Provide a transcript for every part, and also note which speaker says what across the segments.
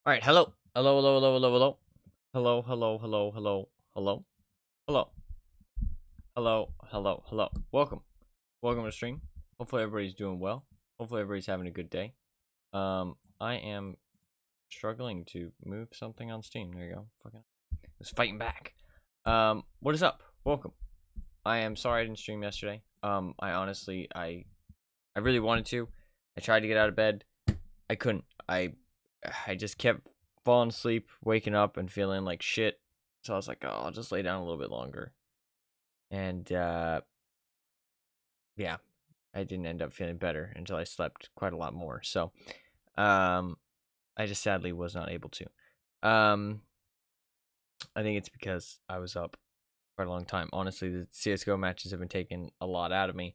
Speaker 1: All right, hello. Hello, hello, hello, hello, hello. Hello, hello, hello, hello, hello. Hello. Hello, hello, hello. Welcome. Welcome to the stream. Hopefully everybody's doing well. Hopefully everybody's having a good day. I am struggling to move something on Steam. There you go. Fucking it's fighting back. What is up? Welcome. I am sorry I didn't stream yesterday. I honestly I really wanted to. I tried to get out of bed. I couldn't. I just kept falling asleep, waking up, and feeling like shit. So I was like, oh, I'll just lay down a little bit longer. And yeah, I didn't end up feeling better until I slept quite a lot more. So I just sadly was not able to. I think it's because I was up quite a long time. Honestly, the CSGO matches have been taking a lot out of me,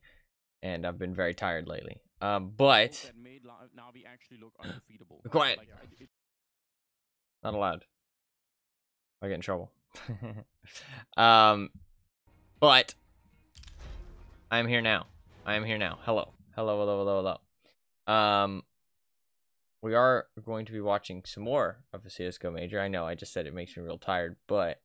Speaker 1: and I've been very tired lately. But be quiet. Not allowed. I get in trouble. But I am here now. I am here now. Hello. Hello, hello, hello, hello. We are going to be watching some more of the CSGO Major. I know I just said it makes me real tired, but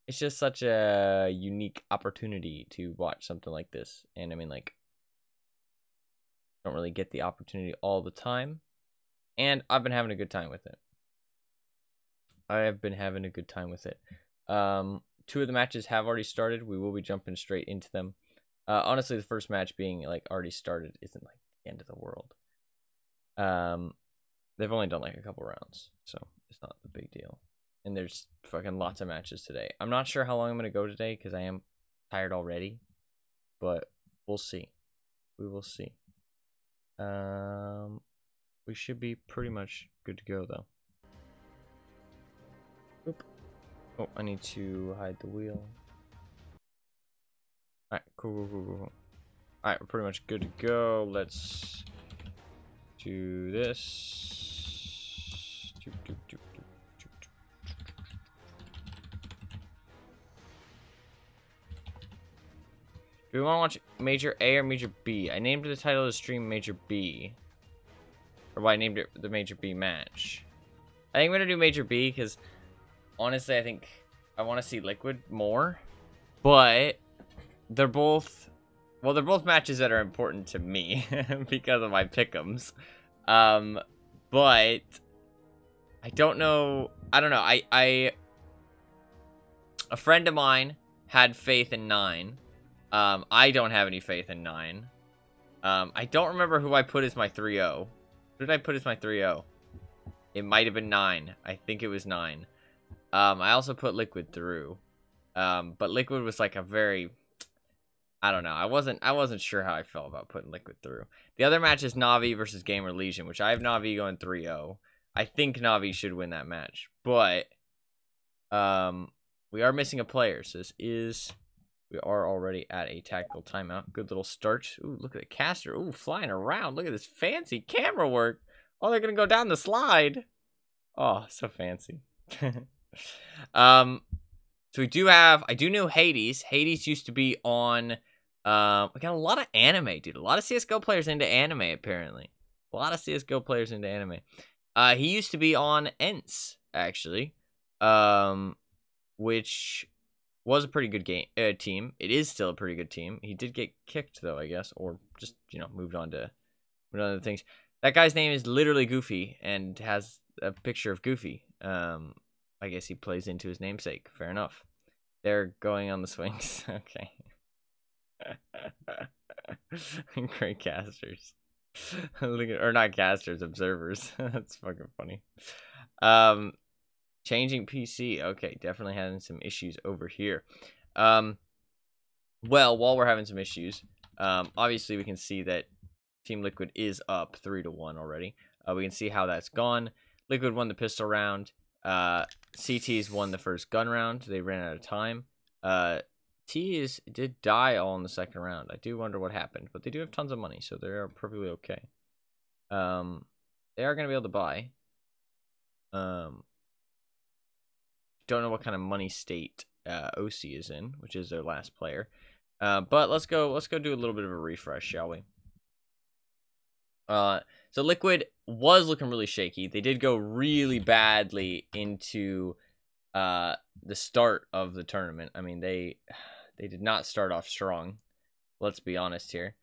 Speaker 1: it's just such a unique opportunity to watch something like this. And I mean, like, don't really get the opportunity all the time. And I've been having a good time with it. I have been having a good time with it. Two of the matches have already started. We will be jumping straight into them. Honestly, the first match being like already started isn't like the end of the world. They've only done like a couple rounds, so it's not a big deal. And there's fucking lots of matches today. I'm not sure how long I'm gonna go today because I am tired already, but we'll see. We will see. We should be pretty much good to go though. Oop. Oh, I need to hide the wheel. Alright, cool. Alright, we're pretty much good to go. Let's do this. Do we want to watch Major A or Major B? I named the title of the stream Major B. Or why I named it the Major B match. I think I'm going to do Major B because honestly, I think I want to see Liquid more. But they're both, well, they're both matches that are important to me because of my pick'ems. But I don't know. I don't know. A friend of mine had faith in 9. I don't have any faith in 9. I don't remember who I put as my 3-0. Who did I put as my 3-0? It might have been 9. I think it was 9. I also put Liquid through. But Liquid was like a very, I don't know. I wasn't sure how I felt about putting Liquid through. The other match is Na'Vi versus Gamer Legion, which I have Na'Vi going 3-0. I think Na'Vi should win that match. But we are missing a player. So we are already at a tactical timeout. Good little start. Ooh, look at the caster. Ooh, flying around. Look at this fancy camera work. Oh, they're going to go down the slide. Oh, so fancy. So I do know Hades. Hades used to be on, we got a lot of anime, dude. A lot of CSGO players into anime, apparently. A lot of CSGO players into anime. He used to be on ENCE, actually. Which was a pretty good team. It is still a pretty good team. He did get kicked though, I guess, or just, you know, moved on to other things. That guy's name is literally Goofy and has a picture of Goofy. I guess he plays into his namesake. Fair enough. They're going on the swings. Okay. Great casters. Or not casters, observers. That's fucking funny. Changing PC. Okay, definitely having some issues over here. Well, while we're having some issues, obviously we can see that Team Liquid is up 3-1 already. We can see how that's gone. Liquid won the pistol round. CT's won the first gun round. They ran out of time. T's did die all in the second round. I do wonder what happened, but they do have tons of money, so they're perfectly okay. They are going to be able to buy. Don't know what kind of money state OC is in, which is their last player. But let's go do a little bit of a refresh, shall we? So Liquid was looking really shaky. They did go really badly into the start of the tournament. I mean, they did not start off strong. Let's be honest here.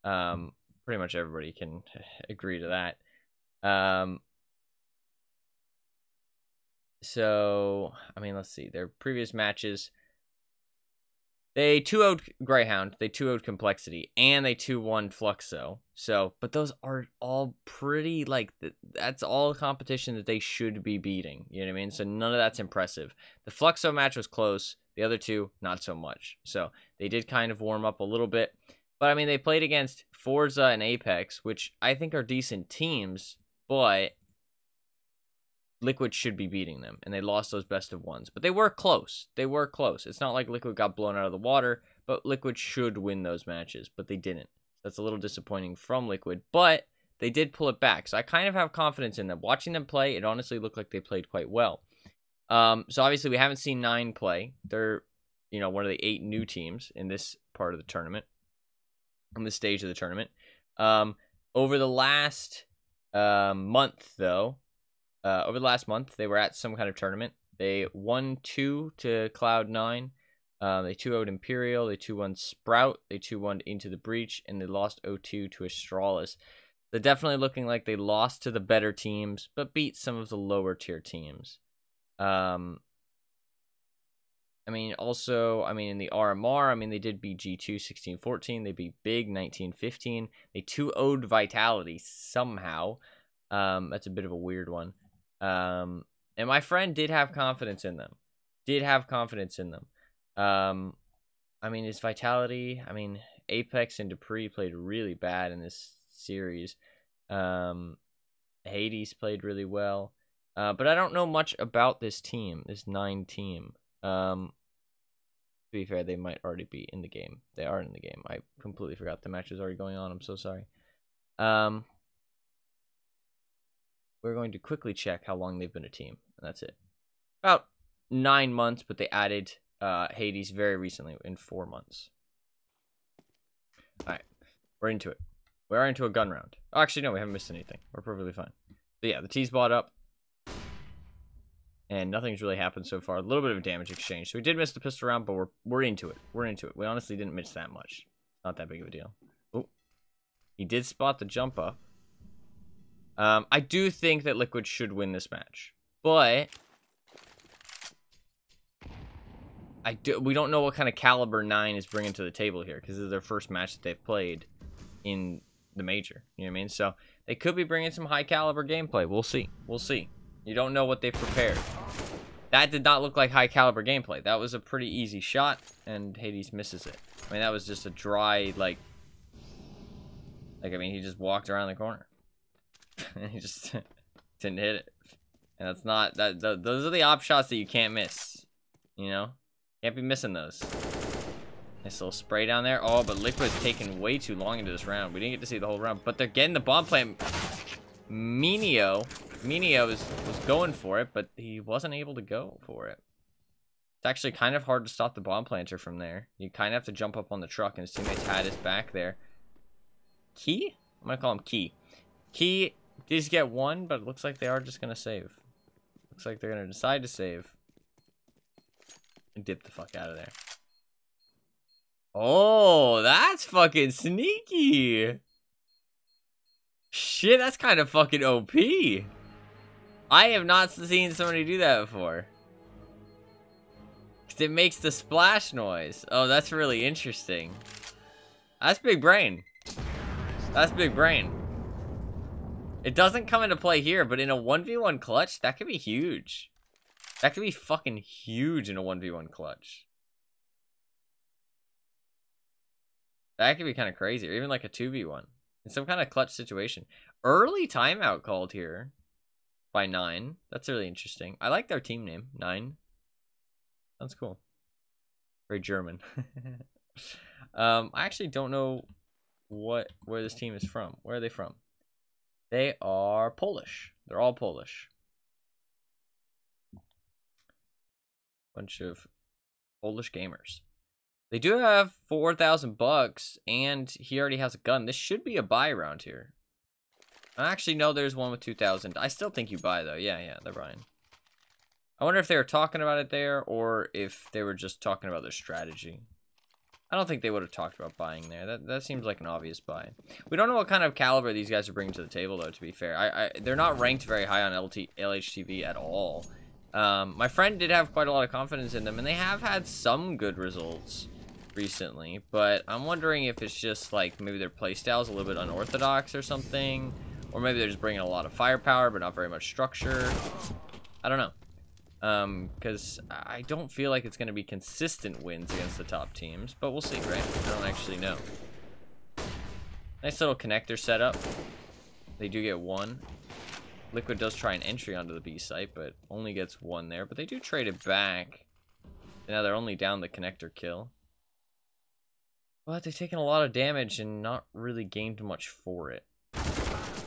Speaker 1: Pretty much everybody can agree to that. So, I mean, let's see. Their previous matches, they 2-0'd Greyhound, they 2-0'd Complexity, and they 2-1 Fluxo. So, but those are all pretty, like, that's all competition that they should be beating. You know what I mean? So none of that's impressive. The Fluxo match was close. The other two, not so much. So they did kind of warm up a little bit. But, I mean, they played against Forza and Apex, which I think are decent teams, but Liquid should be beating them, and they lost those best of ones. But they were close. They were close. It's not like Liquid got blown out of the water, but Liquid should win those matches, but they didn't. That's a little disappointing from Liquid, but they did pull it back. So I kind of have confidence in them. Watching them play, it honestly looked like they played quite well. So obviously we haven't seen 9 play. They're, you know, one of the 8 new teams in this part of the tournament, on this stage of the tournament. Over the last month, though, over the last month, they were at some kind of tournament. They won 2 to Cloud9. They 2-0'd Imperial. They 2-1 Sprout. They 2-1 Into the Breach. And they lost 0-2 to Astralis. They're definitely looking like they lost to the better teams, but beat some of the lower tier teams. I mean, also, I mean, in the RMR, I mean, they did beat G2 16-14. They beat Big 19-15. They 2-0'd Vitality somehow. That's a bit of a weird one. And my friend did have confidence in them. I mean, is Vitality, I mean, Apex and Dupree played really bad in this series. Hades played really well. But I don't know much about this team, this 9 team. To be fair, they might already be in the game. They are in the game. I completely forgot the match was already going on. I'm so sorry. We're going to quickly check how long they've been a team. And that's it. About 9 months, but they added Hades very recently in 4 months. Alright, we're into it. We are into a gun round. Oh, actually, no, we haven't missed anything. We're perfectly fine. But yeah, the T's bought up. And nothing's really happened so far. A little bit of a damage exchange. So we did miss the pistol round, but we're into it. We're into it. We honestly didn't miss that much. Not that big of a deal. Oh, he did spot the jump up. I do think that Liquid should win this match. But we don't know what kind of caliber 9 is bringing to the table here, because this is their first match that they've played in the major. You know what I mean? So they could be bringing some high caliber gameplay. We'll see. We'll see. You don't know what they've prepared. That did not look like high caliber gameplay. That was a pretty easy shot, and Hades misses it. I mean, that was just a dry, I mean, he just walked around the corner. And he just didn't hit it. And that's not, those are the op shots that you can't miss. You know? Can't be missing those. Nice little spray down there. Oh, but Liquid's taking way too long into this round. We didn't get to see the whole round, but they're getting the bomb plant. Minio was going for it, but he wasn't able to go for it. It's actually kind of hard to stop the bomb planter from there. You kind of have to jump up on the truck, and his teammates had his back there. Key? I'm gonna call him Key. Key did get one, but it looks like they are just gonna save. Looks like they're gonna decide to save and dip the fuck out of there. Oh, that's fucking sneaky. Shit, that's kind of fucking OP. I have not seen somebody do that before. 'Cause it makes the splash noise. Oh, that's really interesting. That's big brain. That's big brain. It doesn't come into play here, but in a 1v1 clutch, that could be huge. That could be fucking huge in a 1v1 clutch. That could be kind of crazy, or even like a 2v1. In some kind of clutch situation. Early timeout called here by 9. That's really interesting. I like their team name, 9. Sounds cool. Very German. I actually don't know where this team is from. Where are they from? They are Polish. They're all Polish. Bunch of Polish gamers. They do have 4,000 bucks, and he already has a gun. This should be a buy round here. Actually, no, there's one with 2,000. I still think you buy, though. Yeah, they're buying. I wonder if they were talking about it there, or if they were just talking about their strategy. I don't think they would have talked about buying there. That seems like an obvious buy. We don't know what kind of caliber these guys are bringing to the table, though, to be fair. They're not ranked very high on LHTV at all. My friend did have quite a lot of confidence in them, and they have had some good results recently. But I'm wondering if it's just, like, maybe their playstyle is a little bit unorthodox or something. Or maybe they're just bringing a lot of firepower, but not very much structure. I don't know. Because I don't feel like it's going to be consistent wins against the top teams, but we'll see, right? I don't actually know. Nice little connector setup. They do get one. Liquid does try an entry onto the B site, but only gets one there, but they do trade it back. Now they're only down the connector kill. But they've taken a lot of damage and not really gained much for it.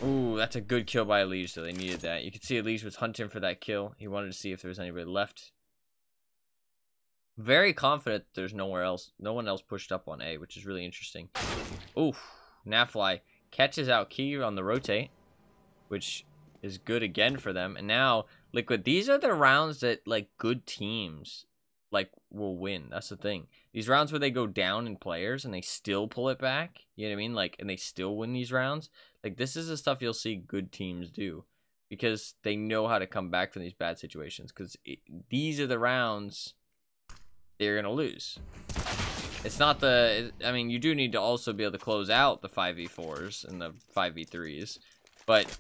Speaker 1: Ooh, that's a good kill by Elige, so they needed that. You can see Elige was hunting for that kill. He wanted to see if there was anybody left. Very confident there's no one else pushed up on A, which is really interesting. Oof, Nafly catches out Key on the rotate, which is good again for them. And now, Liquid, these are the rounds that, like, good teams, like, will win. That's the thing. These rounds where they go down in players and they still pull it back, you know what I mean? Like, and they still win these rounds. Like, this is the stuff you'll see good teams do because they know how to come back from these bad situations, because these are the rounds they're going to lose. It's not the... I mean, you do need to also be able to close out the 5v4s and the 5v3s, but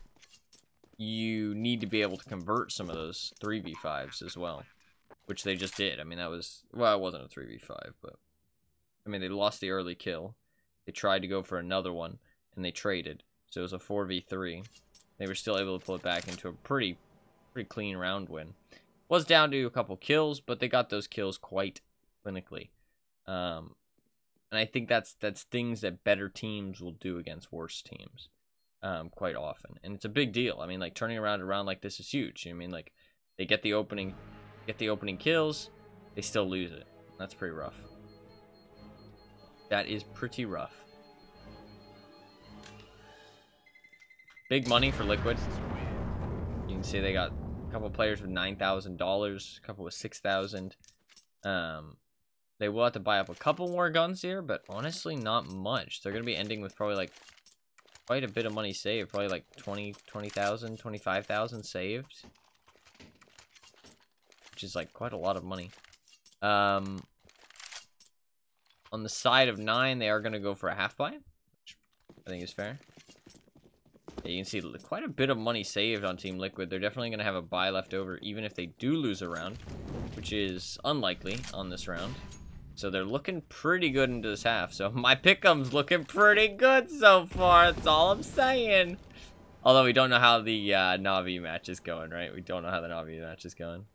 Speaker 1: you need to be able to convert some of those 3v5s as well, which they just did. I mean, that was... Well, it wasn't a 3v5, but... I mean, they lost the early kill. They tried to go for another one, and they traded. So it was a 4v3. They were still able to pull it back into a pretty clean round win. Was down to a couple kills, but they got those kills quite clinically. And I think that's things that better teams will do against worse teams quite often. And it's a big deal. I mean, like, turning around a round like this is huge. You know what I mean? Like, they get the opening kills, they still lose it. That's pretty rough. That is pretty rough. Big money for Liquid. You can see they got a couple players with $9,000, a couple with $6,000. They will have to buy up a couple more guns here, but honestly, not much. They're going to be ending with probably, like, quite a bit of money saved. Probably, like, 20,000, 25,000 saved. Which is, like, quite a lot of money. On the side of 9, they are going to go for a half buy, which I think is fair. Yeah, you can see quite a bit of money saved on Team Liquid. They're definitely going to have a buy left over, even if they do lose a round, which is unlikely on this round. So they're looking pretty good into this half. So my pick'em's looking pretty good so far. That's all I'm saying. Although we don't know how the Na'Vi match is going, right? We don't know how the Na'Vi match is going.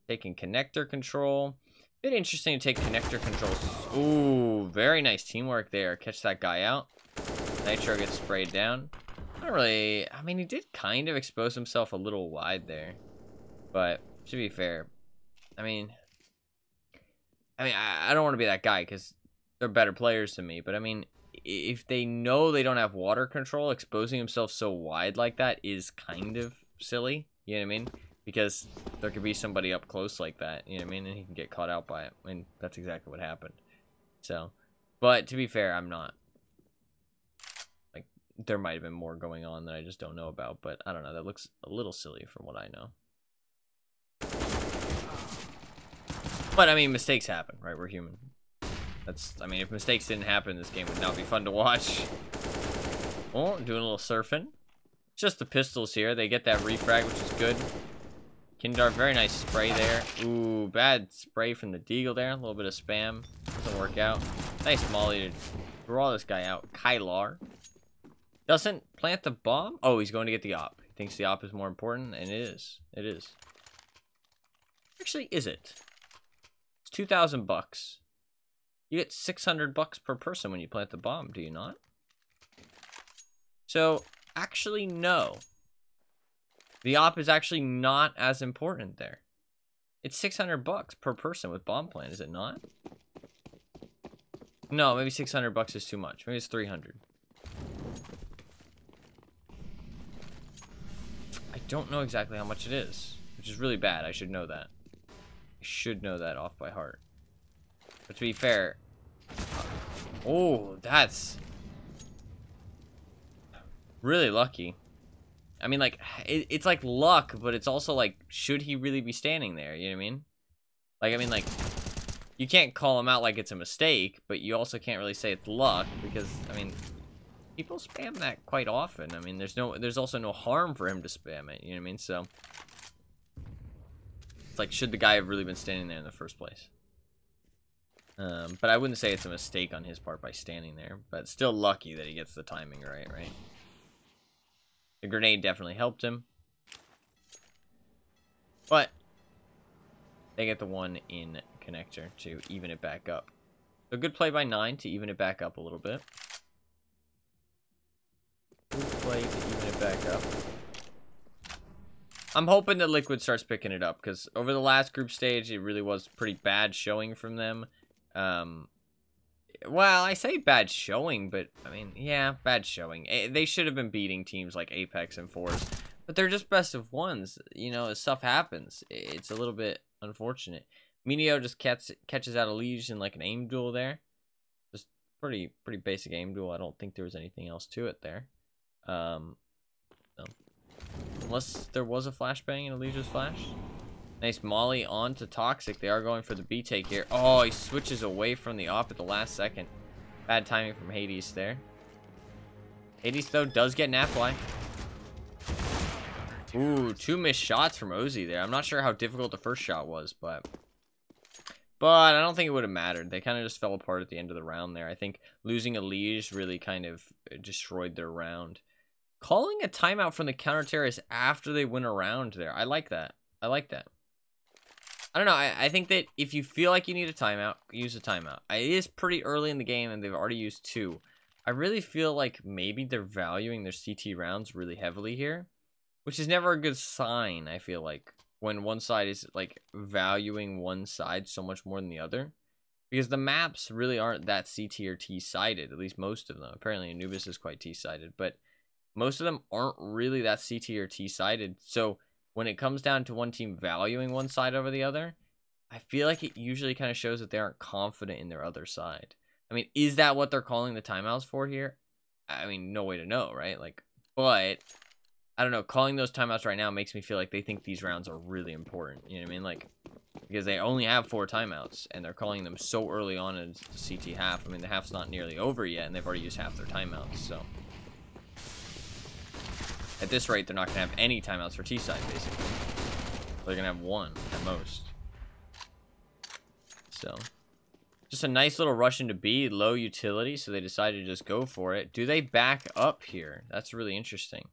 Speaker 1: Taking connector control. Bit interesting to take connector controls. Ooh, very nice teamwork there. Catch that guy out. Nitro gets sprayed down. Not really... I mean, he did kind of expose himself a little wide there. But, to be fair, I mean, I don't want to be that guy because they're better players than me. But, I mean, if they know they don't have water control, exposing himself so wide like that is kind of silly. You know what I mean? Because there could be somebody up close like that. You know what I mean? And he can get caught out by it. And that's exactly what happened. So, but to be fair, I'm not. Like, there might have been more going on that I just don't know about. But I don't know. That looks a little silly from what I know. But, I mean, mistakes happen, right? We're human. I mean, if mistakes didn't happen, this game would not be fun to watch. Oh, doing a little surfing. Just the pistols here. They get that refrag, which is good. Kindar, very nice spray there. Ooh, bad spray from the Deagle there. A little bit of spam. Doesn't work out. Nice molly to draw this guy out. Kylar. Doesn't plant the bomb. Oh, he's going to get the op. He thinks the op is more important, and it is. It is. Actually, is it? It's 2,000 bucks. You get 600 bucks per person when you plant the bomb, do you not? So, actually, no. The op is actually not as important there. It's 600 bucks per person with bomb plant, is it not? No, maybe 600 bucks is too much. Maybe it's 300. don't know exactly how much it is, which is really bad. I should know that. I should know that off by heart. But to be fair, oh, that's really lucky. I mean, like, it's like luck, but it's also like, should he really be standing there? You know what I mean? Like, I mean, like, you can't call him out like it's a mistake, but you also can't really say it's luck because, I mean, people spam that quite often. I mean, there's also no harm for him to spam it. You know what I mean? So, it's like, should the guy have really been standing there in the first place? But I wouldn't say it's a mistake on his part by standing there, but still lucky that he gets the timing right? The grenade definitely helped him. But they get the one in connector to even it back up. So good play by 9 to even it back up a little bit. Good play to even it back up. I'm hoping that Liquid starts picking it up because over the last group stage, it really was pretty bad showing from them. Well, I say bad showing, but, I mean, yeah, bad showing. They should have been beating teams like Apex and Force, but they're just best of ones. You know, as stuff happens, it's a little bit unfortunate. Minio just catches out a Liege in, like, an aim duel there. Just pretty basic aim duel. I don't think there was anything else to it there. No. Unless there was a flashbang and a Liege's flash. Nice molly on to Toxic. They are going for the B take here. Oh, he switches away from the op at the last second. Bad timing from Hades there. Hades, though, does get an Nafly. Ooh, 2 missed shots from Ozzy there. I'm not sure how difficult the first shot was, but I don't think it would have mattered. They kind of just fell apart at the end of the round there. I think losing a Liege really kind of destroyed their round. Calling a timeout from the counter-terrorists after they win a round there. I like that. I like that. I don't know. I think that if you feel like you need a timeout, use a timeout. It is pretty early in the game, and they've already used 2. I really feel like maybe they're valuing their CT rounds really heavily here, which is never a good sign, I feel like, when one side is, like, valuing one side so much more than the other. Because the maps really aren't that CT or T-sided, at least most of them. Apparently, Anubis is quite T-sided, but most of them aren't really that CT or T-sided, so when it comes down to one team valuing one side over the other, I feel like it usually kind of shows that they aren't confident in their other side. I mean, is that what they're calling the timeouts for here? I mean, no way to know, right? Like, but I don't know. Calling those timeouts right now makes me feel like they think these rounds are really important. You know what I mean? Like, because they only have 4 timeouts, and they're calling them so early on in the CT half. I mean, the half's not nearly over yet, and they've already used half their timeouts, so at this rate, they're not going to have any timeouts for T-side, basically. They're going to have 1 at most. So, just a nice little rush into B, low utility, so they decided to just go for it. Do they back up here? That's really interesting.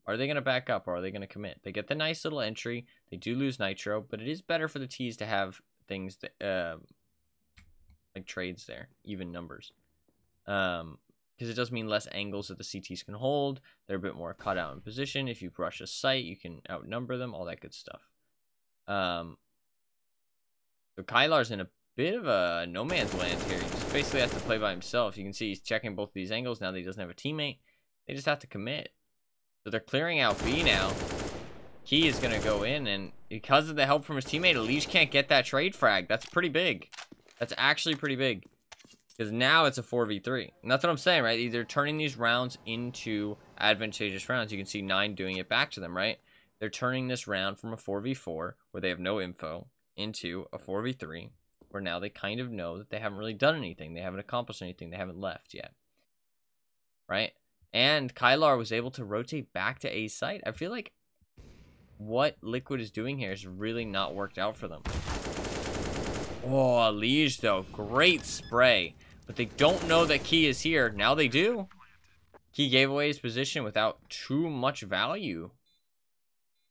Speaker 1: Are they going to back up, or are they going to commit? They get the nice little entry. They do lose Nitro, but it is better for the Ts to have things that, like trades there, even numbers. Because it does mean less angles that the CTs can hold. They're a bit more cut out in position. If you brush a site, you can outnumber them, all that good stuff. So Kylar's in a bit of a no man's land here. He just basically has to play by himself. You can see he's checking both of these angles now that he doesn't have a teammate. They just have to commit. So they're clearing out B now. Key is going to go in, and because of the help from his teammate, Elish can't get that trade frag. That's pretty big. That's actually pretty big. Because now it's a 4v3. And that's what I'm saying, right? They're turning these rounds into advantageous rounds. You can see 9 doing it back to them, right? They're turning this round from a 4v4, where they have no info, into a 4v3, where now they kind of know that they haven't really done anything. They haven't accomplished anything. They haven't left yet. Right? And Kylar was able to rotate back to A site. I feel like what Liquid is doing here has really not worked out for them. Oh, Liege, though. Great spray. But they don't know that Key is here. Now they do. Key gave away his position without too much value.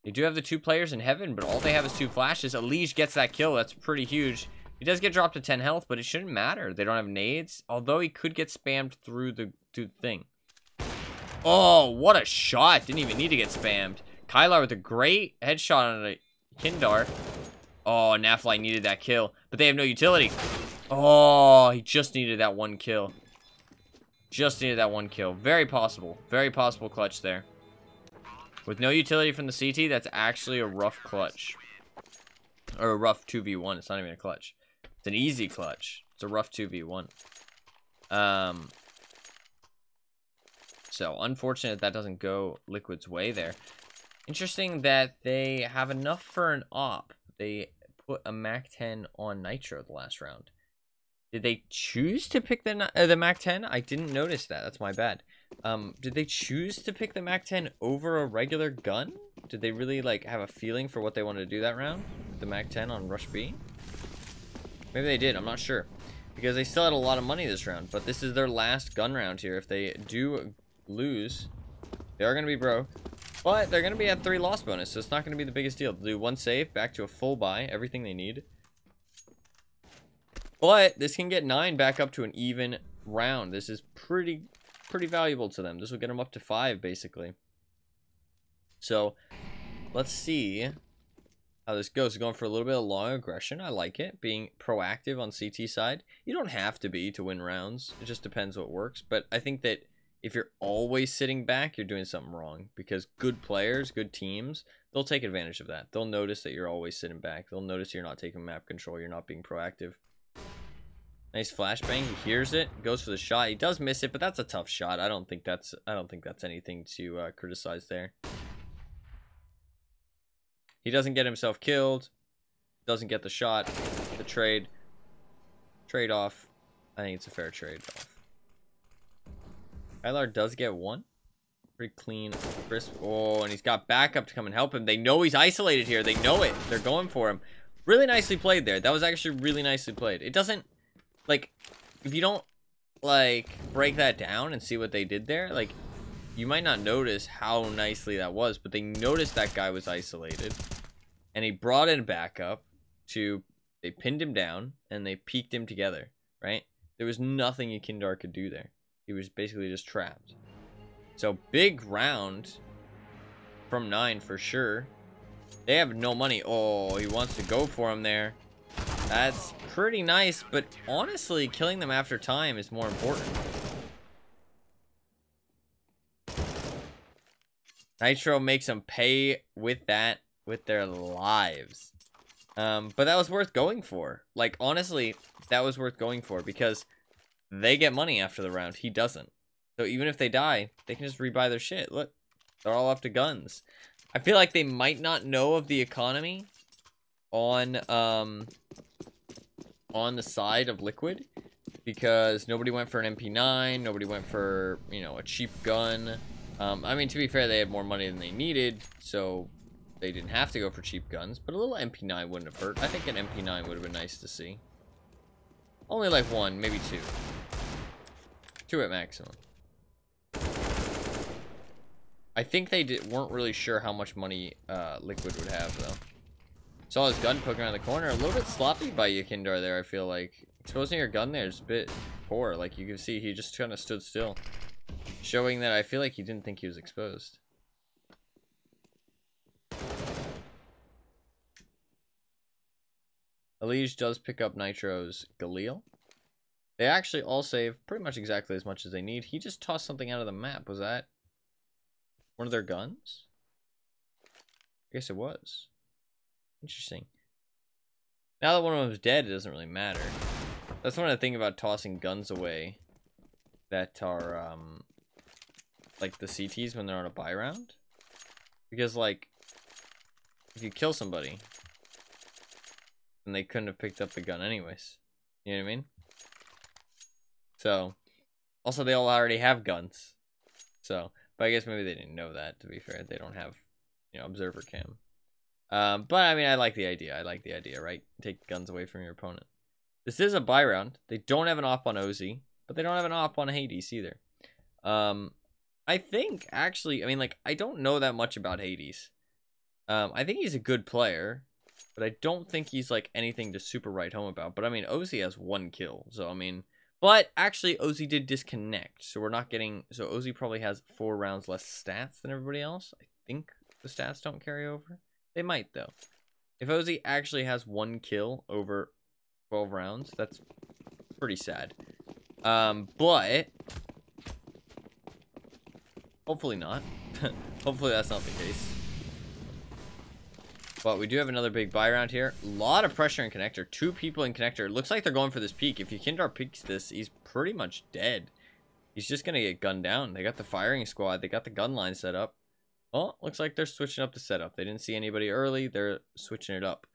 Speaker 1: They do have the 2 players in heaven, but all they have is 2 flashes. Liege gets that kill. That's pretty huge. He does get dropped to 10 health, but it shouldn't matter. They don't have nades, although he could get spammed through the thing. Oh, what a shot. Didn't even need to get spammed. Kylar with a great headshot on a Kindar. Oh, Nafly needed that kill, but they have no utility. Oh, he just needed that 1 kill. Just needed that 1 kill. Very possible clutch there. With no utility from the CT, that's actually a rough clutch. Or a rough 2v1. It's not even a clutch. It's an easy clutch. It's a rough 2v1. So, unfortunate that doesn't go Liquid's way there. Interesting that they have enough for an op. They put a MAC-10 on Nitro the last round. Did they choose to pick the MAC-10? I didn't notice that. That's my bad. Did they choose to pick the MAC-10 over a regular gun? Did they really, like, have a feeling for what they wanted to do that round? With the MAC-10 on Rush B? Maybe they did. I'm not sure. Because they still had a lot of money this round. But this is their last gun round here. If they do lose, they are going to be broke. But they're going to be at 3 loss bonus. So it's not going to be the biggest deal. They'll do 1 save, back to a full buy. Everything they need. But this can get 9 back up to an even round. This is pretty valuable to them. This will get them up to 5, basically. So, let's see how this goes. Going for a little bit of long aggression. I like it. Being proactive on CT side. You don't have to be to win rounds. It just depends what works. But I think that if you're always sitting back, you're doing something wrong. Because good players, good teams, they'll take advantage of that. They'll notice that you're always sitting back. They'll notice you're not taking map control. You're not being proactive. Nice flashbang. He hears it, goes for the shot. He does miss it, but that's a tough shot. I don't think that's anything to criticize there. He doesn't get himself killed. Doesn't get the shot. The trade off. I think it's a fair trade off. Kylar does get 1. Pretty clean, crisp. Oh, and he's got backup to come and help him. They know he's isolated here. They know it. They're going for him. Really nicely played there. That was actually really nicely played. It doesn't, like, if you don't, like, break that down and see what they did there, like, you might not notice how nicely that was, but they noticed that guy was isolated, and he brought in backup they pinned him down, and they peeked him together, right? There was nothing Yakindar could do there. He was basically just trapped. So, big round from 9 for sure. They have no money. Oh, he wants to go for him there. That's pretty nice, but honestly, killing them after time is more important. Nitro makes them pay with that, with their lives. But that was worth going for. Like, honestly, that was worth going for because they get money after the round. He doesn't. So even if they die, they can just rebuy their shit. Look, they're all up to guns. I feel like they might not know of the economy on the side of Liquid because nobody went for an MP9, nobody went for, you know, a cheap gun. I mean, to be fair, they had more money than they needed, so they didn't have to go for cheap guns, but a little MP9 wouldn't have hurt. I think an MP9 would have been nice to see. Only like 1, maybe 2. 2 at maximum. I think they weren't really sure how much money Liquid would have, though. Saw his gun poking around the corner. A little bit sloppy by Yakindar there, I feel like. Exposing your gun there is a bit poor. Like, you can see he just kind of stood still. Showing that I feel like he didn't think he was exposed. Elige does pick up Nitro's Galil. They actually all save pretty much exactly as much as they need. He just tossed something out of the map. Was that one of their guns? I guess it was. Interesting. Now that one of them is dead, it doesn't really matter. That's one of the things about tossing guns away that are, like the CTs when they're on a buy round. Because, like, if you kill somebody, then they couldn't have picked up the gun anyways. You know what I mean? So, also they all already have guns. So, but I guess maybe they didn't know that, to be fair. They don't have, you know, observer cam. But I mean, I like the idea. I like the idea, right? Take guns away from your opponent. This is a buy round. They don't have an op on Ozzy, but they don't have an op on Hades either. I think, actually, I mean, like, I don't know that much about Hades. I think he's a good player, but I don't think he's, like, anything to super write home about. But, I mean, Ozzy has 1 kill, so, I mean... But, actually, Ozzy did disconnect, so we're not getting... So, Ozzy probably has 4 rounds less stats than everybody else. I think the stats don't carry over. They might, though. If Ozzy actually has 1 kill over 12 rounds, that's pretty sad. But... Hopefully not. Hopefully that's not the case. But we do have another big buy round here. A lot of pressure in connector. 2 people in connector. Looks like they're going for this peak. If Yukindar peaks this, he's pretty much dead. He's just going to get gunned down. They got the firing squad. They got the gun line set up. Oh, looks like they're switching up the setup. They didn't see anybody early. They're switching it up.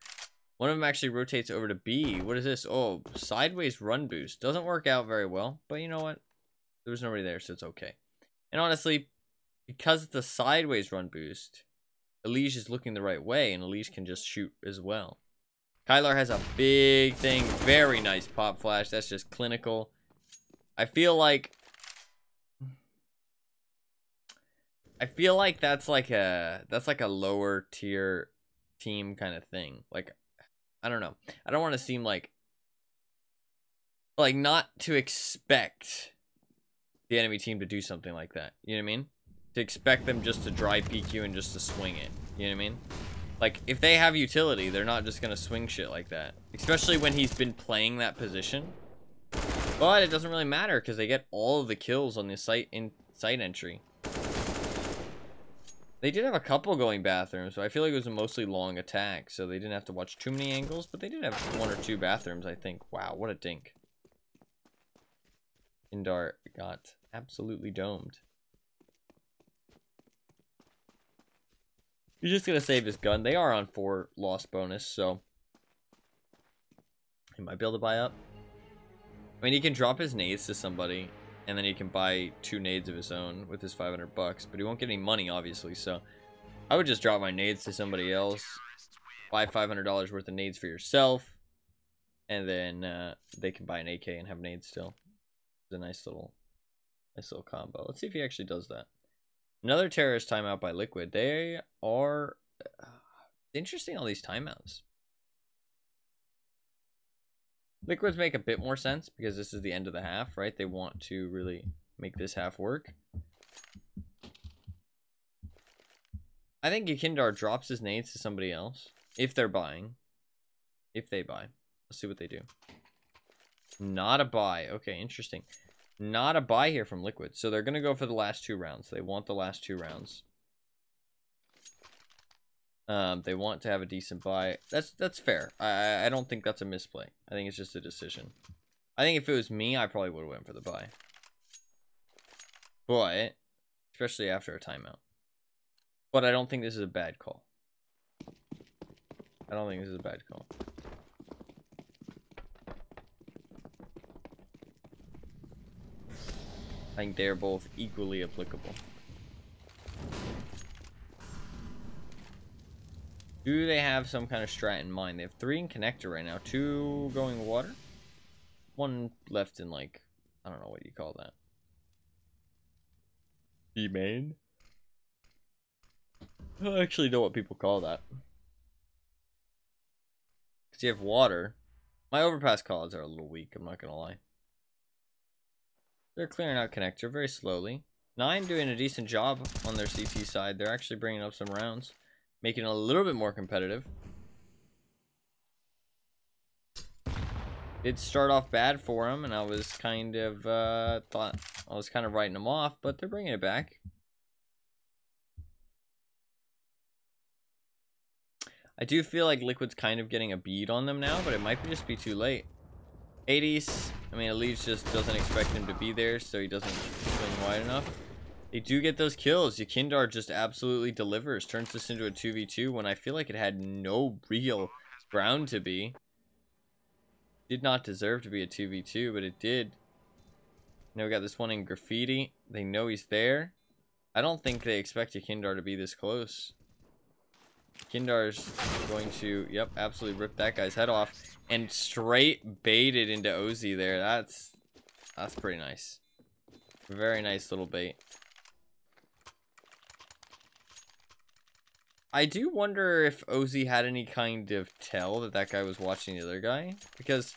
Speaker 1: One of them actually rotates over to B. What is this? Oh, sideways run boost. Doesn't work out very well. But you know what? There was nobody there, so it's okay. And honestly, because it's a sideways run boost, Elige is looking the right way, and Elige can just shoot as well. Kylar has a big thing. Very nice pop flash. That's just clinical. I feel like that's like a lower tier team kind of thing. Like, I don't know. I don't want to seem like not to expect the enemy team to do something like that. You know what I mean? To expect them just to dry peek you and just to swing it. You know what I mean? Like, if they have utility, they're not just gonna swing shit like that. Especially when he's been playing that position. But it doesn't really matter because they get all of the kills on the site entry. They did have a couple going bathrooms, so I feel like it was a mostly long attack, so they didn't have to watch too many angles, but they did have 1 or 2 bathrooms, I think. Wow, what a dink. Indar got absolutely domed. He's just gonna save his gun. They are on 4 loss bonus, so he might be able to buy up. I mean, he can drop his nades to somebody, and then he can buy 2 nades of his own with his 500 bucks, but he won't get any money, obviously, so I would just drop my nades to somebody else, buy $500 worth of nades for yourself, and then they can buy an AK and have nades still. It's a nice little combo. Let's see if he actually does that. Another terrorist timeout by Liquid. They are interesting, all these timeouts. Liquids make a bit more sense because this is the end of the half, right? They want to really make this half work. I think Yukindar drops his nades to somebody else. If they're buying. If they buy. Let's see what they do. Not a buy. Okay, interesting. Not a buy here from Liquid. So they're going to go for the last 2 rounds. They want the last 2 rounds. They want to have a decent buy. That's fair. I don't think that's a misplay. I think it's just a decision. I think if it was me, I probably would have went for the buy. But, especially after a timeout. But I don't think this is a bad call. I don't think this is a bad call. I think they're both equally applicable. Do they have some kind of strat in mind? They have 3 in connector right now. 2 going water. 1 left in, like, I don't know what you call that. B main? I don't actually know what people call that. Because you have water. My overpass calls are a little weak, I'm not going to lie. They're clearing out connector very slowly. 9 doing a decent job on their CT side. They're actually bringing up some rounds, making it a little bit more competitive. Did start off bad for them, and I was kind of thought I was kind of writing them off, but they're bringing it back. I do feel like Liquid's kind of getting a bead on them now, but it might just be too late. 80s, I mean, Elite just doesn't expect him to be there, so he doesn't swing wide enough. They do get those kills. Yukindar just absolutely delivers, turns this into a 2v2 when I feel like it had no real ground to be. Did not deserve to be a 2v2, but it did. Now we got this one in graffiti. They know he's there. I don't think they expect Yukindar to be this close. Kindar's going to, yep, absolutely rip that guy's head off and straight baited into Ozzy there. That's pretty nice. Very nice little bait. I do wonder if Ozzy had any kind of tell that that guy was watching the other guy, because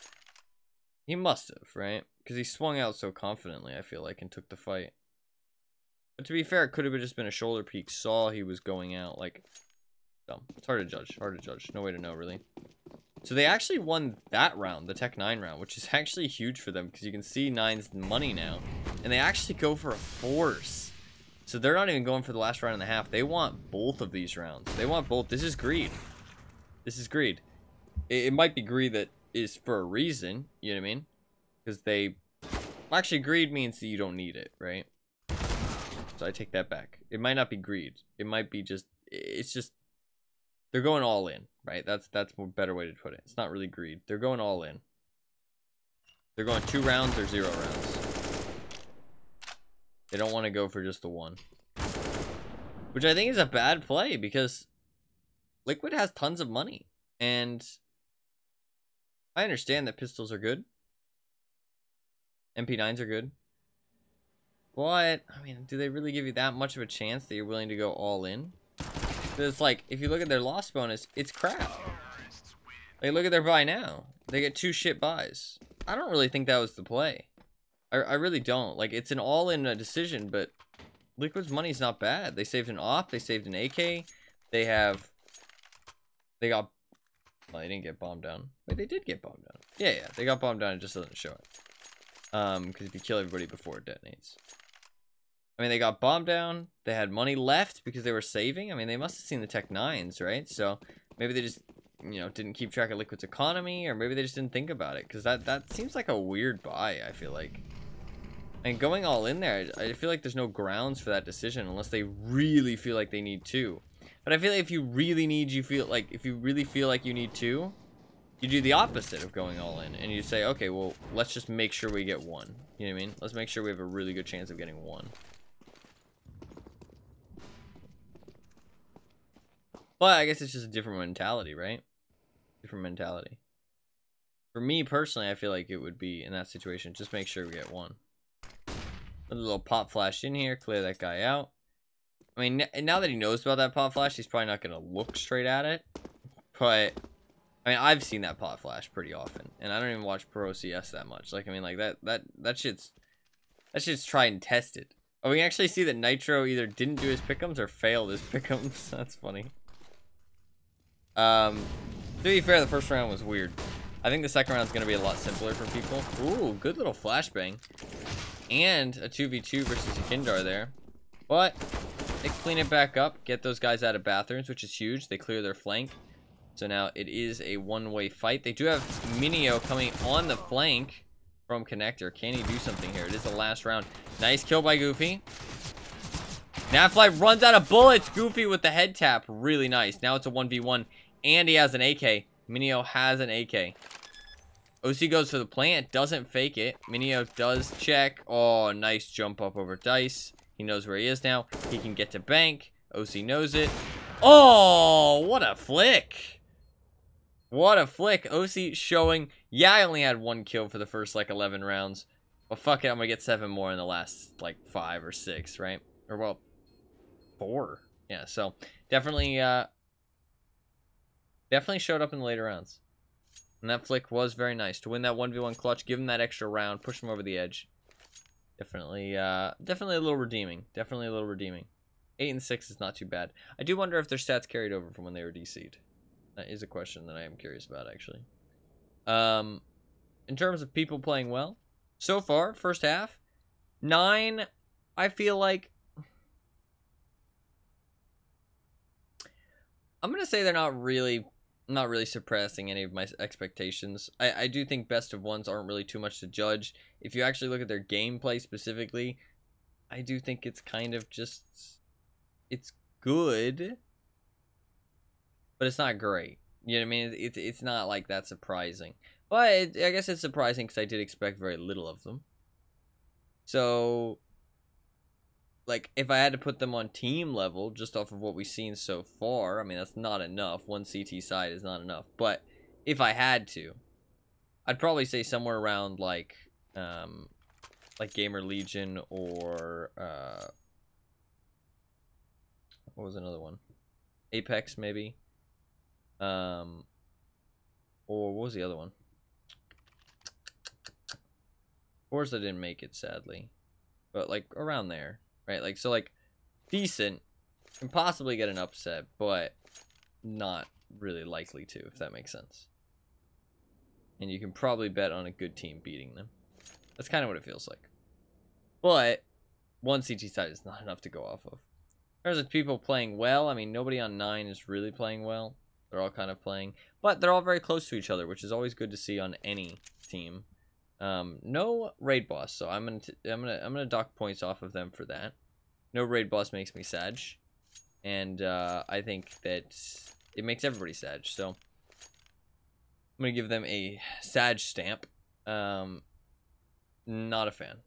Speaker 1: he must have, right? Because he swung out so confidently, I feel like, and took the fight. But to be fair, it could have just been a shoulder peek, saw he was going out, like, dumb. It's hard to judge, no way to know, really. So they actually won that round, the Tech 9 round, which is actually huge for them, because you can see 9's money now. And they actually go for a force. So they're not even going for the last round and a half. They want both of these rounds. They want both. This is greed. This is greed. It might be greed that is for a reason. You know what I mean? Because they... Actually, greed means that you don't need it, right? So I take that back. It might not be greed. It might be just... It's just... They're going all in, right? That's a better way to put it. It's not really greed. They're going all in. They're going 2 rounds or 0 rounds. They don't want to go for just the one. Which I think is a bad play because Liquid has tons of money. And I understand that pistols are good. MP9s are good. But, I mean, do they really give you that much of a chance that you're willing to go all in? It's like, if you look at their loss bonus, it's crap. Like, look at their buy now. They get 2 shit buys. I don't really think that was the play. I really don't. Like, it's an all-in decision, but Liquid's money's not bad. They saved an AWP. They saved an AK. They got... Well, they didn't get bombed down. Wait, they did get bombed down. Yeah. They got bombed down. It just doesn't show it. Because if you kill everybody before it detonates. I mean, they got bombed down. They had money left because they were saving. I mean, they must have seen the Tech 9s, right? So maybe they just, you know, didn't keep track of Liquid's economy, or maybe they just didn't think about it. Because that seems like a weird buy, I feel like. And going all in there, I feel like there's no grounds for that decision unless they really feel like they need 2. But I feel like if you really feel like you need 2, you do the opposite of going all in. And you say, okay, well, let's just make sure we get 1. You know what I mean? Let's make sure we have a really good chance of getting 1. But I guess it's just a different mentality, right? Different mentality. For me, personally, I feel like it would be, in that situation, just make sure we get 1. Put a little pop flash in here, clear that guy out. I mean, now that he knows about that pop flash, he's probably not going to look straight at it. But, I mean, I've seen that pop flash pretty often. And I don't even watch Pro CS that much. Like, I mean, like, that shit's tried and tested. Oh, we can actually see that Nitro either didn't do his pick'ems or failed his pick'ems. That's funny. To be fair, the first round was weird. I think the second round's going to be a lot simpler for people. Ooh, good little flashbang. And a 2v2 versus a Kindar there. But they clean it back up, get those guys out of bathrooms, which is huge. They clear their flank. So now it is a one-way fight. They do have Minio coming on the flank from Connector. Can he do something here? It is the last round. Nice kill by Goofy. Nafly runs out of bullets. Goofy with the head tap. Really nice. Now it's a 1v1. And he has an AK. Minio has an AK. OC goes for the plant. Doesn't fake it. Minio does check. Oh, nice jump up over Dice. He knows where he is now. He can get to bank. OC knows it. Oh, what a flick. What a flick. OC showing. Yeah, I only had 1 kill for the first, like, 11 rounds. But fuck it, I'm gonna get 7 more in the last, like, 5 or 6, right? Or, well, 4. Yeah, so definitely showed up in the later rounds. And that flick was very nice. To win that 1v1 clutch, give him that extra round, push him over the edge. Definitely a little redeeming. Definitely a little redeeming. 8 and 6 is not too bad. I do wonder if their stats carried over from when they were DC'd. That is a question that I am curious about, actually. In terms of people playing well, so far, first half, 9, I feel like... I'm going to say they're not really surpassing any of my expectations. I do think best of ones aren't really too much to judge. If you actually look at their gameplay specifically, I do think it's kind of just... It's good, but it's not great. You know what I mean? It's not like that surprising. But I guess it's surprising because I did expect very little of them. So, like, if I had to put them on team level, just off of what we've seen so far, I mean, that's not enough. 1 CT side is not enough. But if I had to, I'd probably say somewhere around, like Gamer Legion or, what was another one? Apex, maybe. Or what was the other one? Forza didn't make it, sadly. But, like, around there. Right? Like, so, like, decent. Can possibly get an upset, but not really likely to, if that makes sense. And you can probably bet on a good team beating them. That's kind of what it feels like. But one CT side is not enough to go off of. In terms of people playing well, I mean, nobody on 9 is really playing well. They're all kind of playing, but they're all very close to each other, which is always good to see on any team. No raid boss, so I'm gonna dock points off of them for that. No raid boss makes me sad, and I think that it makes everybody sad. So I'm gonna give them a sad stamp. Not a fan.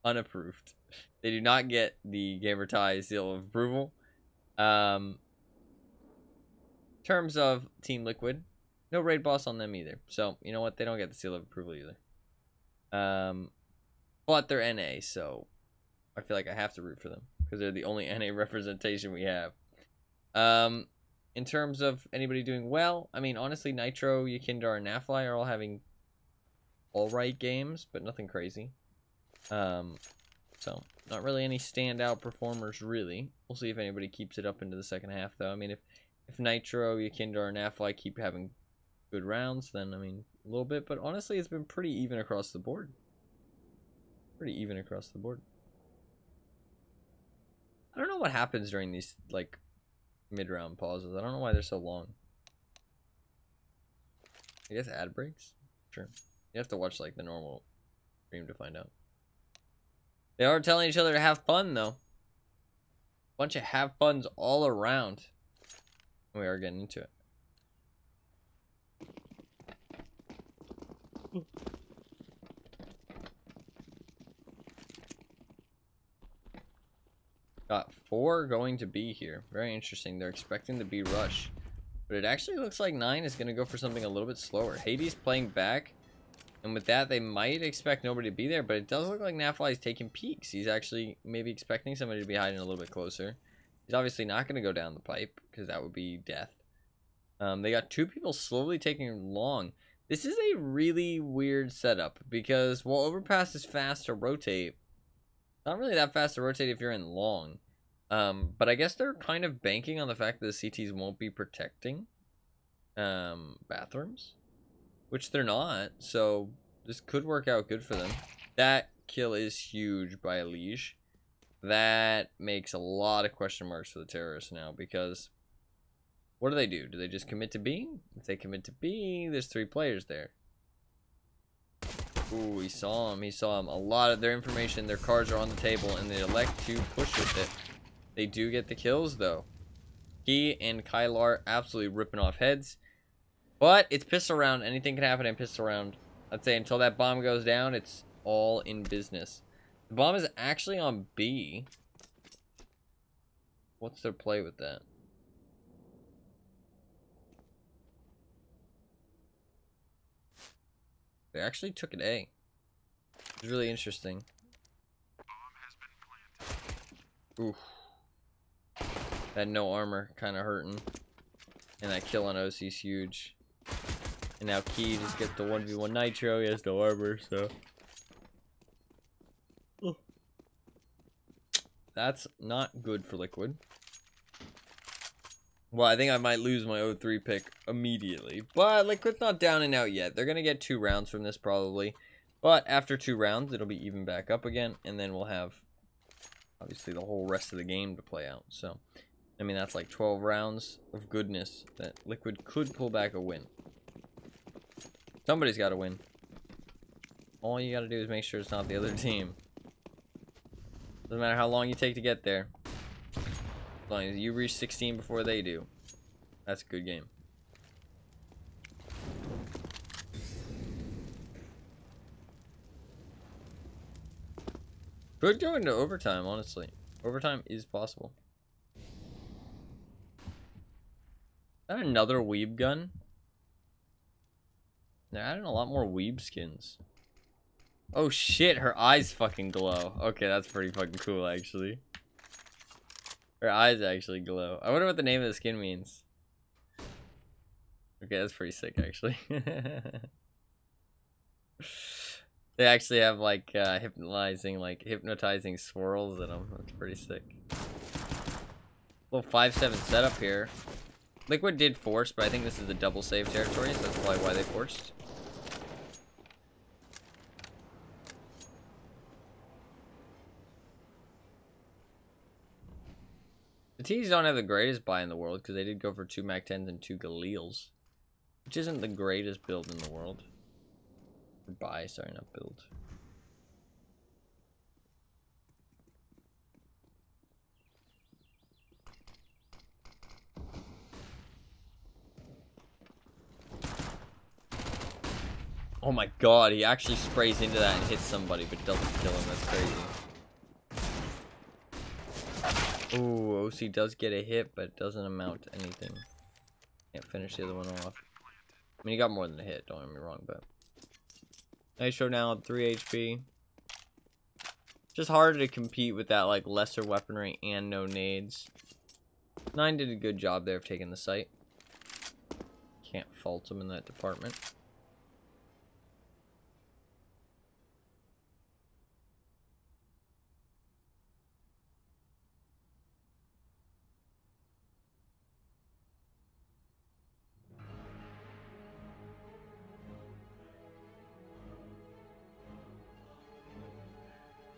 Speaker 1: Unapproved. They do not get the Gamertai seal of approval. In terms of Team Liquid, no raid boss on them either. So, you know what? They don't get the seal of approval either. But they're NA, so I feel like I have to root for them because they're the only NA representation we have. In terms of anybody doing well, I mean, honestly, Nitro, Yakindar, and Nafly are all having alright games, but nothing crazy. So, not really any standout performers, really. We'll see if anybody keeps it up into the second half, though. I mean, if Nitro, Yakindar, and Nafly keep having good rounds, then, I mean, a little bit. But honestly, it's been pretty even across the board. Pretty even across the board. I don't know what happens during these, like, mid-round pauses. I don't know why they're so long. I guess ad breaks? Sure. You have to watch, like, the normal stream to find out. They are telling each other to have fun, though. Bunch of have funs all around. We are getting into it. Got 4 going to B here. Very interesting. They're expecting the B rush. But it actually looks like 9 is going to go for something a little bit slower. Hades playing back. And with that, they might expect nobody to be there. But it does look like Nafly is taking peeks. He's actually maybe expecting somebody to be hiding a little bit closer. He's obviously not going to go down the pipe because that would be death. They got 2 people slowly taking long. This is a really weird setup because while overpass is fast to rotate, not really that fast to rotate if you're in long. But I guess they're kind of banking on the fact that the CTs won't be protecting bathrooms, which they're not. So this could work out good for them. That kill is huge by Elige. That makes a lot of question marks for the terrorists now because what do? Do they just commit to B? If they commit to B, there's 3 players there. Ooh, he saw him. He saw him. A lot of their information, their cards are on the table, and they elect to push with it. They do get the kills, though. He and Kylar absolutely ripping off heads. But it's pistol round. Anything can happen in pistol round. I'd say until that bomb goes down, it's all in business. The bomb is actually on B. What's their play with that? They actually took an A. It's really interesting. Oof. That no armor kind of hurting. And that kill on OC is huge. And now Key just gets the 1v1 Nitro. He has no armor, so. Ooh. That's not good for Liquid. Well, I think I might lose my 0-3 pick immediately. But Liquid's not down and out yet. They're going to get 2 rounds from this probably. But after 2 rounds, it'll be even back up again. And then we'll have, obviously, the whole rest of the game to play out. So, I mean, that's like 12 rounds of goodness that Liquid could pull back a win. Somebody's got to win. All you got to do is make sure it's not the other team. Doesn't matter how long you take to get there. As long as you reach 16 before they do. That's a good game. Could go into overtime, honestly. Overtime is possible. Is that another weeb gun? They're adding a lot more weeb skins. Oh shit, her eyes fucking glow. Okay, that's pretty fucking cool, actually. Her eyes actually glow. I wonder what the name of the skin means. Okay, that's pretty sick, actually. They actually have, like, hypnotizing swirls in them. That's pretty sick. Little 5-7 setup here. Liquid did force, but I think this is the double save territory, so that's probably why they forced. The T's don't have the greatest buy in the world because they did go for 2 MAC-10s and 2 Galeals, which isn't the greatest build in the world. Or buy, sorry, not build. Oh my god, he actually sprays into that and hits somebody but doesn't kill him. That's crazy. Ooh, OC does get a hit, but it doesn't amount to anything. Can't finish the other one off. I mean, he got more than a hit, don't get me wrong, but... Nice showdown, 3 HP. Just harder to compete with that, like, lesser weaponry and no nades. 9 did a good job there of taking the site. Can't fault him in that department.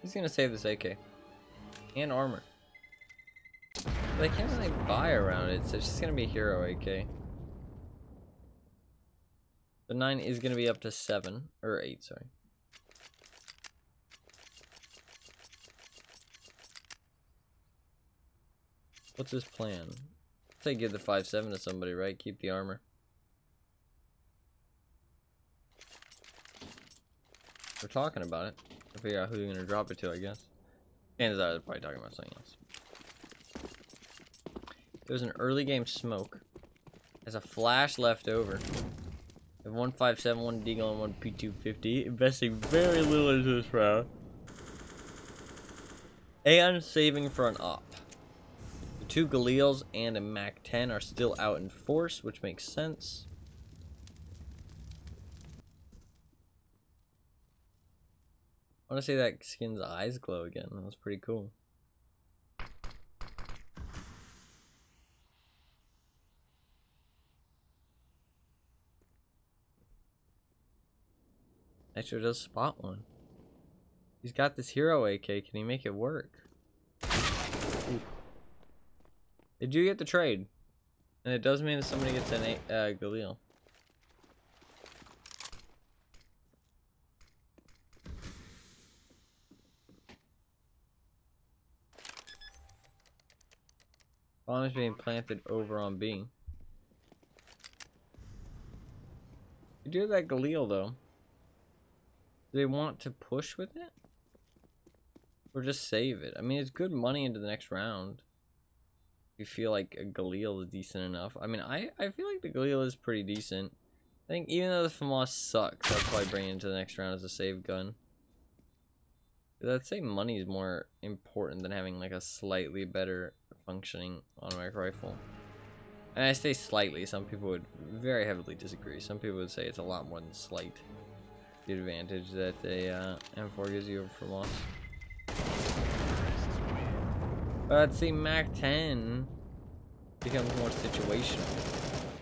Speaker 1: He's gonna save this AK. And armor. But I can't really buy around it, so it's just gonna be hero AK. The 9 is gonna be up to 7. Or 8, sorry. What's his plan? I'd say give the 5.7 to somebody, right? Keep the armor. We're talking about it. To figure out who you're gonna drop it to, I guess. Chances are they're probably talking about something else. There's an early game smoke. There's a flash left over. We have 1.57, 1 Deagle, and 1 P250. Investing very little into this round. And saving for an op. The 2 Galeals and a MAC-10 are still out in force, which makes sense. I want to say that skin's eyes glow again. That was pretty cool. Nitro does spot one. He's got this hero AK. Can he make it work? Ooh. They do get the trade. And it does mean that somebody gets an Galil. Bomb is being planted over on B. You do have that Galil though. Do they want to push with it? Or just save it? I mean, it's good money into the next round. If you feel like a Galil is decent enough. I mean, I feel like the Galil is pretty decent. I think even though the FAMAS sucks, I'll probably bring it into the next round as a save gun. I'd say money is more important than having like a slightly better functioning automatic rifle. And I say slightly, some people would very heavily disagree. Some people would say it's a lot more than slight. The advantage that a M4 gives you over FAMAS. But I'd say MAC-10 becomes more situational,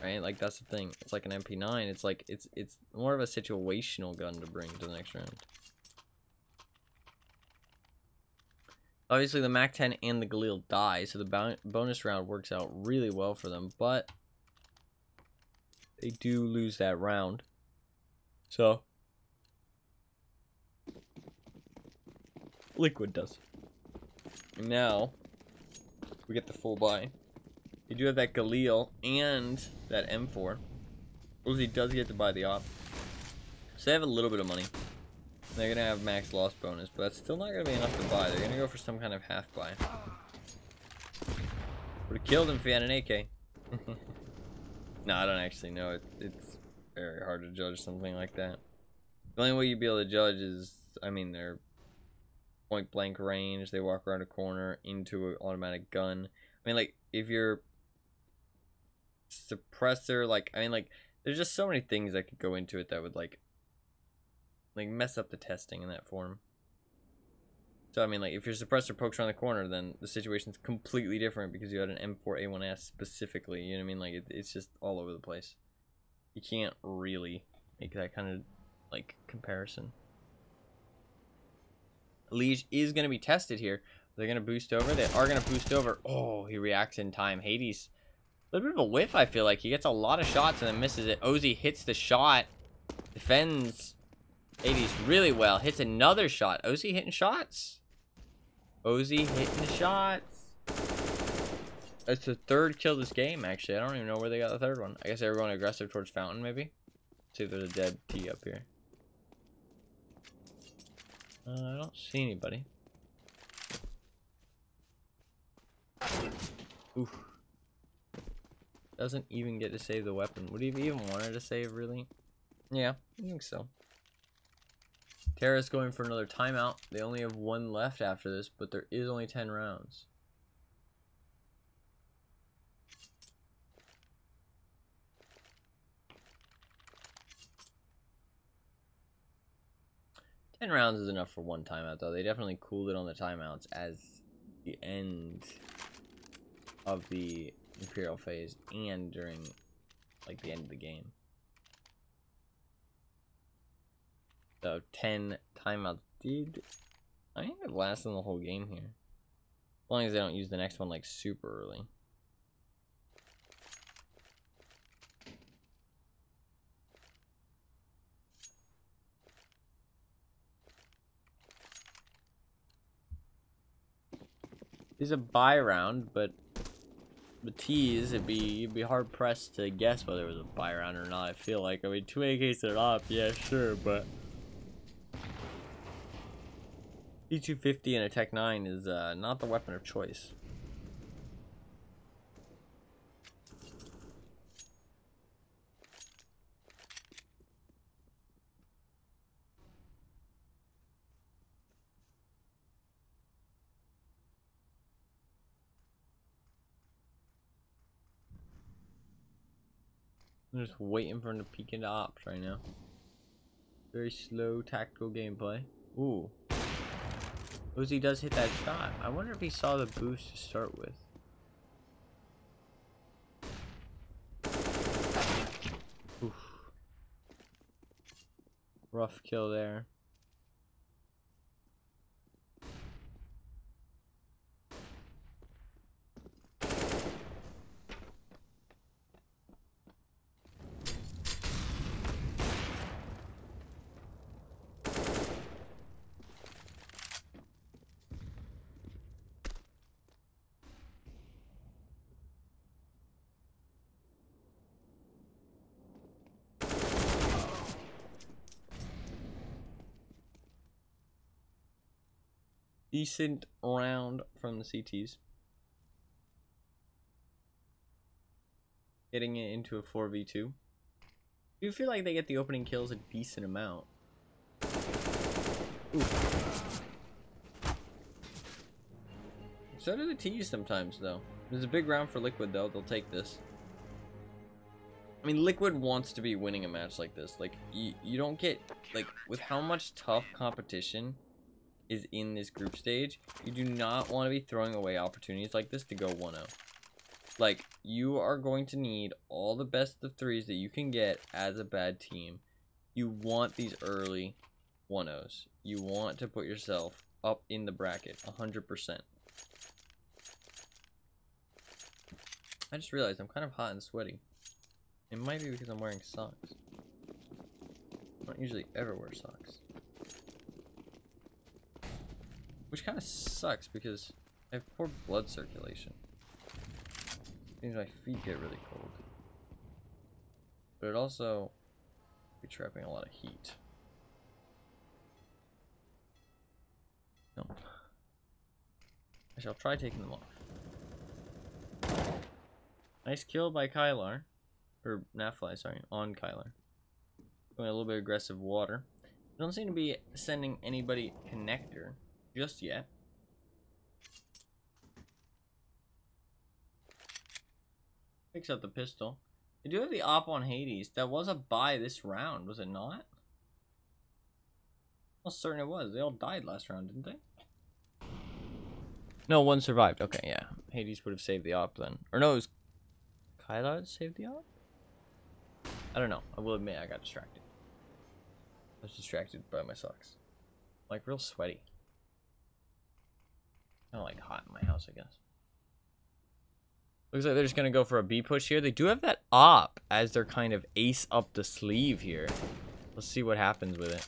Speaker 1: right? Like that's the thing. It's like an MP9. It's like it's more of a situational gun to bring to the next round. Obviously, the MAC-10 and the Galil die, so the bonus round works out really well for them, but they do lose that round. So, Liquid does. And now, we get the full buy. You do have that Galil and that M4. Uzi does get to buy the op. So they have a little bit of money. They're gonna have max loss bonus, but that's still not gonna be enough to buy. They're gonna go for some kind of half buy. Would've killed him if he had an AK. No, I don't actually know. It's very hard to judge something like that. The only way you'd be able to judge is, I mean, they're point blank range. They walk around a corner into an automatic gun. I mean, like, if you're suppressor, like, I mean, like, there's just so many things that could go into it that would, like mess up the testing in that form. So I mean, like, if your suppressor pokes around the corner, then the situation's completely different because you had an M4A1S specifically. You know what I mean? Like, it's just all over the place. You can't really make that kind of like comparison. Liege is going to be tested here They're gonna boost over. They are gonna boost over. Oh, he reacts in time. Hades, a little bit of a whiff, I feel like. He gets a lot of shots and then misses it. Ozzy hits the shot. Defends Hades really well. Hits another shot. Ozzy hitting shots. Ozzy hitting shots. It's the third kill this game, actually. I don't even know where they got the third one. I guess they were going aggressive towards Fountain, maybe. Let's see if there's a dead T up here. I don't see anybody. Oof. Doesn't even get to save the weapon. Would he have even wanted to save, really? Yeah, I think so. Terra's going for another timeout. They only have one left after this, but there is only 10 rounds. Ten rounds is enough for one timeout, though. They definitely cooled it on the timeouts as the end of the Imperial phase and during, like, the end of the game. So 10 timeouts did. I think it lasted the whole game here, as long as they don't use the next one like super early. It's a buy round, but the tease, you'd be hard pressed to guess whether it was a buy round or not. I feel like, I mean, 2 AKs it up, yeah, sure, but P250 and a Tech 9 is not the weapon of choice. I'm just waiting for him to peek into ops right now. Very slow tactical gameplay. Ooh. Uzi does hit that shot. I wonder if he saw the boost to start with. Oof. Rough kill there. Decent round from the CTs. Getting it into a 4v2. Do you feel like they get the opening kills a decent amount? Ooh. So do the T's sometimes, though. There's a big round for Liquid, though. They'll take this. I mean, Liquid wants to be winning a match like this. Like, you don't get, like, with how much tough competition is in this group stage, you do not want to be throwing away opportunities like this to go 1-0. Like, you are going to need all the best of threes that you can get as a bad team. You want these early 1-0s. You want to put yourself up in the bracket 100%. I just realized I'm kind of hot and sweaty. It might be because I'm wearing socks. I don't usually ever wear socks. Which kind of sucks because I have poor blood circulation. It means my feet get really cold. But it also be trapping a lot of heat. No. I shall try taking them off. Nice kill by Kylar. Or Nafly, sorry, on Kylar. Going a little bit aggressive water. I don't seem to be sending anybody connector just yet. Picks up the pistol. They do have the op on Hades. That was a buy this round, was it not? I'm certain it was. They all died last round, didn't they? No, one survived. Okay, yeah. Hades would have saved the op then. Or no, it was Kylar that saved the op? I don't know. I will admit I got distracted. I was distracted by my socks. Like, real sweaty. Kind of like hot in my house, I guess. Looks like they're just gonna go for a B push here. They do have that op as their kind of ace up the sleeve here. Let's see what happens with it.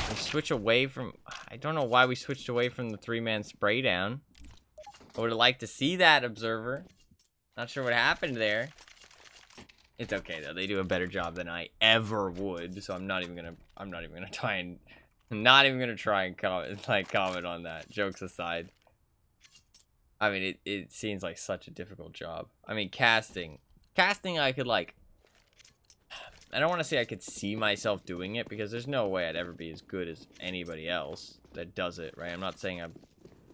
Speaker 1: We switch away from... I don't know why we switched away from the 3-man spray down. I would have liked to see that, Observer. Not sure what happened there. It's okay though. They do a better job than I ever would, so I'm not even gonna try and comment on that. Jokes aside. I mean, it seems like such a difficult job. I mean, casting I could like... I don't want to say I could see myself doing it, because there's no way I'd ever be as good as anybody else that does it, right? I'm not saying I'd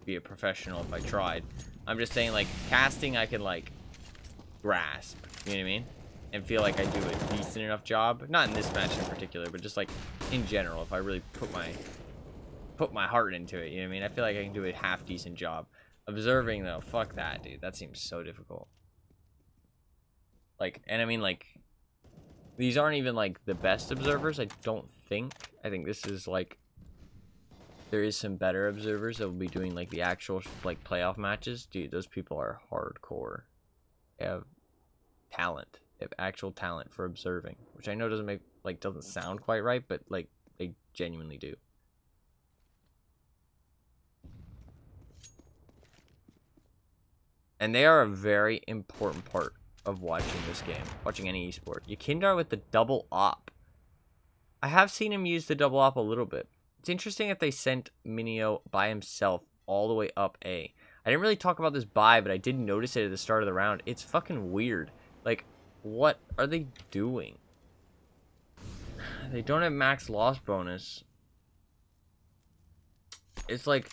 Speaker 1: be a professional if I tried. I'm just saying, like, casting I could, like, grasp, you know what I mean? And feel like I do a decent enough job. Not in this match in particular, but just, like, in general, if I really put my heart into it, you know what I mean? I feel like I can do a half-decent job. Observing, though, fuck that, dude. That seems so difficult. Like, and I mean, like... These aren't even, like, the best observers, I don't think. I think this is, like... There is some better observers that will be doing, like, the actual, like, playoff matches. Dude, those people are hardcore. They have talent. They have actual talent for observing. Which I know doesn't make, like, doesn't sound quite right, but, like, they genuinely do. And they are a very important part of watching this game, watching any esport. Yakindar with the double op. I have seen him use the double op a little bit. It's interesting that they sent Minio by himself all the way up A. I didn't really talk about this buy, but I did notice it at the start of the round. It's fucking weird. Like, what are they doing? They don't have max loss bonus. It's like...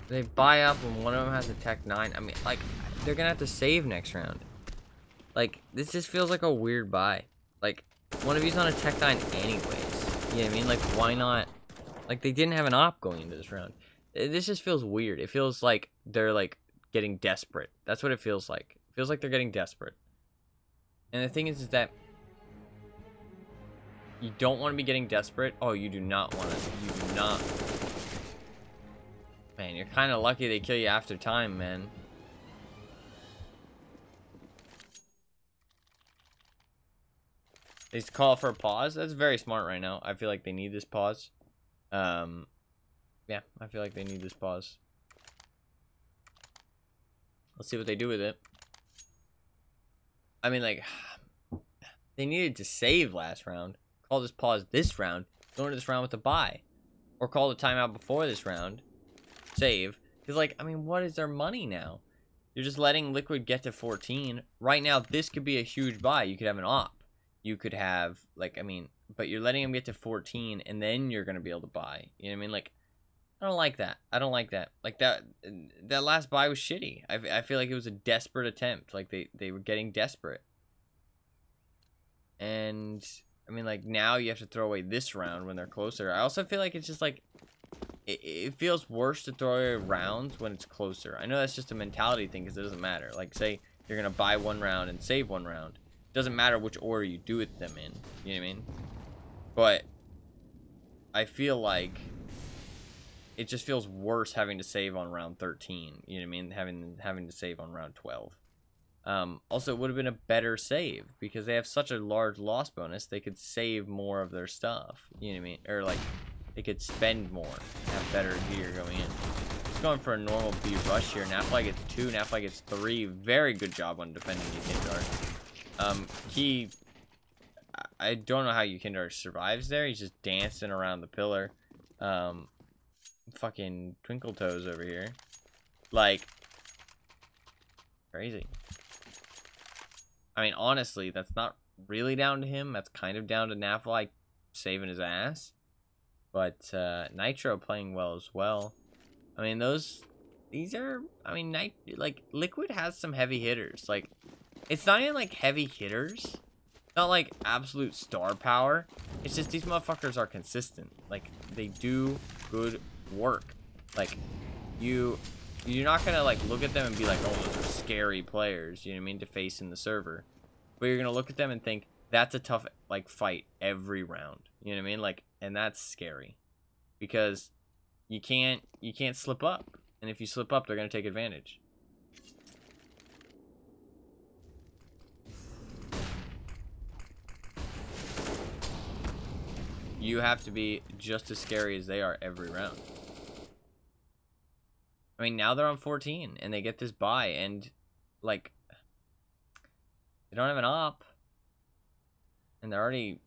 Speaker 1: They buy up when one of them has a tech 9. I mean, like, they're gonna have to save next round. Like, this just feels like a weird buy. Like, one of you's on a tech 9 anyways. You know what I mean? Like, why not? Like, they didn't have an op going into this round. This just feels weird. It feels like they're, like, getting desperate. That's what it feels like. It feels like they're getting desperate. And the thing is that you don't want to be getting desperate. Oh, you do not want to. You do not. Man, you're kind of lucky they kill you after time, man. They call for a pause. That's very smart right now. I feel like they need this pause. Yeah, I feel like they need this pause. Let's see what they do with it. I mean, like, they needed to save last round. Call this pause this round. Go into this round with a bye. Or call the timeout before this round. Save. Because, like, I mean, what is their money now? You're just letting Liquid get to 14. Right now, this could be a huge buy. You could have an op. You could have, like, I mean, but you're letting them get to 14, and then you're going to be able to buy. You know what I mean? Like, I don't like that. I don't like that. Like, that last buy was shitty. I feel like it was a desperate attempt. Like, they were getting desperate. And, I mean, like, now you have to throw away this round when they're closer. I also feel like it's just, like, it feels worse to throw away rounds when it's closer. I know that's just a mentality thing because it doesn't matter. Like, say you're going to buy one round and save one round. It doesn't matter which order you do it them in. You know what I mean? But I feel like it just feels worse having to save on round 13. You know what I mean? Having to save on round 12. Also, it would have been a better save because they have such a large loss bonus. They could save more of their stuff. You know what I mean? Or, like, they could spend more, have better gear going in. Just going for a normal B rush here. Nafly gets 2, Nafly gets 3. Very good job on defending Yukindar. I don't know how Yukindar survives there. He's just dancing around the pillar. Fucking Twinkle Toes over here. Like, crazy. I mean, honestly, that's not really down to him. That's kind of down to Nafly saving his ass. But Nitro playing well as well. I mean, these are, I mean, like, Liquid has some heavy hitters. Like, it's not even, like, heavy hitters. It's not, like, absolute star power. It's just these motherfuckers are consistent. Like, they do good work. Like, you're not gonna, like, look at them and be like, oh, those are scary players, you know what I mean, to face in the server. But you're gonna look at them and think, that's a tough like fight every round. You know what I mean? Like, and that's scary because you can't slip up, and if you slip up, they're gonna take advantage. You have to be just as scary as they are every round. I mean, now they're on 14 and they get this bye, and like they don't have an op, and they're already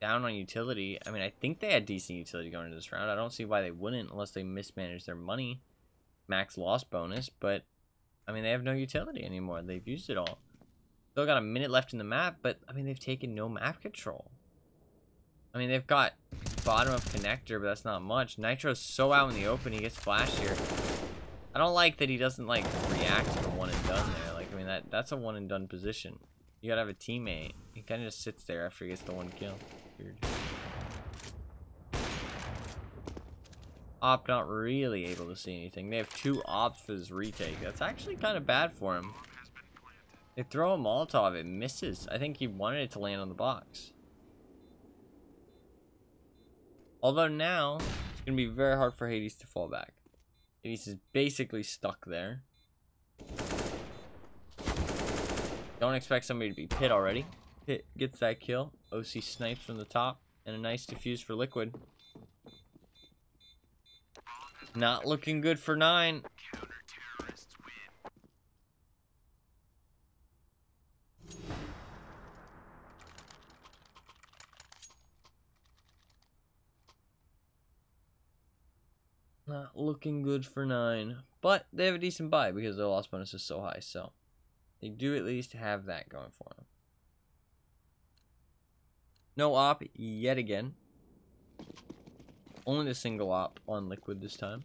Speaker 1: down on utility. I mean, I think they had decent utility going into this round. I don't see why they wouldn't unless they mismanaged their money. Max loss bonus, but I mean, they have no utility anymore. They've used it all. Still got a minute left in the map, but I mean, they've taken no map control. I mean, they've got bottom of connector, but that's not much. Nitro's so out in the open, he gets flashed here. I don't like that he doesn't like react to the one and done there. Like, I mean, that's a one and done position. You gotta have a teammate. He kind of just sits there after he gets the one kill. Weird. Op not really able to see anything. They have 2 ops for this retake. That's actually kind of bad for him. They throw a Molotov, it misses. I think he wanted it to land on the box. Although now, it's going to be very hard for Hades to fall back. Hades is basically stuck there. Don't expect somebody to be Pit already. Pit gets that kill. OC snipes from the top. And a nice defuse for Liquid. Not looking good for 9. Not looking good for 9. But they have a decent buy because their loss bonus is so high. So they do at least have that going for them. No op yet again. Only the single op on Liquid this time.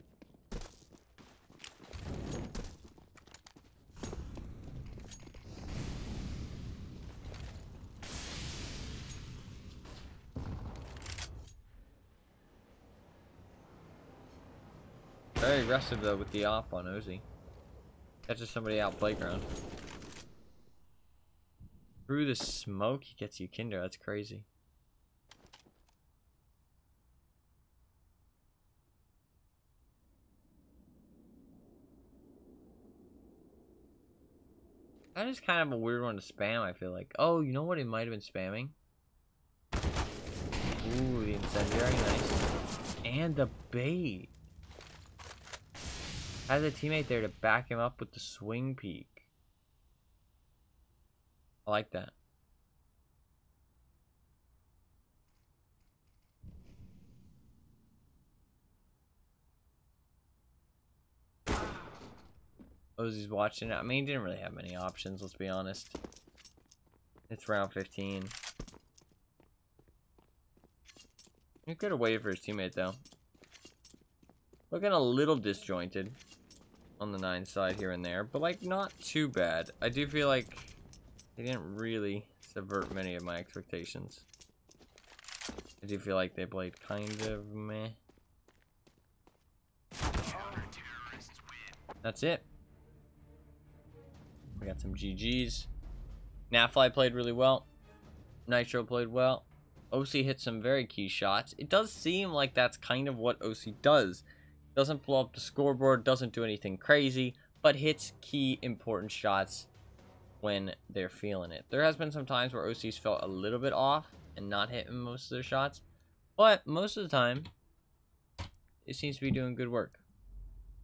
Speaker 1: Very aggressive though with the op on Ozzy. Catches somebody out playground. Through the smoke, he gets you Kinder. That's crazy. That is kind of a weird one to spam, I feel like. Oh, you know what he might have been spamming? Ooh, the incendiary, nice. And the bait. Has a teammate there to back him up with the swing peek. I like that. Ozzy's watching it. I mean, he didn't really have many options, let's be honest. It's round 15. He could have waited for his teammate, though. Looking a little disjointed on the 9 side here and there, but, like, not too bad. I do feel like they didn't really subvert many of my expectations. I do feel like they played kind of meh. That's it. We got some GGs. Nafly played really well. Nitro played well. OC hit some very key shots. It does seem like that's kind of what OC does. Doesn't blow up the scoreboard, doesn't do anything crazy, but hits key important shots when they're feeling it. There has been some times where OC's felt a little bit off and not hitting most of their shots, but most of the time, it seems to be doing good work.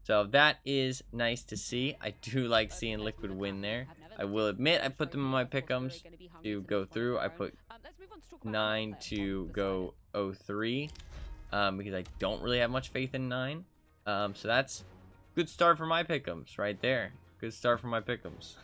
Speaker 1: So that is nice to see. I do like seeing Liquid win there. I will admit I put them in my pick'ems to go through. I put 9 to go 0-3 because I don't really have much faith in 9. So that's good start for my pick'ems right there. Good start for my pick'ems.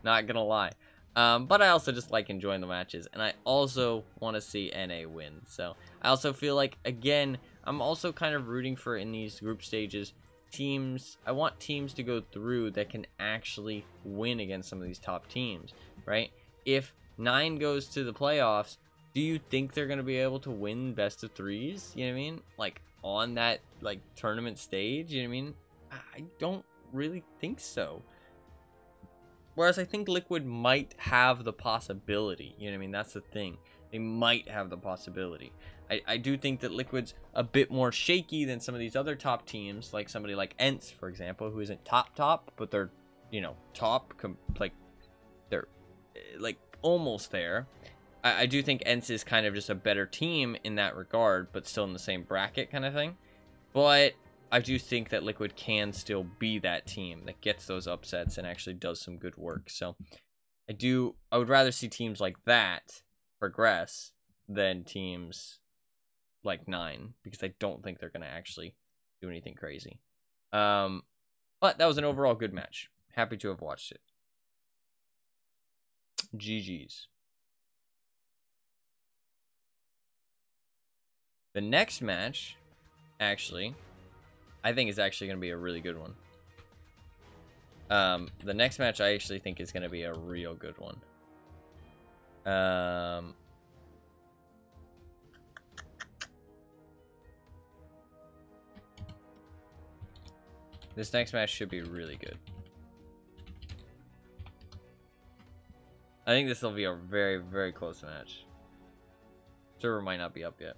Speaker 1: Not gonna lie. But I also just like enjoying the matches, and I also want to see NA win. So I also feel like, again, I'm also kind of rooting for, in these group stages, teams. I want teams to go through that can actually win against some of these top teams, right? If 9 goes to the playoffs, do you think they're going to be able to win best of 3s? You know what I mean? Like, on that, like, tournament stage, you know what I mean? I don't really think so. Whereas I think Liquid might have the possibility. You know what I mean? That's the thing. They might have the possibility. I do think that Liquid's a bit more shaky than some of these other top teams, like somebody like ENCE, for example, who isn't top, but they're, you know, like, they're, like, almost there. I do think ENCE is kind of just a better team in that regard, but still in the same bracket kind of thing. But I do think that Liquid can still be that team that gets those upsets and actually does some good work. So I would rather see teams like that progress than teams like 9, because I don't think they're going to actually do anything crazy. But that was an overall good match. Happy to have watched it. GG's. The next match, actually, I think is actually going to be a really good one. The next match I actually think is going to be a real good one. This next match should be really good. I think this will be a very, very close match. Server might not be up yet.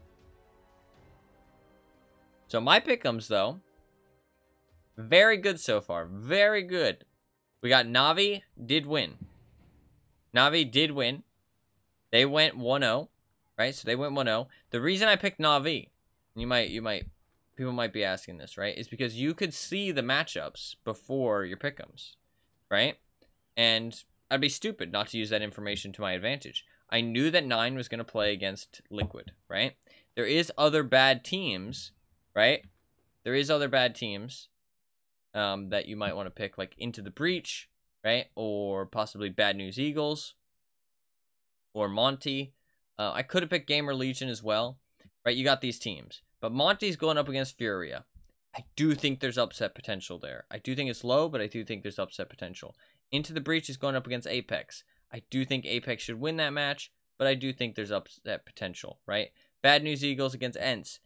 Speaker 1: So my pick'ems, though, very good so far. Very good. We got Na'Vi did win. Na'Vi did win. They went 1-0, right? So they went 1-0. The reason I picked Na'Vi, people might be asking this, right? Is because you could see the matchups before your pick'ems, right? And I'd be stupid not to use that information to my advantage. I knew that 9 was going to play against Liquid, right? There is other bad teams, right? There is other bad teams that you might want to pick, like Into the Breach, right? Or possibly Bad News Eagles or Monty. I could have picked Gamer Legion as well, right? You got these teams. But Monty's going up against Furia. I do think there's upset potential there. I do think it's low, but I do think there's upset potential. Into the Breach is going up against Apex. I do think Apex should win that match, but I do think there's upset potential, right? Bad News Eagles against ENCE.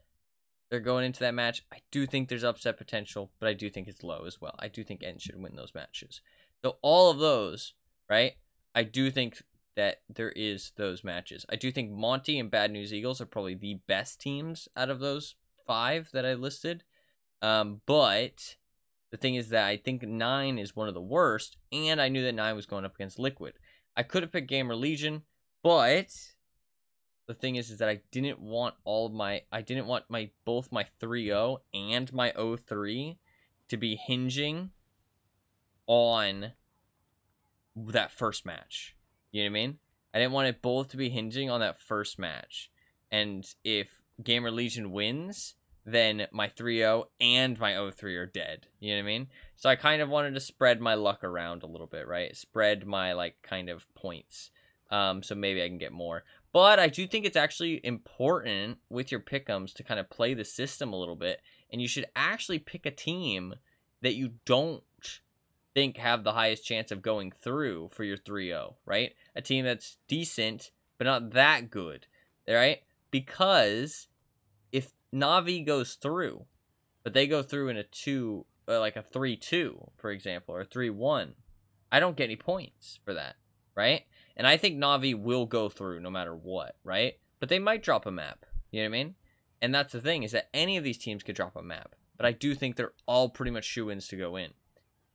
Speaker 1: They're going into that match. I do think there's upset potential, but I do think it's low as well. I do think ENCE should win those matches. So all of those, right? I do think that there is those matches. I do think Monty and Bad News Eagles are probably the best teams out of those 5 that I listed. But the thing is that I think 9 is one of the worst, and I knew that 9 was going up against Liquid. I could have picked Gamer Legion, but the thing is that I didn't want both my 3-0 and my 0-3 to be hinging on that first match. You know what I mean? I didn't want it both to be hinging on that first match. And if Gamer Legion wins, then my 3-0 and my 0-3 are dead. You know what I mean? So I kind of wanted to spread my luck around a little bit, right? Spread my, like, kind of points. So maybe I can get more. But I do think it's actually important with your pick'ems to kind of play the system a little bit. And you should actually pick a team that you don't think have the highest chance of going through for your 3-0, right? A team that's decent, but not that good, right? Because if Na'Vi goes through, but they go through in like a 3-2, for example, or 3-1, I don't get any points for that, right? And I think Na'Vi will go through no matter what, right? But they might drop a map, you know what I mean? And that's the thing, is that any of these teams could drop a map. But I do think they're all pretty much shoo-ins to go in.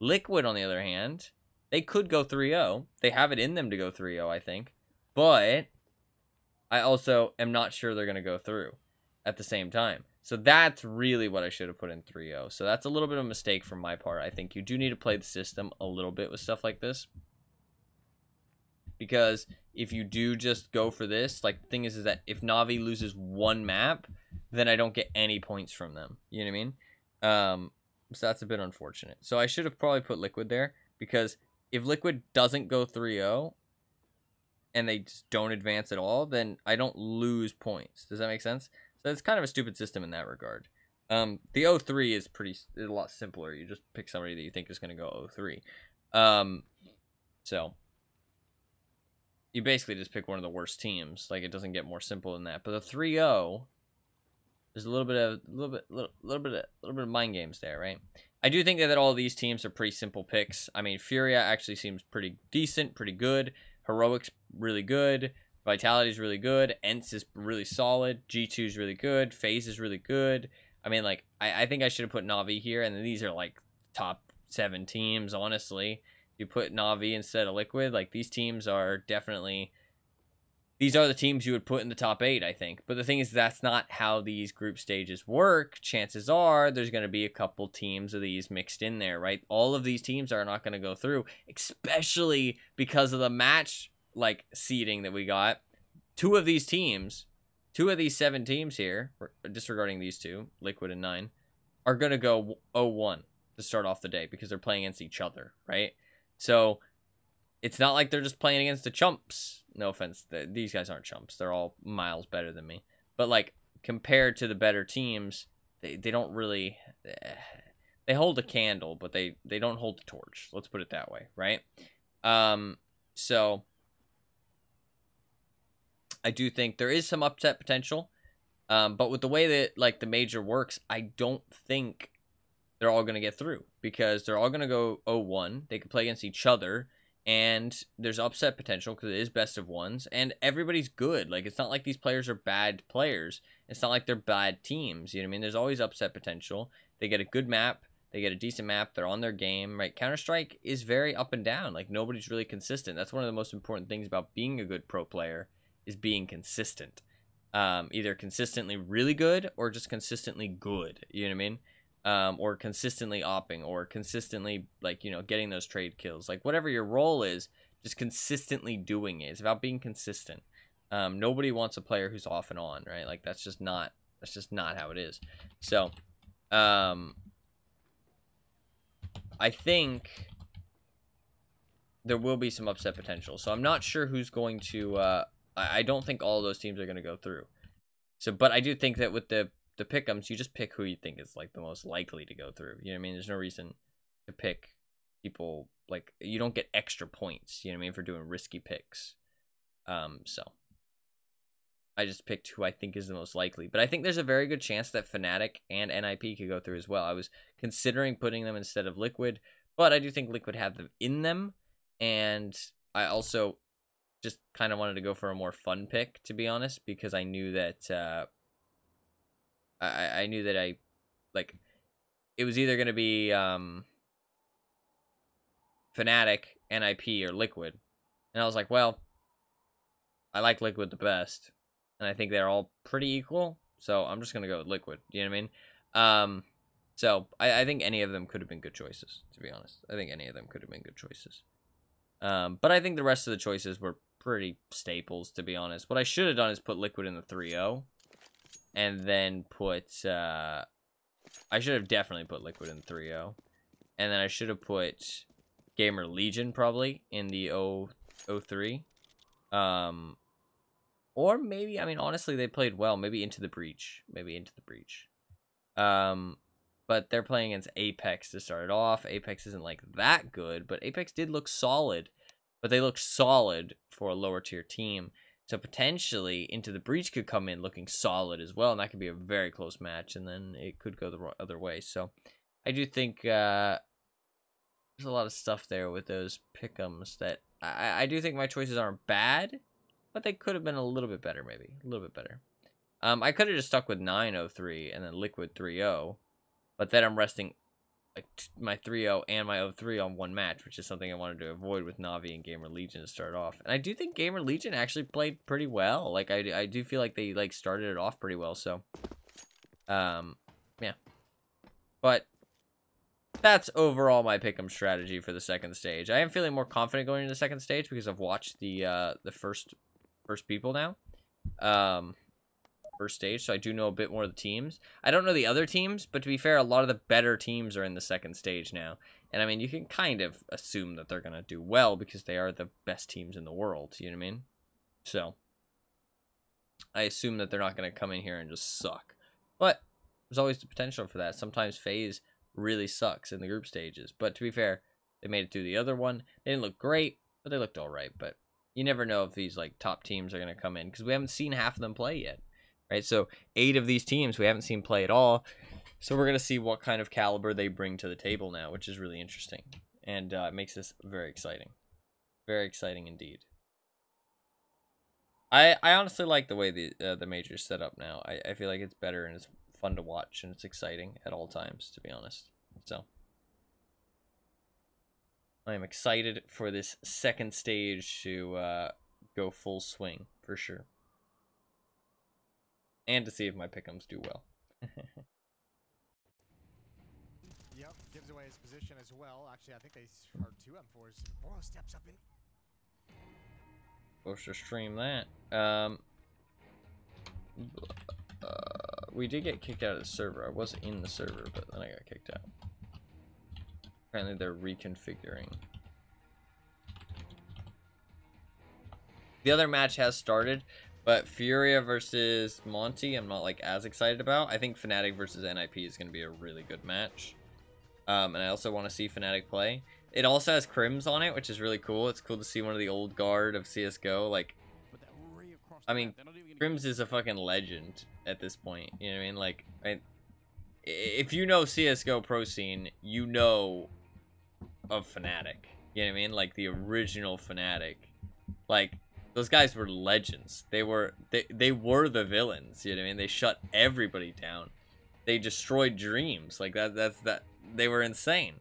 Speaker 1: Liquid, on the other hand, they could go 3-0. They have it in them to go 3-0, I think. But I also am not sure they're going to go through at the same time. So that's really what I should have put in 3-0. So that's a little bit of a mistake from my part. I think you do need to play the system a little bit with stuff like this. Because if you do just go for this, like, the thing is that if Na'Vi loses one map, then I don't get any points from them. You know what I mean? So that's a bit unfortunate. So I should have probably put Liquid there, because if Liquid doesn't go 3-0 and they just don't advance at all, then I don't lose points. Does that make sense? So it's kind of a stupid system in that regard. The 0-3 is a lot simpler. You just pick somebody that you think is going to go 0-3. So you basically just pick one of the worst teams. Like, it doesn't get more simple than that. But the 3-0, There's a little bit of mind games there, right? I do think that all these teams are pretty simple picks. I mean, Furia actually seems pretty decent, pretty good. Heroic's really good. Vitality's really good. Ents is really solid. G2 is really good. FaZe is really good. I mean, like, I think I should have put Na'Vi here, and then these are, like, top 7 teams, honestly. You put Na'Vi instead of Liquid. Like, these teams are definitely... These are the teams you would put in the top 8, I think. But the thing is, that's not how these group stages work. Chances are there's going to be a couple teams of these mixed in there, right? All of these teams are not going to go through, especially because of the match, like, seeding that we got. Two of these 7 teams here, disregarding these two, Liquid and 9, are going to go 0-1 to start off the day because they're playing against each other, right? So it's not like they're just playing against the chumps. No offense, these guys aren't chumps. They're all miles better than me. But, like, compared to the better teams, they don't really... They hold a candle, but they don't hold the torch. Let's put it that way, right? So I do think there is some upset potential. But with the way that, like, the major works, I don't think they're all going to get through. Because they're all going to go 0-1. They can play against each other. And there's upset potential because it is best of ones. And everybody's good. Like, it's not like these players are bad players. It's not like they're bad teams. You know what I mean? There's always upset potential. They get a good map. They get a decent map. They're on their game, right? Counter-Strike is very up and down. Like, nobody's really consistent. That's one of the most important things about being a good pro player is being consistent. Either consistently really good or just consistently good. You know what I mean? Or consistently opping, or consistently, like, you know, getting those trade kills. Like, whatever your role is, just consistently doing it. It's about being consistent. Nobody wants a player who's off and on, right? Like, that's just not how it is. So, I think there will be some upset potential. So I'm not sure who's going to, I don't think all of those teams are going to go through. So, but I do think that with the pick'ems, you just pick who you think is, like, the most likely to go through. You know what I mean? There's no reason to pick people, like, you don't get extra points, you know what I mean, for doing risky picks. So I just picked who I think is the most likely. But I think there's a very good chance that Fnatic and NIP could go through as well. I was considering putting them instead of Liquid, but I do think Liquid have them in them. And I also just kind of wanted to go for a more fun pick, to be honest, because I knew that I knew that like, it was either going to be Fnatic, NIP, or Liquid. And I was like, well, I like Liquid the best. And I think they're all pretty equal. So I'm just going to go with Liquid. You know what I mean? So I think any of them could have been good choices, to be honest. I think any of them could have been good choices. But I think the rest of the choices were pretty staples, to be honest. What I should have done is put Liquid in the 3-0. And then put, I should have definitely put Liquid in the 3-0. And then I should have put Gamer Legion probably in the 0-3. Or maybe, I mean, honestly, they played well. Maybe Into the Breach. But they're playing against Apex to start it off. Apex isn't, like, that good, but Apex did look solid. But they looked solid for a lower tier team. So potentially Into the Breach could come in looking solid as well, and that could be a very close match, and then it could go the other way. So I do think there's a lot of stuff there with those pick'ems that I do think my choices aren't bad, but they could have been a little bit better, maybe. A little bit better. I could have just stuck with 9-0-3 and then Liquid 3-0, but then I'm resting, like, my 3-0 and my 0-3 on one match, which is something I wanted to avoid with Na'Vi and Gamer Legion to start off. And I do think Gamer Legion actually played pretty well. Like, I do feel like they, like, started it off pretty well, so yeah. But that's overall my pick'em strategy for the second stage. I am feeling more confident going into the second stage because I've watched the first people now. First stage, so I do know a bit more of the teams. I don't know the other teams, but to be fair, a lot of the better teams are in the second stage now. And I mean, you can kind of assume that they're going to do well because they are the best teams in the world, you know what I mean? So I assume that they're not going to come in here and just suck. But there's always the potential for that. Sometimes FaZe really sucks in the group stages. But to be fair, they made it through the other one. They didn't look great, but they looked all right. But you never know if these, like, top teams are going to come in because we haven't seen half of them play yet. right? So 8 of these teams we haven't seen play at all. So we're going to see what kind of caliber they bring to the table now, which is really interesting. And it makes this very exciting. Very exciting indeed. I honestly like the way the major's set up now. I feel like it's better and it's fun to watch and it's exciting at all times, to be honest. So I am excited for this second stage to go full swing for sure. And to see if my pick'ems do well.
Speaker 2: Yep, gives away his position as well. Actually, I think they are 2 M4s. Boro steps up in.
Speaker 1: Supposed to stream that. We did get kicked out of the server. I was in the server, but then I got kicked out. Apparently they're reconfiguring. The other match has started, but Furia versus Monty I'm not like as excited about. I think Fnatic versus NIP is going to be a really good match. And I also want to see Fnatic play. It also has Crims on it, which is really cool. It's cool to see one of the old guard of CSGO. Like, I mean, Crims is a fucking legend at this point. You know what I mean? Like, if you know CSGO pro scene, you know of Fnatic. You know what I mean? Like, the original Fnatic. Like, those guys were legends. They were the villains. You know what I mean? They shut everybody down. They destroyed dreams. Like, that's they were insane.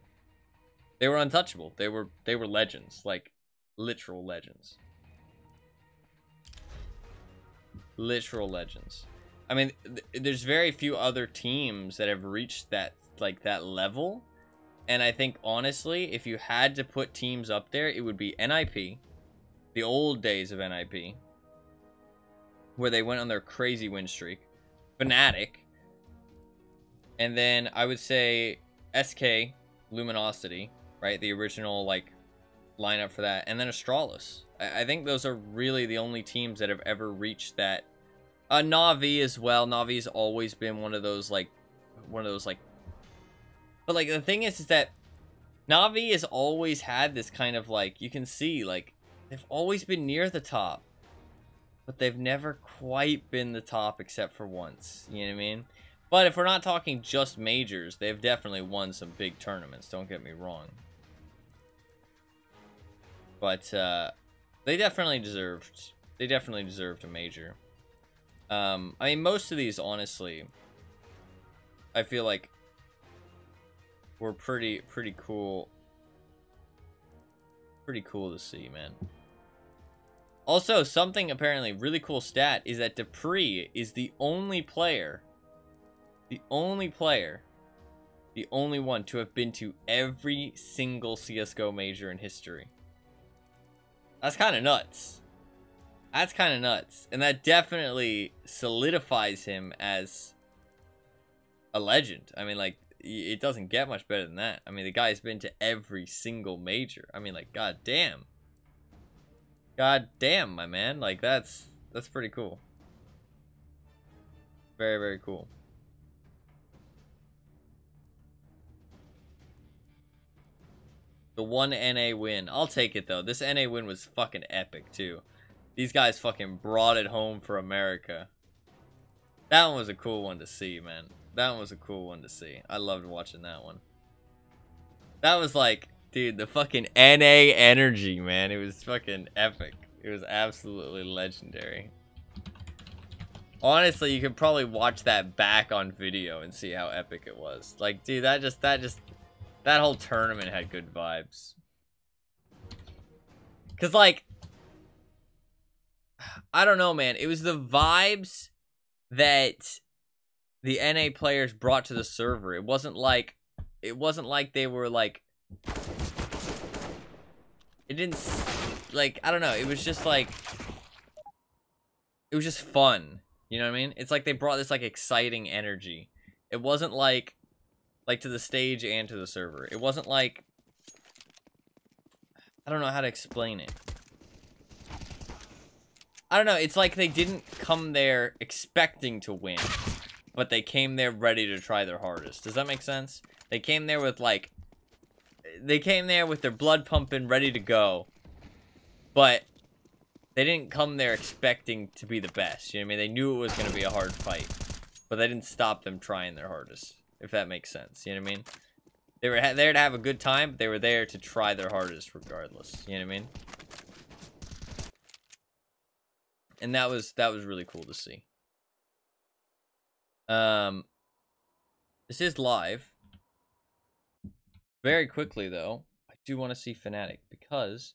Speaker 1: They were untouchable. They were legends, like literal legends. Literal legends. I mean, there's very few other teams that have reached that level, and I think honestly, if you had to put teams up there, it would be NIP, the old days of NIP, where they went on their crazy win streak, Fnatic, and then I would say SK, Luminosity. Right, the original like lineup for that, and then Astralis. I think those are really the only teams that have ever reached that. Na'Vi as well. Navi's always been one of those like, but like the thing is that Na'Vi has always had this kind of like, you can see like they've always been near the top, but they've never quite been the top except for once. You know what I mean? But if we're not talking just majors, they've definitely won some big tournaments. Don't get me wrong. But they definitely deserved a major. I mean, most of these, honestly, I feel like were pretty cool. Pretty cool to see, man. Also, something apparently really cool stat is that Dupree is the only player, the only one to have been to every single CSGO major in history. That's kind of nuts. That's kind of nuts. And that definitely solidifies him as a legend. I mean, like, it doesn't get much better than that. I mean, the guy's been to every single major. I mean, like, goddamn. Goddamn, my man. Like, that's pretty cool. Very, very cool. The 1 NA win. I'll take it, though. This NA win was fucking epic, too. These guys fucking brought it home for America. That one was a cool one to see, man. That one was a cool one to see. I loved watching that one. That was like, dude, the fucking NA energy, man. It was fucking epic. It was absolutely legendary. Honestly, you could probably watch that back on video and see how epic it was. Like, dude, that whole tournament had good vibes. Cause like, I don't know, man. It was the vibes that the NA players brought to the server. It wasn't like they were like, it didn't, like, I don't know. It was just like, it was just fun. You know what I mean? It's like they brought this like exciting energy. It wasn't like to the stage and to the server. It wasn't like, I don't know how to explain it. I don't know, it's like they didn't come there expecting to win, but they came there ready to try their hardest. Does that make sense? They came there with like, they came there with their blood pumping, ready to go, but they didn't come there expecting to be the best. You know what I mean? They knew it was going to be a hard fight, but that didn't stop them trying their hardest, if that makes sense. You know what I mean? They were there to have a good time, but they were there to try their hardest regardless. You know what I mean? And that was really cool to see. This is live. Very quickly though, I do want to see Fnatic because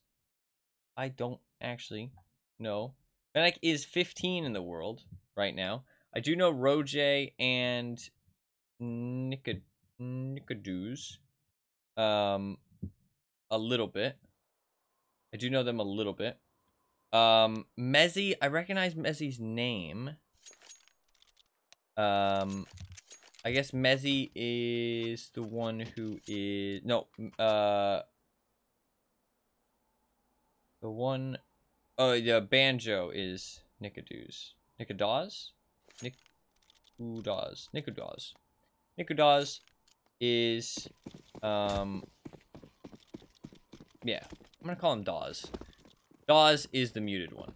Speaker 1: I don't actually know. Fnatic is 15 in the world right now. I do know Roje and Nicoduz a little bit. I do know them a little bit. Mezzy, I recognize Mezzy's name. I guess Mezzy is the one who is the one. Oh, yeah, Banjo is Nicoduz. Nicoduz? Nicoduz is yeah, I'm gonna call him Dawes. Dawes is the muted one.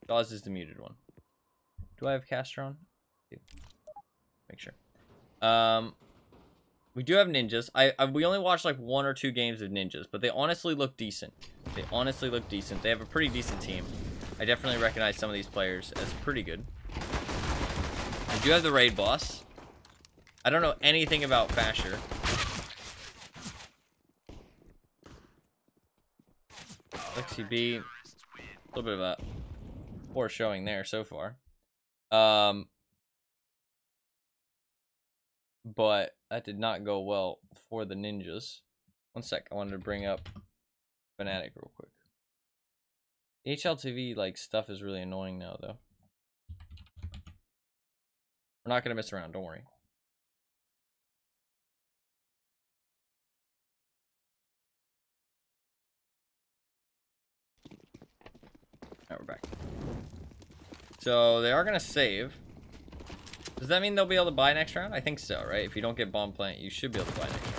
Speaker 1: Dawes is the muted one. Do I have caster on? Make sure. We do have ninjas. We only watched like 1 or 2 games of ninjas, but they honestly look decent. They honestly look decent. They have a pretty decent team. I definitely recognize some of these players as pretty good. I do have the raid boss. I don't know anything about Fasher. Lexi B, a little bit of a poor showing there so far. But that did not go well for the ninjas. One sec, I wanted to bring up Fnatic real quick. HLTV like stuff is really annoying now though. We're not gonna mess around, don't worry. Alright, we're back. So they are gonna save. Does that mean they'll be able to buy next round? I think so, right? If you don't get bomb plant, you should be able to buy next round.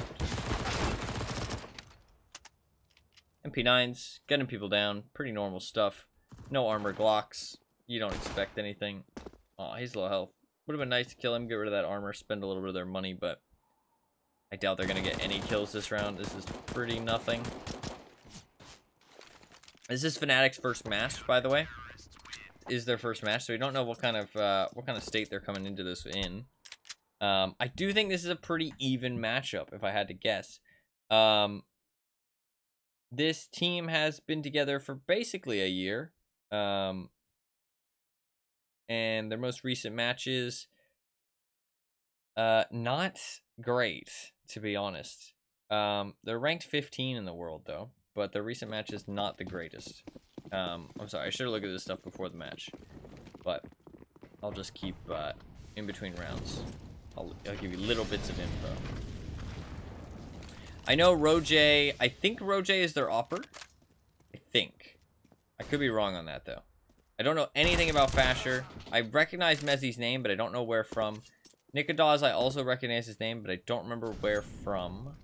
Speaker 1: MP9s, getting people down, pretty normal stuff. No armor Glocks. You don't expect anything. Oh, he's low health. Would have been nice to kill him, get rid of that armor, spend a little bit of their money, but I doubt they're gonna get any kills this round. This is pretty nothing. This is Fnatic's first match, by the way. Is their first match, so we don't know what kind of state they're coming into this in. I do think this is a pretty even matchup, if I had to guess. This team has been together for basically a year. And their most recent matches, not great, to be honest. They're ranked 15 in the world, though, but their recent match is not the greatest. I'm sorry, I should have looked at this stuff before the match, but I'll just keep in between rounds. I'll give you little bits of info. I know Roje. I think Roje is their opper. I think. I could be wrong on that, though. I don't know anything about Fasher. I recognize Mezzy's name, but I don't know where from. Nicodaz, I also recognize his name, but I don't remember where from.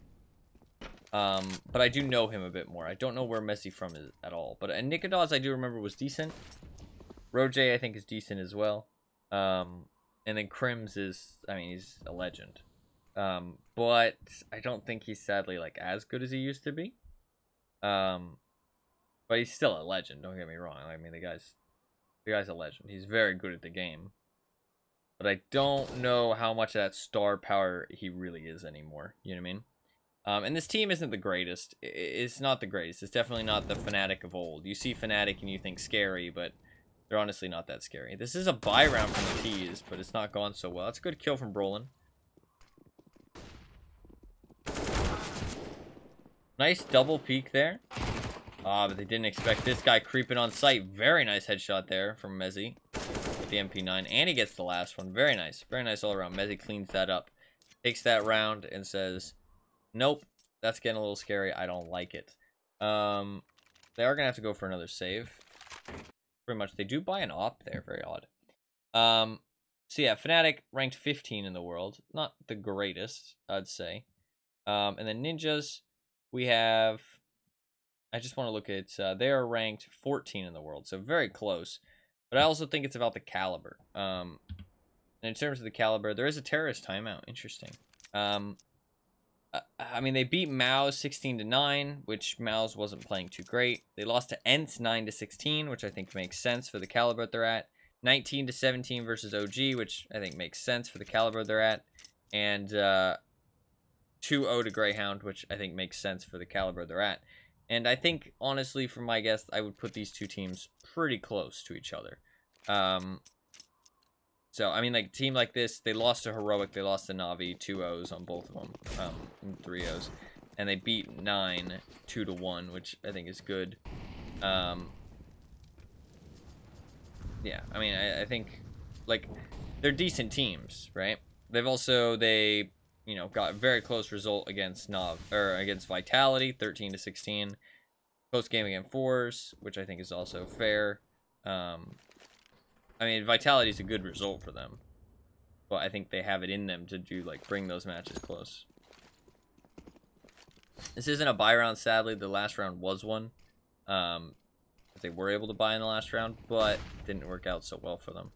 Speaker 1: But I do know him a bit more. I don't know where Mezzy from is at all. But Nicodaz, I do remember, was decent. Roje, I think, is decent as well. And then Crims is, I mean, he's a legend. But I don't think he's sadly like as good as he used to be. But he's still a legend. Don't get me wrong. I mean, the guy's a legend. He's very good at the game. But I don't know how much of that star power he really is anymore. You know what I mean? And this team isn't the greatest. It's not the greatest. It's definitely not the Fnatic of old. You see Fnatic and you think scary, but they're honestly not that scary. This is a buy round from the T's, but it's not gone so well. It's a good kill from Brolin. Nice double peek there. But they didn't expect this guy creeping on site. Very nice headshot there from Mezzy with the MP9. And he gets the last one. Very nice. Very nice all around. Mezzy cleans that up. Takes that round and says, nope, that's getting a little scary. I don't like it. They are going to have to go for another save. Pretty much. They do buy an op there. Very odd. So yeah, Fnatic ranked 15 in the world. Not the greatest, I'd say. And then Ninjas, we have I just want to look at, they are ranked 14 in the world, so very close. But I also think it's about the caliber. And in terms of the caliber, there is a terrorist timeout. Interesting. I mean, they beat Mao's 16-9, which Mao's wasn't playing too great. They lost to Ent's 9-16, which I think makes sense for the caliber they're at. 19-17 versus OG, which I think makes sense for the caliber they're at. And 2-0 to Greyhound, which I think makes sense for the caliber they're at. And I think, honestly, for my guess, I would put these two teams pretty close to each other. So, I mean, like, a team like this, they lost to Heroic, they lost to Navi, 2-0s on both of them, and 3-0s. And they beat 9, 2-1, which I think is good. Yeah, I mean, I think, like, they're decent teams, right? They, you know, got a very close result against against Vitality, 13-16. Close game against Fours, which I think is also fair. I mean, Vitality is a good result for them, but I think they have it in them to bring those matches close. This isn't a buy round, sadly. The last round was one. They were able to buy in the last round, but it didn't work out so well for them.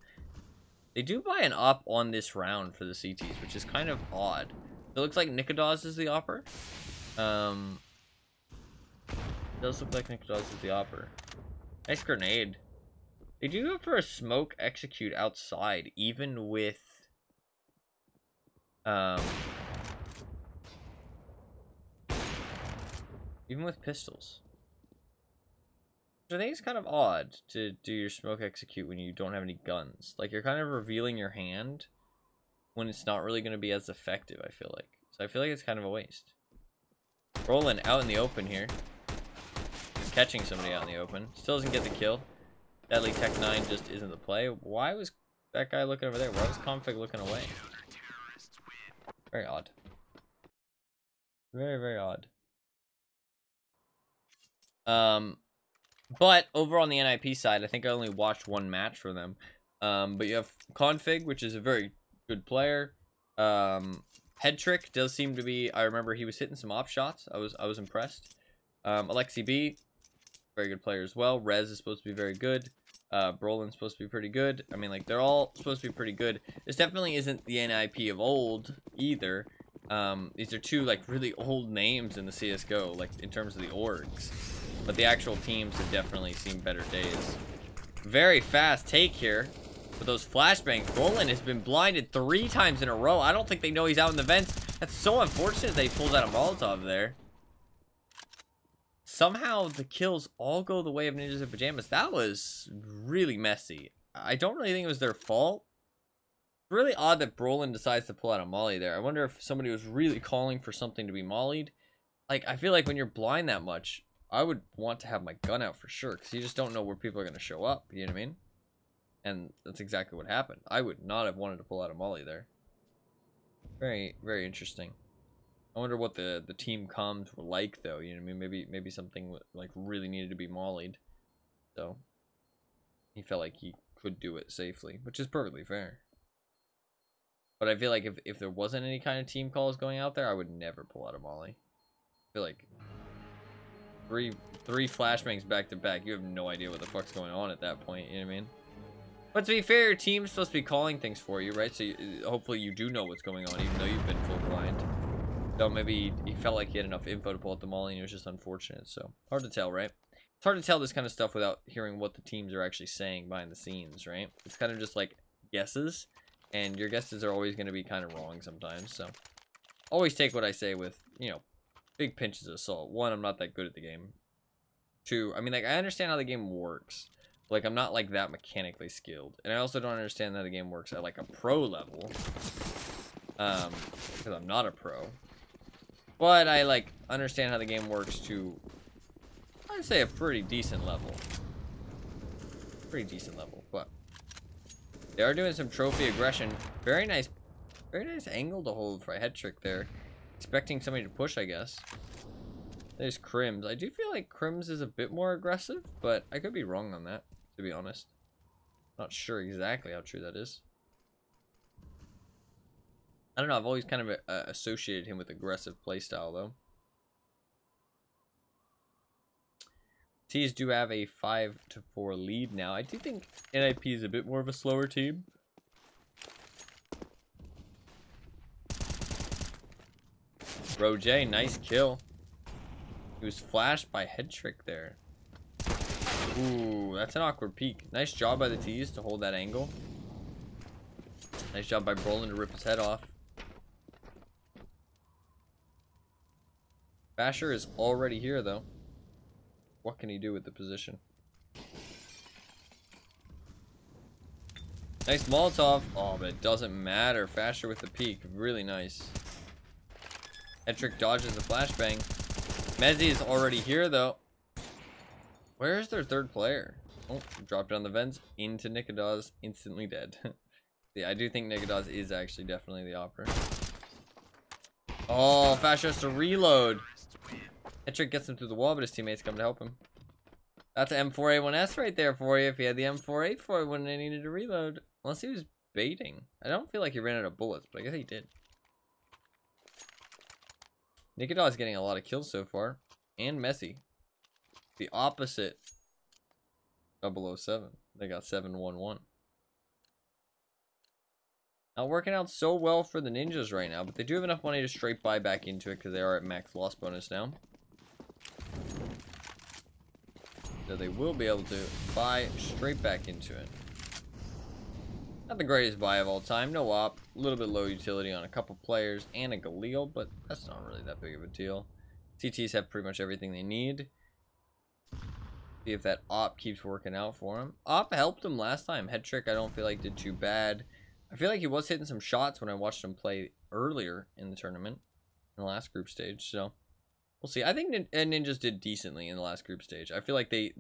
Speaker 1: They do buy an op on this round for the CTs, which is kind of odd. It looks like Nikodas is the opper. It does look like Nikodas is the opper. Nice grenade. They do go for a smoke execute outside, even with pistols. Which I think is kind of odd to do your smoke execute when you don't have any guns. Like, you're kind of revealing your hand when it's not really going to be as effective, I feel like. So I feel like it's kind of a waste. Roland out in the open here. Catching somebody out in the open. Still doesn't get the kill. Deadly Tech 9 just isn't the play. Why was that guy looking over there? Why was Config looking away? Very odd. Very, very odd. But over on the NIP side, I think I only watched one match for them. But you have Config, which is a very good player. Head Trick does seem to be, I remember he was hitting some op shots. I was impressed. Alexi B, very good player as well. Rez is supposed to be very good. Brolin's supposed to be pretty good. I mean, like, they're all supposed to be pretty good. This definitely isn't the NIP of old either. These are two, like, really old names in the CSGO, like, in terms of the orgs. But the actual teams have definitely seen better days. Very fast take here with those flashbangs. Roland has been blinded 3 times in a row. I don't think they know he's out in the vents. That's so unfortunate they pulled out a Molotov there. Somehow the kills all go the way of Ninjas in Pajamas. That was really messy. I don't really think it was their fault. It's really odd that Brolin decides to pull out a molly there. I wonder if somebody was really calling for something to be mollied. Like, I feel like when you're blind that much, I would want to have my gun out for sure, because you just don't know where people are going to show up. You know what I mean? And that's exactly what happened. I would not have wanted to pull out a molly there. Very, very interesting. I wonder what the team comms were like, though. You know what I mean? Maybe something like really needed to be mollied. So he felt like he could do it safely, which is perfectly fair. But I feel like if there wasn't any kind of team calls going out there, I would never pull out a molly. I feel like three flashbangs back to back. You have no idea what the fuck's going on at that point. You know what I mean? But to be fair, your team's supposed to be calling things for you, right? So hopefully you do know what's going on, even though you've been full blind. So maybe he felt like he had enough info to pull out the molly, and it was just unfortunate. So hard to tell, right? It's hard to tell this kind of stuff without hearing what the teams are actually saying behind the scenes, right? It's kind of just like guesses, and your guesses are always going to be kind of wrong sometimes. So always take what I say with, you know, big pinches of salt. 1, I'm not that good at the game. 2, I mean, like, I understand how the game works. Like, I'm not, like, that mechanically skilled. And I also don't understand how the game works at, like, a pro level. Because I'm not a pro. But I, like, understand how the game works to, I'd say, a pretty decent level. Pretty decent level, but they are doing some trophy aggression. Very nice angle to hold for a head trick there. Expecting somebody to push, I guess. There's Crims. I do feel like Crims is a bit more aggressive, but I could be wrong on that, to be honest. Not sure exactly how true that is. I don't know, I've always kind of associated him with aggressive playstyle, though. T's do have a 5-4 lead now. I do think NIP is a bit more of a slower team. Roger, nice kill. He was flashed by head trick there. Ooh, that's an awkward peek. Nice job by the T's to hold that angle. Nice job by Brolin to rip his head off. Basher is already here, though. What can he do with the position? Nice Molotov. Oh, but it doesn't matter. Fasher with the peek. Really nice. Headtrick dodges the flashbang. Mezzi is already here, though. Where is their third player? Oh, dropped down the vents into Nikadaz. Instantly dead. Yeah, I do think Nikadaz is actually definitely the opera. Oh, Fasher has to reload. Headtrick gets him through the wall, but his teammates come to help him. That's an M4A1S right there for you. If he had the M4A for it, wouldn't have needed to reload. Unless he was baiting. I don't feel like he ran out of bullets, but I guess he did. Nikadaz is getting a lot of kills so far. And Messi. The opposite 007. They got 711. Not working out so well for the ninjas right now, but they do have enough money to straight buy back into it because they are at max loss bonus now. So they will be able to buy straight back into it. Not the greatest buy of all time. No op. A little bit low utility on a couple players and a Galil, but that's not really that big of a deal. CTs have pretty much everything they need. See if that op keeps working out for him. Op helped him last time. Head trick I don't feel like did too bad. I feel like he was hitting some shots when I watched him play earlier in the tournament. In the last group stage, so we'll see. I think Ninjas did decently in the last group stage. I feel like they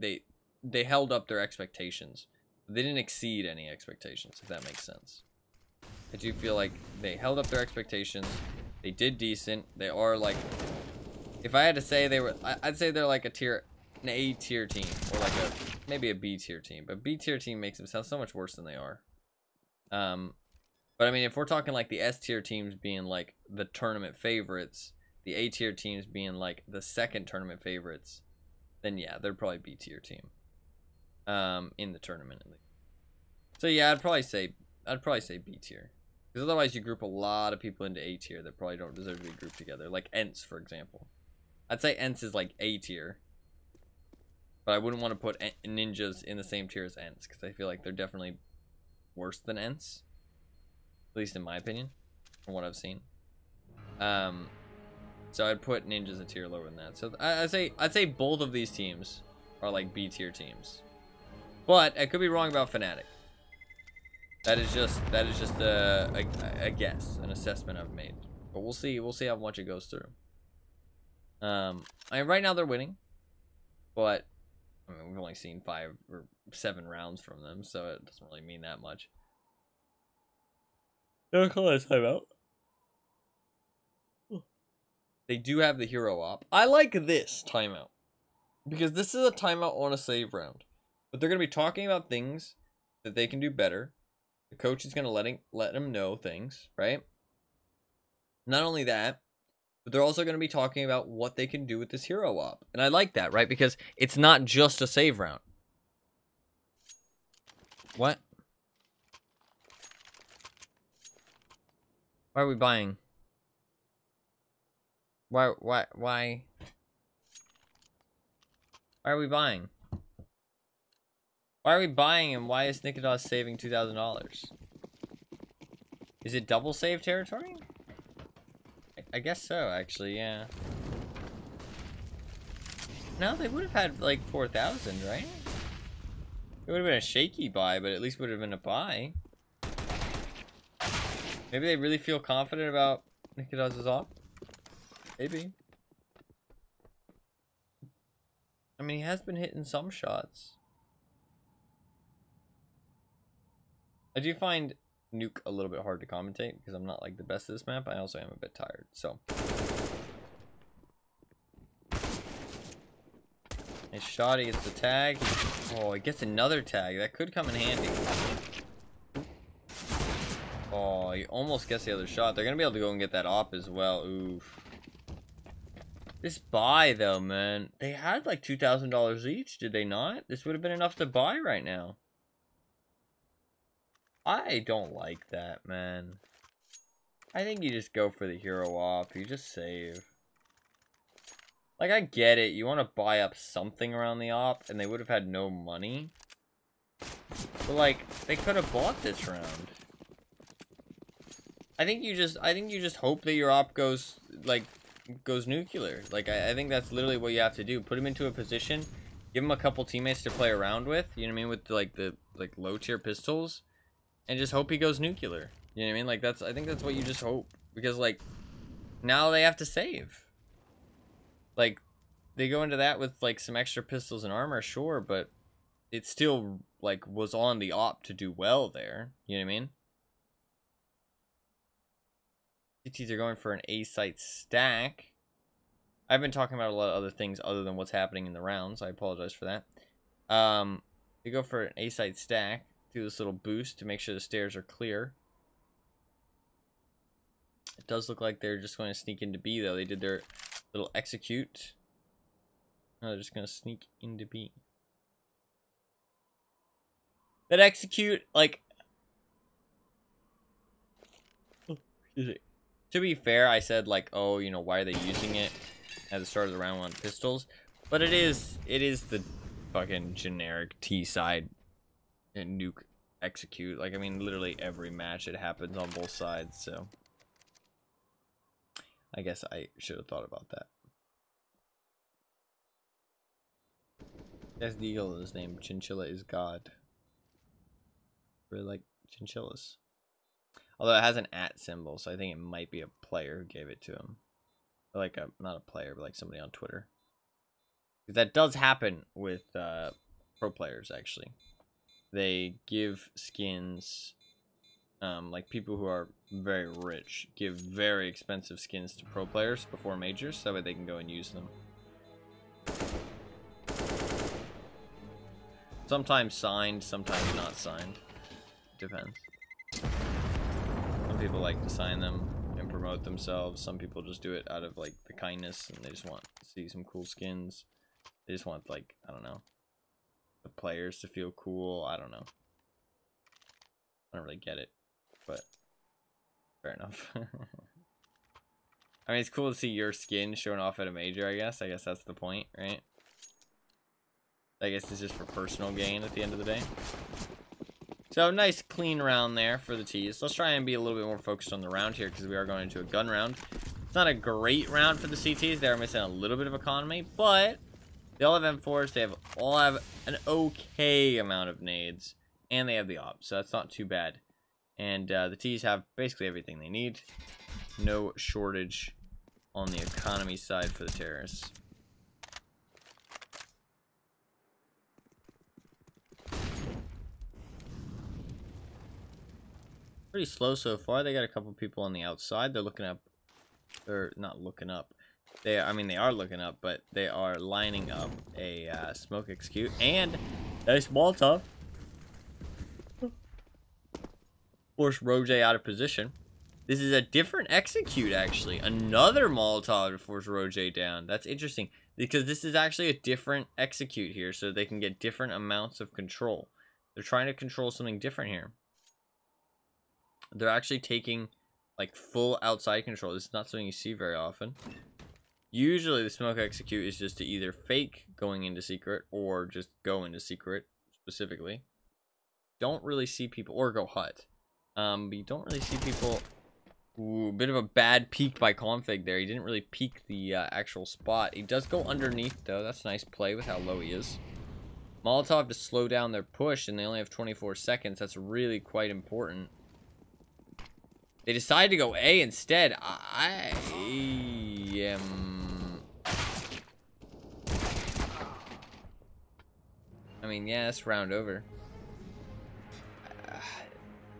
Speaker 1: held up their expectations. They didn't exceed any expectations, if that makes sense. I do feel like they held up their expectations. They did decent. They are like, if I had to say they were, I'd say they're like an A tier team, or like maybe a B tier team. But B tier team makes them sound so much worse than they are. But I mean, if we're talking like the S tier teams being like the tournament favorites, the A tier teams being like the second tournament favorites, then yeah, they're probably B tier team. In the tournament at least. So yeah, I'd probably say B tier. Because otherwise you group a lot of people into A tier that probably don't deserve to be grouped together. Like Ents, for example. I'd say Ents is like A tier. But I wouldn't want to put ninjas in the same tier as Ents, because I feel like they're definitely worse than Ents. At least in my opinion, from what I've seen. So I'd put ninjas a tier lower than that. So I'd say both of these teams are like B tier teams. But I could be wrong about Fnatic. That is just a guess, an assessment I've made. But we'll see. We'll see how much it goes through. I mean, right now they're winning, but I mean, we've only seen 5 or 7 rounds from them, so it doesn't really mean that much. Don't call this timeout. They do have the hero op. I like this timeout because this is a timeout on a save round. But they're going to be talking about things that they can do better. The coach is going to let them know things, right? Not only that, but they're also going to be talking about what they can do with this hero op. And I like that, right? Because it's not just a save round. What? Why are we buying? Why are we buying? Why are we buying and why is Nikadaz saving $2,000? Is it double save territory? I guess so, actually, yeah. No, they would have had like 4,000, right? It would have been a shaky buy, but at least would have been a buy. Maybe they really feel confident about Nikadaz's op. Maybe. I mean, he has been hitting some shots. I do find Nuke a little bit hard to commentate because I'm not like the best at this map. I also am a bit tired, so. Nice shot, he gets the tag. Oh, he gets another tag. That could come in handy. Oh, he almost gets the other shot. They're going to be able to go and get that op as well. Oof. This buy, though, man. They had like $2,000 each, did they not? This would have been enough to buy right now. I don't like that, man. I think you just go for the hero op. You just save. Like, I get it. You want to buy up something around the op, and they would have had no money. But, like, they could have bought this round. I think you just hope that your op goes nuclear. Like, I think that's literally what you have to do. Put him into a position, give him a couple teammates to play around with, you know what I mean, with the low tier pistols, and just hope he goes nuclear. You know what I mean? Like, I think that's what you just hope, because like now they have to save. Like, they go into that with like some extra pistols and armor, sure, but it still like was on the op to do well there. You know what I mean? CTs are going for an A site stack. I've been talking about a lot of other things other than what's happening in the rounds. I apologize for that. We go for an A site stack. Do this little boost to make sure the stairs are clear. It does look like they're just going to sneak into B, though. They did their little execute. No, they're just going to sneak into B. That execute, like... Excuse me. To be fair, I said, like, oh, you know, why are they using it at the start of the round on pistols? But it is the fucking generic T-side and nuke execute. Like, I mean, literally every match it happens on both sides, so... I guess I should have thought about that. That's the eagle is his name. Chinchilla is God. Really like chinchillas. Although it has an @ symbol, so I think it might be a player who gave it to him. Or like not a player, but like somebody on Twitter. Because that does happen with pro players, actually. They give skins, like people who are very rich, give very expensive skins to pro players before majors, so that way they can go and use them. Sometimes signed, sometimes not signed. Depends. Some people like to sign them and promote themselves. Some people just do it out of like the kindness and they just want to see some cool skins. They just want, like, I don't know, the players to feel cool. I don't know. I don't really get it, but fair enough. I mean, it's cool to see your skin showing off at a major, I guess. I guess that's the point, right? I guess it's just for personal gain at the end of the day. So, nice clean round there for the T's. Let's try and be a little bit more focused on the round here, because we are going into a gun round. It's not a great round for the CTs. They are missing a little bit of economy, but they all have M4s. They all have an okay amount of nades, and they have the op, so that's not too bad. And the T's have basically everything they need. No shortage on the economy side for the terrorists. Pretty slow so far. They got a couple people on the outside. They're looking up. They're not looking up. I mean, they are looking up, but they are lining up a smoke execute and a Molotov. Force Roger out of position. This is a different execute, actually. Another Molotov to force Roger down. That's interesting, because this is actually a different execute here, so they can get different amounts of control. They're trying to control something different here. They're actually taking, like, full outside control. This is not something you see very often. Usually the smoke execute is just to either fake going into secret or just go into secret specifically. Don't really see people, or go hut. But you don't really see people. Ooh, bit of a bad peek by Config there. He didn't really peek the actual spot. He does go underneath, though. That's a nice play with how low he is. Molotov to slow down their push, and they only have 24 seconds. That's really quite important. They decide to go A instead. I mean, yeah, it's round over.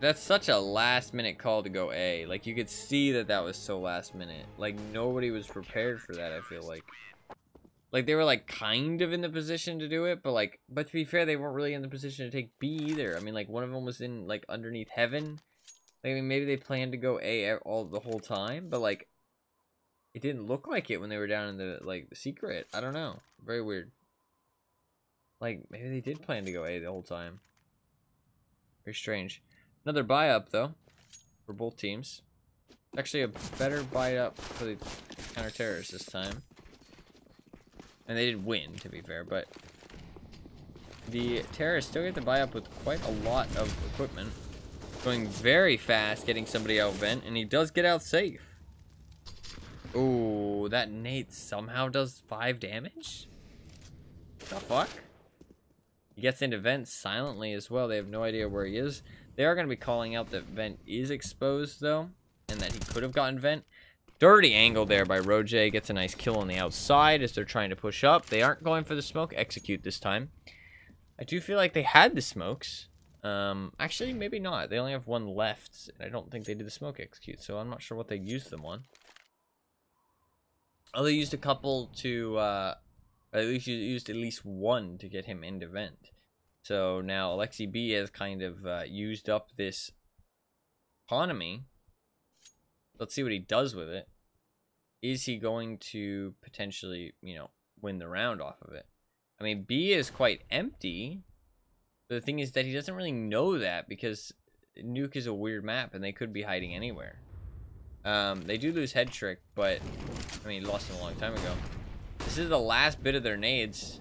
Speaker 1: That's such a last minute call to go A. Like, you could see that that was so last minute. Like, nobody was prepared for that, I feel like. Like, they were, like, kind of in the position to do it, but to be fair, they weren't really in the position to take B either. I mean, like, one of them was in, like, underneath heaven. Like, I mean, maybe they planned to go A the whole time, but, like, it didn't look like it when they were down in the, like, the secret. I don't know. Very weird. Like, maybe they did plan to go A the whole time. Very strange. Another buy up, though, for both teams. Actually, a better buy up for the counter-terrorists this time. And they did win, to be fair, but the terrorists still get to buy up with quite a lot of equipment. Going very fast, getting somebody out vent, and he does get out safe. Ooh, that nade somehow does 5 damage? The fuck? He gets into vent silently as well. They have no idea where he is. They are going to be calling out that vent is exposed, though, and that he could have gotten vent. Dirty angle there by Roje. Gets a nice kill on the outside as they're trying to push up. They aren't going for the smoke execute this time. I do feel like they had the smokes. Actually, maybe not. They only have one left, and I don't think they did the smoke execute, so I'm not sure what they used them on. Oh, they used a couple to, at least one to get him into vent. So now Alexi B has kind of used up this economy. Let's see what he does with it. Is he going to potentially, you know, win the round off of it? I mean, B is quite empty. But the thing is that he doesn't really know that because Nuke is a weird map and they could be hiding anywhere. They do lose head trick, but I mean, lost him a long time ago. This is the last bit of their nades.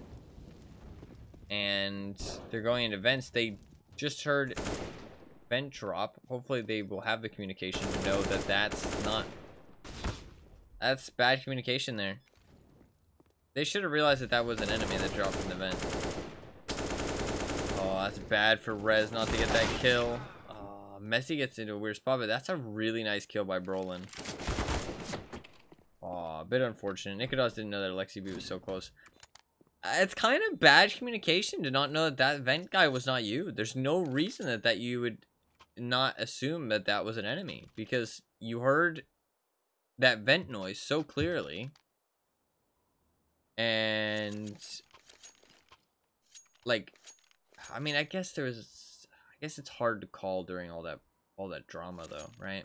Speaker 1: And they're going into vents. They just heard vent drop. Hopefully they will have the communication to know that that's bad communication there. They should have realized that that was an enemy that dropped in the vent. Oh, that's bad for Rez not to get that kill. Oh, Messi gets into a weird spot, but that's a really nice kill by Brolin. Oh, a bit unfortunate. Nikodos didn't know that Alexi B was so close. It's kind of bad communication to not know that that vent guy was not you. There's no reason that you would not assume that that was an enemy, because you heard that vent noise so clearly. And like, I mean, I guess it's hard to call during all that drama though, right?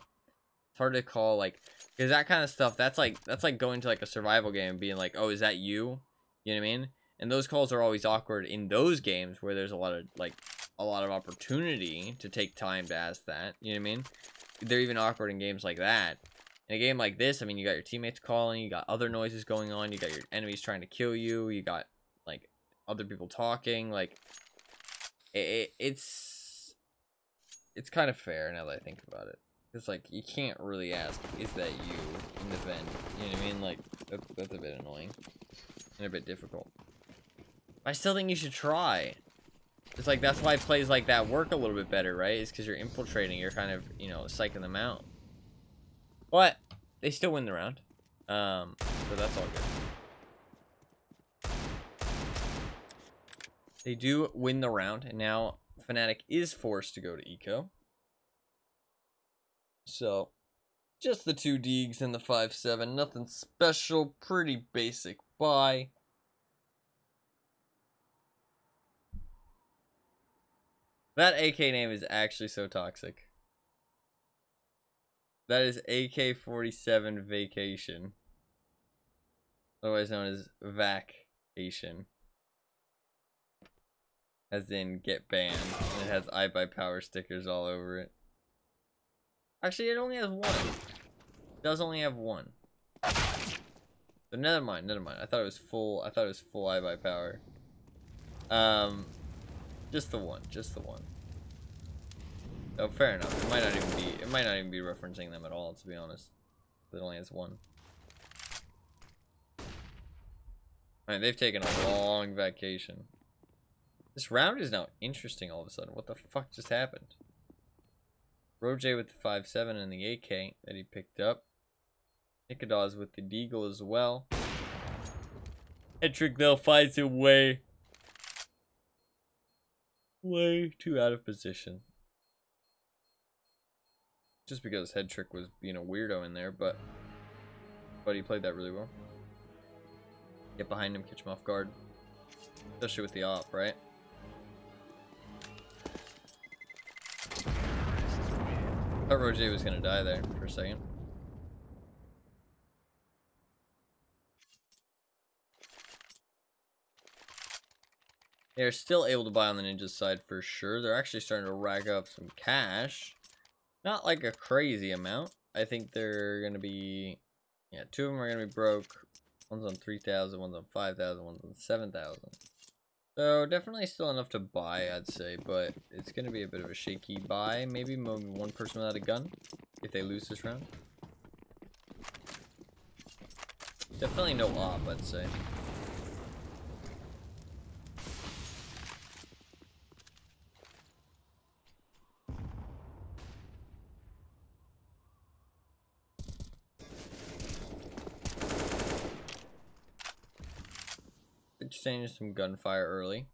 Speaker 1: It's hard to call, like, because that kind of stuff, that's like going to like a survival game and being like, oh, is that you? You know what I mean? And those calls are always awkward in those games where there's a lot of opportunity to take time to ask that. You know what I mean? They're even awkward in games like that. In a game like this, I mean, you got your teammates calling, you got other noises going on, you got your enemies trying to kill you, you got like other people talking. Like, it's kind of fair now that I think about it. It's like, you can't really ask, is that you in the vent? You know what I mean? Like, that's a bit annoying and a bit difficult. I still think you should try. It's like, that's why plays like that work a little bit better, right? It's because you're infiltrating, you're kind of, you know, psyching them out. But they still win the round. So that's all good. They do win the round, and now Fnatic is forced to go to eco. So, just the 2 Deegs and the 5-7. Nothing special. Pretty basic buy. That AK name is actually so toxic. That is AK-47 Vacation. Otherwise known as Vacation. As in, get banned. And it has I Buy Power stickers all over it. Actually, it only has one. It does only have one. But never mind, never mind. I thought it was full I Buy Power. Just the one, just the one. Oh, fair enough. It might not even be referencing them at all, to be honest. It only has one. Alright, they've taken a long vacation. This round is now interesting all of a sudden. What the fuck just happened? Roje with the 5-7 and the AK that he picked up. Nikodos with the Deagle as well. Hetrick though finds it way too out of position. Just because Hetrick was being a weirdo in there, but he played that really well. Get behind him, catch him off guard. Especially with the op, right? I thought Roger was gonna die there for a second. They're still able to buy on the Ninja side for sure. They're actually starting to rack up some cash. Not like a crazy amount. I think they're going to be... Yeah, 2 of them are going to be broke. One's on 3,000, one's on 5,000, one's on 7,000. So definitely still enough to buy, I'd say, but it's going to be a bit of a shaky buy. Maybe one person without a gun if they lose this round. Definitely no op, I'd say. Exchanging some gunfire early.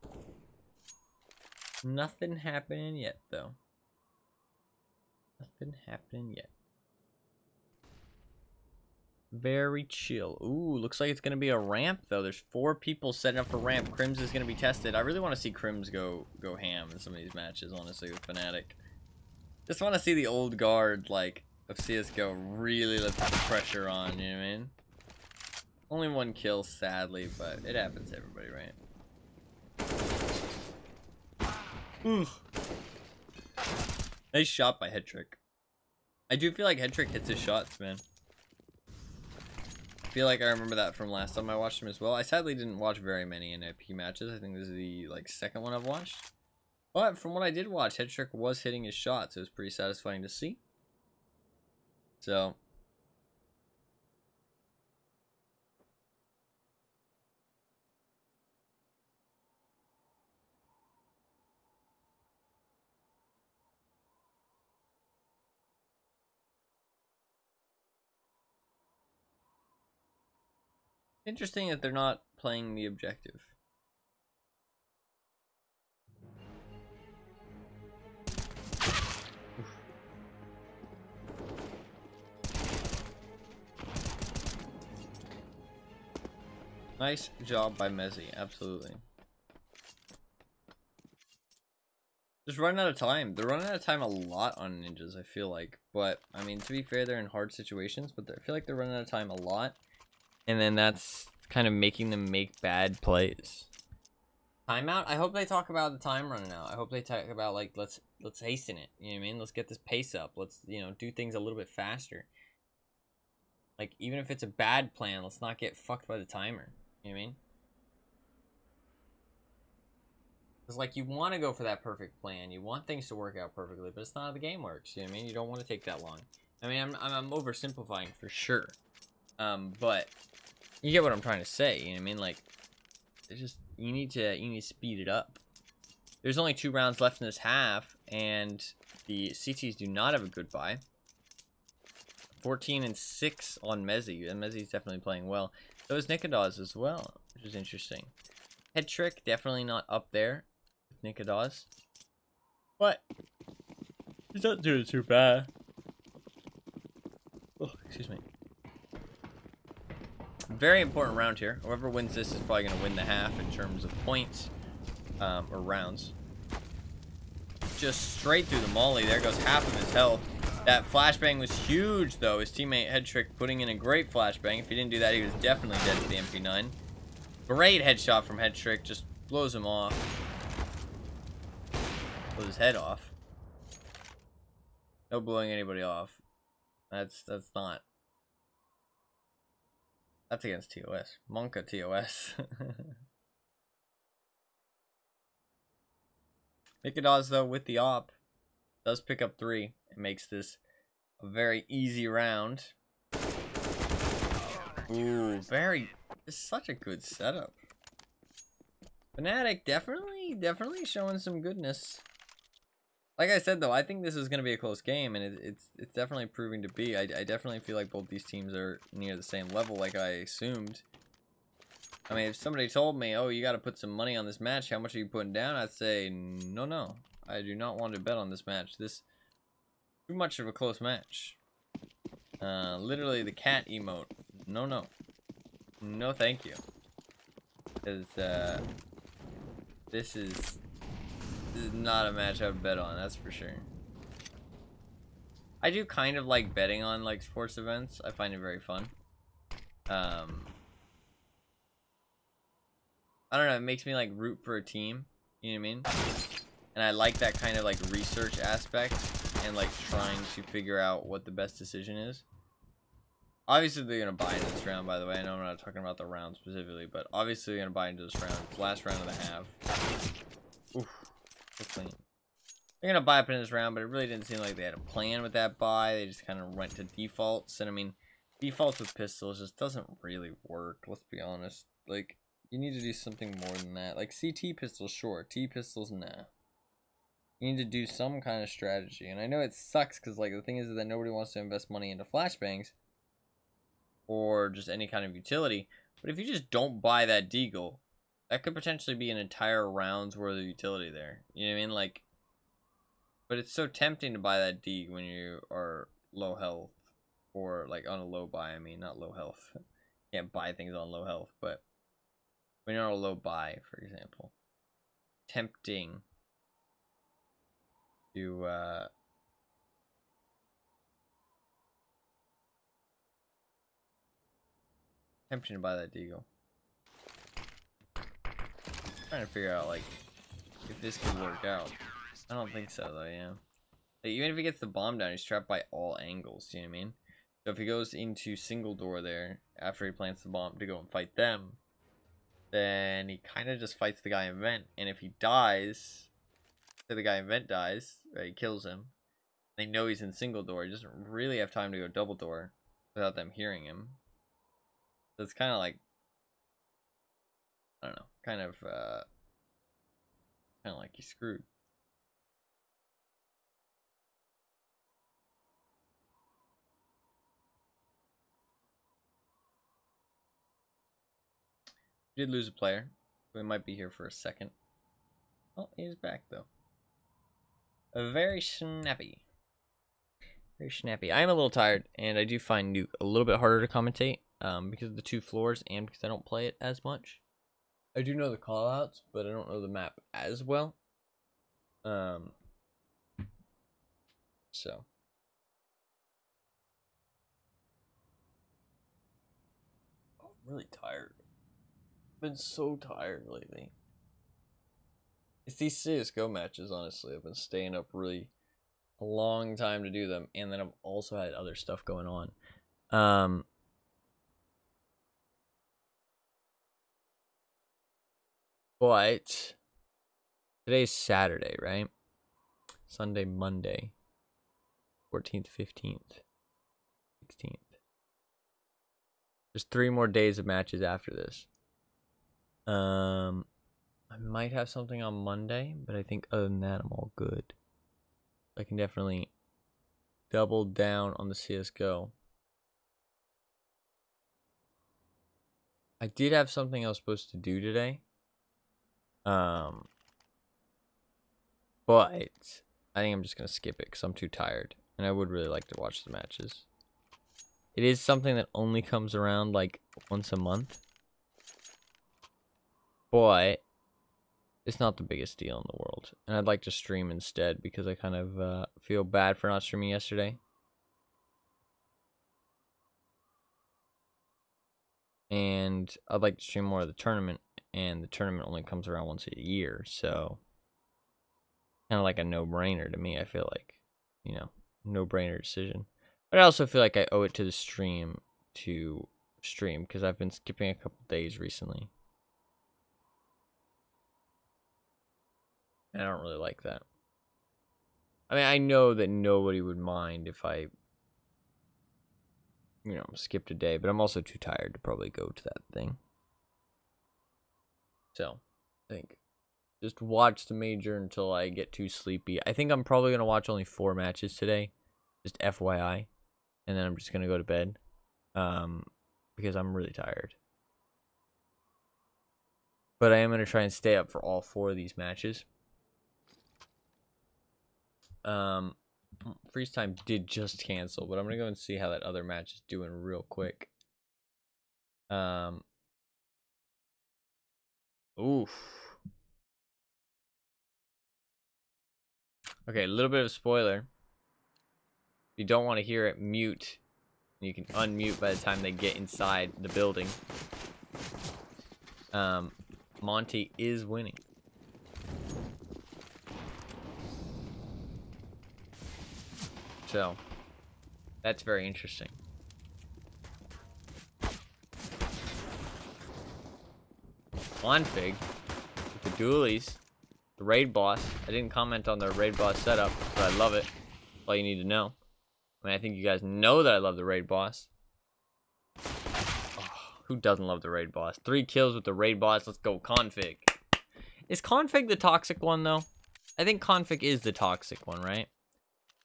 Speaker 1: Nothing happening yet, though. Nothing happening yet. Very chill. Ooh, looks like it's going to be a ramp, though. There's 4 people setting up for ramp. Crims is going to be tested. I really want to see Crims go ham in some of these matches, honestly, with Fnatic. Just want to see the old guard, like, of CSGO really let the pressure on, you know what I mean? Only 1 kill, sadly, but it happens to everybody, right? Ooh. Nice shot by Headtrick. I do feel like Headtrick hits his shots, man. I feel like I remember that from last time I watched him as well. I sadly didn't watch very many NIP matches. I think this is the second one I've watched. But from what I did watch, Headtrick was hitting his shots. It was pretty satisfying to see. So... Interesting that they're not playing the objective. Nice job by Mezzy, absolutely. Just running out of time. They're running out of time a lot on ninjas, I feel like. But, I mean, to be fair, they're in hard situations, but I feel like they're running out of time a lot. And then that's kind of making them make bad plays. Timeout? I hope they talk about the time running out. I hope they talk about, like, let's hasten it. You know what I mean? Let's get this pace up. Let's, you know, do things a little bit faster. Like, even if it's a bad plan, let's not get fucked by the timer. You know what I mean? Because, like, you want to go for that perfect plan. You want things to work out perfectly, but it's not how the game works. You know what I mean? You don't want to take that long. I mean, I'm oversimplifying for sure. But you get what I'm trying to say. You know what I mean? Like, it's just, you need to speed it up. There's only 2 rounds left in this half, and the CTs do not have a good buy. 14-6 on Mezzy, and Mezzy's definitely playing well. So is Nikados as well, which is interesting. Headtrick, definitely not up there with Nikados. But he's not doing too bad. Oh, excuse me. Very important round here. Whoever wins this is probably going to win the half in terms of points or rounds. Just straight through the molly. There goes half of his health. That flashbang was huge, though. His teammate Headtrick putting in a great flashbang. If he didn't do that, he was definitely dead to the MP9. Great headshot from Headtrick. Just blows him off. Blows his head off. No blowing anybody off. That's not. That's against TOS. Monka TOS. Nikados, though, with the op, does pick up 3. It makes this a very easy round. Ooh, it's such a good setup. Fnatic definitely showing some goodness. Like I said, though, I think this is going to be a close game, and it's definitely proving to be. I definitely feel like both these teams are near the same level, like I assumed. I mean, if somebody told me, oh, you got to put some money on this match, how much are you putting down? I'd say, no. I do not want to bet on this match. This too much of a close match. Literally the cat emote. No. No, thank you. Because, this is not a match I would bet on, that's for sure. I do kind of like betting on, like, sports events. I find it very fun. I don't know, it makes me, like, root for a team. You know what I mean? And I like that kind of like research aspect and like trying to figure out what the best decision is. Obviously they're gonna buy into this round, by the way. I know I'm not talking about the round specifically, but obviously they're gonna buy into this round. It's the last round of the half. Oof, so clean. They're gonna buy up in this round, but it really didn't seem like they had a plan with that buy. They just kind of went to defaults, and I mean, defaults with pistols just doesn't really work. Let's be honest. Like, you need to do something more than that. Like CT pistols, sure. T pistols, nah. You need to do some kind of strategy, and I know it sucks because like the thing is that nobody wants to invest money into flashbangs or just any kind of utility. But if you just don't buy that deagle, that could potentially be an entire round's worth of utility there. You know what I mean? Like. But it's so tempting to buy that D when you are low health. Or, like, on a low buy, I mean, not low health. Can't buy things on low health, but when you're on a low buy, for example. Tempting to, tempting to buy that deagle. Trying to figure out, like, if this could work out. I don't think so, though, yeah. Like, even if he gets the bomb down, he's trapped by all angles, you know what I mean? So if he goes into single door there, after he plants the bomb to go and fight them, then he kind of just fights the guy in vent. And if he dies, say the guy in vent dies, right, he kills him, they know he's in single door, he doesn't really have time to go double door without them hearing him. So it's kind of like, I don't know, kind of like he's screwed. We did lose a player. We might be here for a second. Oh, he's back though. Very snappy. Very snappy. I am a little tired, and I do find Nuke a little bit harder to commentate because of the 2 floors and because I don't play it as much. I do know the callouts, but I don't know the map as well. So. Oh, I'm really tired. I've been so tired lately. It's these CSGO matches, honestly. I've been staying up really a long time to do them, and then I've also had other stuff going on. But today's Saturday, right? Sunday, Monday, 14th, 15th, 16th. There's 3 more days of matches after this. I might have something on Monday, but I think other than that, I'm all good. I can definitely double down on the CSGO. I did have something I was supposed to do today. But I think I'm just going to skip it because I'm too tired. And I would really like to watch the matches. It is something that only comes around like once a month. But it's not the biggest deal in the world. And I'd like to stream instead because I kind of feel bad for not streaming yesterday. And I'd like to stream more of the tournament. And the tournament only comes around once a year. So kind of like a no-brainer to me, I feel like. You know, no-brainer decision. But I also feel like I owe it to the stream to stream because I've been skipping a couple days recently. And I don't really like that. I mean, I know that nobody would mind if I, you know, skipped a day, but I'm also too tired to probably go to that thing. So, I think just watch the major until I get too sleepy. I think I'm probably going to watch only 4 matches today, just FYI. And then I'm just going to go to bed because I'm really tired. But I am going to try and stay up for all 4 of these matches. Freeze time did just cancel, but I'm going to go and see how that other match is doing real quick. Oof. Okay, a little bit of a spoiler. If you don't want to hear it, mute. You can unmute by the time they get inside the building. Monty is winning. So, that's very interesting. Config, with the dualies, the raid boss. I didn't comment on the raid boss setup, but I love it. That's all you need to know. I mean, I think you guys know that I love the raid boss. Oh, who doesn't love the raid boss? 3 kills with the raid boss. Let's go, Config. Is Config the toxic one, though? I think Config is the toxic one, right?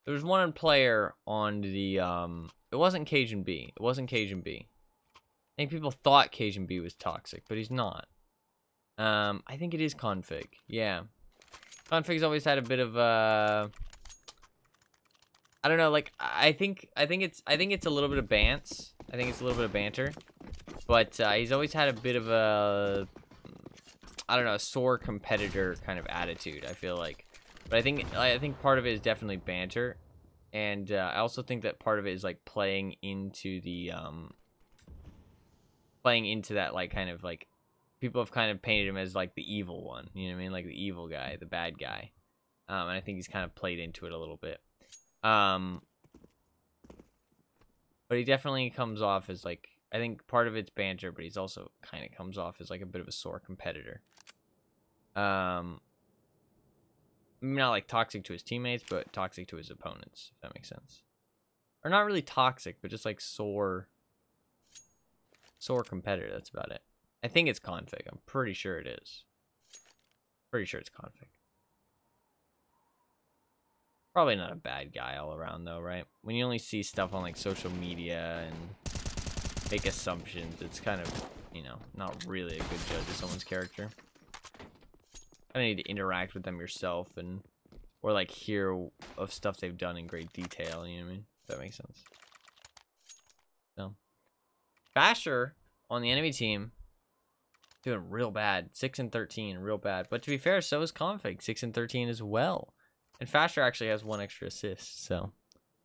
Speaker 1: There was one player on the, it wasn't Cajun B. It wasn't Cajun B. I think people thought Cajun B was toxic, but he's not. I think it is Config. Yeah. Config's always had a bit of, I don't know, like, I think it's a little bit of bants. I think it's a little bit of banter. But, he's always had a bit of a, I don't know, a sore competitor kind of attitude, I feel like. But I think part of it is definitely banter, and I also think that part of it is like playing into that, like, kind of like people have kind of painted him as like the evil one, you know what I mean, like the evil guy, the bad guy, and I think he's kind of played into it a little bit, but he definitely comes off as like, I think part of it's banter, but he's also kind of comes off as like a bit of a sore competitor. Not like toxic to his teammates, but toxic to his opponents, if that makes sense. Or not really toxic, but just like sore competitor. That's about it. I think it's Config. I'm pretty sure it is. Pretty sure it's Config. Probably not a bad guy all around though, right? When you only see stuff on like social media and make assumptions, it's kind of, you know, not really a good judge of someone's character. I need to interact with them yourself, and or like hear of stuff they've done in great detail, you know what I mean? If that makes sense. So Basher on the enemy team doing real bad. 6 and 13, real bad. But to be fair, so is Config, 6 and 13 as well. And Fasher actually has 1 extra assist, so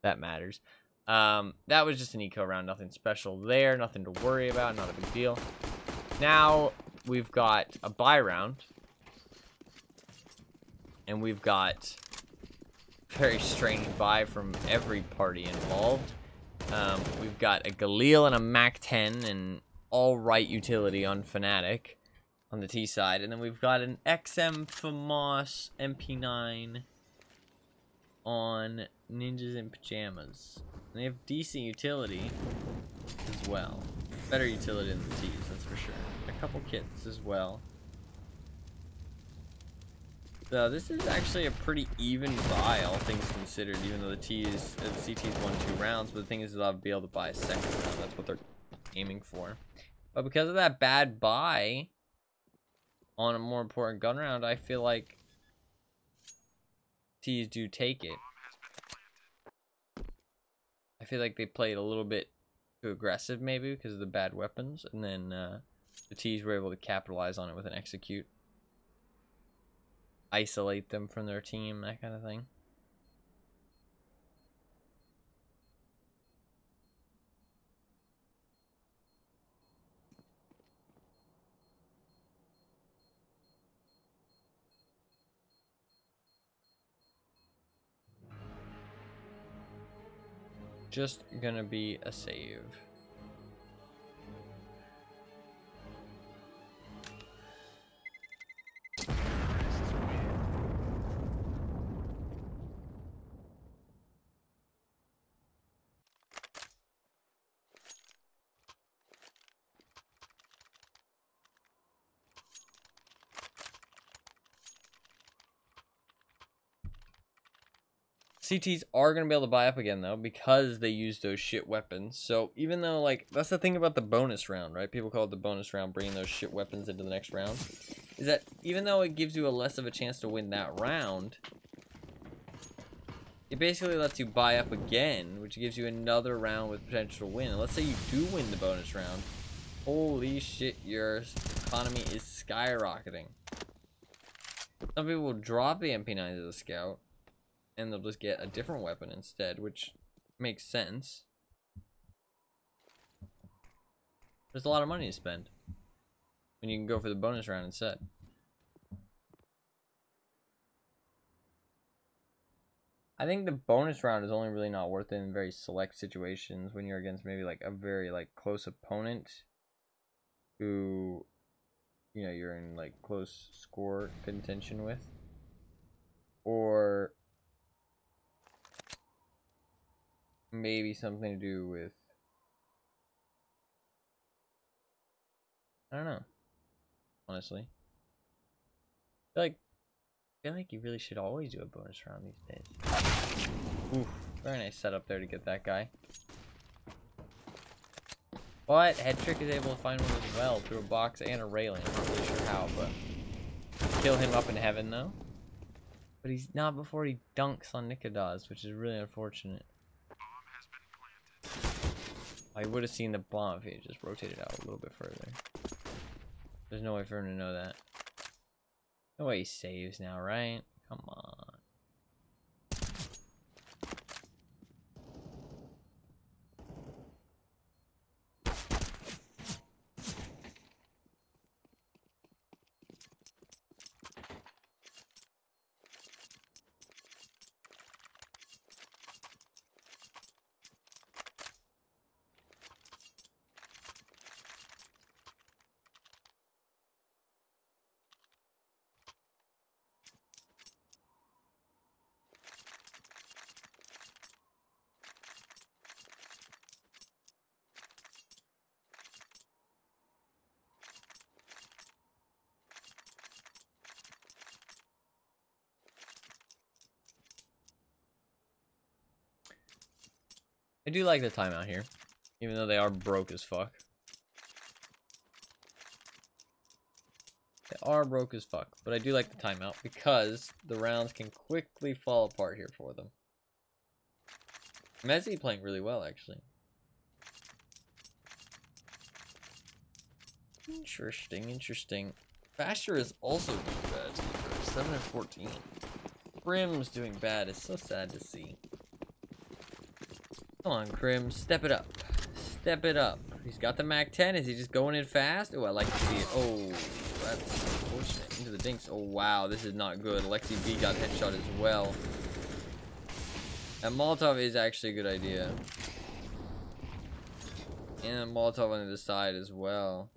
Speaker 1: that matters. That was just an eco round, nothing special there, nothing to worry about, not a big deal. Now we've got a buy round. And we've got very strange buy from every party involved. We've got a Galil and a Mac 10 and all right utility on Fnatic on the T side. And then we've got an XM FAMAS MP9 on Ninjas in Pajamas. And they have decent utility as well. Better utility than the T's, that's for sure. A couple kits as well. So this is actually a pretty even buy, all things considered, even though the CT's won 2 rounds, but the thing is they'll be able to buy a second round. That's what they're aiming for. But because of that bad buy on a more important gun round, I feel like T's do take it. I feel like they played a little bit too aggressive, maybe, because of the bad weapons, and then the T's were able to capitalize on it with an execute. Isolate them from their team, that kind of thing. Just gonna be a save. CTs are going to be able to buy up again, though, because they use those shit weapons. So even though, like, that's the thing about the bonus round, right? People call it the bonus round, bringing those shit weapons into the next round. Is that even though it gives you a less of a chance to win that round, it basically lets you buy up again, which gives you another round with potential to win. And let's say you do win the bonus round. Holy shit, your economy is skyrocketing. Some people will drop the MP9 as a scout, and they'll just get a different weapon instead, which makes sense. There's a lot of money to spend when you can go for the bonus round instead. I think the bonus round is only really not worth it in very select situations when you're against maybe like a very like close opponent who, you know, you're in like close score contention with, or maybe something to do with, I don't know, honestly. I feel like you really should always do a bonus round these days. Oof, very nice setup there to get that guy. But Head Trick is able to find one as well through a box and a railing. I'm not really sure how, but kill him up in heaven though. But he's not before he dunks on Nikadaz, which is really unfortunate. I would have seen the bomb if he had just rotated out a little bit further. There's no way for him to know that. No way he saves now, right? Come on. I do like the timeout here, even though they are broke as fuck. They are broke as fuck, but I do like the timeout because the rounds can quickly fall apart here for them. Mezzi playing really well, actually. Interesting, interesting. Basher is also doing bad, to be fair. 7 and 14. Crim's doing bad. It's so sad to see. Come on, Crim. Step it up. Step it up. He's got the Mac 10. Is he just going in fast? Oh, I like to see it. Oh, that's unfortunate. Into the dinks. Oh, wow. This is not good. Alexi V got headshot as well. That Molotov is actually a good idea. And Molotov on the side as well.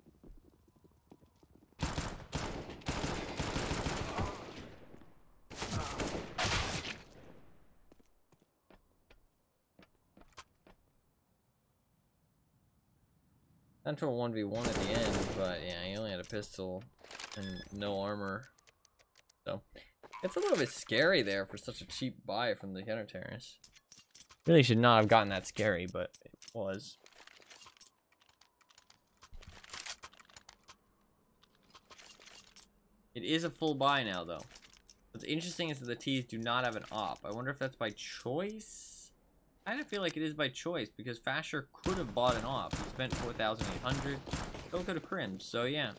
Speaker 1: Down to a 1v1 at the end, but yeah, he only had a pistol and no armor. So, it's a little bit scary there for such a cheap buy from the Counter Terrace. Really should not have gotten that scary, but it was. It is a full buy now, though. What's interesting is that the T's do not have an op. I wonder if that's by choice? I kind of feel like it is by choice because Fasher could have bought an op. He spent 4,800. So could have Crim. So yeah.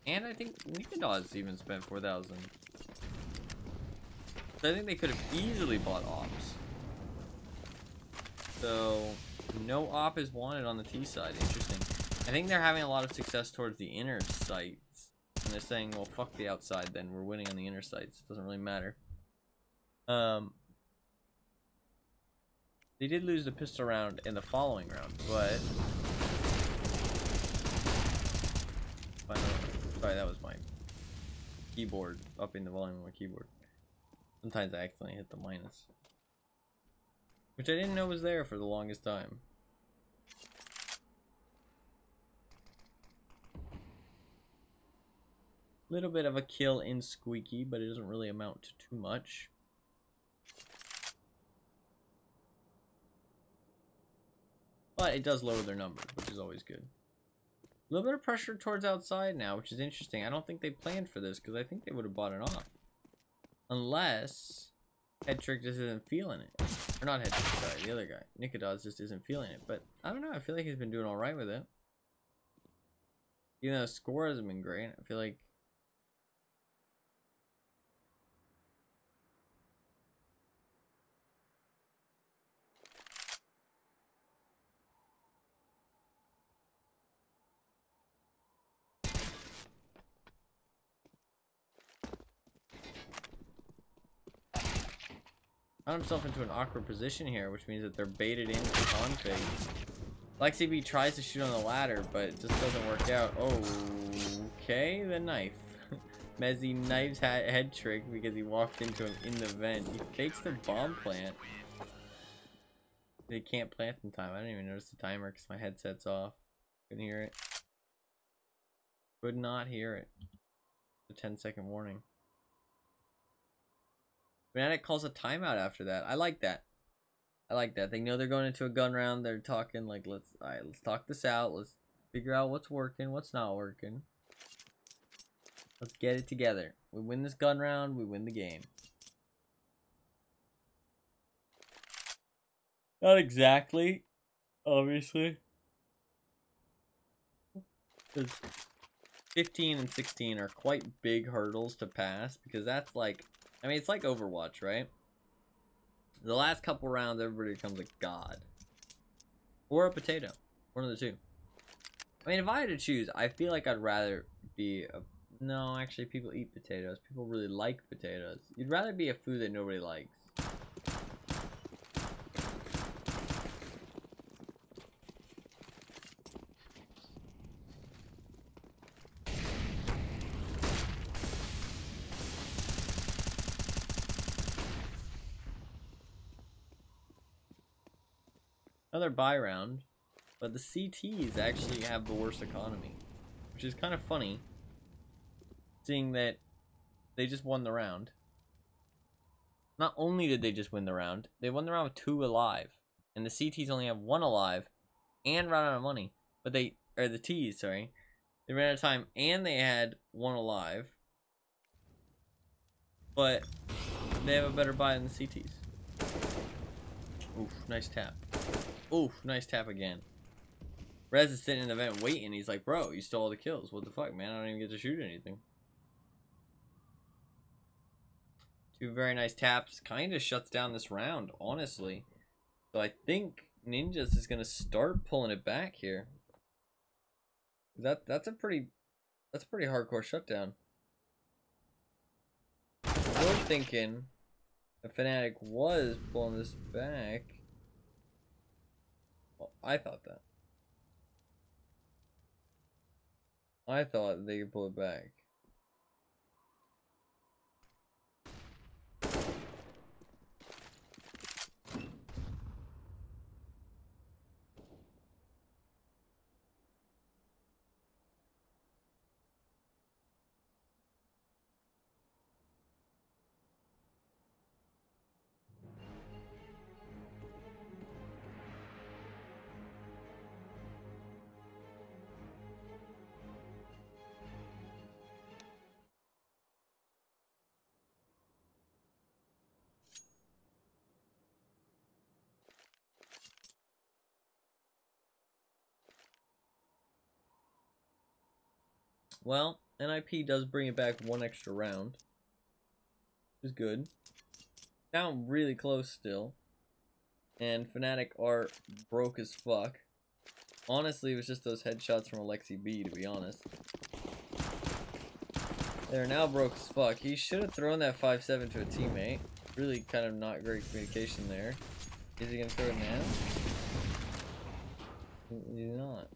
Speaker 1: And I think Nikadaz even spent 4,000. So I think they could have easily bought ops. So no op is wanted on the T side. Interesting. I think they're having a lot of success towards the inner sites. And they're saying, well, fuck the outside then. We're winning on the inner sites. It doesn't really matter. They did lose the pistol round in the following round, but... Sorry, that was my keyboard, upping the volume of my keyboard. Sometimes I accidentally hit the minus. Which I didn't know was there for the longest time. Little bit of a kill in Squeaky, but it doesn't really amount to too much. But it does lower their number, which is always good. A little bit of pressure towards outside now, which is interesting. I don't think they planned for this, because I think they would have bought it off. Unless Head Trick just isn't feeling it. Or not Head Trick, sorry, the other guy. Nikadaz just isn't feeling it. But I don't know, I feel like he's been doing alright with it. Even though the score hasn't been great, I feel like... Found himself into an awkward position here, which means that they're baited into config. Lexi B tries to shoot on the ladder, but it just doesn't work out. Oh, okay, the knife. Mezzy knifes head trick because he walked into him in the vent. He fakes the bomb plant. They can't plant in time. I didn't even notice the timer because my headset's off. Couldn't hear it. Could not hear it. A 10-second warning. Fnatic calls a timeout after that. I like that. I like that. They know they're going into a gun round. They're talking like, let's talk this out. Let's figure out what's working, what's not working. Let's get it together. We win this gun round, we win the game. Not exactly, obviously. 15 and 16 are quite big hurdles to pass because that's like, I mean, it's like Overwatch, right? The last couple rounds, everybody becomes a god. Or a potato. One of the two. I mean, if I had to choose, I feel like I'd rather be a... No, actually, people eat potatoes. People really like potatoes. You'd rather be a food that nobody likes. Another buy round, but the CTs actually have the worst economy, which is kind of funny, seeing that they just won the round. Not only did they just win the round, they won the round with 2 alive, and the CTs only have 1 alive and ran out of money. But the Ts, sorry, they ran out of time and they had 1 alive, but they have a better buy than the CTs. Oof, nice tap. Oof, nice tap again. Rez is sitting in the vent waiting. He's like, bro, you stole all the kills. What the fuck, man? I don't even get to shoot anything. 2 very nice taps. Kind of shuts down this round, honestly. So I think Ninjas is going to start pulling it back here. That's a pretty hardcore shutdown. We're thinking the Fnatic was pulling this back. Well, I thought that. I thought they could pull it back. Well, NIP does bring it back 1 extra round, which is good. Down really close still. And Fnatic are broke as fuck. Honestly, it was just those headshots from Alexi B, to be honest. They're now broke as fuck. He should have thrown that 5-7 to a teammate. Really kind of not great communication there. Is he going to throw it now? He's not.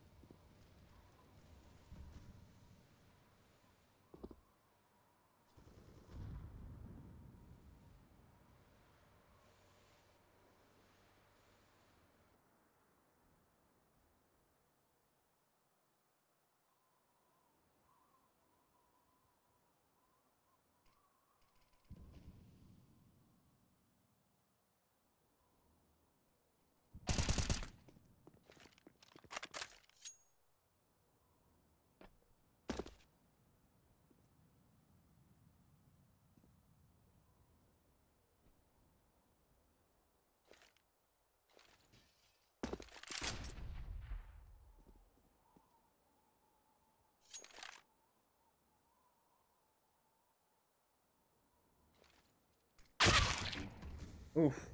Speaker 1: Oof.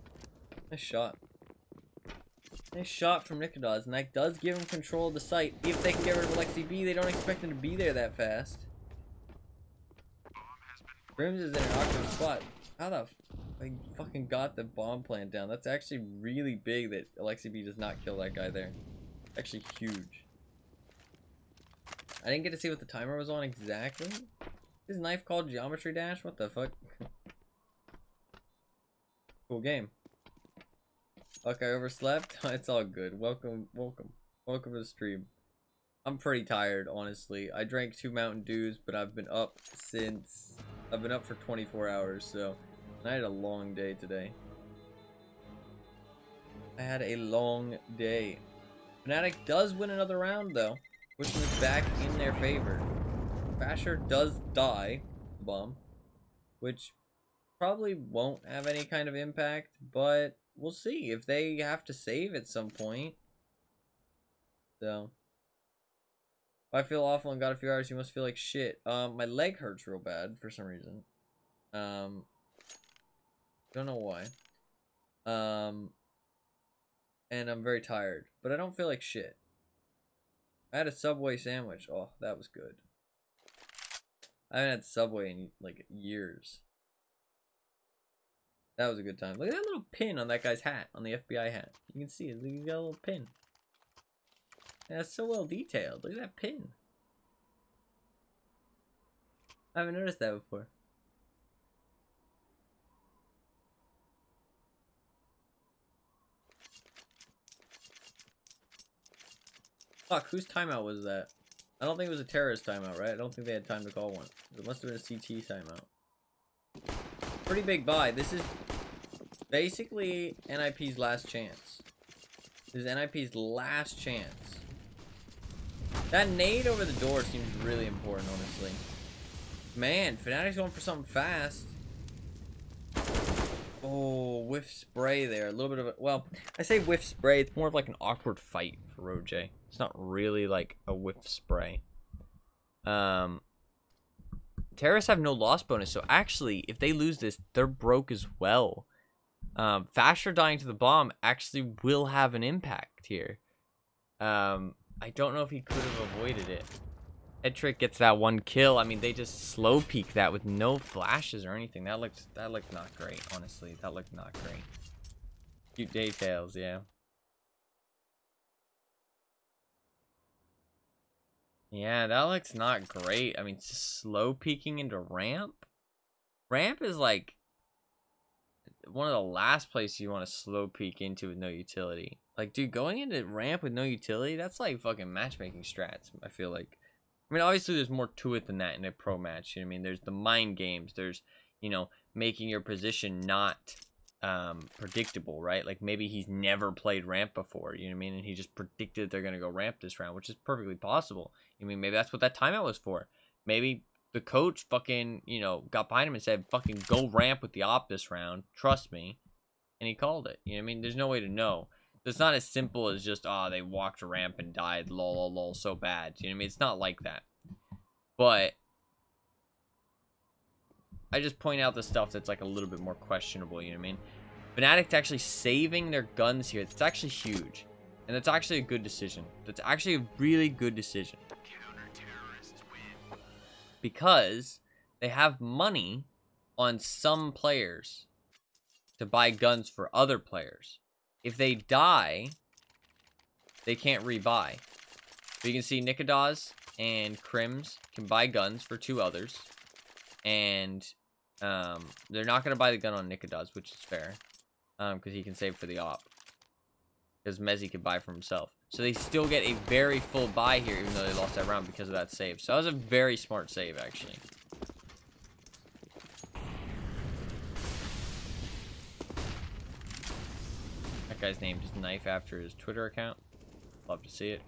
Speaker 1: Nice shot. Nice shot from Nikodaz, and that does give him control of the site. If they can get rid of Alexi B, they don't expect him to be there that fast. Grims is in an awkward spot. How the I fucking got the bomb plant down. That's actually really big that Alexi B does not kill that guy there. Actually huge. I didn't get to see what the timer was on exactly. Is knife called Geometry Dash? What the fuck? Cool game. Fuck, I overslept? It's all good. Welcome to the stream. I'm pretty tired, honestly. I drank 2 Mountain Dews, but I've been up for 24 hours, so I had a long day today. I had a long day. Fnatic does win another round, though, which is back in their favor. Basher does die, the bomb, which probably won't have any kind of impact, but we'll see if they have to save at some point. So, if I feel awful and got a few hours, you must feel like shit. My leg hurts real bad for some reason. Don't know why. And I'm very tired, but I don't feel like shit. I had a Subway sandwich. Oh, that was good. I haven't had Subway in like years. That was a good time. Look at that little pin on that guy's hat, on the FBI hat. You can see it. He's got a little pin. Yeah, that's so well detailed. Look at that pin. I haven't noticed that before. Fuck, whose timeout was that? I don't think it was a terrorist timeout, right? I don't think they had time to call one. It must have been a CT timeout. Pretty big buy. This is basically NIP's last chance. This is NIP's last chance. That nade over the door seems really important, honestly. Man, Fnatic's going for something fast. Oh, whiff spray there. A little bit of a... Well, I say whiff spray. It's more of like an awkward fight for Roger. It's not really like a whiff spray. Terrorists have no loss bonus, so actually, if they lose this, they're broke as well. Fasher dying to the bomb actually will have an impact here. I don't know if he could have avoided it. Headtrick gets that 1 kill. I mean, they just slow peek that with no flashes or anything. That looked not great, honestly. That looked not great. Cute details, yeah. Yeah, that looks not great. I mean, slow peeking into ramp. Ramp is like one of the last places you want to slow peek into with no utility. Like, dude, going into ramp with no utility, that's like fucking matchmaking strats, I feel like. I mean, obviously, there's more to it than that in a pro match. You know what I mean? There's the mind games. There's, you know, making your position not predictable, right? Like, maybe he's never played ramp before, you know what I mean? And he just predicted they're going to go ramp this round, which is perfectly possible. I mean, maybe that's what that timeout was for. Maybe the coach fucking, you know, got behind him and said, fucking go ramp with the op this round. Trust me. And he called it. You know what I mean? There's no way to know. It's not as simple as just, oh, they walked a ramp and died, lol, lol, lol, so bad. You know what I mean? It's not like that. But I just point out the stuff that's like a little bit more questionable, you know what I mean? Fnatic actually saving their guns here, it's actually huge. And that's actually a good decision. That's actually a really good decision. Because they have money on some players to buy guns for other players. If they die, they can't rebuy. So you can see Nikodas and Crims can buy guns for 2 others. And they're not going to buy the gun on Nikodas, which is fair. Because he can save for the op. Because Mezzi could buy for himself. So they still get a very full buy here, even though they lost that round because of that save. So that was a very smart save, actually. That guy's named his knife after his Twitter account. Love to see it.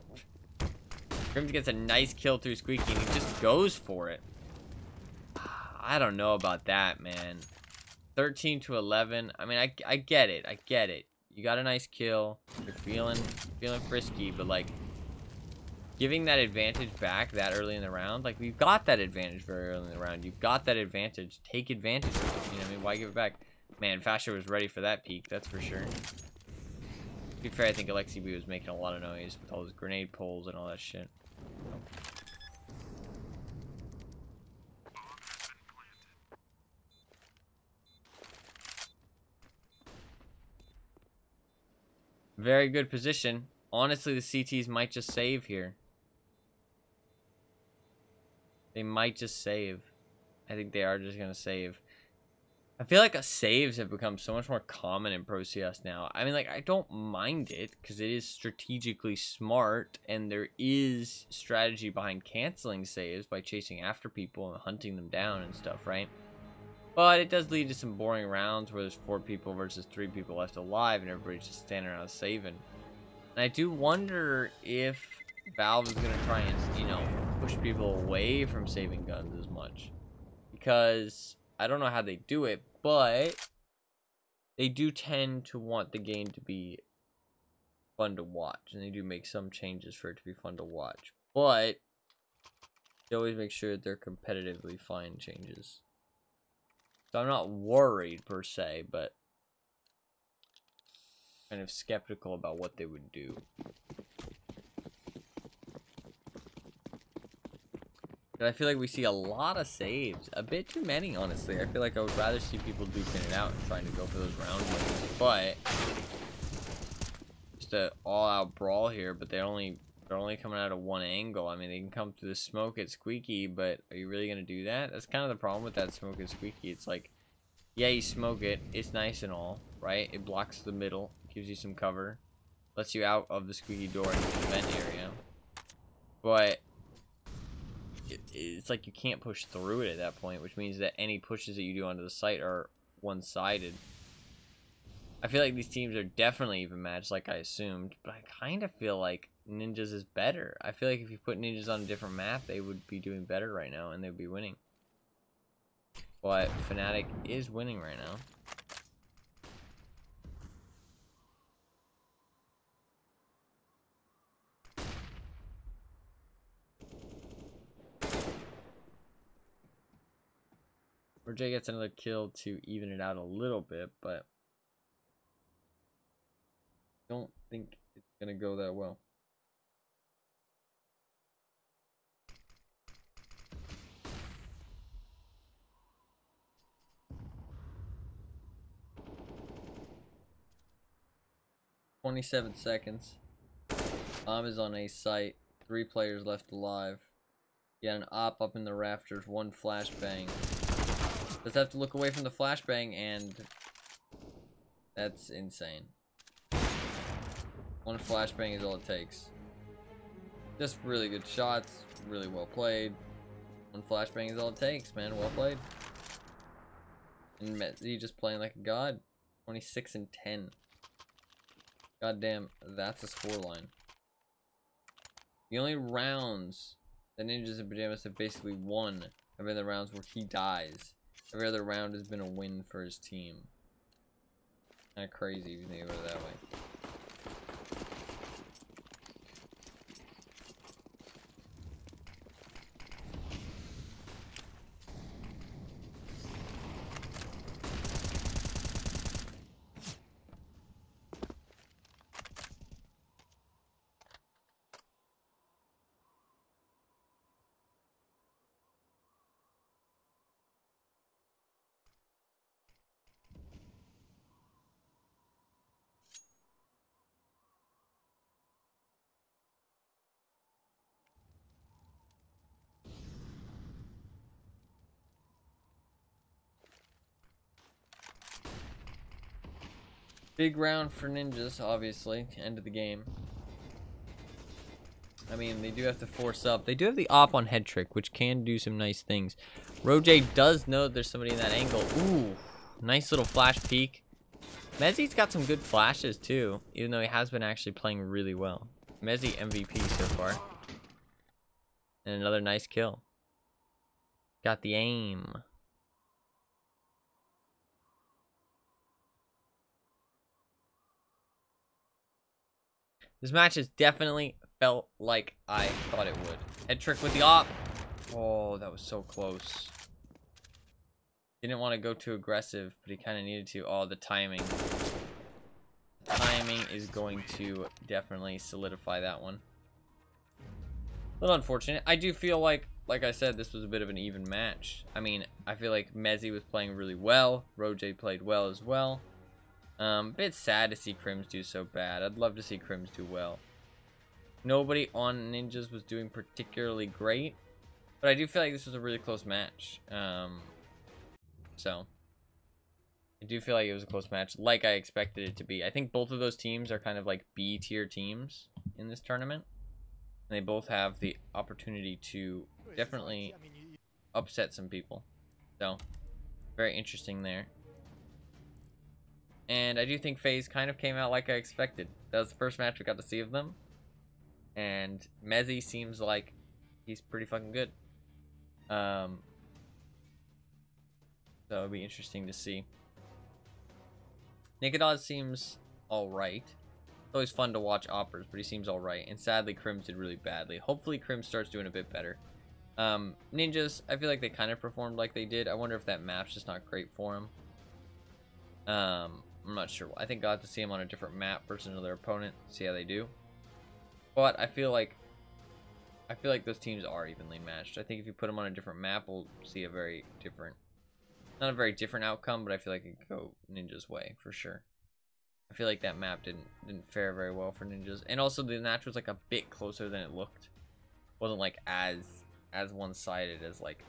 Speaker 1: Crims gets a nice kill through Squeaky, and he just goes for it. I don't know about that, man. 13 to 11. I mean, I get it. I get it. You got a nice kill. You're feeling frisky, but like giving that advantage back that early in the round, like we've got that advantage very early in the round. You've got that advantage. Take advantage of it. You know what I mean? Why give it back? Man, Fasher was ready for that peak, that's for sure. To be fair, I think Alexi B was making a lot of noise with all those grenade pulls and all that shit. Very good position. Honestly, the CTs might just save here. They might just save. I think they are just going to save. I feel like saves have become so much more common in Pro CS now. I mean, like, I don't mind it because it is strategically smart, and there is strategy behind canceling saves by chasing after people and hunting them down and stuff, right? But it does lead to some boring rounds where there's 4 people versus 3 people left alive and everybody's just standing around saving. And I do wonder if Valve is going to try and, you know, push people away from saving guns as much. Because I don't know how they do it, but they do tend to want the game to be fun to watch. And they do make some changes for it to be fun to watch. But they always make sure that they're competitively fine changes. So I'm not worried per se, but kind of skeptical about what they would do. But I feel like we see a lot of saves. A bit too many, honestly. I feel like I would rather see people duking it out and trying to go for those round wins. But just an all-out brawl here, but they're only coming out of one angle. I mean, they can come through the smoke at Squeaky, but are you really going to do that? That's kind of the problem with that smoke at Squeaky. It's like, yeah, you smoke it. It's nice and all, right? It blocks the middle, gives you some cover, lets you out of the Squeaky door into the vent area. But it's like you can't push through it at that point, which means that any pushes that you do onto the site are one-sided. I feel like these teams are definitely even matched like I assumed, but I kind of feel like Ninjas is better. I feel like if you put Ninjas on a different map, they would be doing better right now, and they'd be winning. But Fnatic is winning right now. Jay gets another kill to even it out a little bit, but don't think it's gonna go that well. "27 seconds. Bomb is on A site. 3 players left alive. You got an op up in the rafters. 1 flashbang. Just have to look away from the flashbang, and that's insane. 1 flashbang is all it takes. Just really good shots. Really well played. 1 flashbang is all it takes, man. Well played. And Mezzi just playing like a god. 26 and 10. Goddamn, that's a scoreline. The only rounds that Ninjas and Pajamas have basically won have been the rounds where he dies. Every other round has been a win for his team. Kind of crazy if you think about it that way. Big round for Ninjas, obviously, end of the game. I mean, they do have to force up. They do have the op on head trick, which can do some nice things. Roj does know that there's somebody in that angle. Ooh, nice little flash peek. Mezzi's got some good flashes, too, even though he has been actually playing really well. Mezzi MVP so far. And another nice kill. Got the aim. This match has definitely felt like I thought it would. Head trick with the op. Oh, that was so close. Didn't want to go too aggressive, but he kind of needed to. Oh, the timing. The timing is going to definitely solidify that one. A little unfortunate. I do feel like I said, this was a bit of an even match. I mean, I feel like Mezzi was playing really well. Roj played well as well. But it's sad to see Crims do so bad. I'd love to see Crims do well. Nobody on Ninjas was doing particularly great, but I do feel like this was a really close match. So I do feel like it was a close match, like I expected it to be. I think both of those teams are kind of like B tier teams in this tournament, and they both have the opportunity to definitely upset some people. So very interesting there. And I do think FaZe kind of came out like I expected. That was the first match we got to see of them. And Mezzy seems like he's pretty fucking good. So it'll be interesting to see. Nikodaz seems alright. It's always fun to watch Oppers, but he seems alright. And sadly, Crims did really badly. Hopefully, Crims starts doing a bit better. Ninjas, I feel like they kind of performed like they did. I wonder if that map's just not great for him. I'm not sure. I think I'll have to see him on a different map versus another opponent. See how they do. But I feel like those teams are evenly matched. I think if you put them on a different map, we'll see a very different, not a very different outcome, but I feel like it could go Ninja's way for sure. I feel like that map didn't fare very well for Ninjas, and also the match was like a bit closer than it looked. Wasn't like as one-sided as like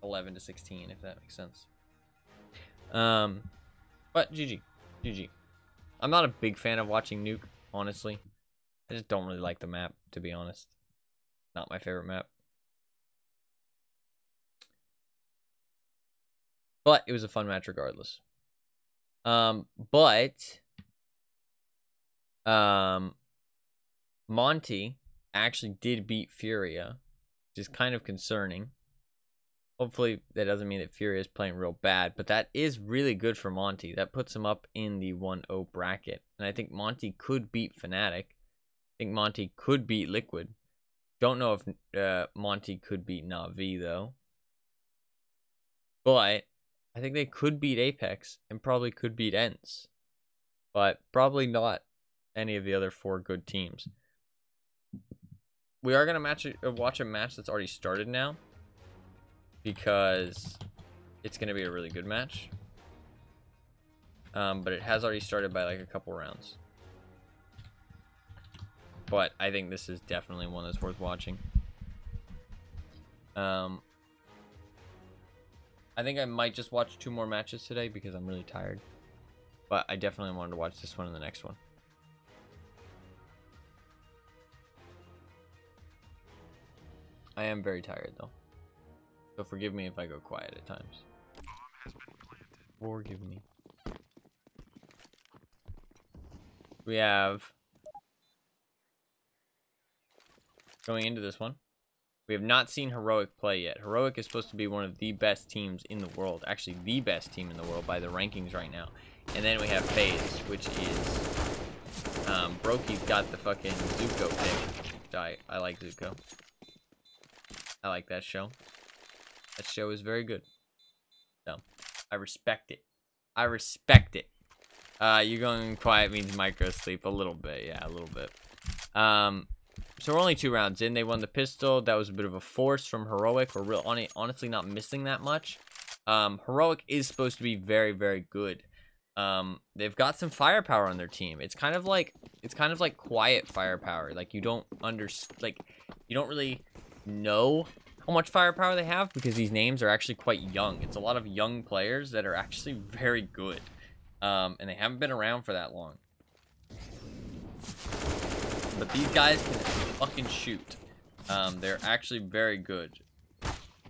Speaker 1: 11 to 16, if that makes sense. But GG. I'm not a big fan of watching Nuke, honestly. I just don't really like the map, to be honest. Not my favorite map. But it was a fun match regardless. Monty actually did beat Furia, which is kind of concerning. Hopefully that doesn't mean that Furia is playing real bad, but that is really good for Monty. That puts him up in the 1-0 bracket. And I think Monty could beat Fnatic. I think Monty could beat Liquid. Don't know if Monty could beat Na'Vi, though. But I think they could beat Apex and probably could beat ENCE. But probably not any of the other 4 good teams. We are going to watch a match that's already started now, because it's going to be a really good match. But it has already started by like a couple rounds. But I think this is definitely one that's worth watching. I think I might just watch 2 more matches today because I'm really tired. But I definitely wanted to watch this one and the next one. I am very tired though. So forgive me if I go quiet at times. Forgive me. We have... Going into this one, we have not seen Heroic play yet. Heroic is supposed to be one of the best teams in the world. Actually, the best team in the world by the rankings right now. And then we have FaZe, which is... Brokey's got the fucking Zuko pick. I like Zuko. I like that show. That show is very good. So, I respect it. I respect it. You going quiet means micro sleep a little bit. Yeah, a little bit. So we're only 2 rounds in. They won the pistol. That was a bit of a force from Heroic. We're honestly not missing that much. Heroic is supposed to be very, very good. They've got some firepower on their team. It's kind of like quiet firepower. Like you don't really know how much firepower they have because these names are actually quite young. It's a lot of young players that are actually very good. And they haven't been around for that long. But these guys can fucking shoot. They're actually very good.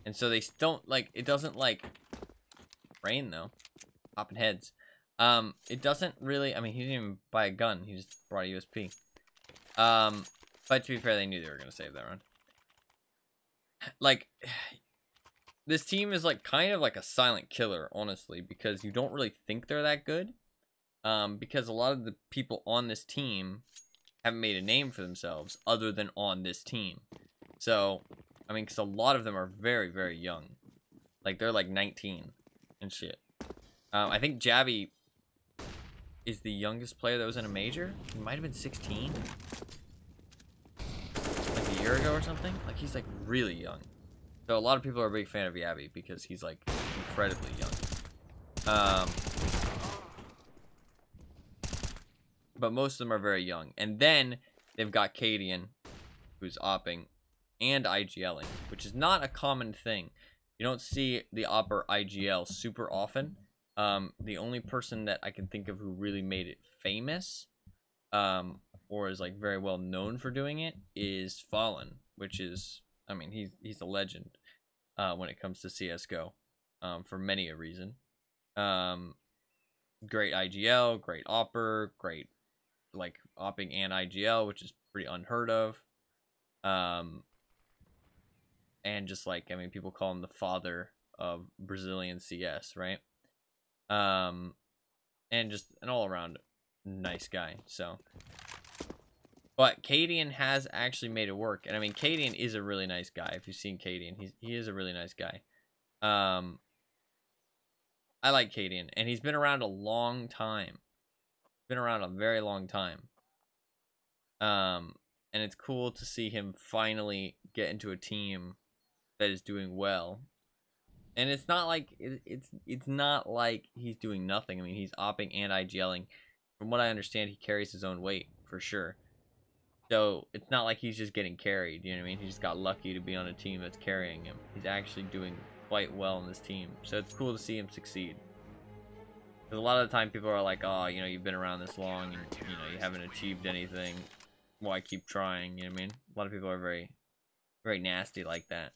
Speaker 1: And so they don't, like, it doesn't, like, rain, though. Popping heads. It doesn't really, I mean, he didn't even buy a gun. He just brought a USP. But to be fair, they knew they were going to save that run. Like, this team is, like, kind of like a silent killer, honestly, because you don't really think they're that good. Because a lot of the people on this team haven't made a name for themselves other than on this team. So, I mean, because a lot of them are very, very young. Like, they're like 19 and shit. I think Javi is the youngest player that was in a major. He might have been 16. Like a year ago or something. Like, he's like really young. So a lot of people are a big fan of Yavi because he's like incredibly young. but most of them are very young. And then they've got Cadian, who's opping and IGLing, which is not a common thing. You don't see the opper IGL super often. The only person that I can think of who really made it famous, or is like very well known for doing it, is Fallen, which is, I mean, he's a legend when it comes to CS:GO, for many a reason. Great IGL, great opper, great like opping and IGL, which is pretty unheard of. And just like, I mean, people call him the father of Brazilian CS, right? And just an all-around nice guy. So, but Cadian has actually made it work, and I mean, Cadian is a really nice guy. If you've seen Cadian, he is a really nice guy. I like Cadian, and he's been around a long time. Been around a very long time. And it's cool to see him finally get into a team that is doing well. And it's not like it's not like he's doing nothing. I mean, he's opping and IGLing. From what I understand, he carries his own weight for sure. So it's not like he's just getting carried. You know what I mean? He just got lucky to be on a team that's carrying him. He's actually doing quite well in this team. So it's cool to see him succeed. Because a lot of the time people are like, oh, you know, you've been around this long and, you know, you haven't achieved anything. Why keep trying? You know what I mean? A lot of people are very, very nasty like that.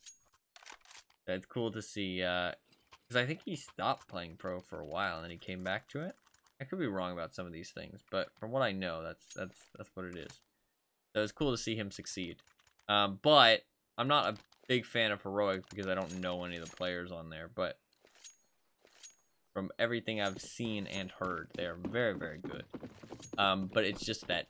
Speaker 1: So it's cool to see, because I think he stopped playing pro for a while and then he came back to it. I could be wrong about some of these things, but from what I know, that's what it is. So it's cool to see him succeed. But I'm not a big fan of Heroic because I don't know any of the players on there, but from everything I've seen and heard, they are very, very good. But it's just that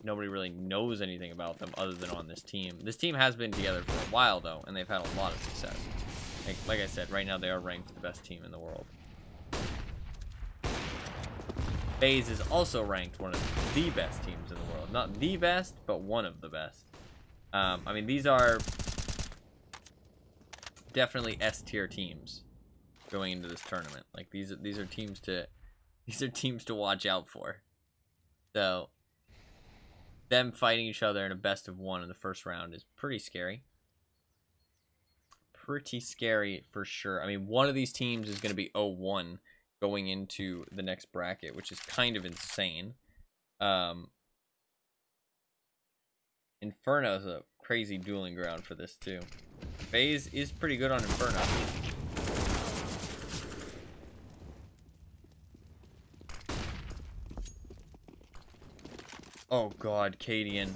Speaker 1: nobody really knows anything about them other than on this team. This team has been together for a while, though, and they've had a lot of success. Like I said, right now they are ranked the best team in the world. FaZe is also ranked one of the best teams in the world. Not the best, but one of the best. I mean, these are definitely S-tier teams going into this tournament. Like these are teams to watch out for. So them fighting each other in a best of one in the first round is pretty scary. Pretty scary for sure. I mean, one of these teams is going to be 0-1 going into the next bracket, which is kind of insane. Inferno is a crazy dueling ground for this too. FaZe is pretty good on Inferno. Oh god, Cadian.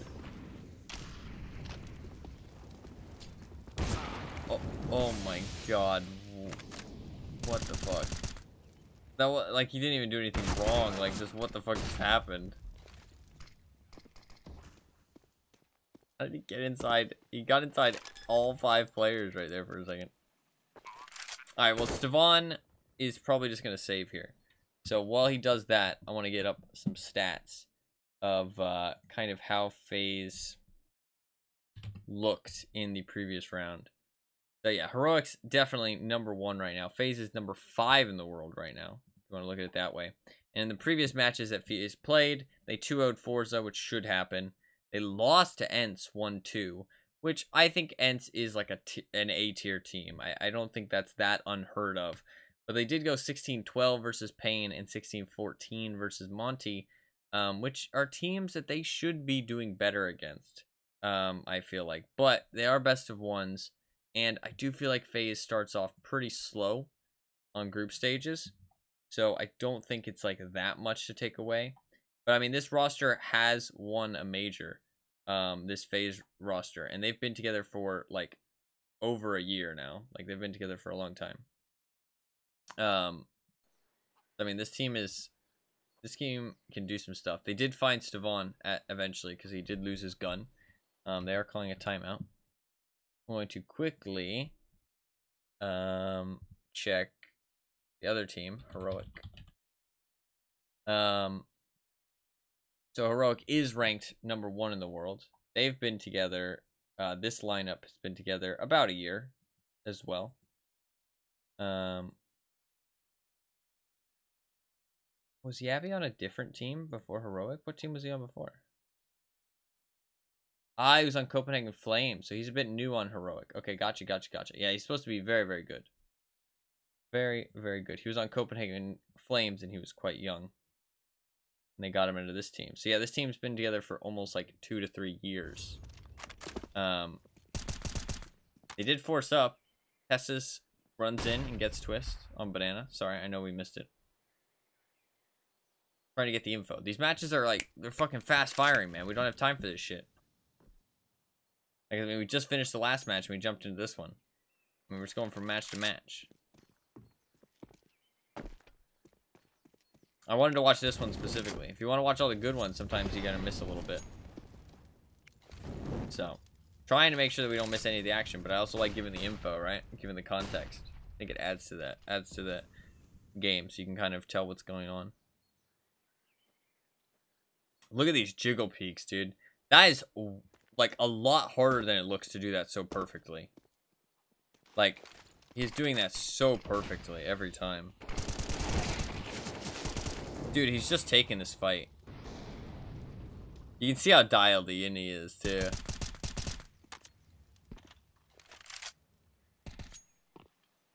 Speaker 1: Oh my god. What the fuck? That was, like, he didn't even do anything wrong. Like, just what the fuck just happened? How did he get inside? He got inside all 5 players right there for a second. Alright, well, Stefan is probably just going to save here. So while he does that, I want to get up some stats of kind of how FaZe looked in the previous round. So yeah, Heroic's definitely #1 right now. FaZe is #5 in the world right now, if you want to look at it that way. And in the previous matches that FaZe played, they 2-0'd Forza, which should happen. They lost to ENCE 1-2, which I think ENCE is like an A-tier team. I don't think that's that unheard of. But they did go 16-12 versus Pain and 16-14 versus Monty, which are teams that they should be doing better against, I feel like. But they are best of ones, and I do feel like FaZe starts off pretty slow on group stages. So I don't think it's like that much to take away. But I mean, this roster has won a major, this FaZe roster, and they've been together for like over a year now. Like they've been together for a long time. I mean, this team can do some stuff. They did find Stefan eventually because he did lose his gun. They are calling a timeout. I'm going to quickly check the other team, Heroic. So Heroic is ranked #1 in the world. They've been together. This lineup has been together about a year as well. Was Yabby on a different team before Heroic? What team was he on before? Ah, he was on Copenhagen Flames, so he's a bit new on Heroic. Okay, gotcha. Yeah, he's supposed to be very, very good. Very, very good. He was on Copenhagen Flames, and he was quite young. And they got him into this team. So yeah, this team's been together for almost like 2 to 3 years. They did force up. Tessus runs in and gets twist on Banana. Sorry, I know we missed it. Trying to get the info. These matches are like, they're fucking fast firing, man. We don't have time for this shit. Like, I mean, we just finished the last match and we jumped into this one. I mean, we're just going from match to match. I wanted to watch this one specifically. If you want to watch all the good ones, sometimes you gotta miss a little bit. So, trying to make sure that we don't miss any of the action, but I also like giving the info, right? Giving the context. I think it adds to that. Adds to the game, so you can kind of tell what's going on. Look at these jiggle peaks, dude. That is, like, a lot harder than it looks to do that so perfectly. Like, he's doing that so perfectly every time. Dude, he's just taking this fight. You can see how dialed in he is, too.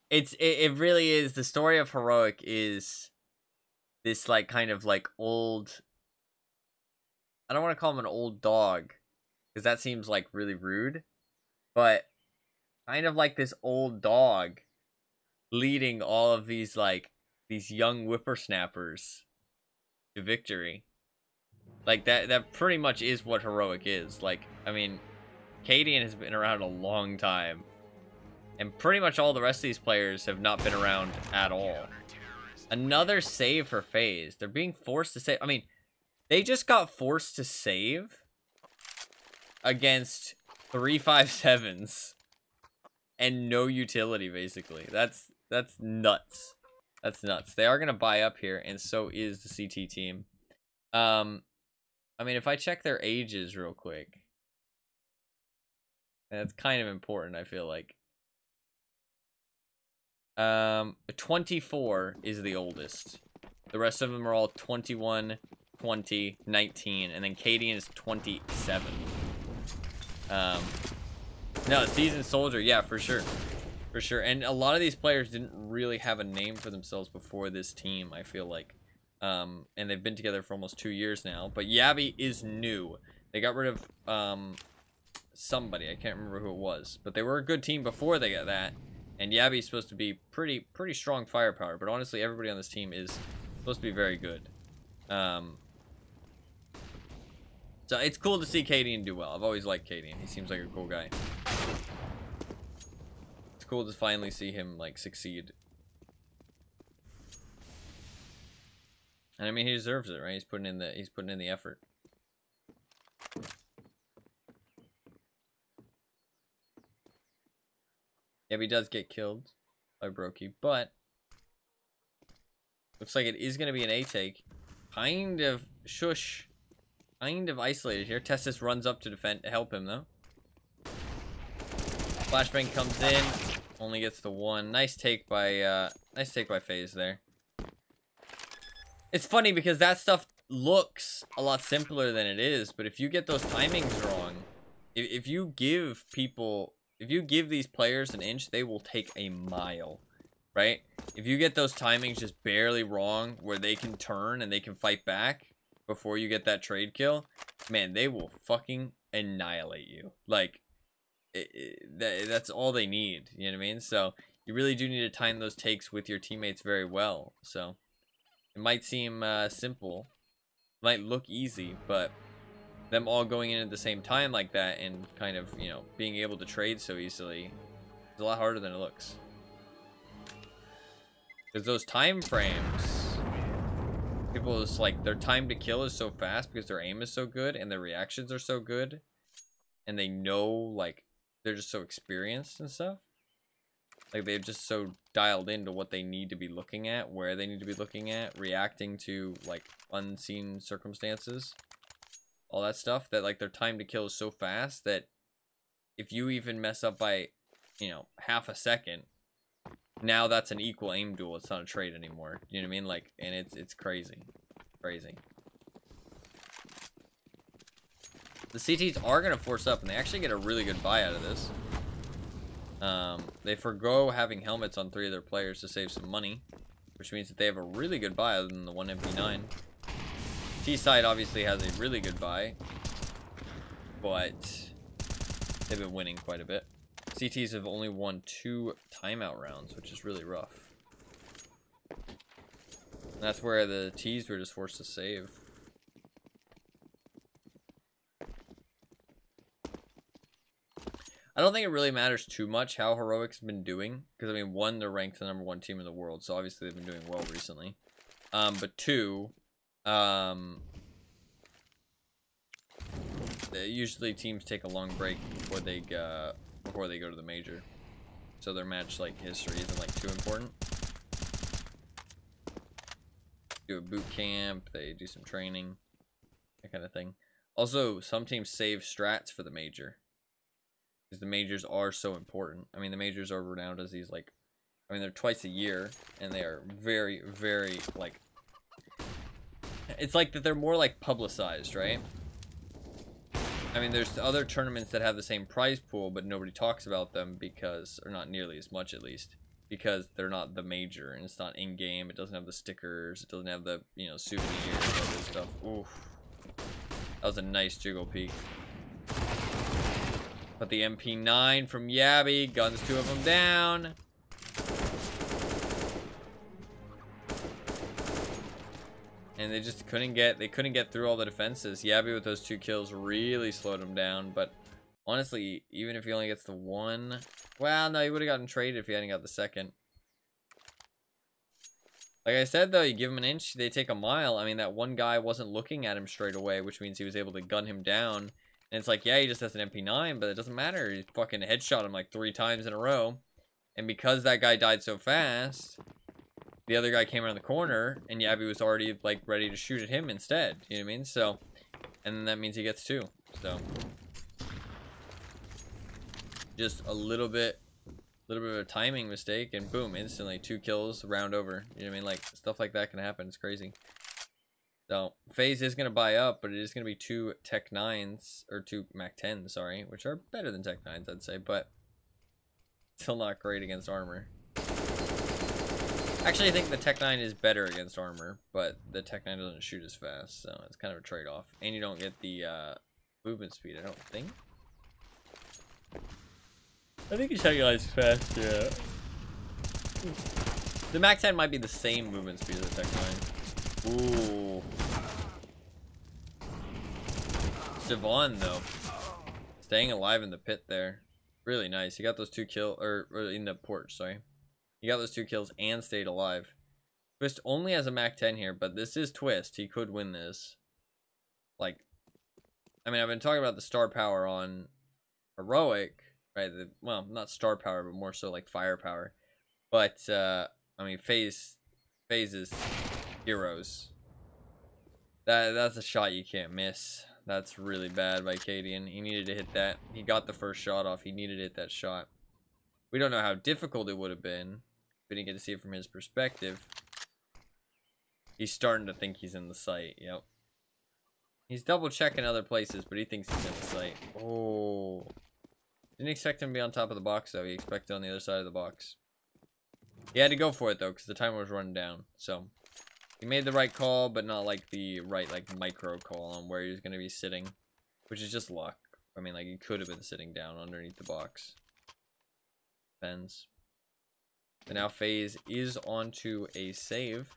Speaker 1: It really is. The story of Heroic is this, like, kind of, like, old... I don't want to call him an old dog, because that seems, like, really rude. But kind of like this old dog leading all of these, like, these young whippersnappers to victory. Like, that pretty much is what Heroic is. Like, I mean, Cadian has been around a long time. And pretty much all the rest of these players have not been around at all. Another save for FaZe. They're being forced to save. I mean, they just got forced to save against 357s and no utility, basically. That's nuts. That's nuts. They are going to buy up here, and so is the CT team. I mean, if I check their ages real quick, that's kind of important, I feel like. 24 is the oldest. The rest of them are all 21, 20, 19, and then Cadian is 27. No, Seasoned Soldier, yeah, for sure. For sure. And a lot of these players didn't really have a name for themselves before this team, I feel like. And they've been together for almost 2 years now. But Yabby is new. They got rid of somebody. I can't remember who it was. But they were a good team before they got that. And Yabby's supposed to be pretty strong firepower. But honestly, everybody on this team is supposed to be very good. So it's cool to see Cadian do well. I've always liked Cadian. He seems like a cool guy. It's cool to finally see him, like, succeed. And I mean, he deserves it, right? He's putting in the effort. Yeah, he does get killed by Brokey, but looks like it is going to be an A take. Kind of shush. Kind of isolated here. Tessus runs up to defend to help him, though. Flashbang comes in, only gets the one. Nice take by FaZe there. It's funny because that stuff looks a lot simpler than it is, but if you get those timings wrong, if you give these players an inch, they will take a mile, right? If you get those timings just barely wrong, where they can turn and they can fight back before you get that trade kill, man, they will fucking annihilate you. Like, that's all they need, you know what I mean? So you really do need to time those takes with your teammates very well. So it might seem simple, might look easy, but them all going in at the same time like that and kind of, you know, being able to trade so easily is a lot harder than it looks. Because those time frames, people just, like, their time to kill is so fast because their aim is so good and their reactions are so good, and they know, like, they're just so experienced and stuff. Like, they're just so dialed into what they need to be looking at, where they need to be looking at, reacting to, like, unseen circumstances, all that stuff, that, like, their time to kill is so fast that if you even mess up by, you know, half a second, now that's an equal aim duel. It's not a trade anymore. You know what I mean? Like, and it's crazy. Crazy. The CTs are going to force up, and they actually get a really good buy out of this. They forgo having helmets on 3 of their players to save some money, which means that they have a really good buy other than the 1 MP9. T-side obviously has a really good buy, but they've been winning quite a bit. CTs have only won 2 timeout rounds, which is really rough. And that's where the T's were just forced to save. I don't think it really matters too much how Heroic's been doing, because I mean, 1, they're ranked the #1 team in the world, so obviously they've been doing well recently. But 2, usually teams take a long break before they go to the major, so their match like history isn't like too important. Do a boot camp, they do some training, that kind of thing. Also, some teams save strats for the major, because the majors are so important. I mean, the majors are renowned as these, like, I mean, they're twice a year, and they are very, very, like, it's like that they're more, like, publicized, right? I mean, there's other tournaments that have the same prize pool, but nobody talks about them because, or not nearly as much at least, because they're not the major, and it's not in-game, it doesn't have the stickers, it doesn't have the, you know, souvenirs, all this stuff. Oof. That was a nice jiggle peek. But the MP9 from Yabby guns 2 of them down. And they just couldn't get through all the defenses. Yabby with those 2 kills really slowed him down. But honestly, even if he only gets the 1, well, no, he would have gotten traded if he hadn't got the 2nd. Like I said, though, you give him an inch, they take a mile. I mean, that one guy wasn't looking at him straight away, which means he was able to gun him down. And it's like, yeah, he just has an MP9, but it doesn't matter. He fucking headshot him like 3 times in a row. And because that guy died so fast, the other guy came around the corner, and Yabby was already, like, ready to shoot at him instead. You know what I mean? So, and then that means he gets 2. So, just a little bit of a timing mistake, and boom, instantly 2 kills, round over. You know what I mean? Like, stuff like that can happen. It's crazy. So, FaZe is going to buy up, but it is going to be 2 Tech 9s, or 2 Mac 10s, sorry, which are better than Tech 9s, I'd say, but still not great against armor. Actually, I think the Tech 9 is better against armor, but the Tech 9 doesn't shoot as fast, so it's kind of a trade-off. And you don't get the movement speed, I don't think. I think it's guys fast, yeah. The Mac 10 might be the same movement speed as the Tech 9. Ooh. Devon, though. Staying alive in the pit there. Really nice. He got those 2 kills, or in the porch, sorry. He got those 2 kills and stayed alive. Twist only has a Mac 10 here, but this is Twist. He could win this. Like, I mean, I've been talking about the star power on Heroic, right? Well, not star power, but more so like firepower. But, I mean, FaZe is heroes. That's a shot you can't miss. That's really bad by Cadian. He needed to hit that. He got the first shot off. He needed to hit that shot. We don't know how difficult it would have been. We didn't get to see it from his perspective. He's starting to think he's in the site. Yep. He's double checking other places, but he thinks he's in the site. Oh. Didn't expect him to be on top of the box, though. He expected on the other side of the box. He had to go for it, though, because the timer was running down. So, he made the right call, but not like the right, like, micro call on where he was going to be sitting. Which is just luck. I mean, like, he could have been sitting down underneath the box. Depends. And now FaZe is onto a save.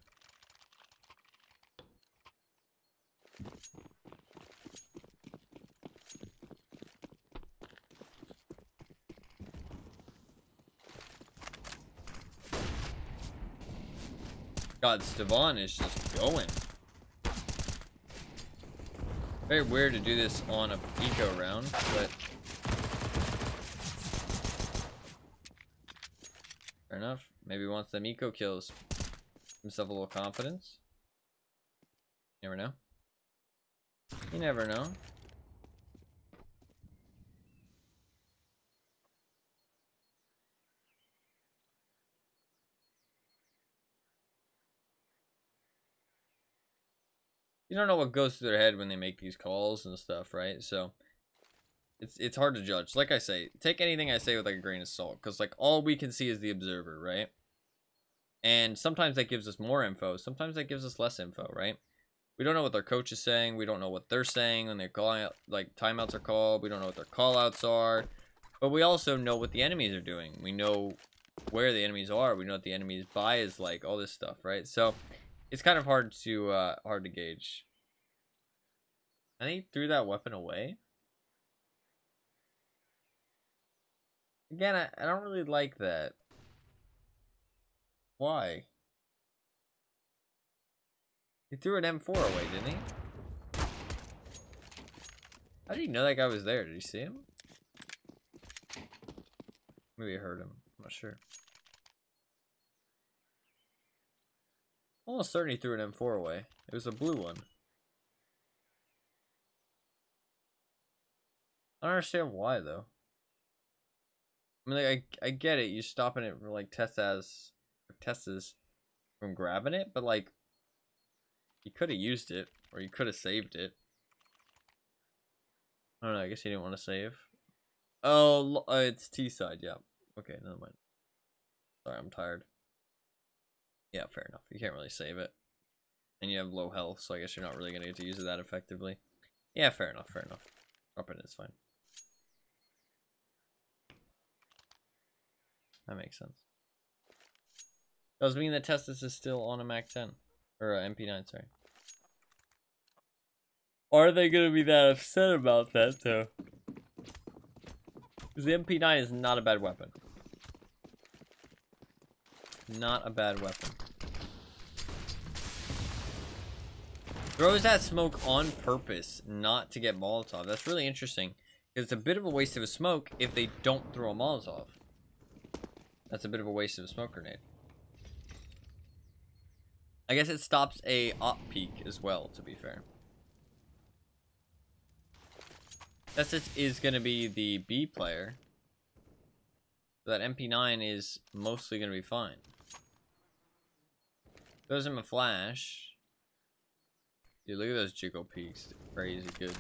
Speaker 1: God, Stevan is just going. Very weird to do this on a eco round, but fair enough. Maybe he wants them eco kills. Himself a little confidence. You never know. You never know. you don't know what goes through their head when they make these calls and stuff, right? So it's hard to judge. Like I say, take anything I say with like a grain of salt, because like all we can see is the observer, right? And sometimes that gives us more info, sometimes that gives us less info, right? We don't know what their coach is saying. We don't know what they're saying when they're calling out, like timeouts are called. We don't know what their call outs are. But we also know what the enemies are doing. We know where the enemies are. We know what the enemy's buy is like, all this stuff, right? So it's kind of hard to gauge. I think he threw that weapon away. Again, I don't really like that. Why? He threw an M4 away, didn't he? How did he know that guy was there? Did he see him? Maybe I heard him. I'm not sure. Almost certain he threw an M4 away. It was a blue one. I don't understand why, though. I mean, like, I get it. You're stopping it for, like, Tessa's from grabbing it, but, like, you could have used it, or you could have saved it. I don't know. I guess he didn't want to save. Oh, it's T-side, yeah. Okay, never mind. Sorry, I'm tired. Yeah, fair enough. You can't really save it. And you have low health, so I guess you're not really going to get to use it that effectively. Yeah, fair enough, fair enough. Drop it, it's fine. That makes sense. Does mean that Testis is still on a MAC-10. Or MP9, sorry. Are they going to be that upset about that, though? Because the MP9 is not a bad weapon. Not a bad weapon. Throws that smoke on purpose, not to get Molotov. That's really interesting. Because it's a bit of a waste of a smoke if they don't throw a Molotov. That's a bit of a waste of a smoke grenade. I guess it stops a op peek as well, to be fair. Testis is going to be the B player. So that MP9 is mostly going to be fine. Throws him a flash. Dude, look at those jiggle peaks. Crazy good.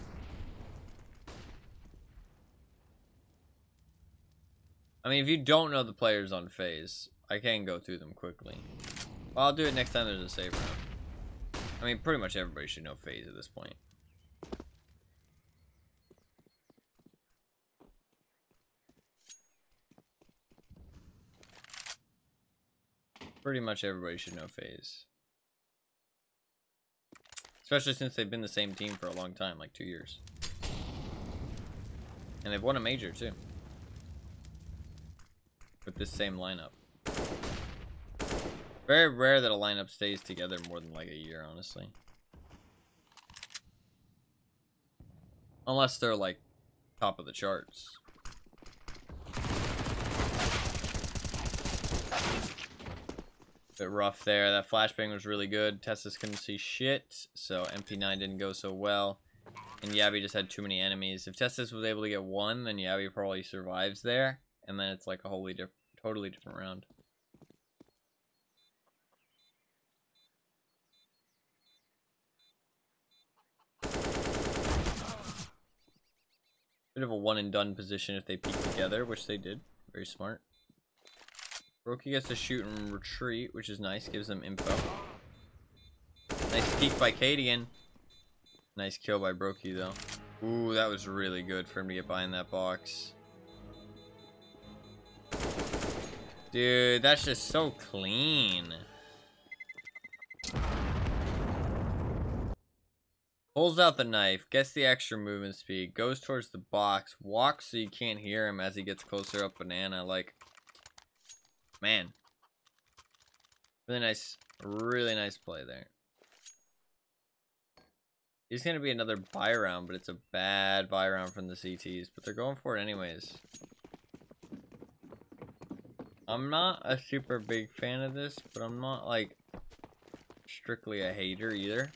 Speaker 1: I mean, if you don't know the players on phase, I can go through them quickly. Well, I'll do it next time there's a save round. I mean, pretty much everybody should know phase at this point. Pretty much everybody should know phase. Especially since they've been the same team for a long time, like 2 years. And they've won a major, too. With this same lineup. Very rare that a lineup stays together more than like a year, honestly. Unless they're like top of the charts. Bit rough there. That flashbang was really good. Testis couldn't see shit, so MP9 didn't go so well. And Yabby just had too many enemies. If Testis was able to get one, then Yabby probably survives there. And then it's like a totally different round. Bit of a one and done position if they peek together, which they did. Very smart. Brokey gets to shoot and retreat, which is nice. Gives them info. Nice peek by Cadian. Nice kill by Brokey, though. Ooh, that was really good for him to get behind that box. Dude, that's just so clean. Pulls out the knife, gets the extra movement speed, goes towards the box, walks so you can't hear him as he gets closer up banana. Like, man. Really nice play there. He's going to be another buy round, but it's a bad buy round from the CTs. But they're going for it anyways. I'm not a super big fan of this, but I'm not, like, strictly a hater either.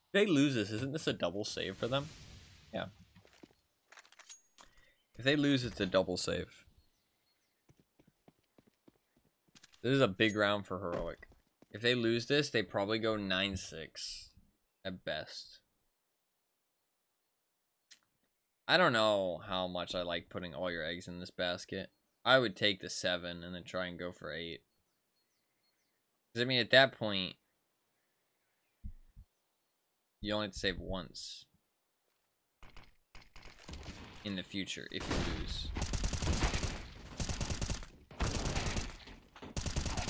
Speaker 1: If they lose this, isn't this a double save for them? Yeah. If they lose, it's a double save. This is a big round for Heroic. If they lose this, they probably go 9-6 at best. I don't know how much I like putting all your eggs in this basket. I would take the 7 and then try and go for 8. Because, I mean, at that point, you only have to save once in the future if you lose.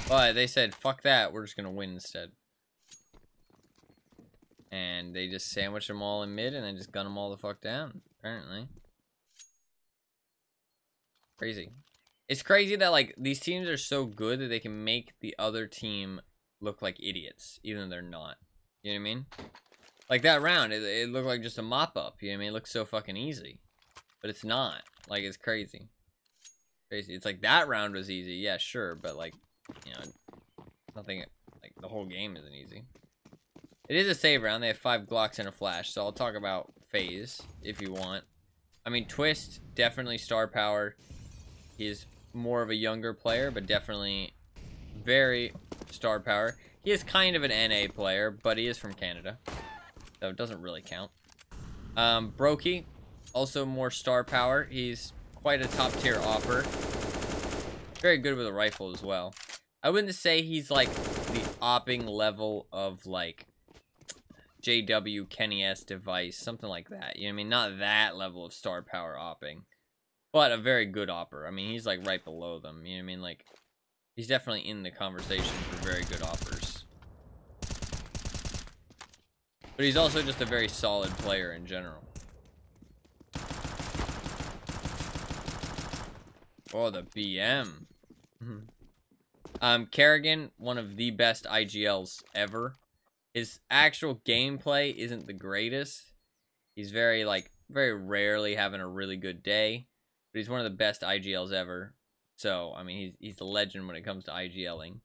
Speaker 1: But they said, fuck that, we're just going to win instead. And they just sandwich them all in mid and then just gun them all the fuck down, apparently. Crazy. It's crazy that, like, these teams are so good that they can make the other team look like idiots, even though they're not. You know what I mean? Like, that round, it looked like just a mop-up, you know what I mean? It looks so fucking easy. But it's not. Like, it's crazy. Crazy. It's like, that round was easy, yeah, sure, but, like, you know, nothing, like, the whole game isn't easy. It is a save round. They have 5 Glocks and a flash, so I'll talk about FaZe, if you want. I mean, Twist, definitely star power. He is more of a younger player, but definitely very star power. He is kind of an NA player, but he is from Canada, so it doesn't really count. Brokey, also more star power. He's quite a top tier offer. Very good with a rifle as well. I wouldn't say he's like the opping level of like JW, Kenny S, Device, something like that. You know what I mean? Not that level of star power opping, but a very good opper. I mean, he's like right below them. You know what I mean? Like, he's definitely in the conversation for very good offers. But he's also just a very solid player in general. Oh, the BM. Kerrigan, one of the best IGLs ever. His actual gameplay isn't the greatest. He's very rarely having a really good day. But he's one of the best IGLs ever. So, I mean, he's a legend when it comes to IGLing.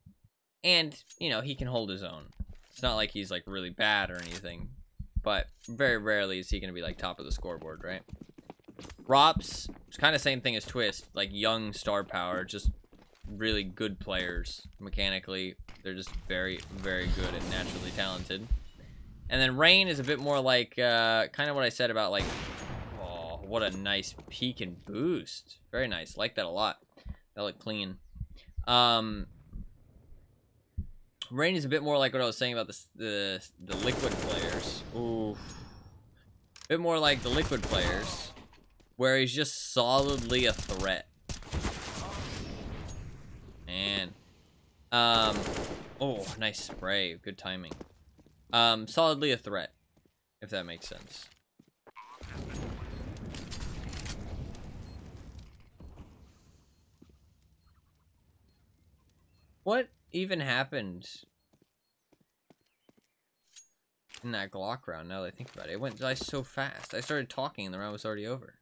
Speaker 1: And, you know, he can hold his own. It's not like he's, like, really bad or anything. But very rarely is he going to be, like, top of the scoreboard, right? Rops, it's kind of same thing as Twist. Like, young star power, just really good players. Mechanically, they're just very, very good and naturally talented. And then Rain is a bit more like, kind of what I said about, like, oh, what a nice peek and boost. Very nice. Like that a lot. That looked clean. Rain is a bit more like what I was saying about the liquid players. Ooh. A bit more like the liquid players, where he's just solidly a threat. Man. Oh, nice spray. Good timing. Solidly a threat, if that makes sense. What even happened in that Glock round, now that I think about it? It went by so fast. I started talking and the round was already over.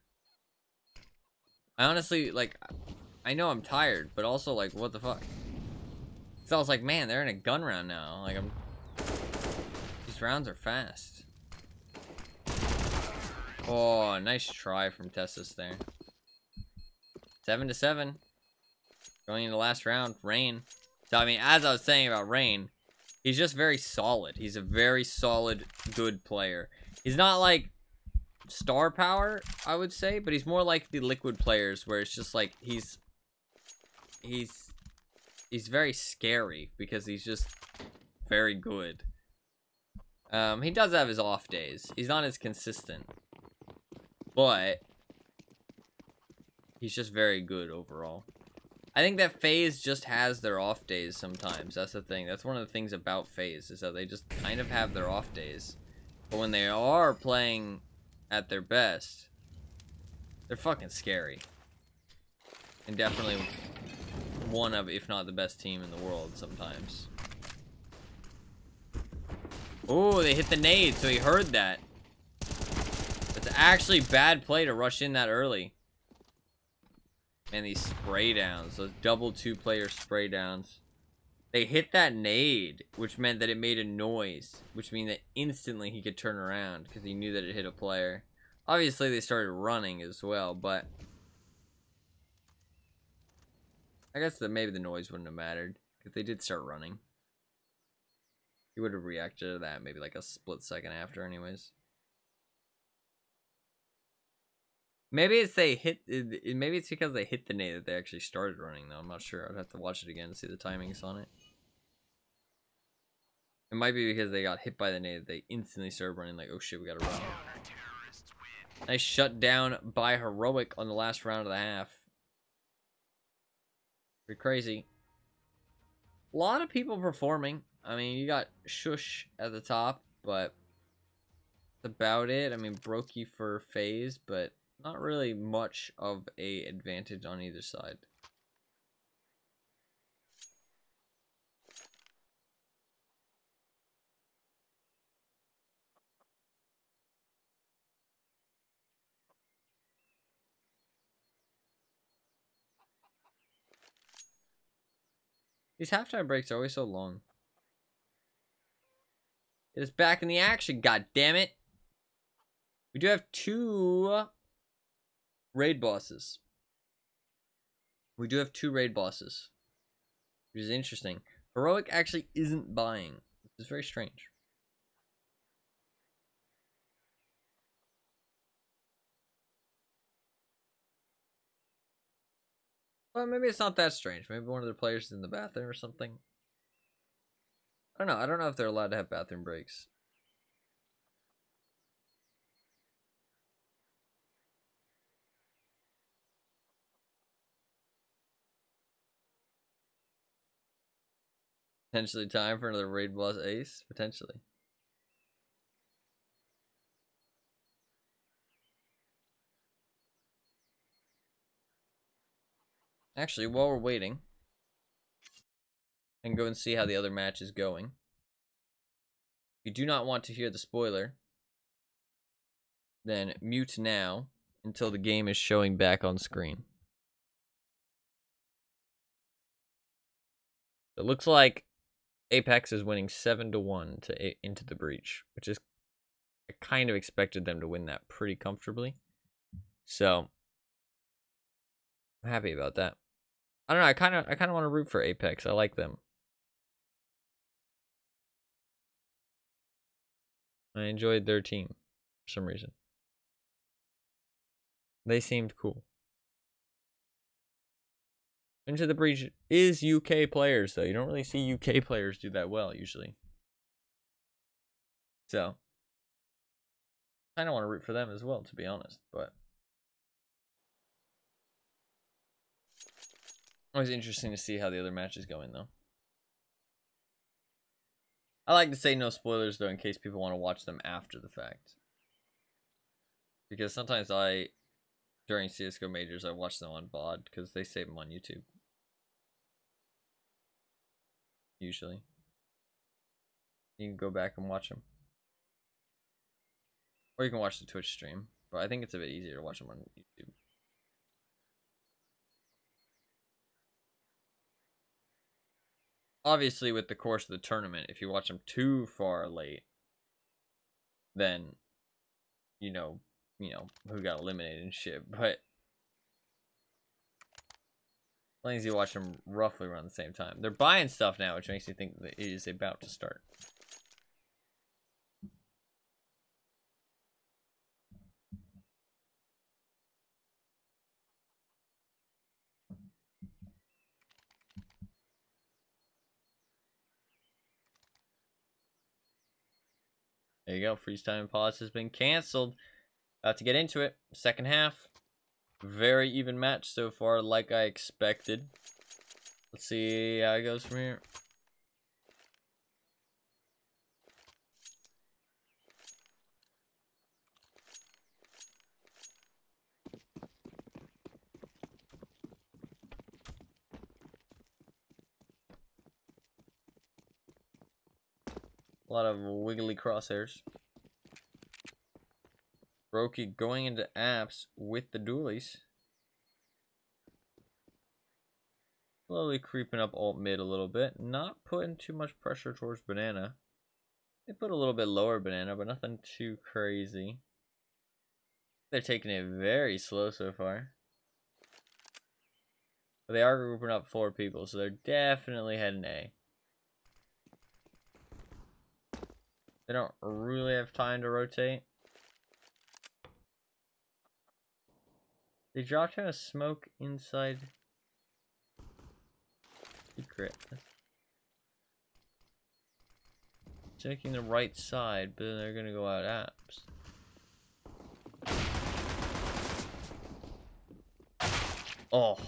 Speaker 1: I honestly, like, I know I'm tired, but also, like, what the fuck? So I was like, man, they're in a gun round now. Like, these rounds are fast. Oh, nice try from Tessus there. 7-7. Going into the last round, Rain. So, I mean, as I was saying about Rain, he's just very solid. He's a very solid, good player. He's not, like, star power, I would say, but he's more like the liquid players, where it's just, like, he's very scary, because he's just very good. He does have his off days. He's not as consistent, but he's just very good overall. I think that FaZe just has their off days sometimes. That's the thing. That's one of the things about FaZe, is that they just kind of have their off days. But when they are playing at their best, they're fucking scary. And definitely one of, if not the best team in the world sometimes. Oh, they hit the nade, so he heard that. It's actually bad play to rush in that early. Man, these spray downs, those double 2-player spray downs. They hit that nade, which meant that it made a noise, which means that instantly he could turn around because he knew that it hit a player. Obviously, they started running as well, but I guess that maybe the noise wouldn't have mattered, because if they did start running. He would have reacted to that maybe like a split second after anyways. Maybe it's maybe it's because they hit the nade that they actually started running though. I'm not sure. I'd have to watch it again to see the timings on it. It might be because they got hit by the nade that they instantly started running like, oh shit, we gotta run. Nice shutdown by Heroic on the last round of the half. Pretty crazy. A lot of people performing. I mean, you got Shush at the top, but that's about it. I mean, Brokey for FaZe, but not really much of a advantage on either side. These halftime breaks are always so long. It is back in the action, god damn it. We do have 2 raid bosses. Which is interesting. Heroic actually isn't buying, which is very strange. Well, maybe it's not that strange. Maybe one of their players is in the bathroom or something. I don't know. I don't know if they're allowed to have bathroom breaks. Potentially time for another raid boss ace. Potentially. Actually, while we're waiting, and go and see how the other match is going. If you do not want to hear the spoiler, then mute now until the game is showing back on screen. It looks like Apex is winning 7-1 to Into the Breach, which is, I kind of expected them to win that pretty comfortably. So I'm happy about that. I don't know, I kind of want to root for Apex. I like them. I enjoyed their team for some reason. They seemed cool. Into the Breach is UK players, though. You don't really see UK players do that well, usually. So, I kind of want to root for them as well, to be honest. But always interesting to see how the other match is going, though. I like to say no spoilers, though, in case people want to watch them after the fact. Because sometimes during CSGO majors, I watch them on VOD, because they save them on YouTube. Usually. You can go back and watch them. Or you can watch the Twitch stream. But I think it's a bit easier to watch them on YouTube. Obviously, with the course of the tournament, if you watch them too far late, then you know who got eliminated and shit. But as long as you watch them roughly around the same time, they're buying stuff now, which makes me think that it is about to start. There you go. Freeze time pause has been canceled. About to get into it. Second half. Very even match so far, like I expected. Let's see how it goes from here. A lot of wiggly crosshairs. Brokey going into apps with the dualies. Slowly creeping up alt mid a little bit. Not putting too much pressure towards Banana. They put a little bit lower Banana, but nothing too crazy. They're taking it very slow so far. But they are grouping up 4 people, so they're definitely heading A. They don't really have time to rotate. They dropped him a smoke inside. Secret. Checking the right side, but then they're gonna go out apps. Oh,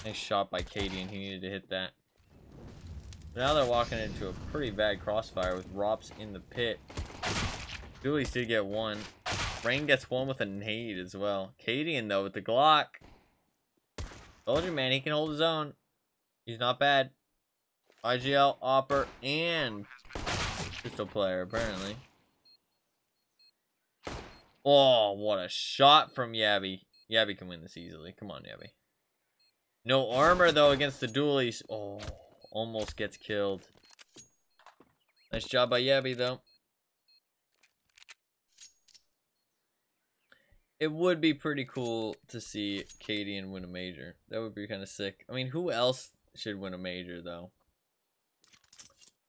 Speaker 1: nice shot by Katie, and he needed to hit that. Now they're walking into a pretty bad crossfire with Rops in the pit. Dooley's did get one. Rain gets one with a nade as well. Cadian though with the Glock. Told you, man, he can hold his own. He's not bad. IGL, Opper, and pistol player apparently. Oh, what a shot from Yabby. Yabby can win this easily. Come on, Yabby. No armor though against the Doolies. Oh, almost gets killed. Nice job by Yabby though. It would be pretty cool to see Cadian win a major. That would be kind of sick. I mean, who else should win a major, though?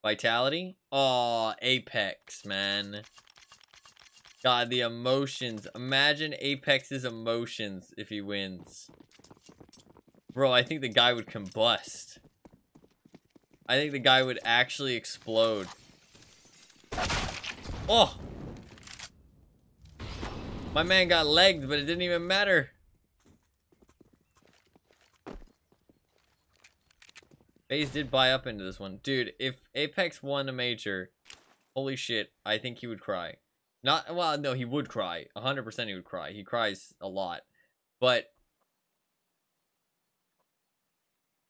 Speaker 1: Vitality? Oh, Apex, man. God, the emotions. Imagine Apex's emotions if he wins. Bro, I think the guy would combust. I think the guy would actually explode. Oh! My man got legged, but it didn't even matter. FaZe did buy up into this one. Dude, if Apex won a major, holy shit, I think he would cry. Not, well, no, he would cry. 100% he would cry. He cries a lot. But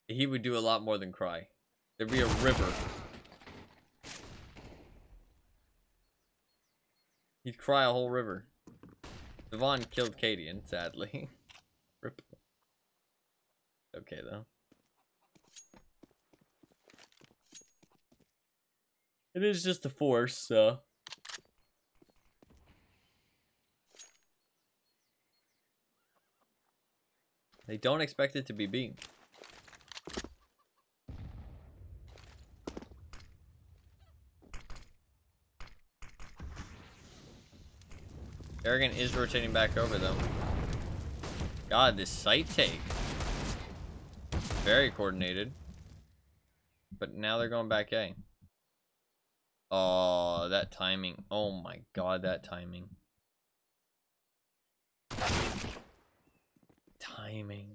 Speaker 1: he would do a lot more than cry. There'd be a river. He'd cry a whole river. Devon killed Cadian, sadly. Rip. Okay, though. It is just a force, so. They don't expect it to be B. Arrogant is rotating back over, though. God, this sight take. Very coordinated. But now they're going back A. Oh, that timing. Oh my god, that timing. Timing.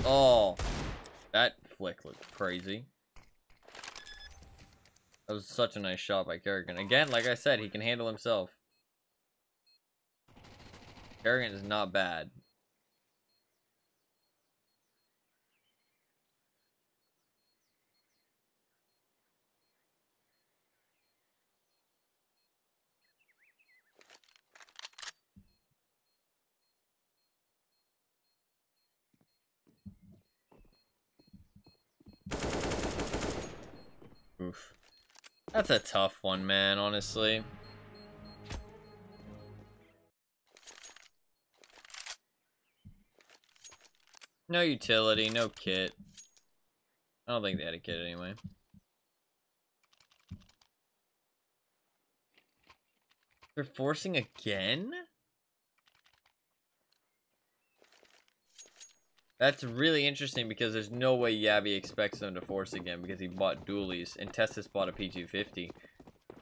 Speaker 1: Oh, that flick looked crazy. That was such a nice shot by Kerrigan. Again, like I said, he can handle himself. Kerrigan is not bad. Oof. That's a tough one, man, honestly. No utility, no kit. I don't think they had a kit anyway. They're forcing again? That's really interesting because there's no way Yabby expects them to force again because he bought dualies and Testis bought a P250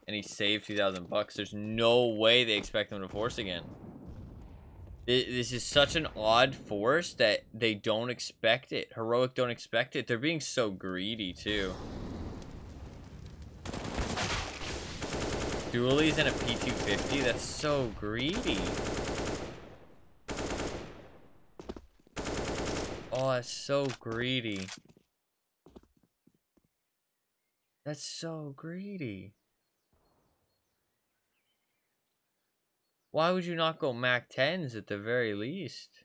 Speaker 1: and he saved 2,000 bucks. There's no way they expect them to force again. This is such an odd force that they don't expect it. Heroic don't expect it. They're being so greedy too. Dualies and a P250? That's so greedy. Oh, that's so greedy. That's so greedy. Why would you not go Mac 10s at the very least?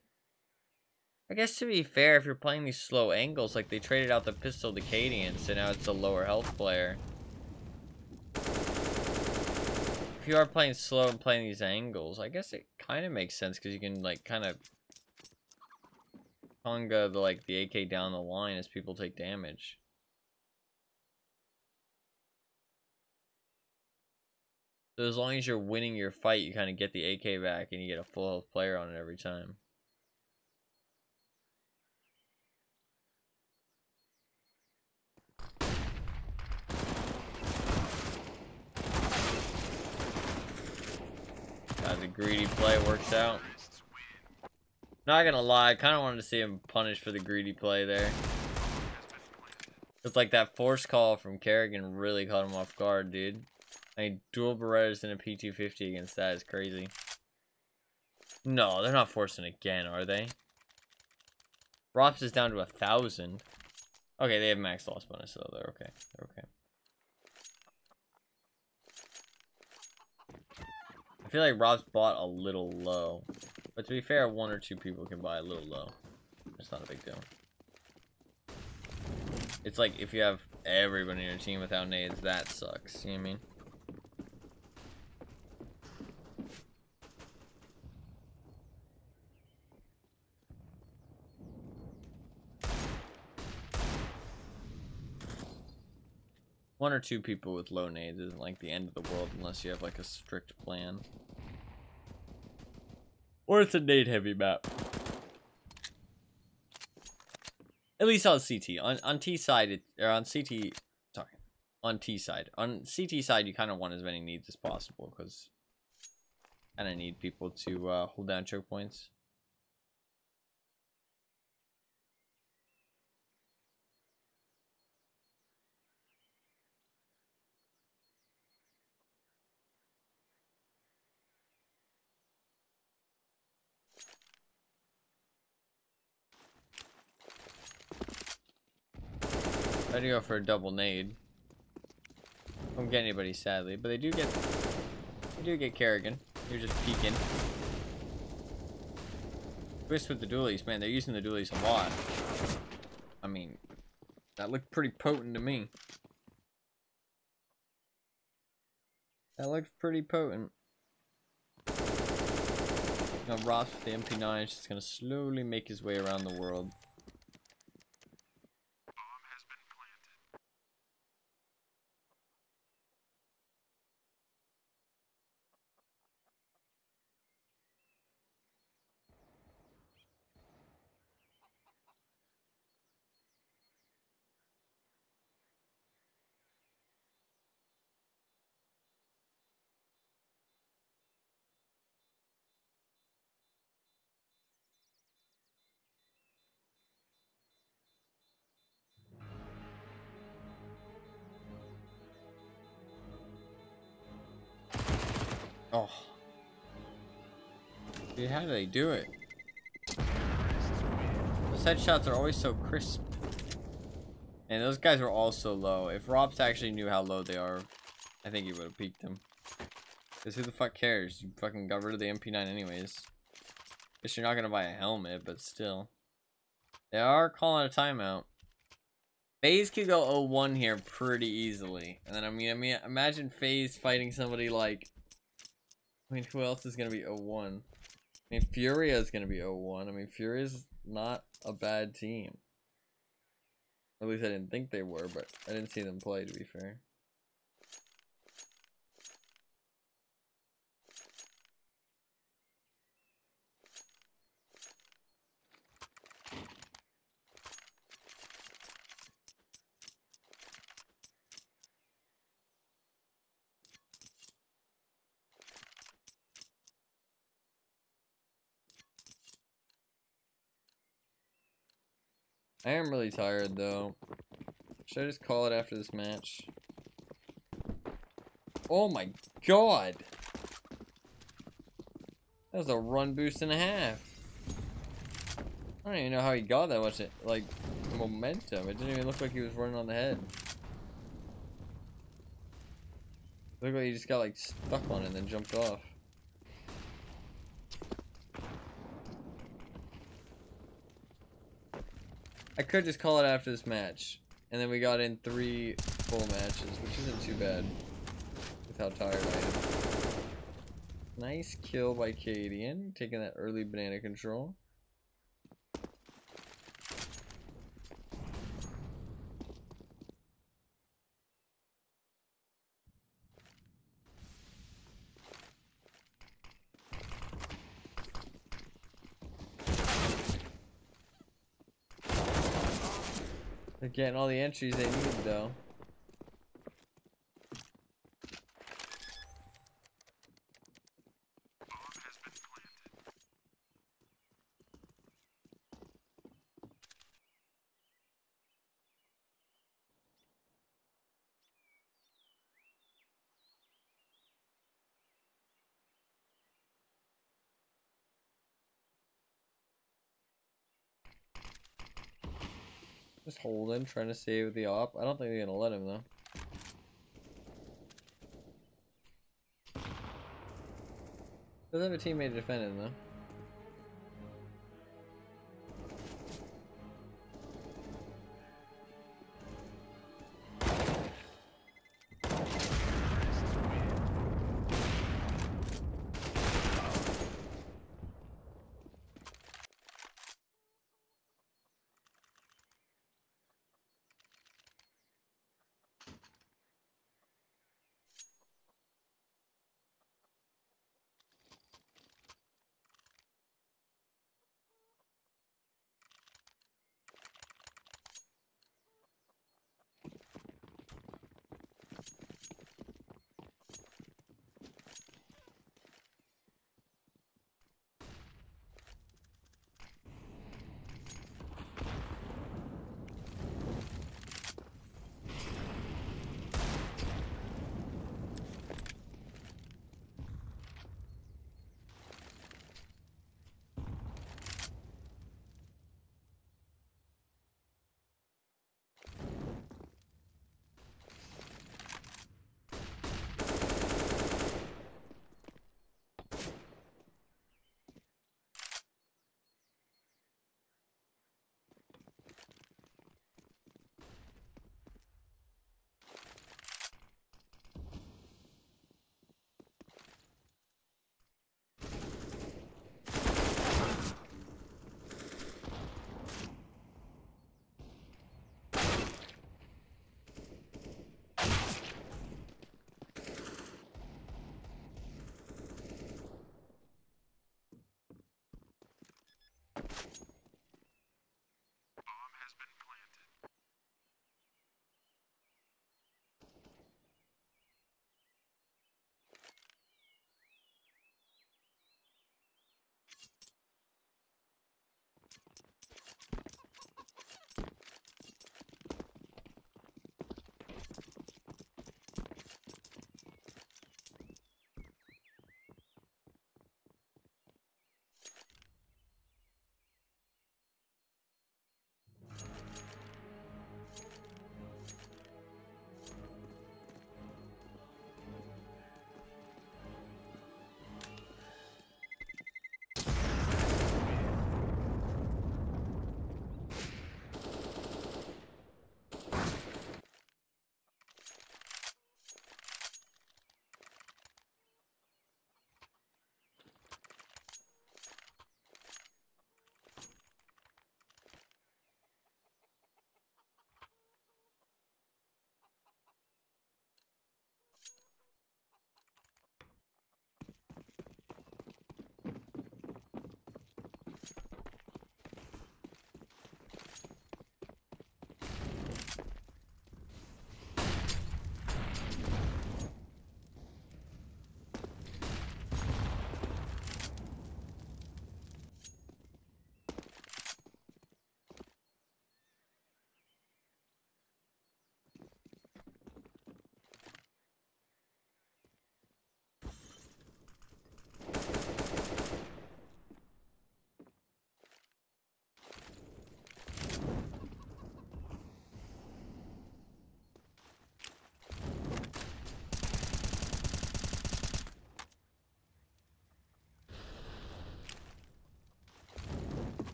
Speaker 1: I guess to be fair, if you're playing these slow angles, like they traded out the pistol to Cadian, so now it's a lower health player. if you are playing slow and playing these angles, I guess it kind of makes sense because you can like kind of conga the AK down the line as people take damage. So as long as you're winning your fight, you kind of get the AK back and you get a full health player on it every time. The greedy play works out. Not gonna lie, I kind of wanted to see him punished for the greedy play there. It's like that force call from Kerrigan really caught him off guard, dude. I mean, dual Berettas and a P250 against that is crazy. No, they're not forcing again, are they? Rops is down to 1,000. Okay, they have max loss bonus, so they're okay. They're okay. I feel like Rob's bought a little low. But to be fair, 1 or 2 people can buy a little low. That's not a big deal. It's like if you have everybody in your team without nades, that sucks. You know what I mean? One or 2 people with low nades isn't like the end of the world unless you have like a strict plan. Or it's a nade heavy map. At least on CT. On T side, or on CT, sorry. On T side. On CT side, you kind of want as many needs as possible because kind of need people to hold down choke points. I do go for a double nade. Don't get anybody sadly, but they do get Kerrigan. You're just peeking. Twist with the dualies, man. They're using the dualies a lot. I mean, that looked pretty potent to me. That looks pretty potent. Now Ross with the MP9 is just gonna slowly make his way around the world. Oh. Dude, how do they do it? Those headshots are always so crisp. And those guys were all so low. If Robs actually knew how low they are, I think he would have peeked them. Because who the fuck cares? You fucking got rid of the MP9 anyways. Guess you're not gonna buy a helmet, but still. They are calling a timeout. FaZe could go 0-1 here pretty easily. And then I mean imagine FaZe fighting somebody like, I mean, who else is gonna be 0-1? I mean, Furia is gonna be 0-1. I mean, Furia's not a bad team. At least I didn't think they were, but I didn't see them play, to be fair. I am really tired, though. Should I just call it after this match? Oh my god! That was a run boost and a half. I don't even know how he got that much, like, momentum. It didn't even look like he was running on the head. It looked like he just got, like, stuck on it and then jumped off. I could just call it after this match. And then we got in 3 full matches, which isn't too bad. with how tired I am. Nice kill by Cadian, taking that early banana control. They're getting all the entries they need though. Just holding, trying to save the op. I don't think they're gonna let him though. Doesn't have a teammate defending though.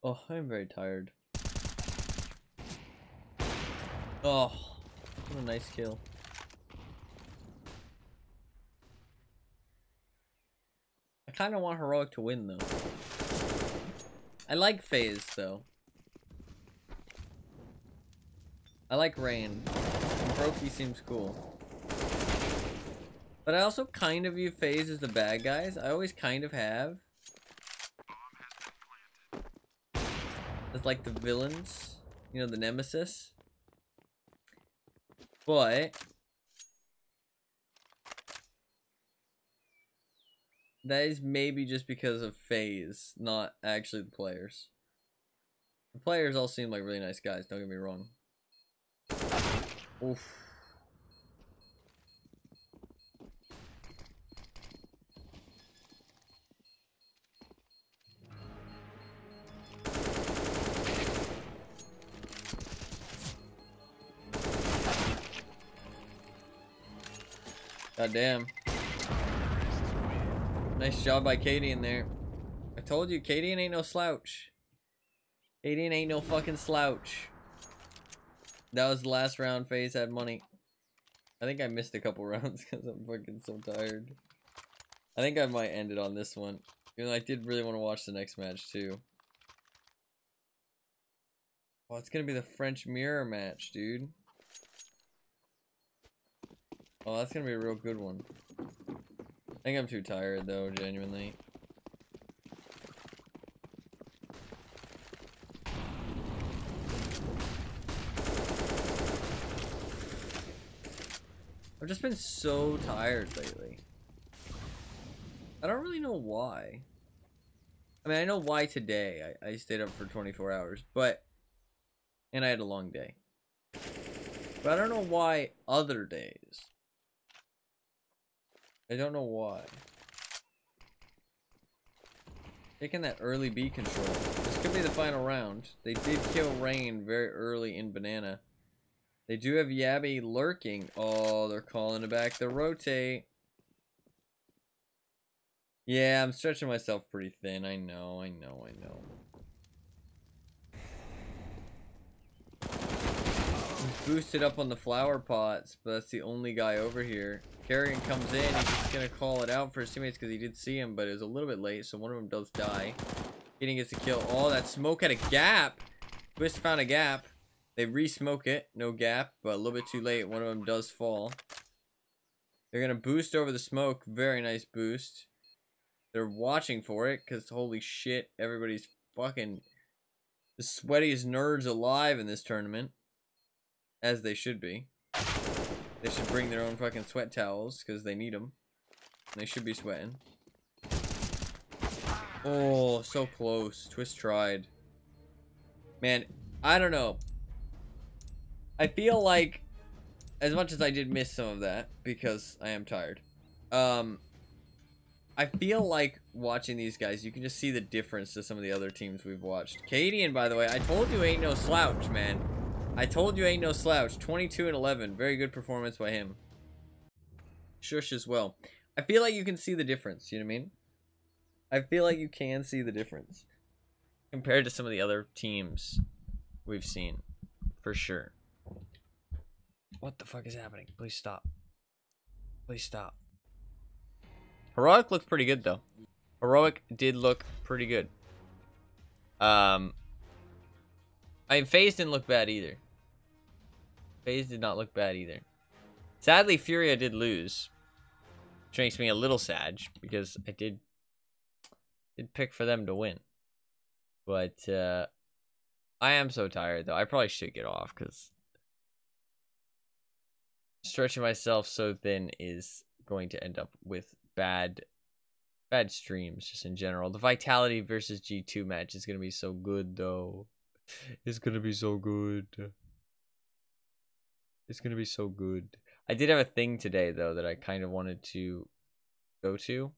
Speaker 1: Oh, I'm very tired. Oh, what a nice kill. I kind of want Heroic to win, though. I like FaZe, though. I like Rain. And Brokey seems cool. But I also kind of view FaZe as the bad guys. I always kind of have. As like the villains. You know, the nemesis. But that is maybe just because of FaZe, not actually the players. The players all seem like really nice guys, don't get me wrong. Oof. God damn. Nice job by Katie in there. I told you, Katie ain't no slouch. Katie ain't no fucking slouch. That was the last round. FaZe had money. I think I missed a couple rounds because I'm fucking so tired. I think I might end it on this one. Even though I did really want to watch the next match too. Oh, it's gonna be the French mirror match, dude. Oh, that's gonna be a real good one. I think I'm too tired though, genuinely. I've just been so tired lately. I don't really know why. I mean, I know why today. I stayed up for 24 hours, but... And I had a long day. But I don't know why other days. I don't know why. Taking that early B control. This could be the final round. They did kill Rain very early in Banana. They do have Yabby lurking. Oh, they're calling it back. They'll rotate. Yeah, I'm stretching myself pretty thin. I know. He's boosted up on the flower pots, but that's the only guy over here. Carrion comes in. He's just going to call it out for his teammates because he did see him, but it was a little bit late, so one of them does die. Gideon gets the kill. Oh, that smoke had a gap. Twist found a gap. They re-smoke it. No gap, but a little bit too late. One of them does fall. They're going to boost over the smoke. Very nice boost. They're watching for it because holy shit, everybody's fucking the sweatiest nerds alive in this tournament. As they should be. They should bring their own fucking sweat towels because they need them. They should be sweating. Oh, so close. Twist tried. Man, I don't know. I feel like, as much as I did miss some of that, because I am tired, I feel like watching these guys, you can just see the difference to some of the other teams we've watched. Cadian, by the way, I told you ain't no slouch, man. I told you ain't no slouch. 22 and 11. Very good performance by him. Shush as well. I feel like you can see the difference, you know what I mean? I feel like you can see the difference. Compared to some of the other teams we've seen. For sure. What the fuck is happening? Please stop. Please stop. Heroic looked pretty good, though. Heroic did look pretty good. I mean, FaZe didn't look bad either. FaZe did not look bad either. Sadly, Furia did lose. Which makes me a little sad, because I did pick for them to win. But, I am so tired, though. I probably should get off, because stretching myself so thin is going to end up with bad streams, just in general. The Vitality versus G2 match is going to be so good, though. It's going to be so good. It's going to be so good. I did have a thing today, though, that I kind of wanted to go to.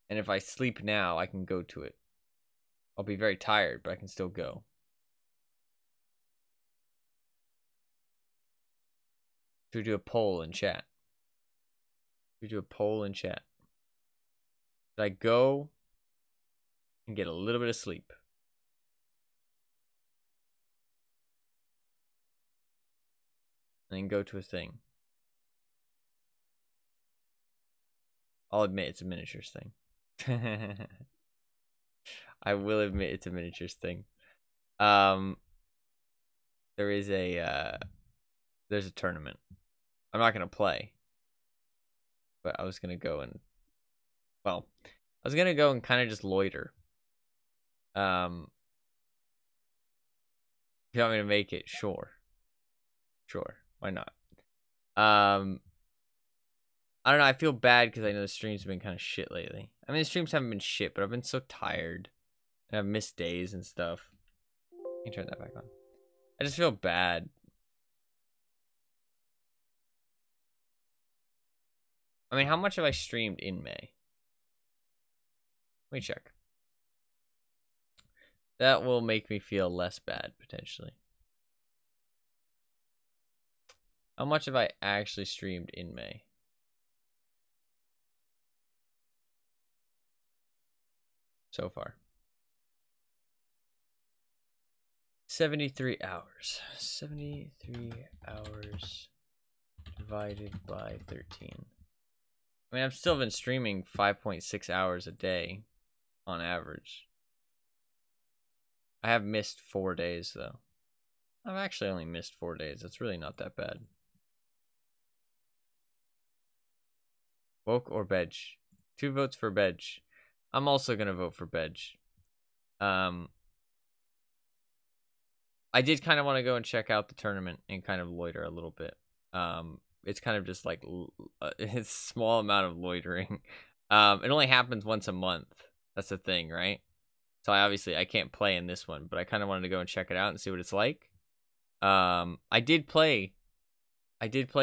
Speaker 1: And if I sleep now, I can go to it. I'll be very tired, but I can still go. Should we do a poll in chat? We do a poll in chat. Should I go and get a little bit of sleep? And then go to a thing. I'll admit it's a miniatures thing. I will admit it's a miniatures thing. There is there's a tournament. I'm not gonna play, but I was gonna go and, well, I was gonna go and kind of just loiter. If you want me to make it, sure, why not? I don't know. I feel bad because I know the streams have been kind of shit lately. I mean, the streams haven't been shit, but I've been so tired and I've missed days and stuff. Let me turn that back on. I just feel bad. I mean, how much have I streamed in May? Let me check. That will make me feel less bad, potentially. How much have I actually streamed in May? So far. 73 hours. 73 hours divided by 13. I mean, I've still been streaming 5.6 hours a day on average. I have missed 4 days, though. I've actually only missed 4 days. That's really not that bad. Woke or Bedge? 2 votes for Bedge. I'm also going to vote for Bedge. I did kind of want to go and check out the tournament and kind of loiter a little bit. It's kind of just like it's a small amount of loitering. It only happens once a month. That's the thing, right? So I can't play in this one, but I kind of wanted to go and check it out and see what it's like. I did play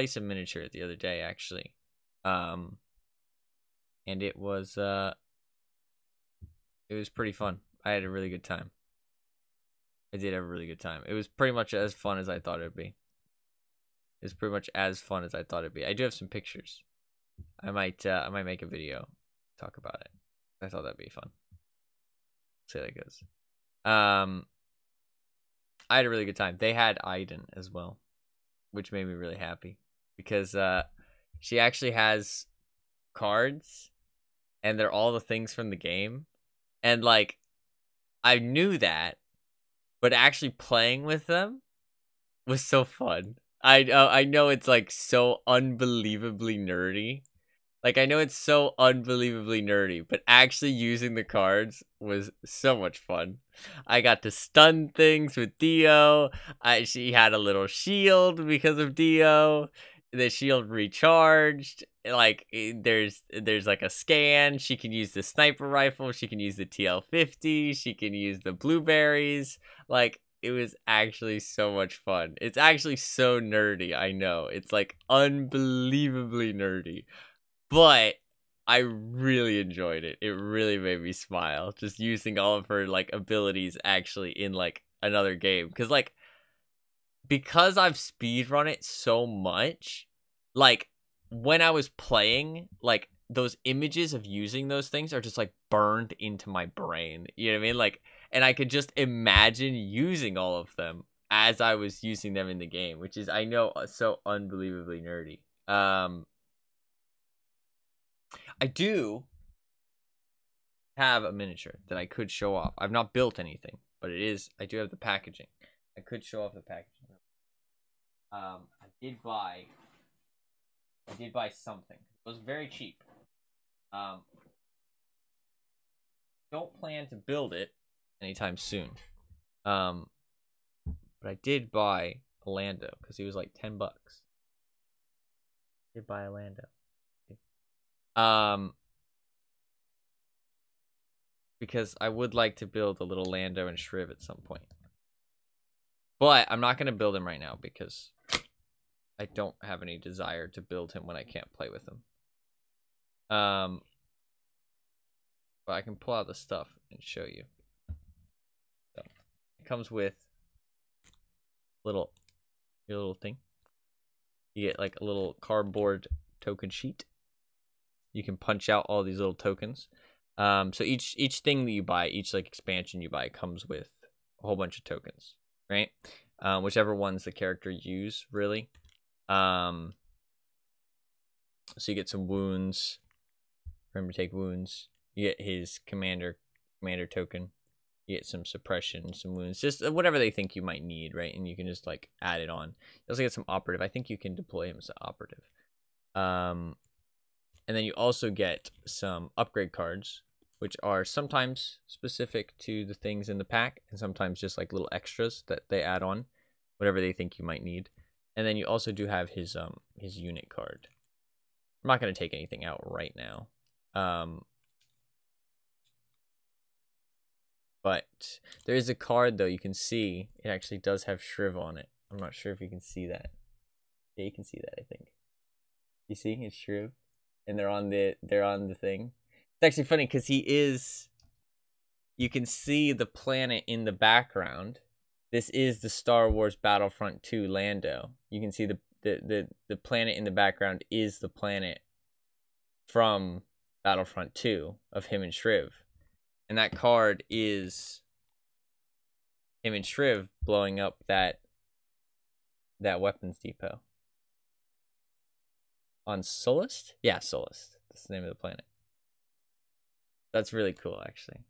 Speaker 1: some miniature the other day, actually. And it was pretty fun. I had a really good time. I did have a really good time. It was pretty much as fun as I thought it'd be. It's pretty much as fun as I thought it'd be. I do have some pictures. I might make a video, talk about it. I thought that'd be fun. See how that goes. I had a really good time. They had Aiden as well, which made me really happy because she actually has cards, and they're all the things from the game, and like I knew that, but actually playing with them was so fun. I know it's like so unbelievably nerdy. Like, I know it's so unbelievably nerdy, but actually using the cards was so much fun. I got to stun things with Dio. She had a little shield because of Dio. The shield recharged. Like, there's like a scan. She can use the sniper rifle. She can use the TL50. She can use the blueberries. Like, it was actually so much fun. It's actually so nerdy, I know. It's like unbelievably nerdy. But I really enjoyed it. It really made me smile just using all of her like abilities actually in like another game. Because I've speedrun it so much, like when I was playing, like those images of using those things are just like burned into my brain. You know what I mean? Like, and I could just imagine using all of them as I was using them in the game, which is, I know, so unbelievably nerdy. I do have a miniature that I could show off. I've not built anything, but I do have the packaging. I could show off the packaging. I did buy something. It was very cheap. Don't plan to build it anytime soon. But I did buy a Lando because he was like $10. I did buy a Lando. Because I would like to build a little Lando and Shriv at some point. But I'm not going to build him right now because I don't have any desire to build him when I can't play with him. But I can pull out the stuff and show you. So, it comes with your little thing. You get like a little cardboard token sheet. You can punch out all these little tokens. So each thing that you buy, each like expansion you buy, comes with a whole bunch of tokens, right? Whichever ones the character use, really. So you get some wounds. Remember to take wounds. You get his commander token. You get some suppression, some wounds, just whatever they think you might need, right? And you can just like add it on. You also get some operative. I think you can deploy him as an operative. And then you also get some upgrade cards, which are sometimes specific to the things in the pack, and sometimes just like little extras that they add on, whatever they think you might need. And then you also do have his unit card. I'm not going to take anything out right now. But there is a card, though, you can see. It actually does have Shriv on it. I'm not sure if you can see that. Yeah, you can see that, I think. You see? It's Shriv. And they're on the thing. It's actually funny because he is... You can see the planet in the background. This is the Star Wars Battlefront 2 Lando. You can see the planet in the background is the planet from Battlefront 2 of him and Shriv. And that card is him and Shriv blowing up that weapons depot. On Solist? Yeah, Solist. That's the name of the planet. That's really cool, actually.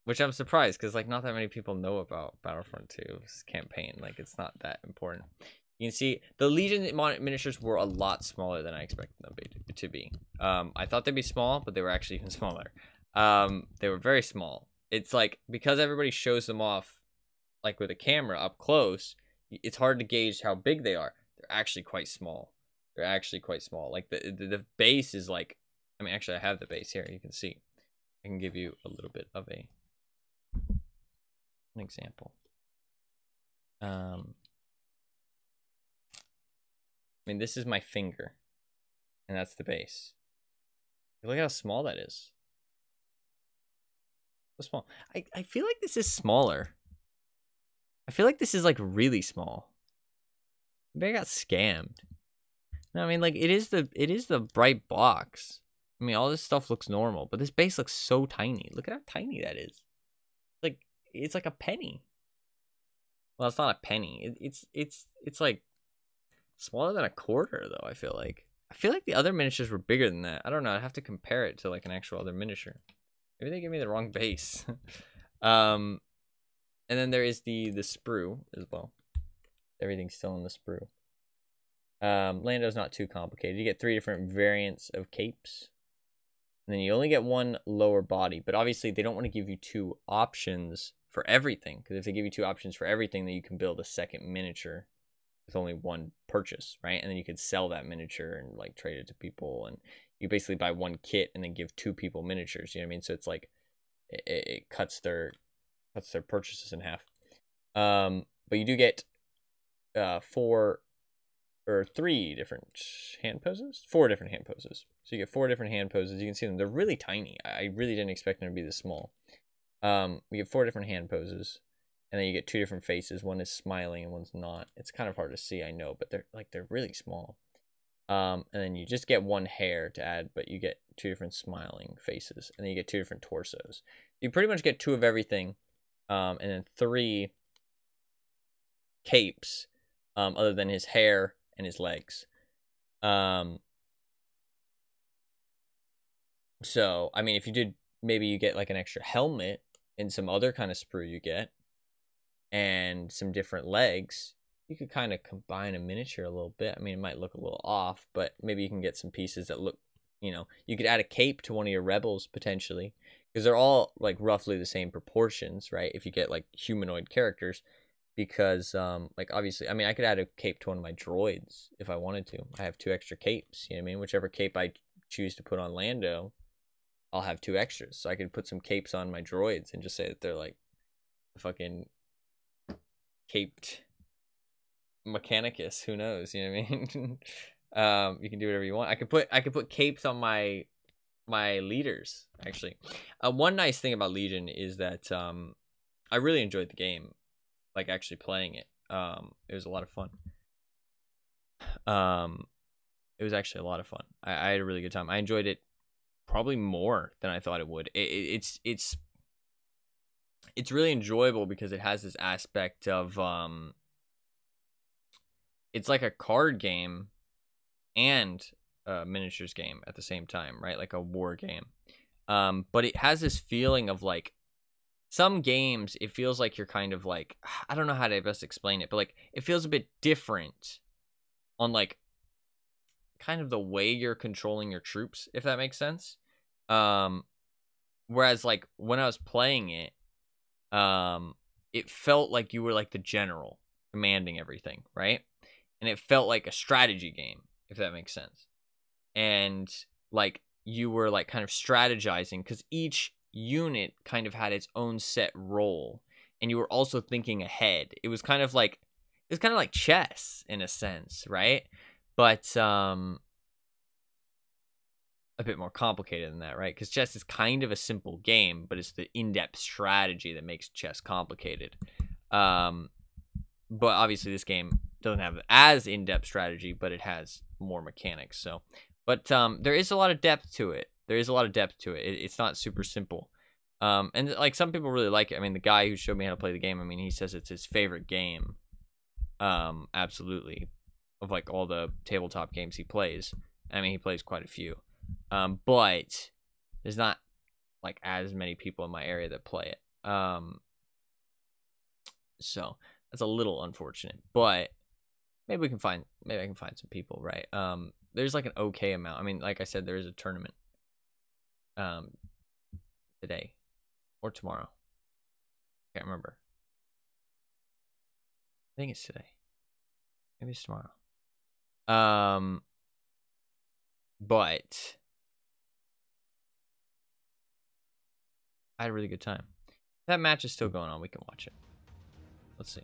Speaker 1: Which I'm surprised, because like not that many people know about Battlefront 2's campaign. Like it's not that important. You can see the Legion miniatures were a lot smaller than I expected them to be. I thought they'd be small, but they were actually even smaller. They were very small. It's like, because everybody shows them off like with a camera up close, it's hard to gauge how big they are. They're actually quite small. Like the base is like, I mean, actually I have the base here. You can see. I can give you a little bit of an example. I mean, this is my finger, and that's the base. Look at how small that is. So small. I feel like this is smaller. I feel like this is like really small. Maybe I got scammed. No, I mean, like it is the bright box. I mean, all this stuff looks normal, but this base looks so tiny. Look at how tiny that is. Like it's like a penny. Well, it's not a penny. It's like smaller than a quarter, though. I feel like the other miniatures were bigger than that. I don't know. I'd have to compare it to like an actual other miniature. Maybe they gave me the wrong base. And then there is the sprue as well. Everything's still in the sprue. Lando's not too complicated. You get 3 different variants of capes. And then you only get 1 lower body. But obviously, they don't want to give you 2 options for everything. Because if they give you 2 options for everything, then you can build a second miniature with only 1 purchase, right? And then you could sell that miniature and like trade it to people. And you basically buy 1 kit and then give 2 people miniatures. You know what I mean? So it's like it cuts their purchases in half. But you do get 4 or 3 different hand poses, 4 different hand poses. So you get 4 different hand poses. You can see them. They're really tiny. I really didn't expect them to be this small. We get 4 different hand poses, and then you get 2 different faces. One is smiling and one's not. It's kind of hard to see, I know, but they're really small. And then you just get 1 hair to add, but you get 2 different smiling faces, and then you get 2 different torsos. You pretty much get 2 of everything, and then 3 capes, other than his hair and his legs. So I mean, if you did, maybe you get like an extra helmet and some other kind of sprue you get, and some different legs. You could kind of combine a miniature a little bit. I mean, it might look a little off, but maybe you can get some pieces that look, you know, you could add a cape to one of your rebels potentially, because they're all like roughly the same proportions, right? If you get like humanoid characters, because like obviously, I mean, I could add a cape to one of my droids if I wanted to. I have 2 extra capes, you know what I mean? Whichever cape I choose to put on Lando, I'll have 2 extras. So I could put some capes on my droids and just say that they're like fucking caped Mechanicus. Who knows? You know what I mean? You can do whatever you want. I could put capes on my leaders. Actually, one nice thing about Legion is that I really enjoyed the game. Like actually playing it. It was a lot of fun. It was actually a lot of fun. I had a really good time. I enjoyed it probably more than I thought it would. It's really enjoyable because it has this aspect of it's like a card game and a miniatures game at the same time, right? Like a war game. But it has this feeling of like some games, it feels like you're kind of like, I don't know how to best explain it, but like it feels a bit different on like kind of the way you're controlling your troops, if that makes sense. Whereas like when I was playing it, it felt like you were like the general commanding everything, right? And it felt like a strategy game, if that makes sense. And like you were like kind of strategizing because each unit kind of had its own set role, and you were also thinking ahead. It was kind of like chess in a sense, right? But a bit more complicated than that, right? Because chess is kind of a simple game, but it's the in-depth strategy that makes chess complicated. But obviously this game doesn't have as in-depth strategy, but it has more mechanics. So, but there is a lot of depth to it. It's not super simple. And like some people really like it. I mean, the guy who showed me how to play the game, I mean, he says it's his favorite game. Absolutely, of like all the tabletop games he plays. I mean, he plays quite a few. But there's not like as many people in my area that play it. So that's a little unfortunate, but maybe I can find some people, right? There's like an okay amount. I mean, like I said, there is a tournament today or tomorrow. Can't remember. I think it's today. Maybe it's tomorrow. But I had a really good time. That match is still going on. We can watch it. Let's see.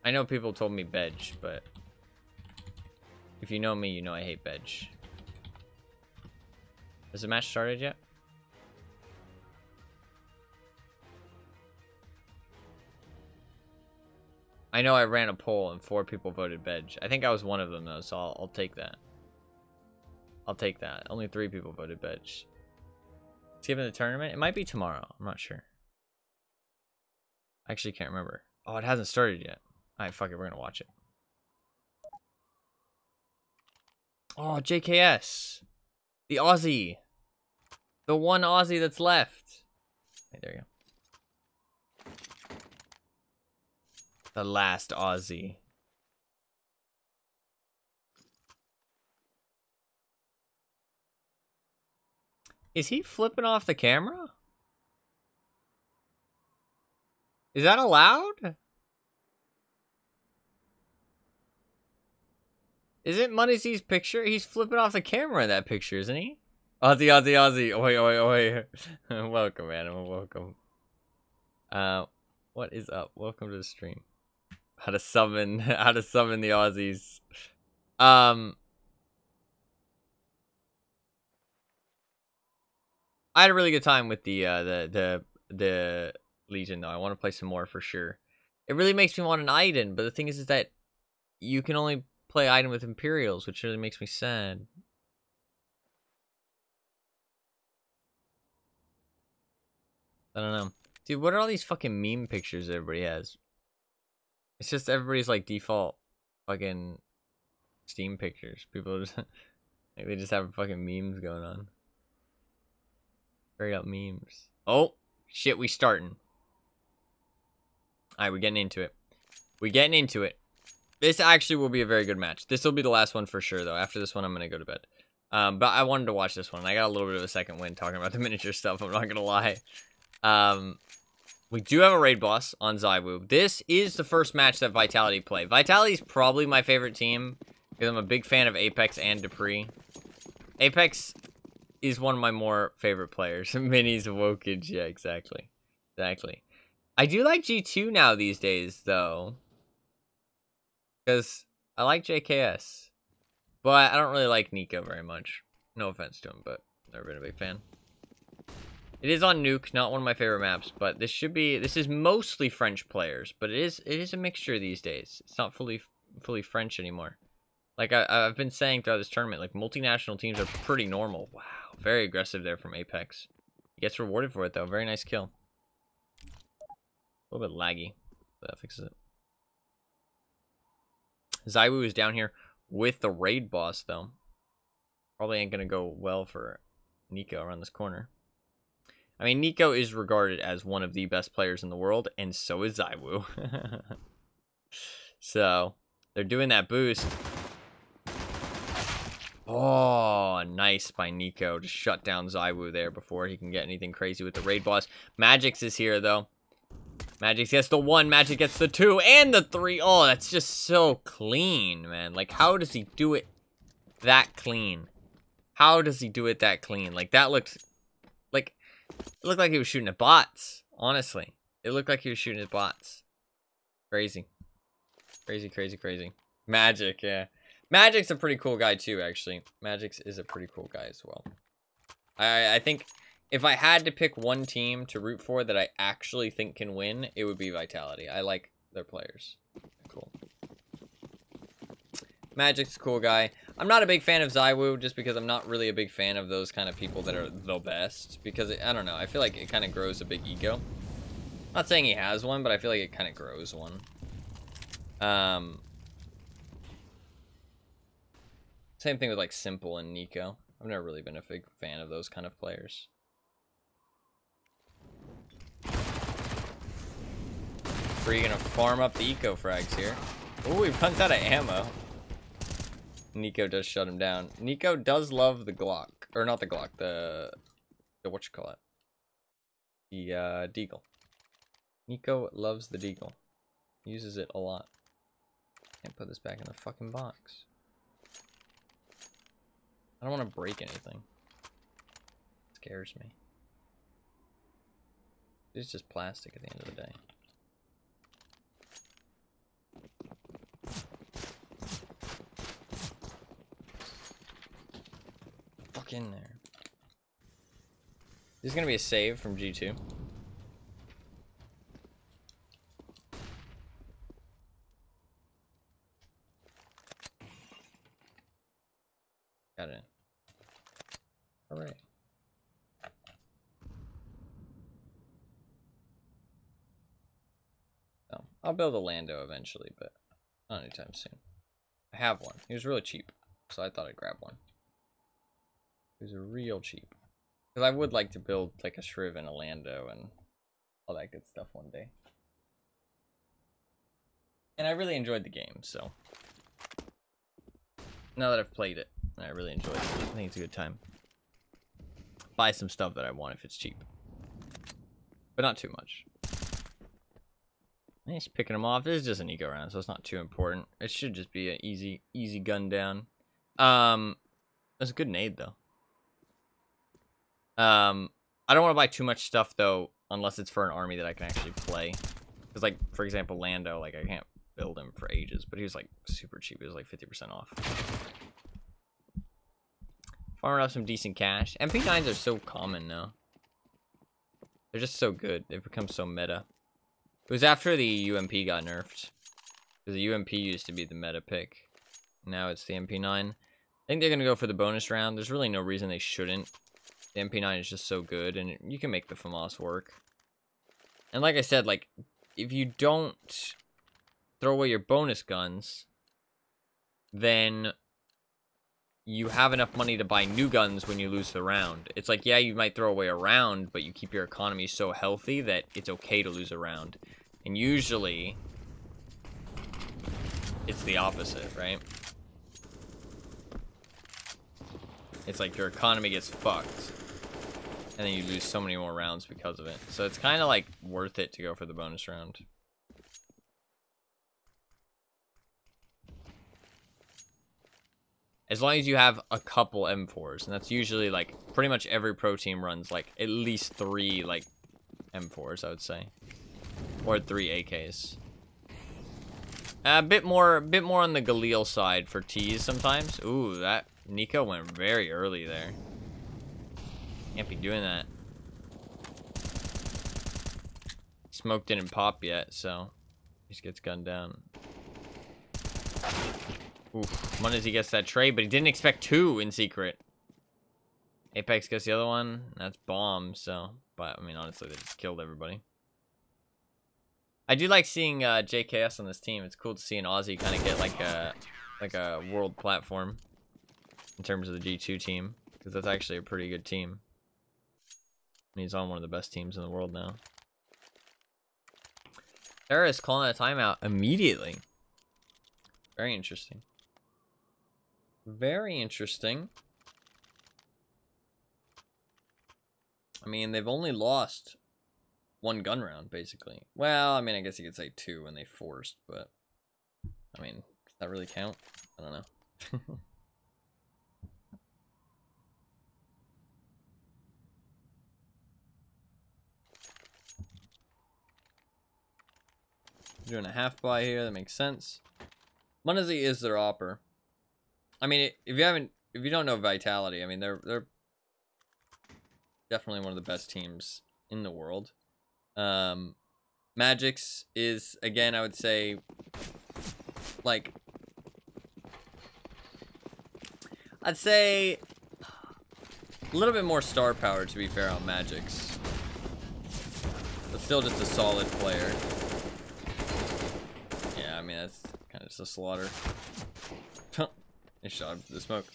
Speaker 1: I know people told me Bedge, but if you know me, you know I hate Bedge. Has the match started yet? I know I ran a poll and 4 people voted Bedge. I think I was one of them though, so I'll take that. I'll take that. Only 3 people voted Bedge. It's given the tournament. It might be tomorrow. I'm not sure. I actually can't remember. Oh, it hasn't started yet. Alright, fuck it. We're gonna watch it. Oh, JKS. The Aussie. The one Aussie that's left. Hey, there you go. The last Aussie. Is he flipping off the camera? Is that allowed? Isn't Money C's picture? He's flipping off the camera in that picture, isn't he? Aussie, Aussie, Aussie. Oi, oi, oi. Welcome, animal. Welcome. What is up? Welcome to the stream. How to summon the Aussies. I had a really good time with the Legion though. I want to play some more for sure. It really makes me want an Iden, but the thing is that you can only play Iden with Imperials, which really makes me sad. I don't know. Dude, what are all these fucking meme pictures everybody has? It's just everybody's like default fucking Steam pictures. People just like they just have fucking memes going on. Straight up memes. Oh shit, we starting. Alright, we're getting into it. This actually will be a very good match. This will be the last one for sure though. After this one I'm gonna go to bed. But I wanted to watch this one. I got a little bit of a second wind talking about the miniature stuff, I'm not gonna lie. We do have a raid boss on Zywoo. This is the first match that Vitality play. Vitality's probably my favorite team because I'm a big fan of Apex and Dupree. Apex is one of my more favorite players. Minis, Wokage, yeah, exactly. I do like G2 now these days, though. Because I like JKS. But I don't really like Nico very much. No offense to him, but never been a big fan. It is on Nuke, not one of my favorite maps, but this is mostly French players, but it is a mixture these days. It's not fully French anymore. Like I've been saying throughout this tournament, like multinational teams are pretty normal. Wow, very aggressive there from Apex. He gets rewarded for it though. Very nice kill. A little bit laggy, but that fixes it. ZywOo is down here with the raid boss though. Probably ain't gonna go well for Nico around this corner. I mean, Nico is regarded as one of the best players in the world, and so is ZywOo. So they're doing that boost. Oh, nice by Nico to shut down ZywOo there before he can get anything crazy with the raid boss. Magix is here, though. Magix gets the 1, Magic gets the 2, and the 3. Oh, that's just so clean, man. Like, how does he do it that clean? How does he do it that clean? Like, that looked like... It looked like he was shooting at bots, honestly. It looked like he was shooting at bots. Crazy. Crazy, crazy, crazy. Magic, yeah. Magic's a pretty cool guy too, actually. Magix is a pretty cool guy as well. I think if I had to pick one team to root for that I actually think can win, it would be Vitality. I like their players. Cool. Magic's a cool guy. I'm not a big fan of ZywOo just because I'm not really a big fan of those kind of people that are the best. Because, I don't know, I feel like it kind of grows a big ego. Not saying he has one, but I feel like it kind of grows one. Same thing with like Simple and Nico. I've never really been a big fan of those kind of players. Free gonna farm up the eco frags here. Oh, he runs out of ammo. Nico does shut him down. Nico does love the Glock. Or not the Glock, the whatchamacallit. The Deagle. Nico loves the Deagle. Uses it a lot. Can't put this back in the fucking box. I don't want to break anything. It scares me. It's just plastic at the end of the day. Fuck in there. This is gonna be a save from G2. Got it in. Alright. So, I'll build a Lando eventually, but not anytime soon. I have one. He was really cheap, so I thought I'd grab one. He was real cheap. Because I would like to build like a Shriv and a Lando and all that good stuff one day. And I really enjoyed the game, so. Now that I've played it, I really enjoyed it. I think it's a good time. Buy some stuff that I want if it's cheap. But not too much. He's picking them off. This is just an eco round, so it's not too important. It should just be an easy gun down. That's a good nade, though. I don't want to buy too much stuff, though, unless it's for an army that I can actually play. Because, like, for example, Lando, like, I can't build him for ages, but he was, like, super cheap. He was, like, 50% off. Farming up some decent cash. MP9s are so common now. They're just so good. They've become so meta. It was after the UMP got nerfed. Because the UMP used to be the meta pick. Now it's the MP9. I think they're going to go for the bonus round. There's really no reason they shouldn't. The MP9 is just so good, and you can make the FAMAS work. And like I said, like, if you don't throw away your bonus guns, then you have enough money to buy new guns when you lose the round. It's like, yeah, you might throw away a round, but you keep your economy so healthy that it's okay to lose a round. And usually, it's the opposite, right? It's like your economy gets fucked, and then you lose so many more rounds because of it. So it's kind of like worth it to go for the bonus round. As long as you have a couple M4s, and that's usually like pretty much every pro team runs like at least 3 like M4s, I would say, or 3 AKs. A bit more on the Galil side for T's sometimes. Ooh, that Nico went very early there. Can't be doing that. Smoke didn't pop yet, so he just gets gunned down. Oof. Munizzy gets that trade, but he didn't expect 2 in secret. Apex gets the other one. That's bomb, so... But, I mean, honestly, they just killed everybody. I do like seeing JKS on this team. It's cool to see an Aussie kind of get like a world platform in terms of the G2 team, because that's actually a pretty good team. And he's on one of the best teams in the world now. Sarah is calling a timeout immediately. Very interesting. Very interesting. I mean, they've only lost 1 gun round, basically. Well, I mean, I guess you could say 2 when they forced, but... I mean, does that really count? I don't know. Doing a half buy here, that makes sense. Munizzy is their opper. I mean, if you don't know Vitality, I mean, they're definitely one of the best teams in the world. Magic's is, again, I would say, like, I'd say a little bit more star power, to be fair, on Magic's. But still just a solid player. Yeah, I mean, that's kind of just a slaughter. Nice shot of the smoke.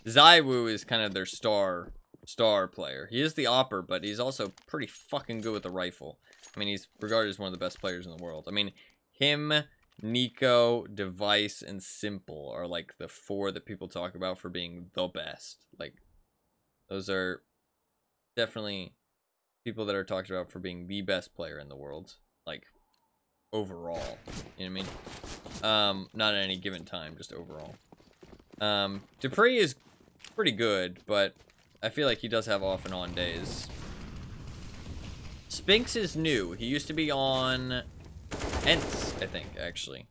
Speaker 1: Zywoo is kind of their star player. He is the opper, but he's also pretty fucking good with the rifle. I mean, he's regarded as one of the best players in the world. I mean, him, Nico, Device, and Simple are like the 4 that people talk about for being the best. Like, those are definitely people that are talked about for being the best player in the world. Like, overall. You know what I mean? Not at any given time, just overall. Dupree is pretty good, but I feel like he does have off and on days. Spinks is new. He used to be on Ents, I think, actually.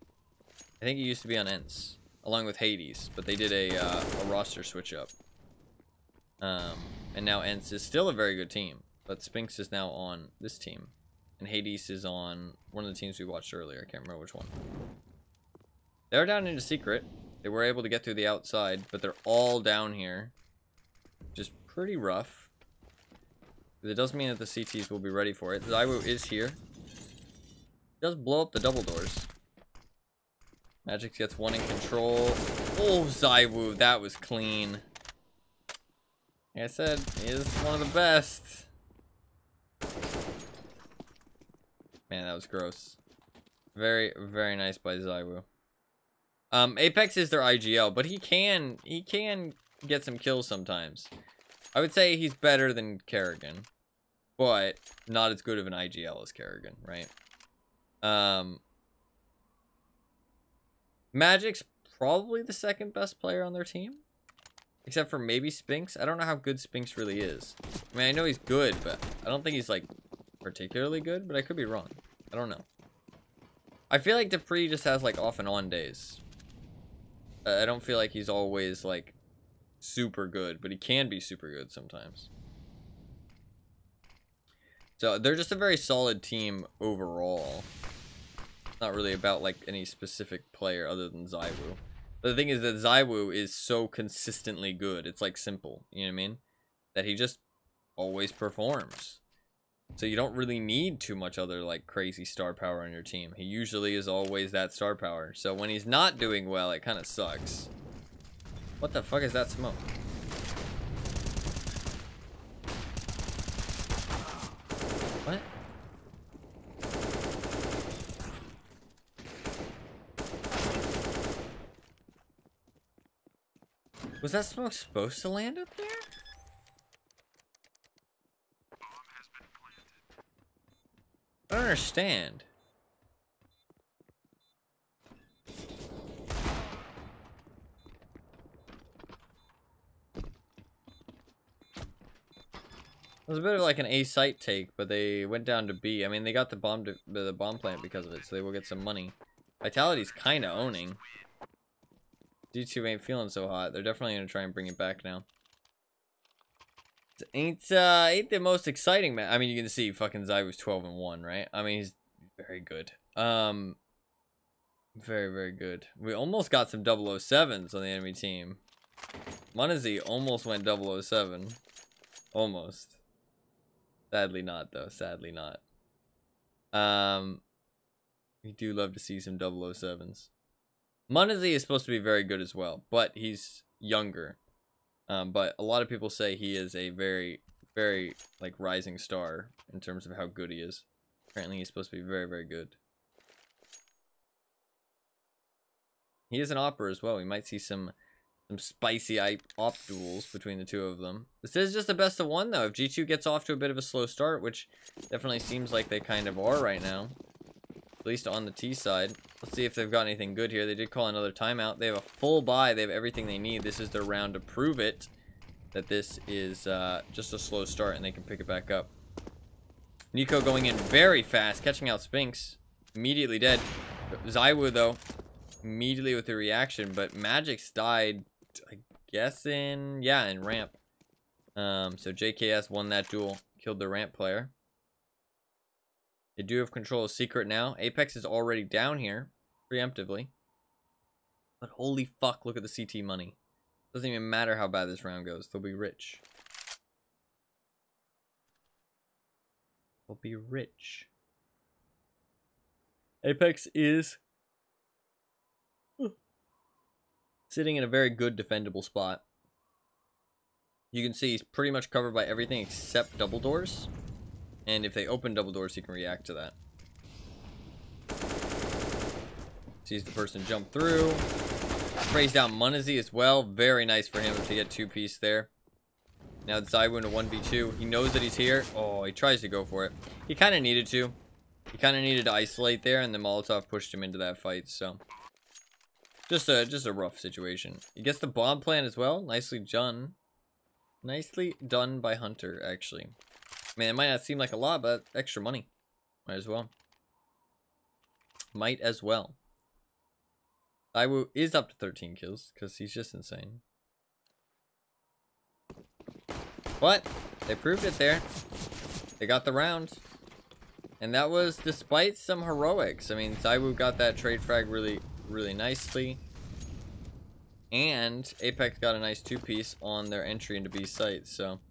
Speaker 1: I think he used to be on Ents, along with Hades, but they did a roster switch up. And now Ents is still a very good team, but Spinks is now on this team. And Hades is on one of the teams we watched earlier. I can't remember which one. They're down into secret. They were able to get through the outside, but they're all down here. Just pretty rough. It does mean that the CTs will be ready for it. Zywoo is here. Does blow up the double doors. Magic gets 1 in control. Oh, Zywoo, that was clean. Like I said, he is one of the best. Man, that was gross. Very, very nice by Zywoo. Apex is their IGL, but he can get some kills sometimes. I would say he's better than Kerrigan, but not as good of an IGL as Kerrigan, right? Magic's probably the 2nd best player on their team, except for maybe Spinks. I don't know how good Spinks really is. I mean, I know he's good, but I don't think he's like particularly good, but I could be wrong. I don't know. I feel like Dupree just has like off and on days. I don't feel like he's always like super good, but he can be super good sometimes. So they're just a very solid team overall. It's not really about like any specific player other than Zywoo. But the thing is that Zywoo is so consistently good. It's like simple, you know what I mean? That he just always performs. So you don't really need too much other like crazy star power on your team. He usually is always that star power. So when he's not doing well, it kind of sucks. What the fuck is that smoke? What? Was that smoke supposed to land up there? I don't understand. It was a bit of like an A site take, but they went down to B. I mean, they got the bomb plant because of it, so they will get some money. Vitality's kind of owning. G2 ain't feeling so hot. They're definitely gonna try and bring it back now. Ain't the most exciting, man. I mean, you can see fucking Zai was 12-1, right? I mean, he's very good. Very, very good. We almost got some 007s on the enemy team. Monazi almost went 007. Almost. Sadly not, though. Sadly not. We do love to see some 007s. Monazi is supposed to be very good as well, but he's younger. But a lot of people say he is a very, very, like, rising star in terms of how good he is. Apparently he's supposed to be very, very good. He is an opera as well. We might see some spicy op duels between the two of them. This is just a best of one, though. If G2 gets off to a bit of a slow start, which definitely seems like they kind of are right now, at least on the T side. Let's see if they've got anything good here. They did call another timeout. They have a full buy. They have everything they need. This is their round to prove it, that this is just a slow start and they can pick it back up. Nico going in very fast, catching out Spinks. Immediately dead. Zaiwu, though, immediately with the reaction, but Magic's died, I guess, in ramp. So JKS won that duel, killed the ramp player. They do have control of Secret now. Apex is already down here, preemptively. But holy fuck, look at the CT money. Doesn't even matter how bad this round goes, they'll be rich. They'll be rich. Apex is sitting in a very good defendable spot. You can see he's pretty much covered by everything except double doors. And if they open double doors, he can react to that. Sees the person jump through. Sprays down Munazi as well. Very nice for him to get two-piece there. Now it's Zaiwu in a 1v2. He knows that he's here. Oh, he tries to go for it. He kind of needed to. He kind of needed to isolate there, and the Molotov pushed him into that fight, so... Just a rough situation. He gets the bomb plant as well. Nicely done. Nicely done by Hunter, actually. I mean, it might not seem like a lot, but extra money. Might as well. Might as well. Zaiwu is up to 13 kills, because he's just insane. But, they proved it there. They got the round. And that was despite some heroics. I mean, Zaiwu got that trade frag really nicely. And Apex got a nice two-piece on their entry into B site, so...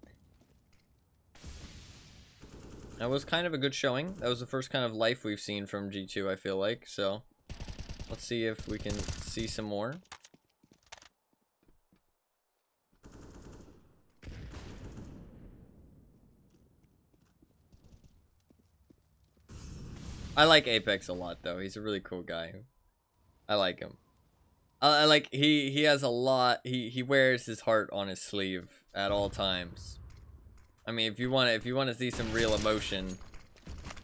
Speaker 1: That was kind of a good showing. That was the first kind of life we've seen from G2, I feel like, so... Let's see if we can see some more. I like Apex a lot, though. He's a really cool guy. I like him. I like he has a lot. He wears his heart on his sleeve at all times. I mean, if you want to see some real emotion,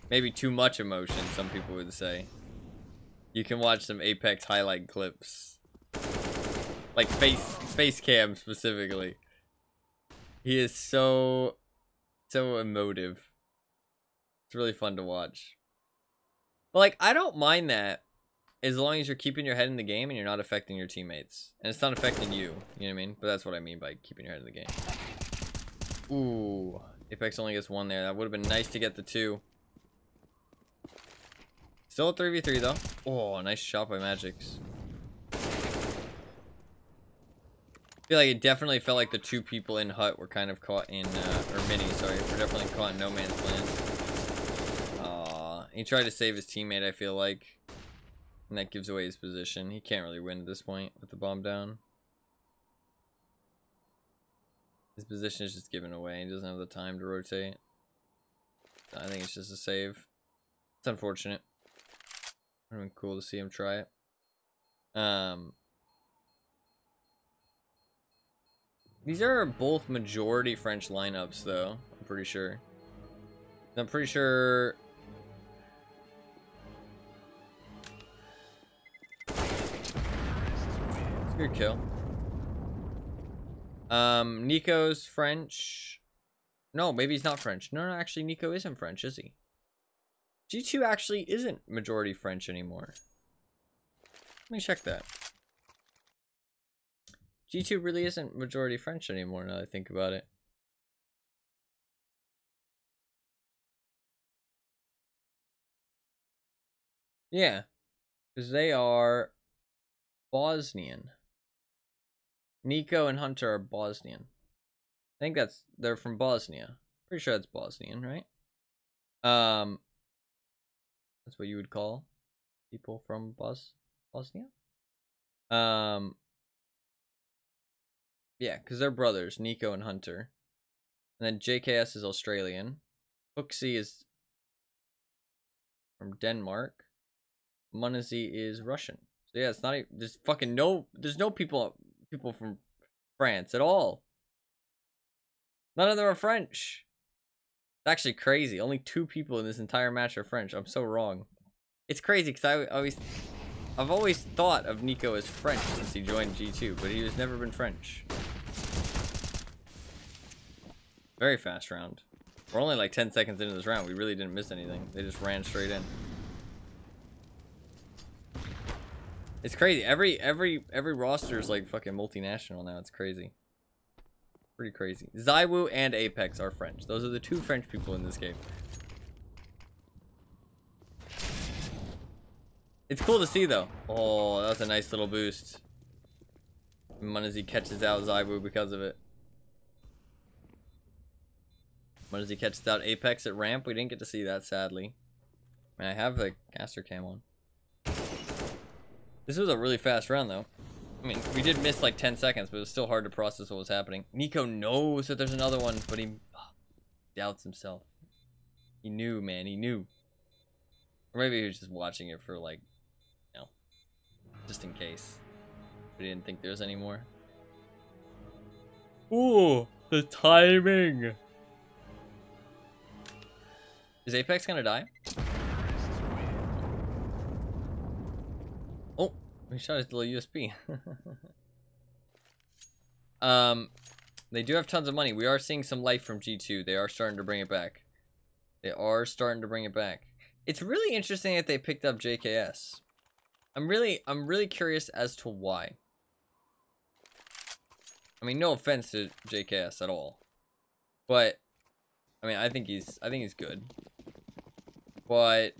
Speaker 1: maybe too much emotion, some people would say, you can watch some Apex highlight clips, like face cam specifically. He is so emotive. It's really fun to watch. But like, I don't mind that as long as you're keeping your head in the game and you're not affecting your teammates. And it's not affecting you. You know what I mean? But that's what I mean by keeping your head in the game. Ooh. Apex only gets one there. That would have been nice to get the two. Still a 3v3 though. Oh, nice shot by Magix. I feel like it definitely felt like the two people in hut were kind of caught in, or mini, sorry, were definitely caught in no man's land. He tried to save his teammate, I feel like. And that gives away his position. He can't really win at this point with the bomb down. His position is just given away. He doesn't have the time to rotate. I think it's just a save. It's unfortunate. It would have been cool to see him try it. These are both majority French lineups, though. I'm pretty sure. I'm pretty sure... Good kill. Nico's French. No, maybe he's not French. No, actually, Nico isn't French, is he? G2 actually isn't majority French anymore. Let me check that. G2 really isn't majority French anymore now that I think about it. Yeah, because they are Bosnian. Nico and Hunter are Bosnian. I think they're from Bosnia. Pretty sure that's Bosnian, right? That's what you would call people from Bosnia. Um, yeah, because they're brothers, Nico and Hunter. And then JKS is Australian. Hooksy is from Denmark. Munazy is Russian. So yeah, it's not even, there's no people from France at all. None of them are French. It's actually crazy. Only 2 people in this entire match are French. I'm so wrong. It's crazy because I've always thought of Nico as French since he joined G2, but he has never been French. Very fast round. We're only like 10 seconds into this round. We really didn't miss anything. They just ran straight in. It's crazy. Every roster is like fucking multinational now. It's crazy. Pretty crazy. Zywoo and Apex are French. Those are the 2 French people in this game. It's cool to see though. Oh, that was a nice little boost. Munazy catches out Zywoo because of it. Munazy catches out Apex at ramp. We didn't get to see that, sadly. I mean, I have the caster cam on. This was a really fast round though. I mean, we did miss like 10 seconds, but it was still hard to process what was happening. Nico knows that there's another one, but he doubts himself. He knew, man. He knew. Or maybe he was just watching it for like, you know, just in case. But he didn't think there was any more. Ooh, the timing. Is Apex gonna die? Oh, he shot his little USB. They do have tons of money. We are seeing some life from G2. They are starting to bring it back. They are starting to bring it back. It's really interesting that they picked up JKS. I'm really curious as to why. I mean, no offense to JKS at all, but I mean, I think he's good, but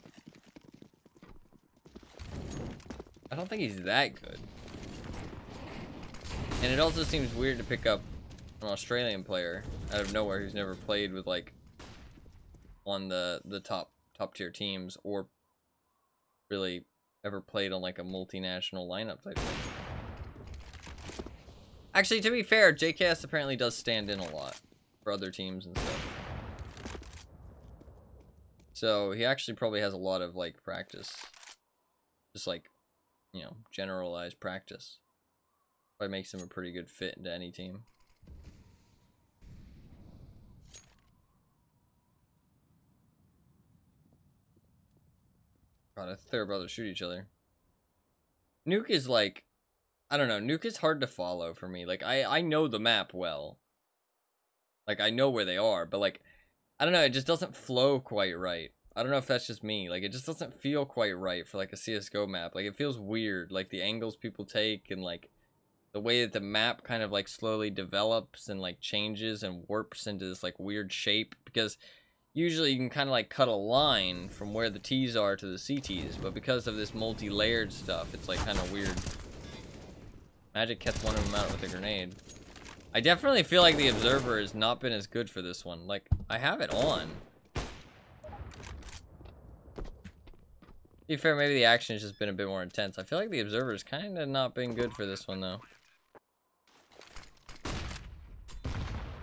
Speaker 1: I don't think he's that good. And it also seems weird to pick up an Australian player out of nowhere who's never played with like on the top tier teams or really ever played on like a multinational lineup type thing. Actually, to be fair, JKS apparently does stand in a lot for other teams and stuff. So he actually probably has a lot of like practice. Just like, you know, generalized practice. Probably makes him a pretty good fit into any team. God, I thought they were about to shoot each other. Nuke is like, I don't know, Nuke is hard to follow for me. Like, I know the map well. Like, I know where they are, but like, I don't know, it just doesn't flow quite right. I don't know if that's just me. Like, it just doesn't feel quite right for like a CSGO map. Like, it feels weird. Like, the angles people take and like, the way that the map kind of like slowly develops and like changes and warps into this like weird shape, because usually you can kind of like cut a line from where the T's are to the CTs, but because of this multi-layered stuff, it's like kind of weird. Magic kept one of them out with a grenade. I definitely feel like the Observer has not been as good for this one. Like, I have it on. To be fair, maybe the action has just been a bit more intense. I feel like the Observer's kind of not been good for this one, though.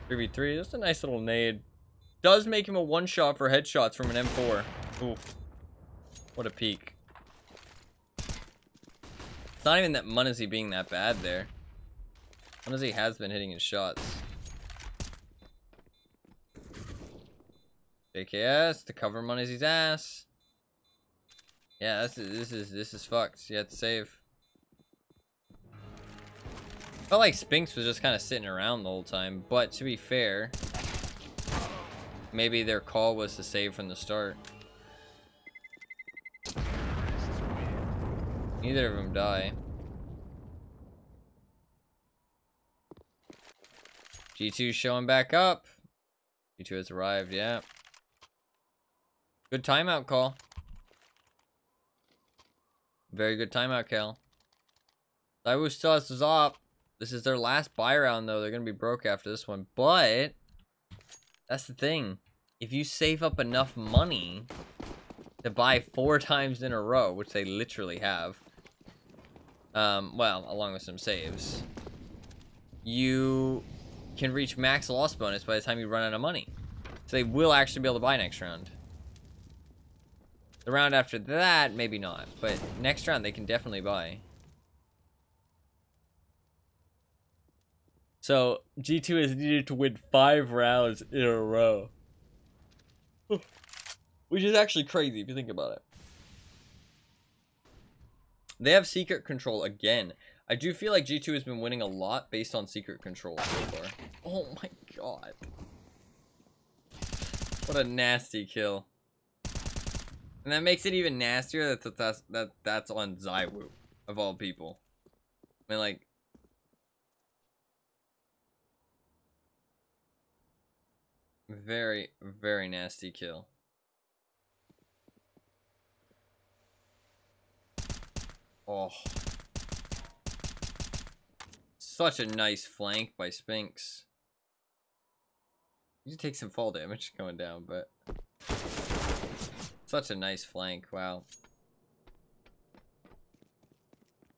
Speaker 1: 3v3, that's a nice little nade. Does make him a one-shot for headshots from an M4. Ooh. What a peak. It's not even that Munazy being that bad there. Munazy has been hitting his shots. JKS to cover Munazy's ass. Yeah, this is fucked. You have to save. Felt like Spinks was just kind of sitting around the whole time, but to be fair, maybe their call was to save from the start. Neither of them die. G2 showing back up. G2 has arrived, yeah. Good timeout call. Very good timeout, Cal. Daiwu still has to up. This is their last buy round, though. They're going to be broke after this one. But that's the thing. If you save up enough money to buy 4 times in a row, which they literally have, well, along with some saves, you can reach max loss bonus by the time you run out of money. So they will actually be able to buy next round. The round after that, maybe not. But next round, they can definitely buy. So, G2 is needed to win 5 rounds in a row. Which is actually crazy if you think about it. They have secret control again. I do feel like G2 has been winning a lot based on secret control so far. Oh my god. What a nasty kill. And that makes it even nastier that's on Daiwu, of all people. I mean, like... Very, very nasty kill. Oh. Such a nice flank by Spinks. You take some fall damage going down, but... Such a nice flank, wow.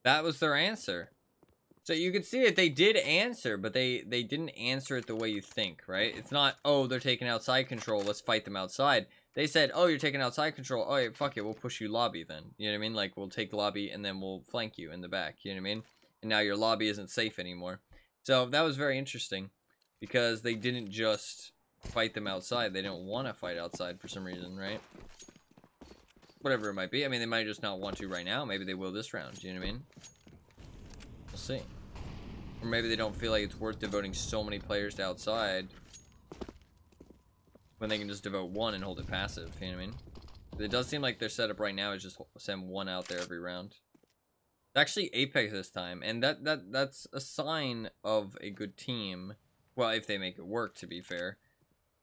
Speaker 1: That was their answer. So you can see that they did answer, but they didn't answer it the way you think, right? It's not, oh, they're taking outside control, let's fight them outside. They said, oh, you're taking outside control. Oh, yeah, fuck it, we'll push you lobby then. You know what I mean? Like, we'll take lobby and then we'll flank you in the back. You know what I mean? And now your lobby isn't safe anymore. So that was very interesting because they didn't just fight them outside. They didn't want to fight outside for some reason, right? Whatever it might be. I mean, they might just not want to right now. Maybe they will this round. You know what I mean? We'll see. Or maybe they don't feel like it's worth devoting so many players to outside when they can just devote 1 and hold it passive, you know what I mean? But it does seem like their setup right now is just send 1 out there every round. It's actually Apex this time, and that's a sign of a good team. Well, if they make it work, to be fair.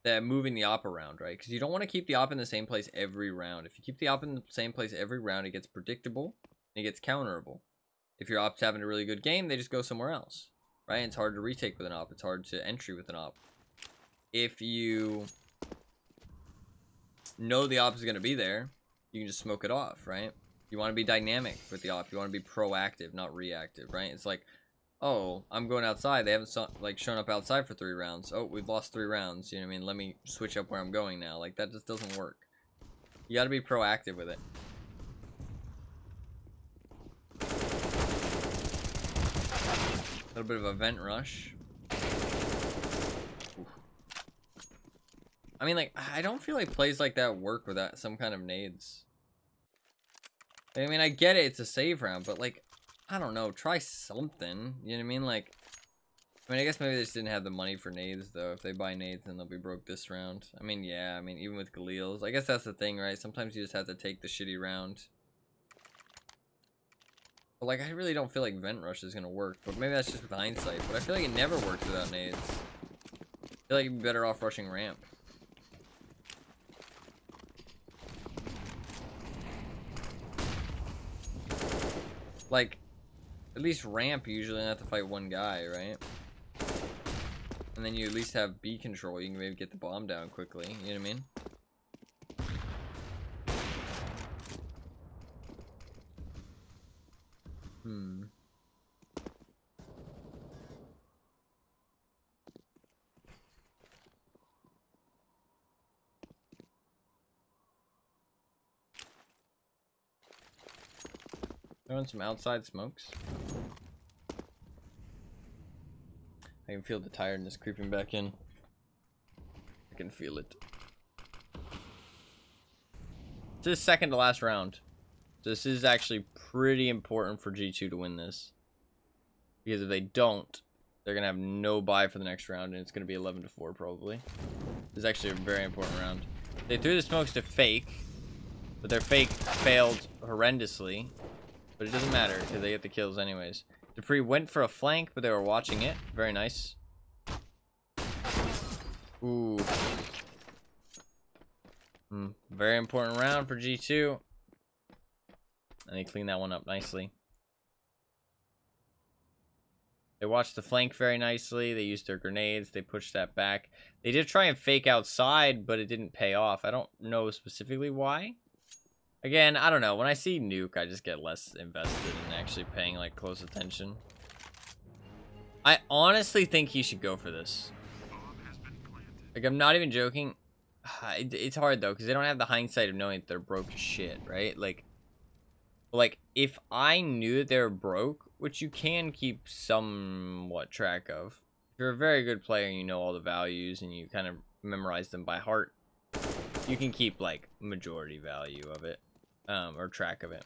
Speaker 1: That moving the op around, right? Because you don't want to keep the op in the same place every round. If you keep the op in the same place every round, it gets predictable, and it gets counterable. If your op's having a really good game, they just go somewhere else, right? It's hard to retake with an op. It's hard to entry with an op. If you know the op is going to be there, you can just smoke it off, right? You want to be dynamic with the op. You want to be proactive, not reactive, right? It's like, oh, I'm going outside. They haven't shown up outside for 3 rounds. Oh, we've lost 3 rounds. You know what I mean? Let me switch up where I'm going now. Like, that just doesn't work. You got to be proactive with it. A little bit of a vent rush. Oof. I mean, like, I don't feel like plays like that work without some kind of nades. I mean, I get it, it's a save round, but, like, I don't know, try something. You know what I mean? Like, I mean, I guess maybe they just didn't have the money for nades, though. If they buy nades, then they'll be broke this round. I mean, yeah, I mean, even with Galil's. I guess that's the thing, right? Sometimes you just have to take the shitty round. But, like, I really don't feel like Vent Rush is going to work. But maybe that's just with hindsight. But I feel like it never works without nades. I feel like you'd be better off rushing ramp. Like, at least ramp, you usually have to fight 1 guy, right? And then you at least have B control. You can maybe get the bomb down quickly. You know what I mean? Throwing some outside smokes. I can feel the tiredness creeping back in. I can feel it. This is second to last round. This is actually pretty important for G2 to win this. Because if they don't, they're going to have no buy for the next round, and it's going to be 11-4 probably. This is actually a very important round. They threw the smokes to fake, but their fake failed horrendously. But it doesn't matter, because they get the kills anyways. Dupree went for a flank, but they were watching it. Very nice. Ooh. Very important round for G2. And they cleaned that one up nicely. They watched the flank very nicely. They used their grenades. They pushed that back. They did try and fake outside, but it didn't pay off. I don't know specifically why. Again, I don't know. When I see nuke, I just get less invested in actually paying, like, close attention. I honestly think he should go for this. Like, I'm not even joking. It's hard, though, because they don't have the hindsight of knowing that they're broke as shit, right? Like, if I knew that they were broke, which you can keep somewhat track of, if you're a very good player and you know all the values and you kind of memorize them by heart, you can keep, like, majority value of it, or track of it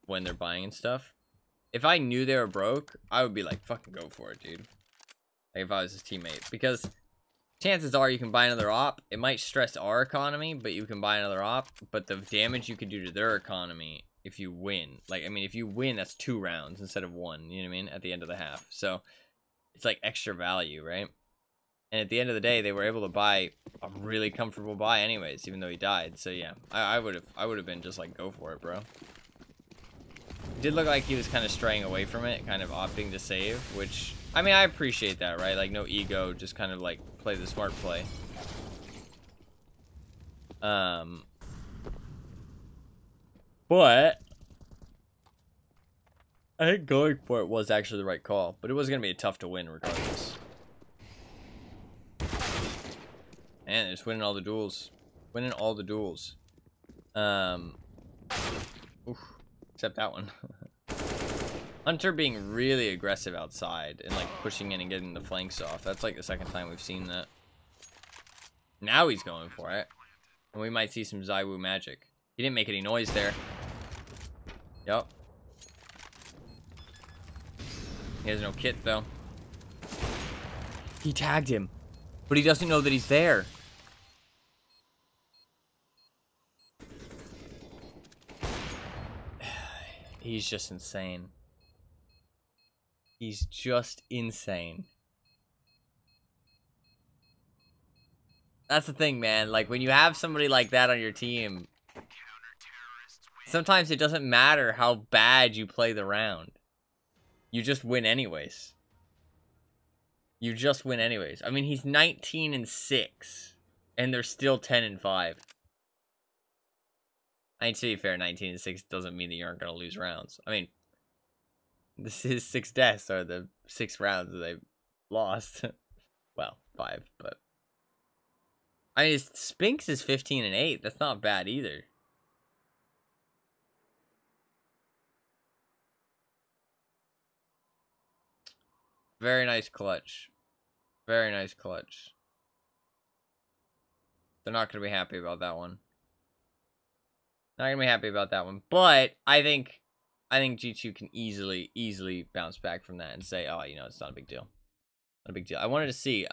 Speaker 1: when they're buying and stuff. If I knew they were broke, I would be like, fucking go for it, dude. Like, if I was his teammate. Because chances are you can buy another op. It might stress our economy, but you can buy another op. But the damage you could do to their economy if you win. Like, I mean, if you win, that's 2 rounds instead of 1. You know what I mean? At the end of the half. So, it's like extra value, right? And at the end of the day, they were able to buy a really comfortable buy anyways, even though he died. So, yeah. I would have been just like, go for it, bro. It did look like he was kind of straying away from it, kind of opting to save, which, I mean, I appreciate that, right? Like, no ego, just kind of, like, play the smart play. But I think going for it was actually the right call, but it was going to be tough to win regardless. Man, they're just winning all the duels. Winning all the duels. Oof, except that one. Hunter being really aggressive outside and like pushing in and getting the flanks off. That's like the second time we've seen that. Now he's going for it. And we might see some Zywoo magic. He didn't make any noise there. Yup. He has no kit though. He tagged him. But he doesn't know that he's there. He's just insane. He's just insane. That's the thing, man. Like, when you have somebody like that on your team, sometimes it doesn't matter how bad you play the round. You just win anyways. You just win anyways. I mean, he's 19-6, and they're still 10-5. I mean, to be fair, 19-6 doesn't mean that you aren't going to lose rounds. I mean, this is 6 deaths are the 6 rounds that they lost. Well, 5, but I mean, Spinks is 15-8. That's not bad either. Very nice clutch. Very nice clutch. They're not going to be happy about that one. Not going to be happy about that one. But I think G2 can easily bounce back from that and say, oh, you know, it's not a big deal. Not a big deal. I wanted to see.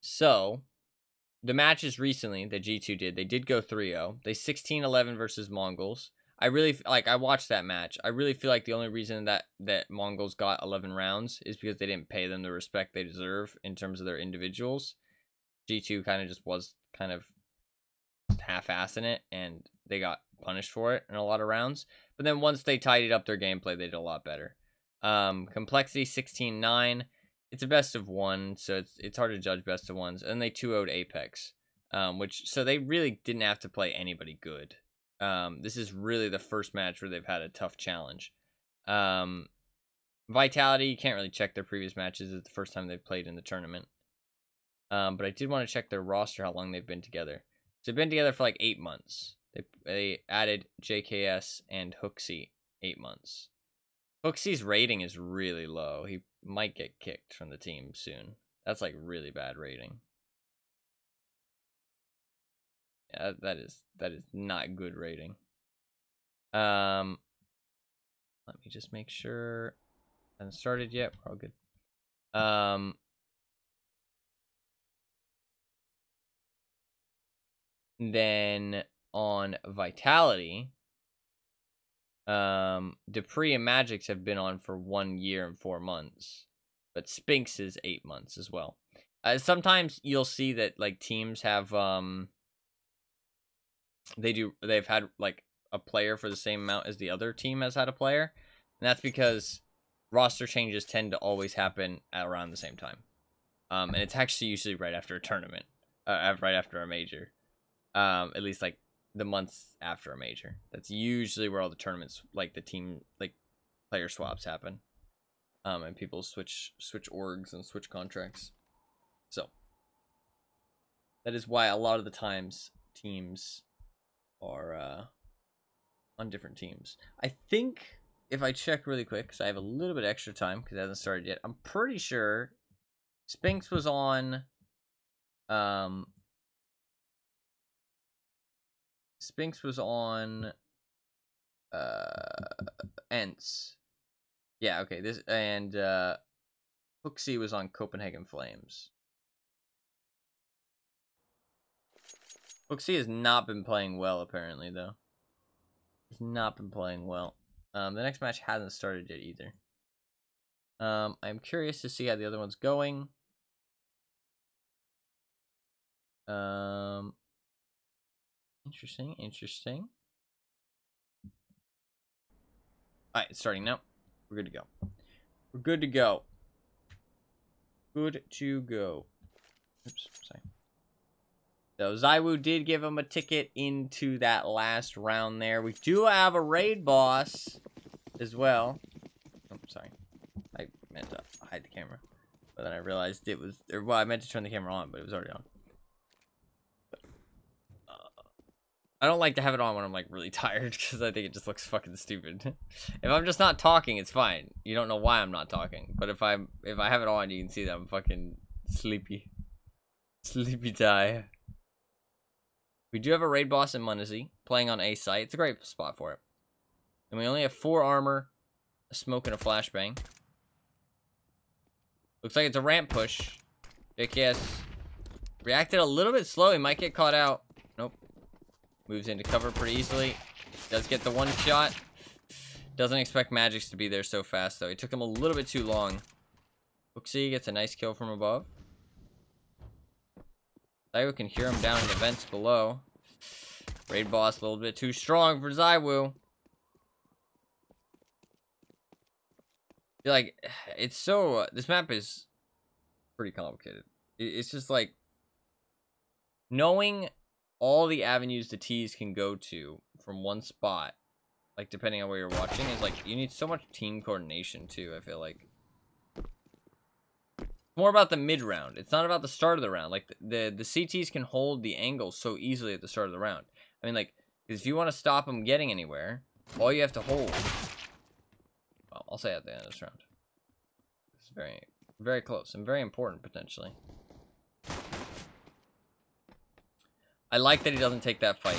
Speaker 1: So, the matches recently that G2 did, they did go 3-0. They 16-11 versus Mongols. I watched that match. I really feel like the only reason that Mongols got 11 rounds is because they didn't pay them the respect they deserve in terms of their individuals. G2 kind of just was kind of half-assing it, and they got punished for it in a lot of rounds. But then once they tidied up their gameplay, they did a lot better. Complexity 16-9. It's a best of 1, so it's hard to judge best of 1s. And they 2-0'd Apex, so they really didn't have to play anybody good. This is really the first match where they've had a tough challenge. Vitality, you can't really check their previous matches. It's the first time they've played in the tournament. But I did want to check their roster, how long they've been together. So they've been together for like 8 months. They added JKS and Hooksy 8 months. Hooksy's rating is really low. He might get kicked from the team soon. That's like really bad rating. Yeah, that is not good rating. Let me just make sure. Hasn't started yet. We're all good. Then on Vitality, Dupree and Magix have been on for 1 year and 4 months, but Spinks is 8 months as well. Sometimes you'll see that like teams have they've had like a player for the same amount as the other team has had a player. And that's because roster changes tend to always happen at around the same time. And it's actually usually right after a tournament, right after a major. At least like the months after a major. That's usually where all the tournaments, like the team, like player swaps happen. And people switch orgs and switch contracts. So that is why a lot of the times teams are on different teams. I think if I check really quick, because I have a little bit extra time because it hasn't started yet, I'm pretty sure Spinks was on Ents. Yeah, okay. This and Hooksy was on Copenhagen Flames. Hooksy has not been playing well, apparently, though. He's not been playing well. The next match hasn't started yet either. I'm curious to see how the other one's going. Interesting. Alright, it's starting now. We're good to go. We're good to go. Good to go. Oops, sorry. So Zywoo did give him a ticket into that last round there. We do have a raid boss as well. Oh, sorry. I meant to hide the camera. But then I realized it was... well, I meant to turn the camera on, but it was already on. I don't like to have it on when I'm, like, really tired, because I think it just looks fucking stupid. If I'm just not talking, it's fine. You don't know why I'm not talking. But if I have it on, you can see that I'm fucking sleepy. Sleepy tie. We do have a raid boss in Munizzy, playing on A site. It's a great spot for it. And we only have 4 armor, a smoke, and a flashbang. Looks like it's a ramp push. JKS reacted a little bit slow. He might get caught out. Nope. Moves into cover pretty easily. Does get the one shot. Doesn't expect Magics to be there so fast, though. It took him a little bit too long. Hooksy gets a nice kill from above. Zywoo can hear him down in the vents below. Raid boss a little bit too strong for Zywoo. I feel like it's so... this map is pretty complicated. It's just like... knowing all the avenues the T's can go to from one spot, like depending on where you're watching, is like you need so much team coordination too. I feel like more about the mid round. It's not about the start of the round. Like the CTs can hold the angle so easily at the start of the round. I mean, like, if you want to stop them getting anywhere, all you have to hold. Well, I'll say at the end of this round. It's very, very close and very important potentially. I like that he doesn't take that fight.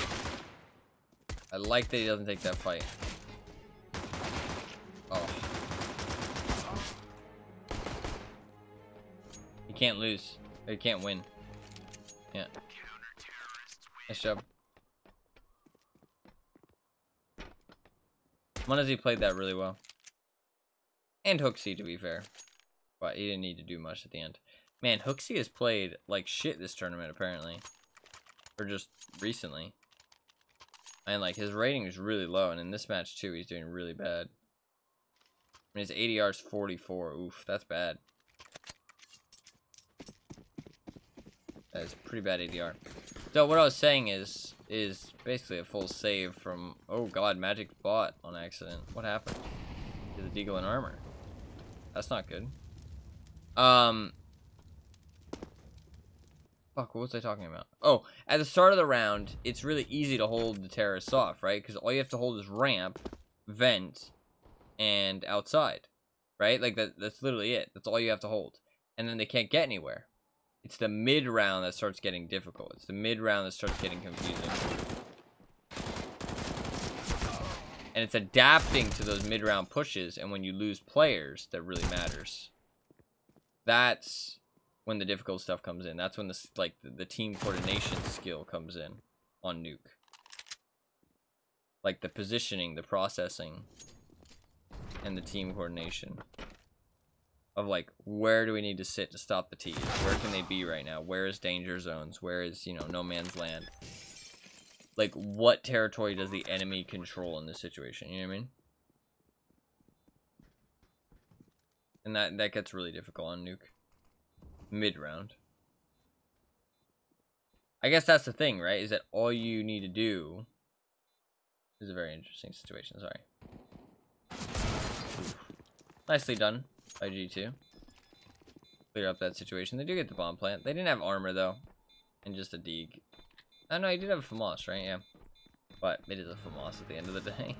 Speaker 1: I like that he doesn't take that fight. Oh. He can't lose. Or he can't win. Yeah. Nice job. Munizzy played that really well. And Hooksy, to be fair. But he didn't need to do much at the end. Man, Hooksy has played like shit this tournament, apparently. Or just recently. And like his rating is really low, and in this match too, he's doing really bad. I mean, his ADR is 44. Oof, that's bad. That is pretty bad ADR. So what I was saying is basically a full save from... oh god, Magic bot on accident. What happened? To the Deagle in armor. That's not good. Fuck, what was I talking about? Oh, at the start of the round, it's really easy to hold the terrorists off, right? Because all you have to hold is ramp, vent, and outside, right? Like, that's literally it. That's all you have to hold. And then they can't get anywhere. It's the mid-round that starts getting difficult. It's the mid-round that starts getting confusing. And it's adapting to those mid-round pushes, and when you lose players, that really matters. That's when the difficult stuff comes in. That's when the team coordination skill comes in on Nuke. Like the positioning, the processing, and the team coordination of like, where do we need to sit to stop the T's? Where can they be right now? Where is danger zones? Where is, you know, no man's land? like, what territory does the enemy control in this situation? You know what I mean? And that gets really difficult on Nuke. Mid-round. I guess that's the thing, right? Is that all you need to do... This is a very interesting situation, sorry. Nicely done by G2. Clear up that situation. They do get the bomb plant. They didn't have armor, though. And just a Deeg. Oh, no, he did have a FAMAS, right? Yeah. But it is a FAMAS at the end of the day.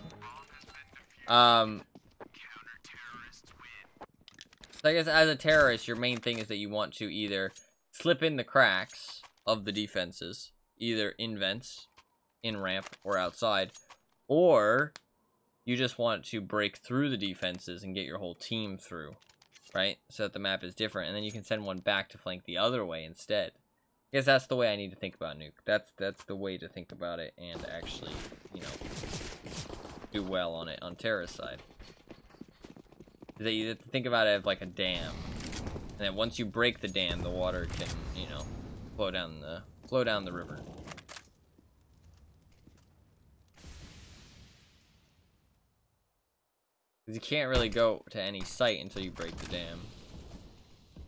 Speaker 1: So I guess as a terrorist, your main thing is that you want to either slip in the cracks of the defenses, either in vents, in ramp, or outside, or you just want to break through the defenses and get your whole team through, right? So that the map is different, and then you can send one back to flank the other way instead. I guess that's the way I need to think about Nuke. That's the way to think about it and actually, you know, do well on it on terrorist side. Is that you have to think about it as like a dam, and then once you break the dam, the water can, you know, flow down the river. Because you can't really go to any site until you break the dam.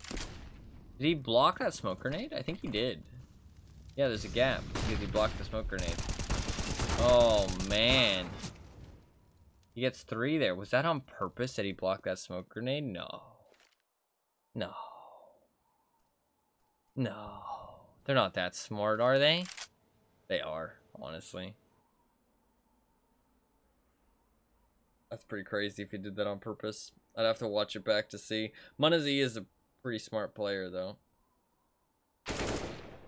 Speaker 1: Did he block that smoke grenade? I think he did. Yeah, there's a gap because he blocked the smoke grenade. Oh man. He gets 3 there. Was that on purpose that he blocked that smoke grenade? No. No. No. They're not that smart, are they? They are, honestly. That's pretty crazy if he did that on purpose. I'd have to watch it back to see. Munazi is a pretty smart player, though.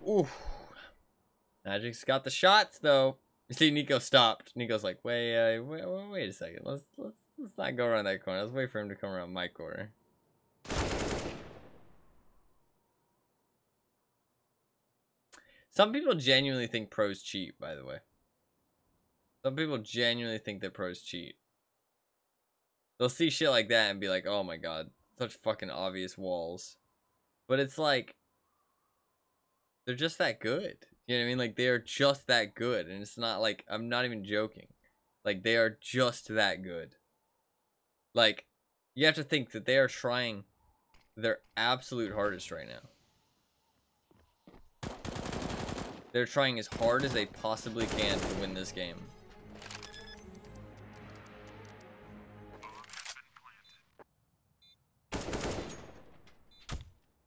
Speaker 1: Ooh. Magic's got the shots, though. You see, Nico stopped. Nico's like, wait a second. Let's not go around that corner. Let's wait for him to come around my corner. Some people genuinely think pros cheat, by the way. Some people genuinely think that pros cheat. They'll see shit like that and be like, oh my god, such fucking obvious walls. But it's like, they're just that good. You know what I mean? Like, they are just that good. And it's not like, I'm not even joking. Like, they are just that good. Like, you have to think that they are trying their absolute hardest right now. They're trying as hard as they possibly can to win this game.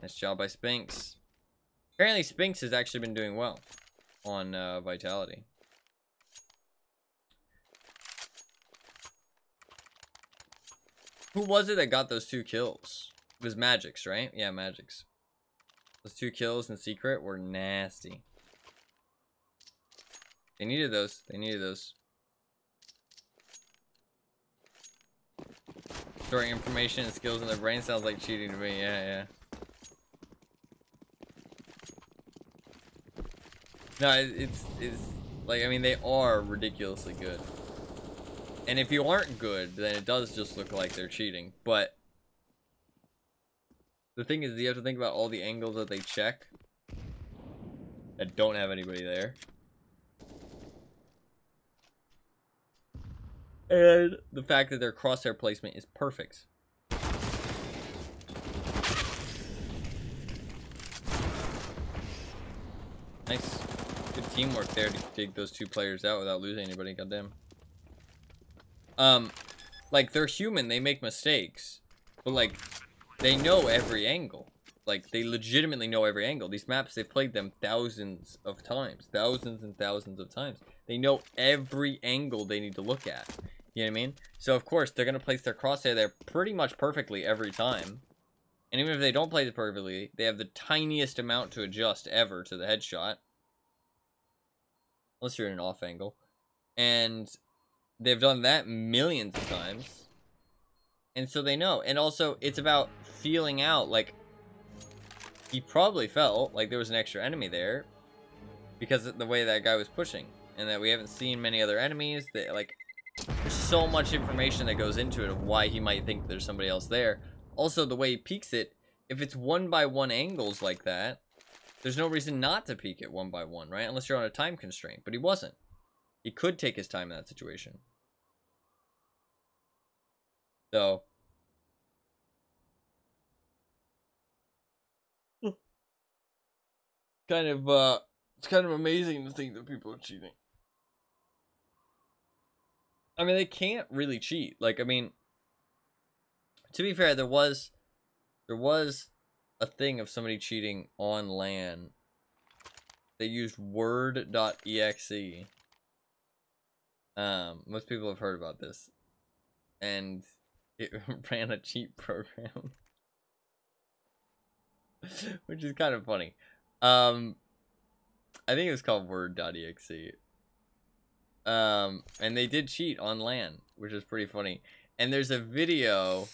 Speaker 1: Nice job by Spinks. Apparently Spinks has actually been doing well on Vitality. Who was it that got those 2 kills? It was Magic's, right? Yeah, Magic's. Those 2 kills in Secret were nasty. They needed those. They needed those. Storing information and skills in their brain sounds like cheating to me. Yeah, yeah. No, it's like, I mean, they are ridiculously good. And if you aren't good, then it does just look like they're cheating. But the thing is, you have to think about all the angles that they check that don't have anybody there. And the fact that their crosshair placement is perfect. Nice. Good teamwork there to take those 2 players out without losing anybody, goddamn. Like, they're human, they make mistakes. But, like, they know every angle. Like, they legitimately know every angle. These maps, they've played them thousands of times. Thousands and thousands of times. They know every angle they need to look at. You know what I mean? So, of course, they're going to place their crosshair there pretty much perfectly every time. And even if they don't place it perfectly, they have the tiniest amount to adjust ever to the headshot. Unless you're in an off angle. And they've done that millions of times. And so they know. And also, it's about feeling out, like, he probably felt like there was an extra enemy there because of the way that guy was pushing. And that we haven't seen many other enemies. That, like, there's so much information that goes into it of why he might think there's somebody else there. Also, the way he peeks it, if it's 1-by-1 angles like that, there's no reason not to peek it 1-by-1, right? Unless you're on a time constraint. But he wasn't. He could take his time in that situation. So it's kind of amazing to think that people are cheating. I mean, they can't really cheat. Like, I mean, to be fair, there was a thing of somebody cheating on LAN. They used word.exe. Most people have heard about this. And it ran a cheat program. Which is kind of funny. I think it was called word.exe. And they did cheat on LAN, which is pretty funny. And there's a video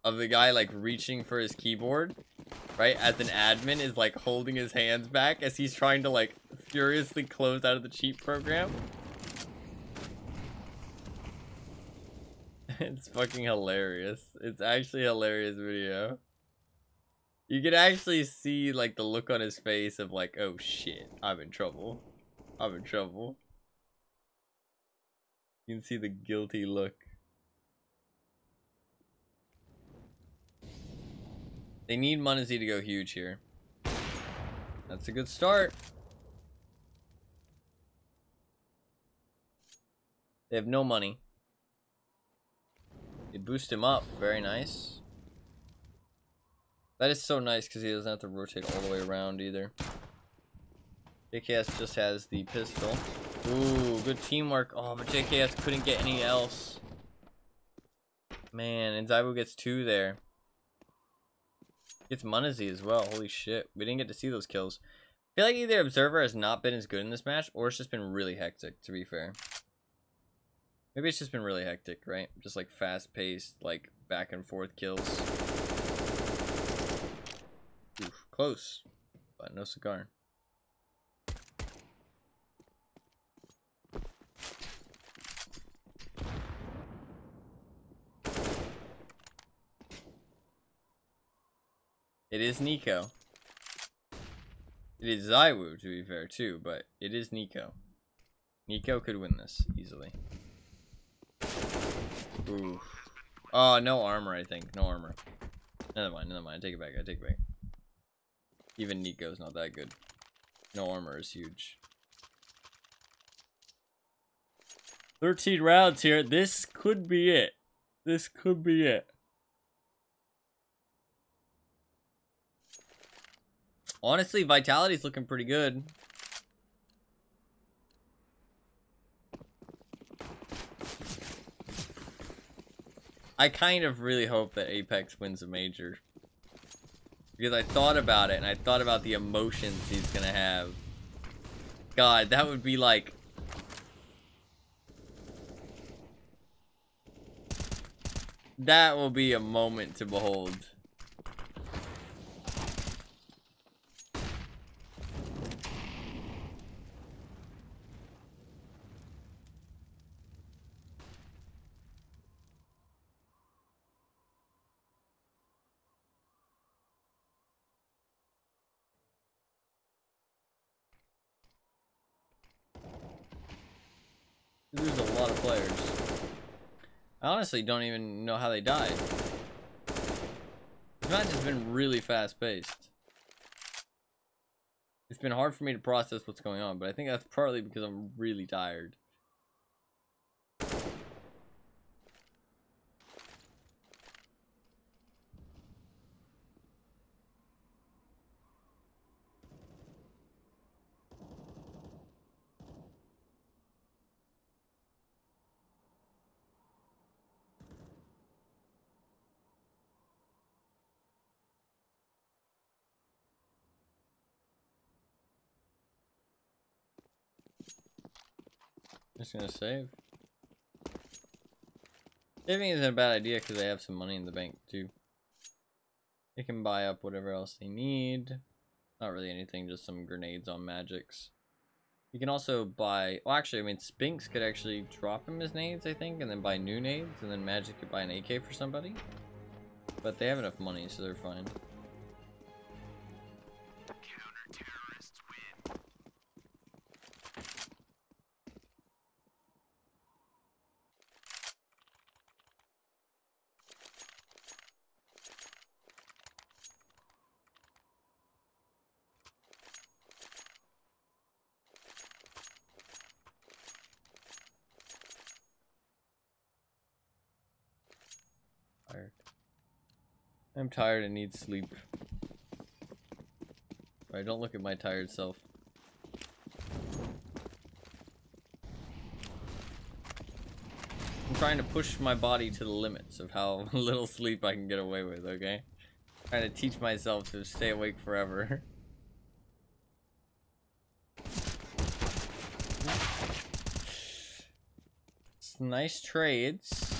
Speaker 1: of the guy like reaching for his keyboard, right? As an admin is like holding his hands back as he's trying to like furiously close out of the cheat program. It's fucking hilarious. It's actually a hilarious video. You can actually see like the look on his face of like, oh shit, I'm in trouble. I'm in trouble. You can see the guilty look. They need Munizzi to go huge here. That's a good start. They have no money. They boost him up. Very nice. That is so nice because he doesn't have to rotate all the way around either. JKS just has the pistol. Ooh, good teamwork. Oh, but JKS couldn't get any else. Man, and Zaibu gets 2 there. Gets Munizzi as well. Holy shit. We didn't get to see those kills. I feel like either Observer has not been as good in this match, or it's just been really hectic, to be fair. Maybe it's just been really hectic, right? Just like fast-paced, like back and forth kills. Oof, close. But no cigar. It is Nico. It is Zaiwu, to be fair, too, but it is Nico. Nico could win this easily. Ooh. Oh, no armor, I think. No armor. Never mind, never mind. I take it back, I take it back. Even Nico's not that good. No armor is huge. 13 rounds here. This could be it. This could be it. Honestly, Vitality's looking pretty good. I kind of really hope that Apex wins a major. Because I thought about it, and I thought about the emotions he's gonna have. God, that would be like... That will be a moment to behold. There's a lot of players. I honestly don't even know how they died. This match has been really fast-paced. It's been hard for me to process what's going on, but I think that's partly because I'm really tired. Just gonna save. Saving isn't a bad idea because they have some money in the bank too. They can buy up whatever else they need. Not really anything, just some grenades on magics. You can also buy... Well, actually, I mean, Spinks could actually drop him his nades, I think, and then buy new nades, and then Magic could buy an AK for somebody. But they have enough money, so they're fine.
Speaker 3: Counter-terrorists win.
Speaker 1: I'm tired and need sleep. Alright, don't look at my tired self. I'm trying to push my body to the limits of how little sleep I can get away with, okay? Trying to teach myself to stay awake forever. Nice trades.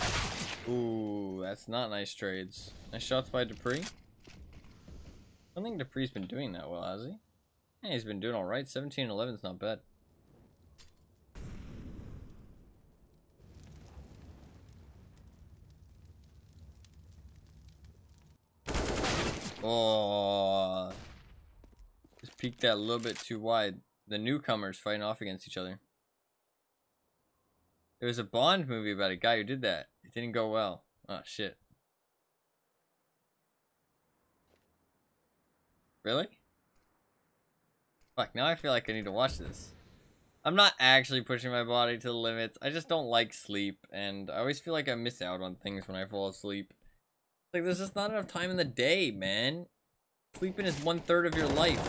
Speaker 1: Ooh, that's not nice trades. Nice shots by Dupree. I don't think Dupree's been doing that well, has he? Yeah, he's been doing alright. 17 and 11 is not bad. Oh, just peeked that a little bit too wide. The newcomers fighting off against each other. There was a Bond movie about a guy who did that. It didn't go well. Oh, shit. Really? Fuck, now I feel like I need to watch this. I'm not actually pushing my body to the limits. I just don't like sleep, and I always feel like I miss out on things when I fall asleep. Like, there's just not enough time in the day, man. Sleeping is 1/3 of your life.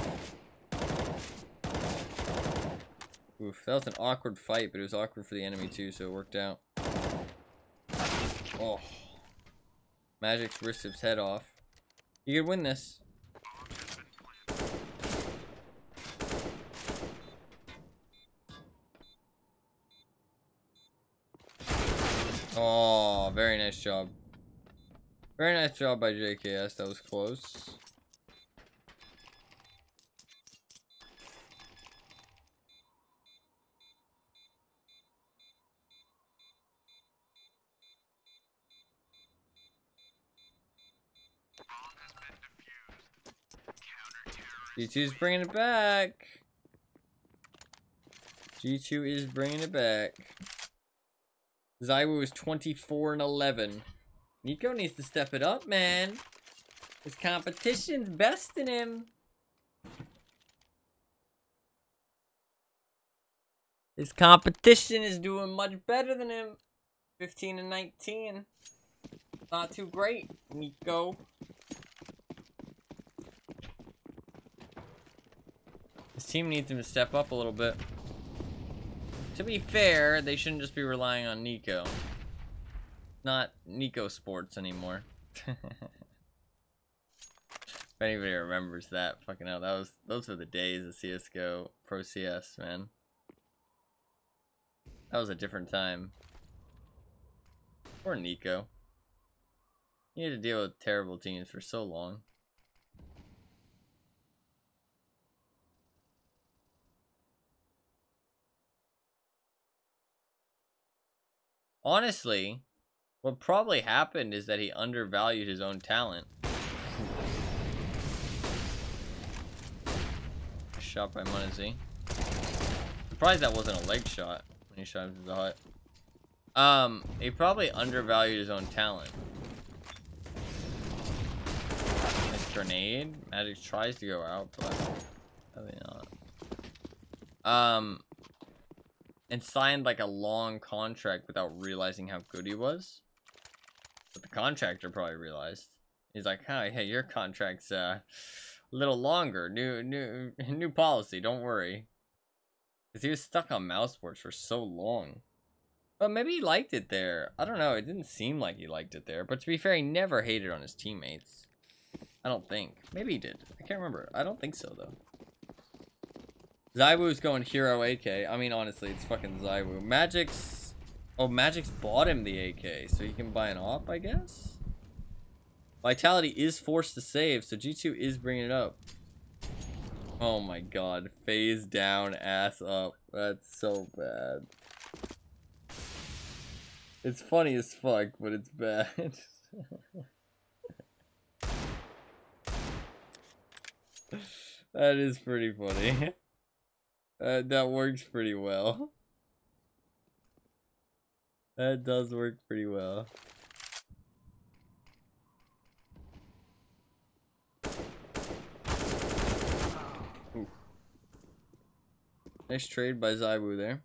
Speaker 1: Oof, that was an awkward fight, but it was awkward for the enemy too, so it worked out. Oh. Magic's risked his head off. You could win this. Oh, very nice job. Very nice job by JKS, that was close. G2's bringing it back. G2 is bringing it back. Zaiwu is 24 and 11. Nico needs to step it up, man. His competition's besting him. His competition is doing much better than him. 15 and 19. Not too great, Nico. His team needs him to step up a little bit. To be fair, they shouldn't just be relying on Nico. Not Nico Sports anymore. If anybody remembers that, fucking hell, those were the days of CSGO Pro CS, man. That was a different time. Poor Nico. He had to deal with terrible teams for so long. Honestly, what probably happened is that he undervalued his own talent. Shot by Munizzi. Surprised that wasn't a leg shot when he shot him through the hut. He probably undervalued his own talent. Nice grenade. Magic tries to go out, but probably not. And signed like a long contract without realizing how good he was. But the contractor probably realized. He's like, "Hi, hey, your contract's a little longer. New policy. Don't worry." Because he was stuck on mouse sports for so long. But maybe he liked it there. I don't know. It didn't seem like he liked it there. But to be fair, he never hated on his teammates. I don't think. Maybe he did. I can't remember. I don't think so though. Zaiwu's going hero AK. I mean, honestly, it's fucking Zaiwu. Magic's... Oh, Magic's bought him the AK, so he can buy an op, I guess? Vitality is forced to save, so G2 is bringing it up. Oh my god. Phase down, ass up. That's so bad. It's funny as fuck, but it's bad. That is pretty funny. That works pretty well. That does work pretty well. Ooh. Nice trade by Zaiwu there.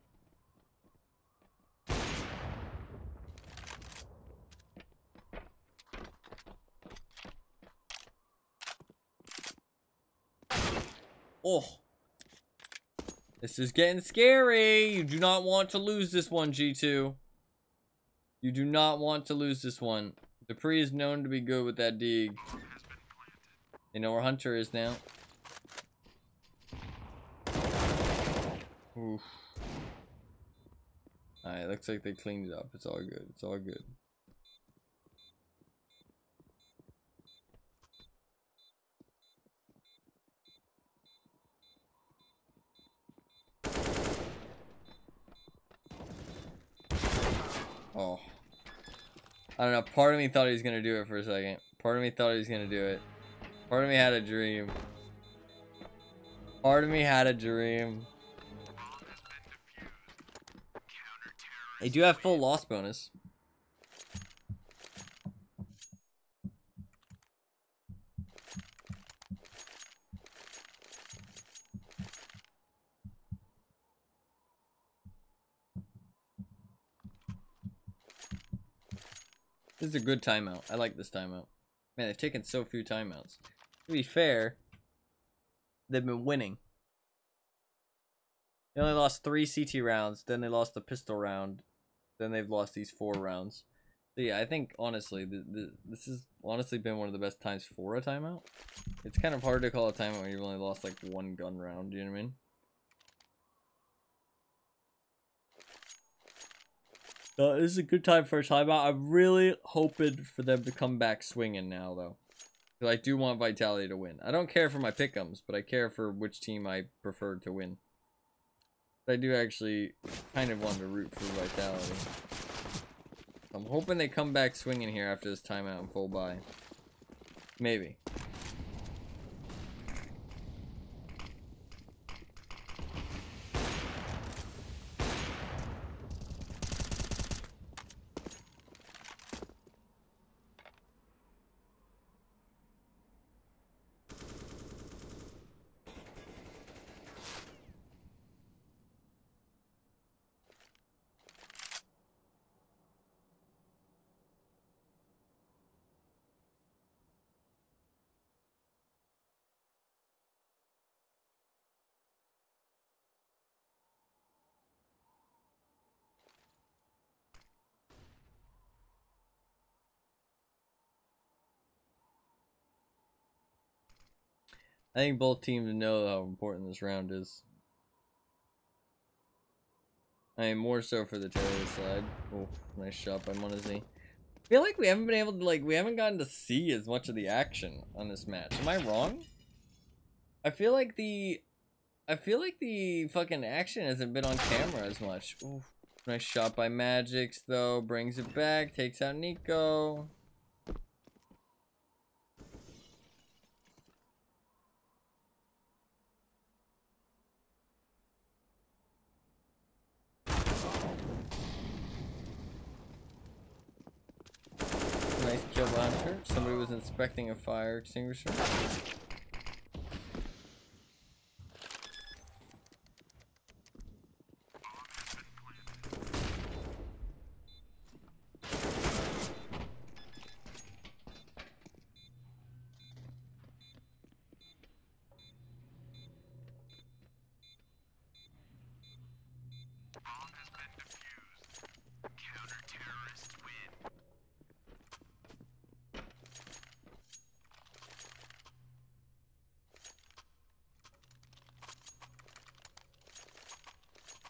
Speaker 1: Oh. This is getting scary. You do not want to lose this one, G2. You do not want to lose this one. Dupree is known to be good with that dig. You know where Hunter is now. Oof. Alright, looks like they cleaned it up. It's all good. It's all good. Oh. I don't know. Part of me thought he was going to do it for a second. Part of me thought he was going to do it. Part of me had a dream. Part of me had a dream. They do have full loss bonus. This is a good timeout. I like this timeout. Man, they've taken so few timeouts. To be fair, they've been winning. They only lost 3 CT rounds, then they lost the pistol round, then they've lost these 4 rounds. So yeah, I think honestly, this has honestly been one of the best times for a timeout. It's kind of hard to call a timeout when you've only lost like 1 gun round, you know what I mean? This is a good time for a timeout. I'm really hoping for them to come back swinging now, though. Because I do want Vitality to win. I don't care for my pick'ems, but I care for which team I prefer to win. But I do actually kind of want to root for Vitality. I'm hoping they come back swinging here after this timeout and full buy. Maybe. I think both teams know how important this round is. I mean, more so for the terrorist side. Oh, nice shot by Monazi. I feel like we haven't been able to, we haven't gotten to see as much of the action on this match. Am I wrong? I feel like the fucking action hasn't been on camera as much. Ooh, nice shot by Magix, though. Brings it back, takes out Nico. Nice kill by Hunter. Somebody was inspecting a fire extinguisher.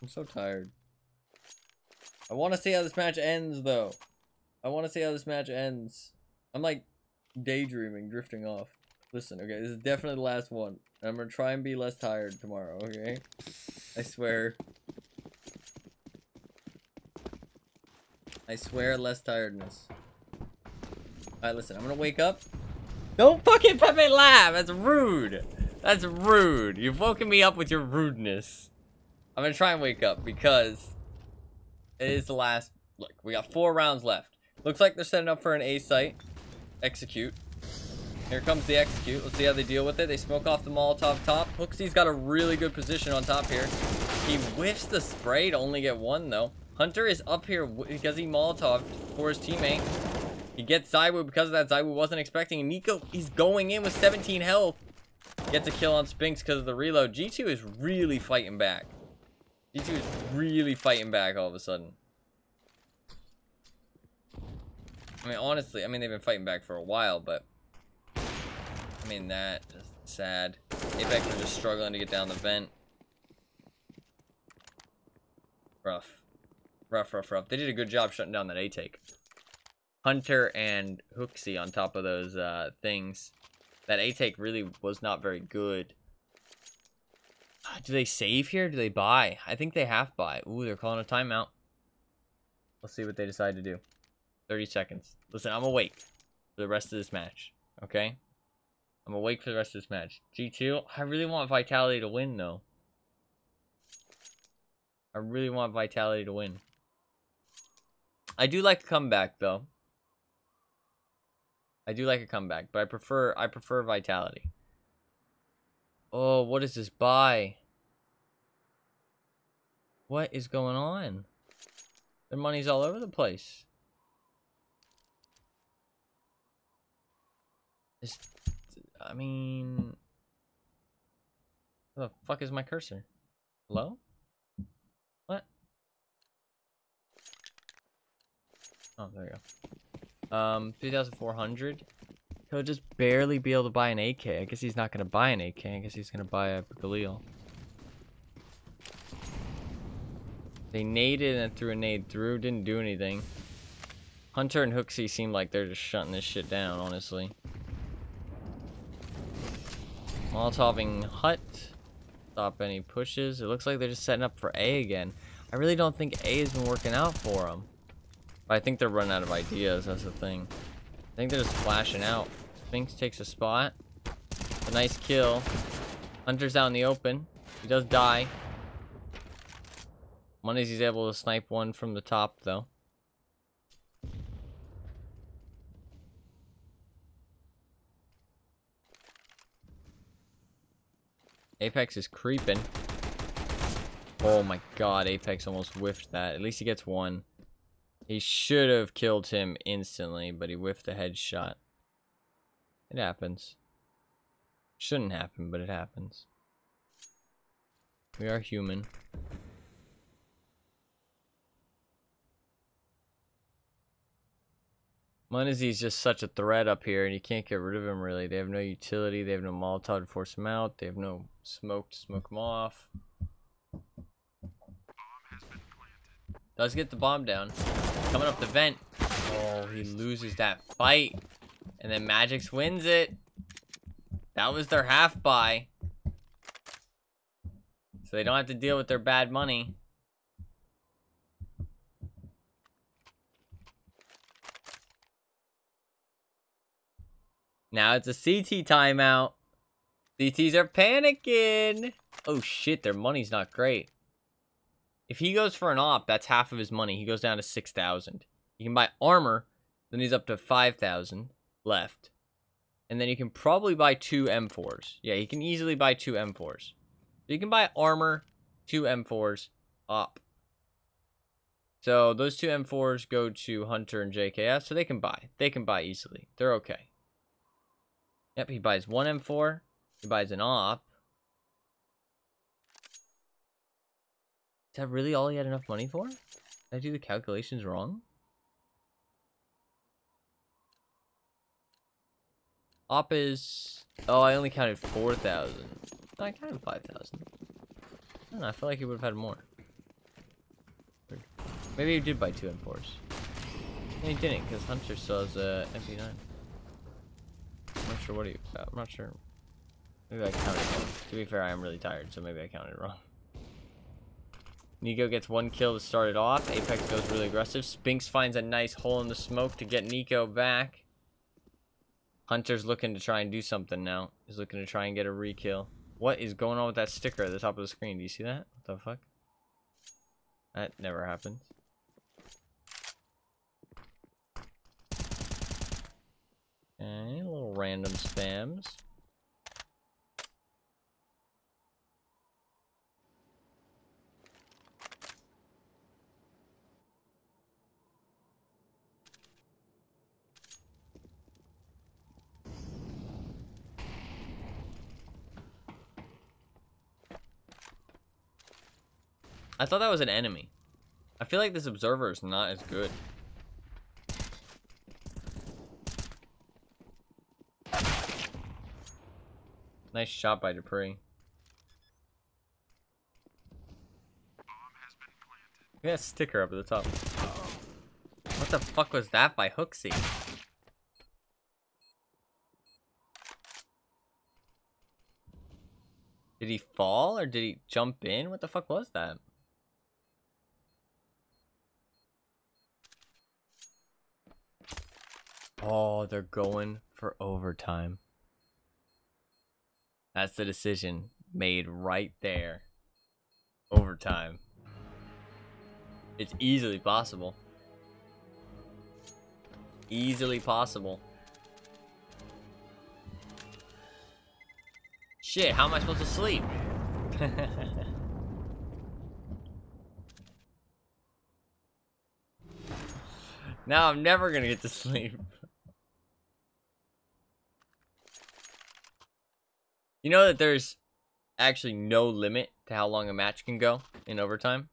Speaker 1: I'm so tired. I want to see how this match ends, though. I want to see how this match ends. I'm like daydreaming, drifting off. Listen, okay, this is definitely the last one. I'm gonna try and be less tired tomorrow, okay? I swear. I swear, less tiredness. Alright, listen, I'm gonna wake up. Don't fucking Pepe laugh! That's rude! That's rude! You've woken me up with your rudeness. I'm gonna try and wake up because it is the last. Look, we got 4 rounds left. Looks like they're setting up for an A site. Execute. Here comes the execute. Let's see how they deal with it. They smoke off the Molotov top. Hooksy's got a really good position on top here. He whiffs the spray to only get 1 though. Hunter is up here because he Molotov for his teammate. He gets Zywoo because of that. Zywoo wasn't expecting. Nico is going in with 17 health. Gets a kill on Spinks because of the reload. G2 is really fighting back. G2 is really fighting back all of a sudden. I mean, honestly, I mean, they've been fighting back for a while, but... I mean, that is sad. Apex are just struggling to get down the vent. Rough. Rough, rough, rough. They did a good job shutting down that A-take. Hunter and Hooksy on top of those things. That A-take really was not very good. Do they save here? Do they buy? I think they half buy. Ooh, they're calling a timeout. Let's see what they decide to do. 30 seconds. Listen, I'm awake for the rest of this match. Okay? I'm awake for the rest of this match. G2, I really want Vitality to win, though. I really want Vitality to win. I do like a comeback, though. I do like a comeback, but I prefer Vitality. Oh, what is this buy? What is going on? Their money's all over the place. I mean... Where the fuck is my cursor? Hello? What? Oh, there we go. 3,400. He'll just barely be able to buy an AK. I guess he's not going to buy an AK. I guess he's going to buy a Galil. They naded and threw a nade through. Didn't do anything. Hunter and Hooksy seem like they're just shutting this shit down, honestly. Molotoving Hut. Stop any pushes. It looks like they're just setting up for A again. I really don't think A has been working out for them. But I think they're running out of ideas. That's the thing. I think they're just flashing out. Spinks takes a spot. A nice kill. Hunter's out in the open. He does die. Money's he's able to snipe one from the top, though. Apex is creeping. Oh my god, Apex almost whiffed that. At least he gets one. He should have killed him instantly, but he whiffed the headshot. It happens. Shouldn't happen, but it happens. We are human. Munizzy's just such a threat up here, and you can't get rid of him, really. They have no utility. They have no Molotov to force him out. They have no smoke to smoke him off. Does get the bomb down. Coming up the vent. Oh, he loses that fight. And then Magix wins it. That was their half buy. So they don't have to deal with their bad money. Now it's a CT timeout. CTs are panicking. Oh shit, their money's not great. If he goes for an op, that's half of his money. He goes down to 6,000. You can buy armor, then he's up to 5,000 left. And then you can probably buy 2 M4s. Yeah, you can easily buy 2 M4s. So you can buy armor, 2 M4s, up. So those 2 M4s go to Hunter and JKS, so they can buy. They can buy easily. They're okay. Yep, he buys 1 M4. He buys an op. Is that really all he had enough money for? Did I do the calculations wrong? Op is... Oh, I only counted 4,000. No, I counted 5,000. I don't know, I feel like he would have had more. Maybe he did buy 2 M4s. No, he didn't, because Hunter still has a MP9. I'm not sure what he... I'm not sure. Maybe I counted wrong. To be fair, I am really tired, so maybe I counted wrong. Nico gets 1 kill to start it off. Apex goes really aggressive. Spinks finds a nice hole in the smoke to get Nico back. Hunter's looking to try and do something now. He's looking to try and get a re-kill. What is going on with that sticker at the top of the screen? Do you see that? What the fuck? That never happens. Okay, little random spams. I thought that was an enemy. I feel like this observer is not as good. Nice shot by Dupree. Yeah, sticker up at the top. What the fuck was that by Hooksy? Did he fall or did he jump in? What the fuck was that? Oh, they're going for overtime. That's the decision made right there. Overtime. It's easily possible. Easily possible. Shit, how am I supposed to sleep? Now I'm never gonna get to sleep. You know that there's actually no limit to how long a match can go in overtime?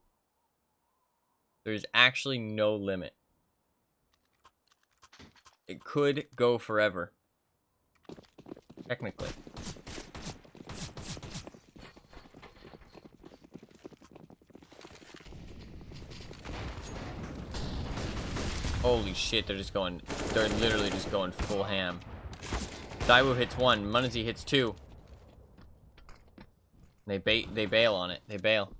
Speaker 1: There's actually no limit. It could go forever. Technically. Holy shit, they're literally just going full ham. Daiwu hits one, Munizzi hits two. They bail on it. They bail.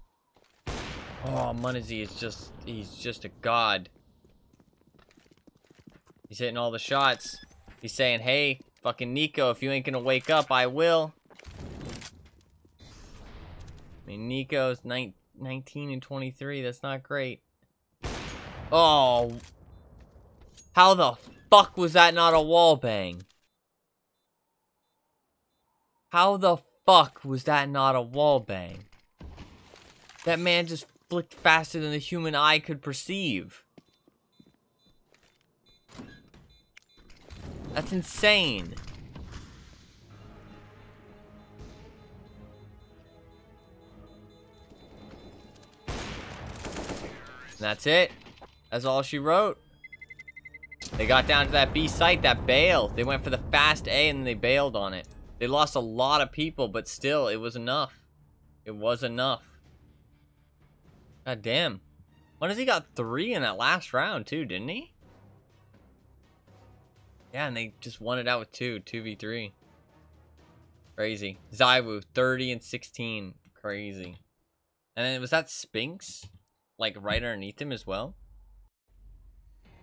Speaker 1: Oh, Munizzi is he's just a god. He's hitting all the shots. He's saying, hey, fucking Nico, if you ain't gonna wake up, I will. I mean, Nico's 19 and 23. That's not great. Oh. How the fuck was that not a wall bang? How the fuck was that not a wall bang? That man just flicked faster than the human eye could perceive. That's insane. And that's it. That's all she wrote. They got down to that B site, that bail. They went for the fast A and they bailed on it. They lost a lot of people, but still, it was enough. It was enough. God damn. When has he got 3 in that last round, too, didn't he? Yeah, and they just won it out with 2v3. Crazy. Daiwu, 30 and 16. Crazy. And then was that Spinks? Like, right underneath him as well?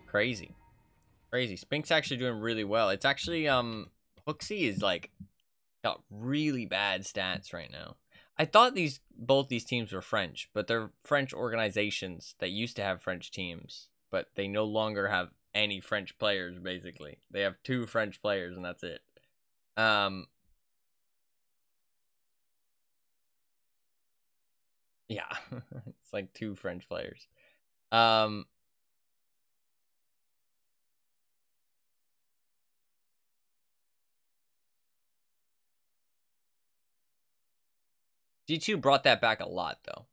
Speaker 1: Crazy. Crazy. Spinks actually doing really well. It's actually, Hooksy is, like, got really bad stats right now. I thought both these teams were French, but they're French organizations that used to have French teams, but they no longer have any French players, basically. They have 2 French players, and that's it. Yeah. It's like 2 French players. G2 brought that back a lot, though.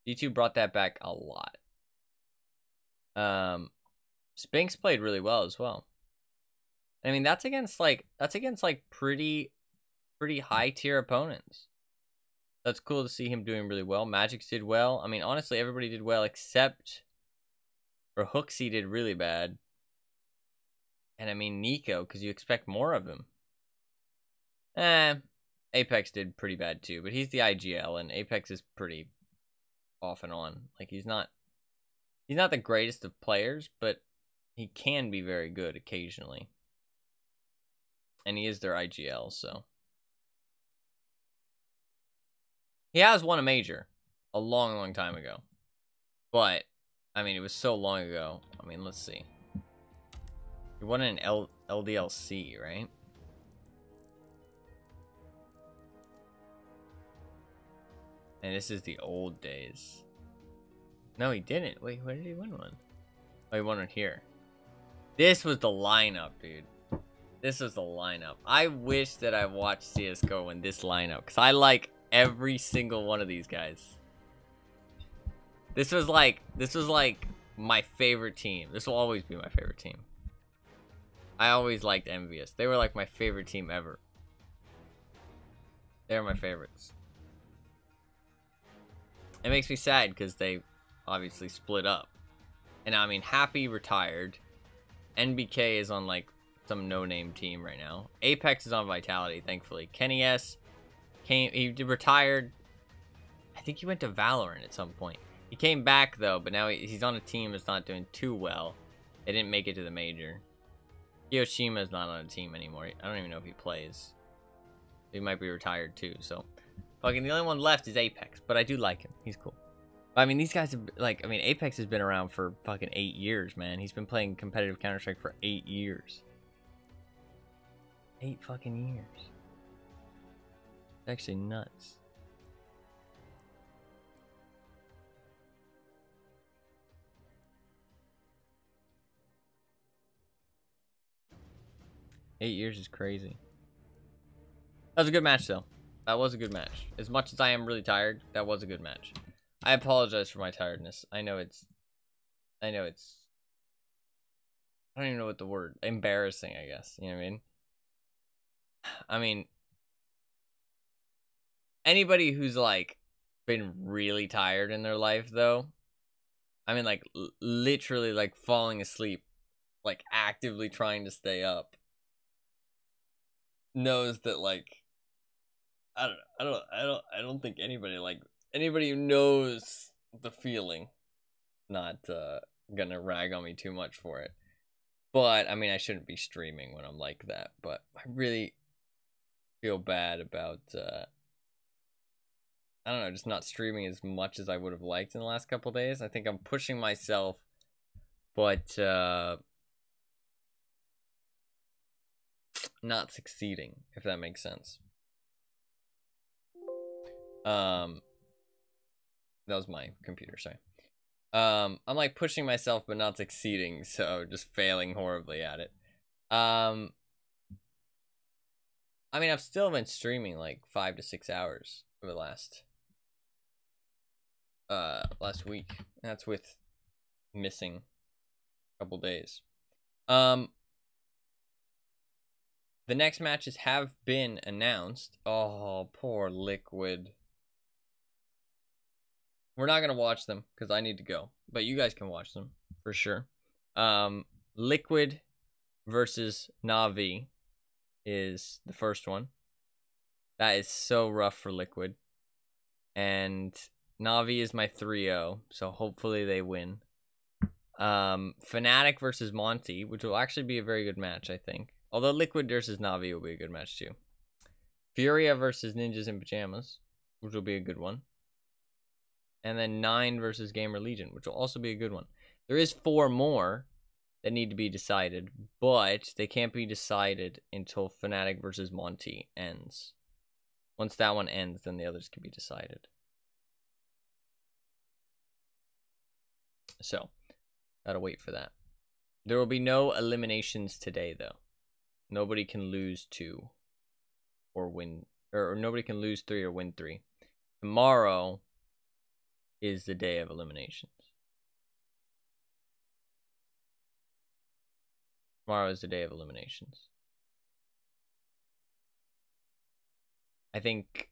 Speaker 1: G2 brought that back a lot. Spinks played really well as well. I mean, that's against like pretty high tier opponents. That's cool to see him doing really well. Magix did well. I mean, honestly, everybody did well except for Hooksy did really bad. And I mean, Nico, because you expect more of him. Apex did pretty bad too, but he's the IGL, and Apex is pretty off and on. Like, he's not the greatest of players, but he can be very good occasionally. And he is their IGL, so. He has won a major a long, long time ago. But, I mean, it was so long ago. I mean, let's see. He won an LDLC, right? And this is the old days. No, he didn't. Wait, where did he win one? Oh, he won one here. This was the lineup, dude. This was the lineup. I wish that I watched CSGO in this lineup, because I like every single one of these guys. This was like my favorite team. This will always be my favorite team. I always liked Envious. They were like my favorite team ever. They're my favorites. It makes me sad because they obviously split up. And I mean, Happy retired. NBK is on like some no-name team right now. Apex is on Vitality, thankfully. Kenny S he retired. I think he went to Valorant at some point. He came back though, but now he's on a team that's not doing too well. They didn't make it to the major. Kiyoshima's not on a team anymore. I don't even know if he plays. He might be retired too, so fucking the only one left is Apex, but I do like him. He's cool. I mean, these guys have, like, I mean, Apex has been around for fucking 8 years, man. He's been playing competitive Counter-Strike for 8 years. 8 fucking years. It's actually nuts. Eight years is crazy. That was a good match, though. That was a good match. As much as I am really tired, that was a good match. I apologize for my tiredness. I know it's I don't even know what the word, embarrassing, I guess. You know what I mean? I mean, anybody who's like been really tired in their life, though, I mean, like literally like falling asleep, like actively trying to stay up, knows that, like, I don't think anybody who knows the feeling not gonna rag on me too much for it. But I mean, I shouldn't be streaming when I'm like that, but I really feel bad about I don't know, just not streaming as much as I would have liked in the last couple days. I think I'm pushing myself, but not succeeding, if that makes sense. That was my computer, sorry. I'm like pushing myself but not succeeding, so just failing horribly at it. I mean, I've still been streaming like 5 to 6 hours over the last week. That's with missing a couple days. The next matches have been announced. Oh, poor Liquid. We're not gonna watch them because I need to go, but you guys can watch them for sure. Liquid versus Na'Vi is the first one. That is so rough for Liquid, and Na'Vi is my 3-0, so hopefully they win. Fnatic versus Monty, which will actually be a very good match, I think. Although Liquid versus Na'Vi will be a good match too. Furia versus Ninjas in Pajamas, which will be a good one. And then 9 versus Gamer Legion, which will also be a good one. There is 4 more that need to be decided, but they can't be decided until Fnatic versus Monty ends. Once that one ends, then the others can be decided. So, gotta wait for that. There will be no eliminations today, though. Nobody can lose 2 or win, or nobody can lose 3 or win 3. Tomorrow is the day of eliminations. Tomorrow is the day of eliminations. I think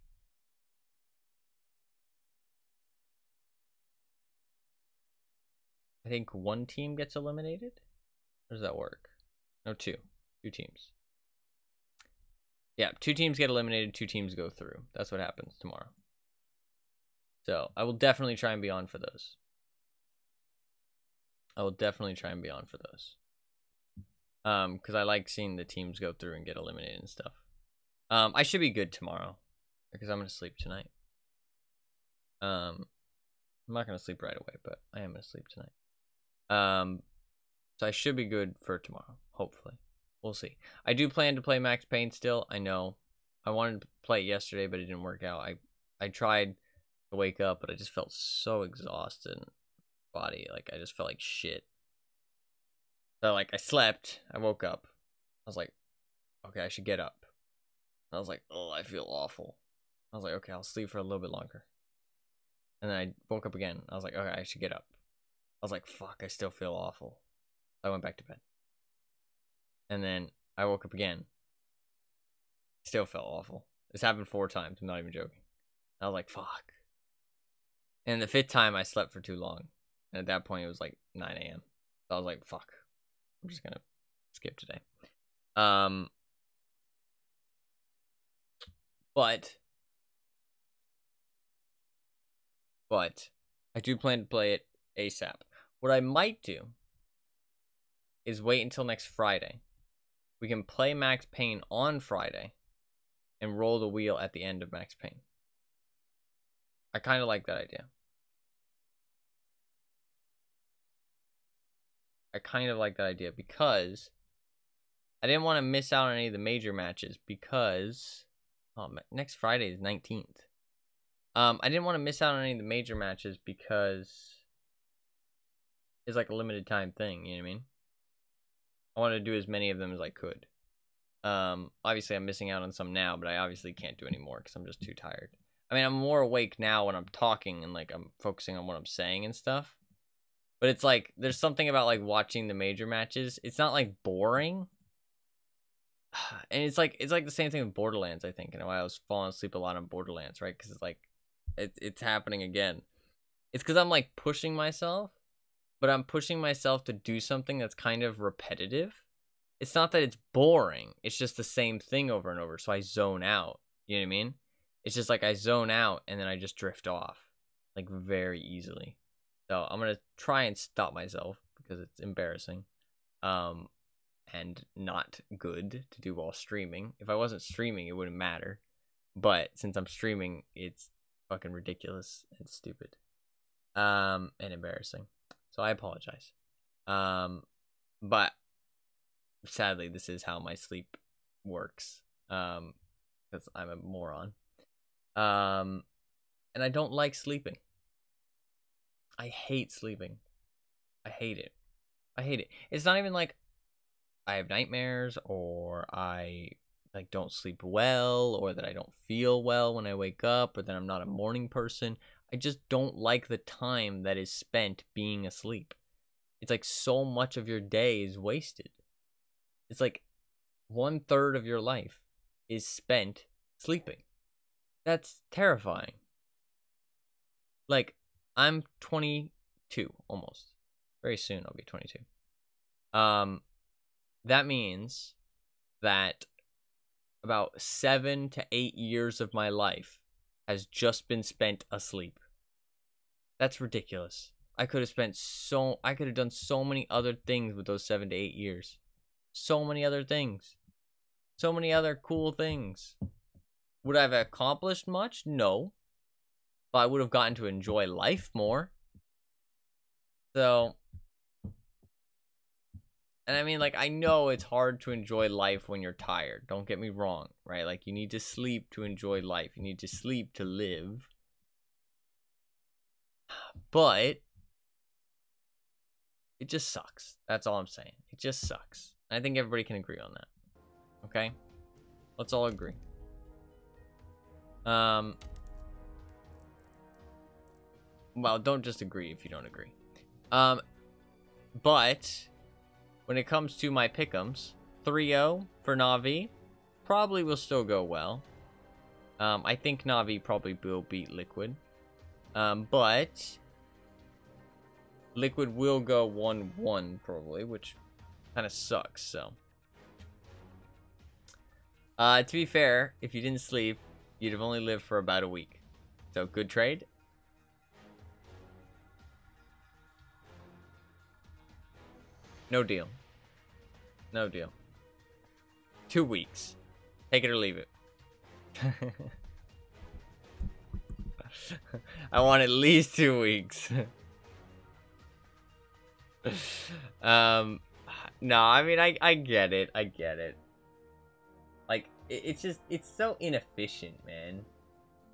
Speaker 1: one team gets eliminated? How does that work? No, 2. 2 teams. Yeah, 2 teams get eliminated, 2 teams go through. That's what happens tomorrow. So, I will definitely try and be on for those. Because I like seeing the teams go through and get eliminated and stuff. I should be good tomorrow, because I'm going to sleep tonight. I'm not going to sleep right away, but I am going to sleep tonight. So I should be good for tomorrow, hopefully. We'll see. I do plan to play Max Payne still, I know. I wanted to play it yesterday, but it didn't work out. I tried to wake up, but I just felt so exhausted. Body, like, I just felt like shit. So, like, I slept, I woke up. I was like, okay, I should get up. I was like, oh, I feel awful. I was like, okay, I'll sleep for a little bit longer. And then I woke up again. I was like, okay, I should get up. I was like, fuck, I still feel awful. I went back to bed. And then I woke up again. Still felt awful. This happened 4 times. I'm not even joking. I was like, fuck. And the 5th time, I slept for too long. And at that point, it was like 9 a.m. So I was like, fuck. I'm just going to skip today. But I do plan to play it ASAP. What I might do is wait until next Friday. We can play Max Payne on Friday and roll the wheel at the end of Max Payne. I kind of like that idea. I kind of like that idea because I didn't want to miss out on any of the major matches because next Friday is 19th. I didn't want to miss out on any of the major matches because it's like a limited time thing, you know what I mean? I wanted to do as many of them as I could. Obviously I'm missing out on some now, but I obviously can't do any more because I'm just too tired. I mean, I'm more awake now when I'm talking and like I'm focusing on what I'm saying and stuff. But it's like there's something about like watching the major matches. It's not like boring. And it's like the same thing with Borderlands, I think. You know, I was falling asleep a lot on Borderlands, right? Because it's like it's happening again. It's because I'm like pushing myself, but I'm pushing myself to do something that's kind of repetitive. It's not that it's boring. It's just the same thing over and over. So I zone out. You know what I mean? It's just like I zone out and then I just drift off like very easily. So I'm going to try and stop myself because it's embarrassing. And not good to do while streaming. If I wasn't streaming, it wouldn't matter. But since I'm streaming, it's fucking ridiculous and stupid. And embarrassing. So I apologize. But sadly, this is how my sleep works. Because I'm a moron. And I don't like sleeping. I hate sleeping. I hate it. I hate it. It's not even like I have nightmares or I like don't sleep well or that I don't feel well when I wake up or that I'm not a morning person. I just don't like the time that is spent being asleep. It's like so much of your day is wasted. It's like 1/3 of your life is spent sleeping. That's terrifying. Like, I'm 22 almost. Very soon I'll be 22. That means that about 7 to 8 years of my life has just been spent asleep. That's ridiculous. I could have done so many other things with those 7 to 8 years. So many other things. So many other cool things. Would I have accomplished much? No. But I would have gotten to enjoy life more. So, and I mean, like, I know it's hard to enjoy life when you're tired. Don't get me wrong, right? Like, you need to sleep to enjoy life. You need to sleep to live. But it just sucks. That's all I'm saying. It just sucks. I think everybody can agree on that. Okay? Let's all agree. Well, don't just agree if you don't agree. But when it comes to my pick'ems, 3-0 for Na'Vi probably will still go well. I think Na'Vi probably will beat Liquid. But Liquid will go 1-1 probably, which kind of sucks, so. To be fair, if you didn't sleep, you'd have only lived for about a week. So, good trade. No deal. No deal. 2 weeks. Take it or leave it. I want at least 2 weeks. No, I mean, I get it. I get it. Like, it's just, it's so inefficient, man.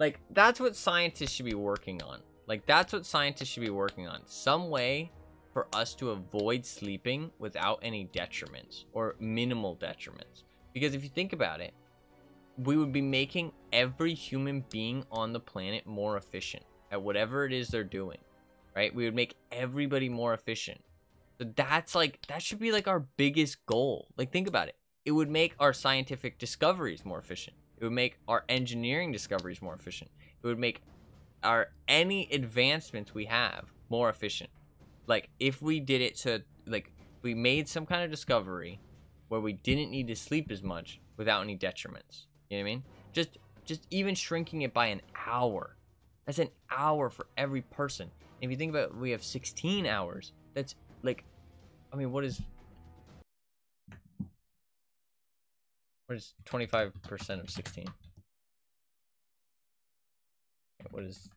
Speaker 1: Like, that's what scientists should be working on. Like, that's what scientists should be working on. Some way for us to avoid sleeping without any detriments or minimal detriments. Because if you think about it, we would be making every human being on the planet more efficient. at whatever it is they're doing, right? We would make everybody more efficient. So that's like, that should be like our biggest goal. Like, think about it. It would make our scientific discoveries more efficient. It would make our engineering discoveries more efficient. It would make our any advancements we have more efficient. Like, if we did it to, like, we made some kind of discovery where we didn't need to sleep as much without any detriments. You know what I mean? Just even shrinking it by an hour. That's an hour for every person. If you think about it, we have 16 hours. That's like, I mean, what is 25% of 16? What is,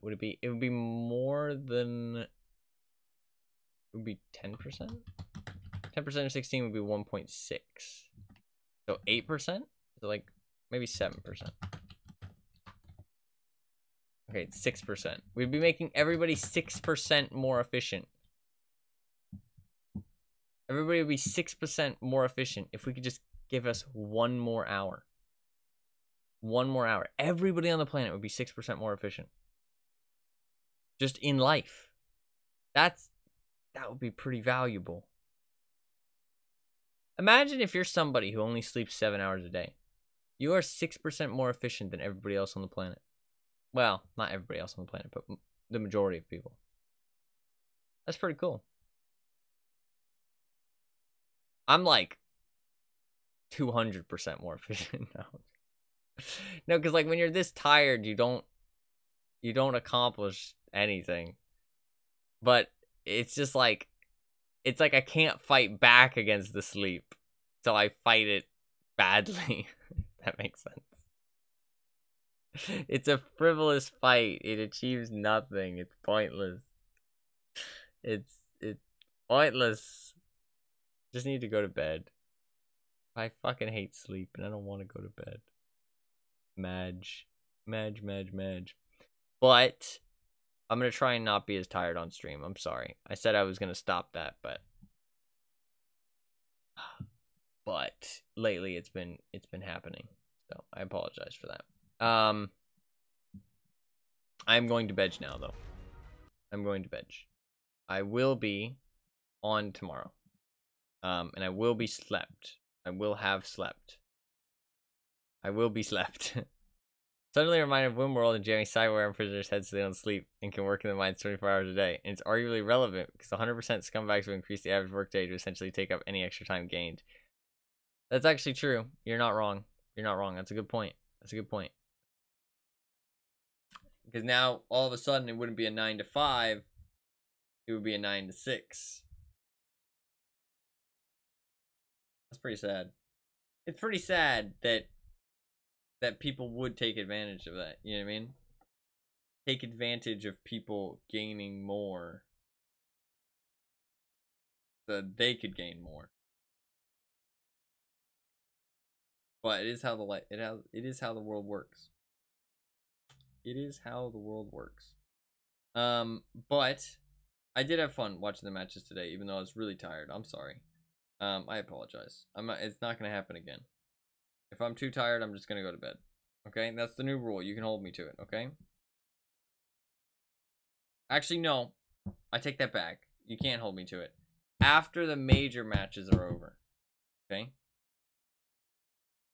Speaker 1: would it be? It would be more than, it would be 10%? 10% of 16 would be 1.6. So 8%? So like maybe 7%. Okay, it's 6%. We'd be making everybody 6% more efficient. Everybody would be 6% more efficient if we could just give us 1 more hour. 1 more hour. Everybody on the planet would be 6% more efficient. Just in life. That would be pretty valuable. Imagine if you're somebody who only sleeps 7 hours a day. You are 6% more efficient than everybody else on the planet. Well, not everybody else on the planet, but the majority of people. That's pretty cool. I'm like 200% more efficient now. No, because like when you're this tired, you don't accomplish anything. But it's just like, it's like I can't fight back against the sleep, so I fight it badly. That makes sense. It's a frivolous fight. It achieves nothing. It's pointless. It's pointless. Just need to go to bed. I fucking hate sleep and I don't want to go to bed. Madge. But I'm gonna try and not be as tired on stream. I'm sorry. I said I was gonna stop that, but lately it's been happening. So I apologize for that. I'm going to bed now though. I'm going to bed. I will be on tomorrow. And I will be slept. I will have slept. I will be slept. Suddenly reminded of Wimworld and jamming cyberware on prisoners' heads so they don't sleep and can work in their minds 24 hours a day. And it's arguably relevant because 100% scumbags will increase the average workday to essentially take up any extra time gained. That's actually true. You're not wrong. You're not wrong. That's a good point. That's a good point. Because now, all of a sudden, it wouldn't be a 9 to 5. It would be a 9 to 6. That's pretty sad. It's pretty sad that people would take advantage of that. You know what I mean? Take advantage of people gaining more so that they could gain more. But it is how it is how the world works. It is how the world works. But I did have fun watching the matches today, even though I was really tired. I'm sorry. I apologize. It's not gonna happen again. If I'm too tired, I'm just gonna go to bed. Okay? That's the new rule. You can hold me to it, okay? Actually, no. I take that back. You can't hold me to it. After the major matches are over. Okay?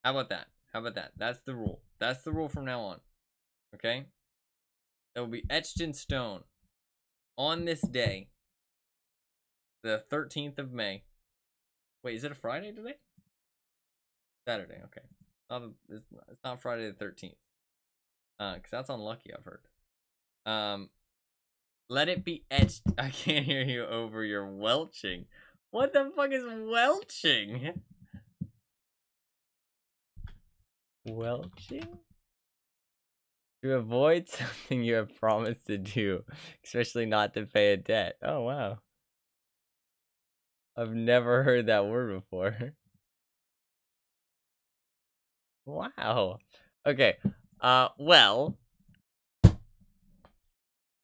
Speaker 1: How about that? How about that? That's the rule. That's the rule from now on. Okay? It will be etched in stone. On this day, the 13th of May. Wait, is it a Friday today? Saturday, okay. It's not Friday the 13th. Because that's unlucky, I've heard. Let it be etched. I can't hear you over your welching. What the fuck is welching? Welching? To avoid something you have promised to do, especially not to pay a debt. Oh, wow. I've never heard that word before. Wow. Okay. Well,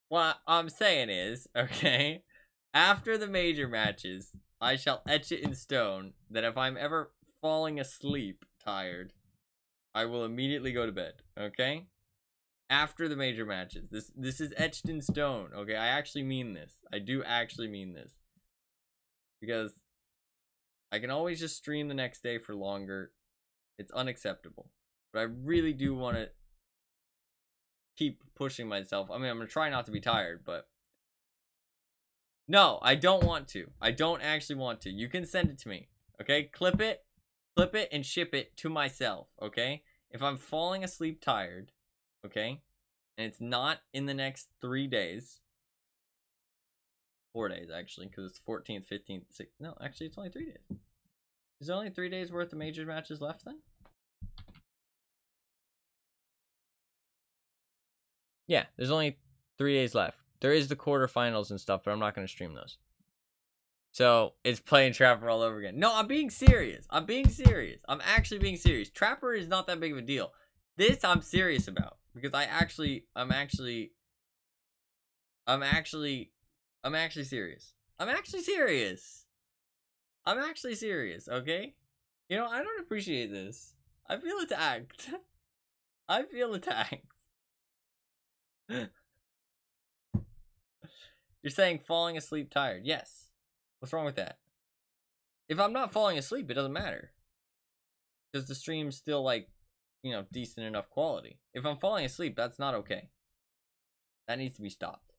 Speaker 1: what I'm saying is, okay, after the major matches, I shall etch it in stone that if I'm ever falling asleep tired, I will immediately go to bed, okay? After the major matches. This is etched in stone, okay? I actually mean this. I do actually mean this. Because I can always just stream the next day for longer. It's unacceptable. But I really do want to keep pushing myself. I mean, I'm going to try not to be tired, but... No, I don't want to. I don't actually want to. You can send it to me, okay? Clip it, and ship it to myself, okay? If I'm falling asleep tired, okay, and it's not in the next 3 days, 4 days actually, because it's 14th, 15th, 16th. No, actually, it's only 3 days. Is there only 3 days worth of major matches left then? Yeah, there's only 3 days left. There is the quarterfinals and stuff, but I'm not going to stream those. So, it's playing Trapper all over again. No, I'm being serious. I'm actually being serious. Trapper is not that big of a deal. This I'm serious about. Because I'm actually serious. I'm actually serious, okay? You know, I don't appreciate this. I feel attacked. You're saying falling asleep tired. Yes. What's wrong with that? If I'm not falling asleep, it doesn't matter. Because the stream's still, like, you know, decent enough quality. If I'm falling asleep, that's not okay. That needs to be stopped.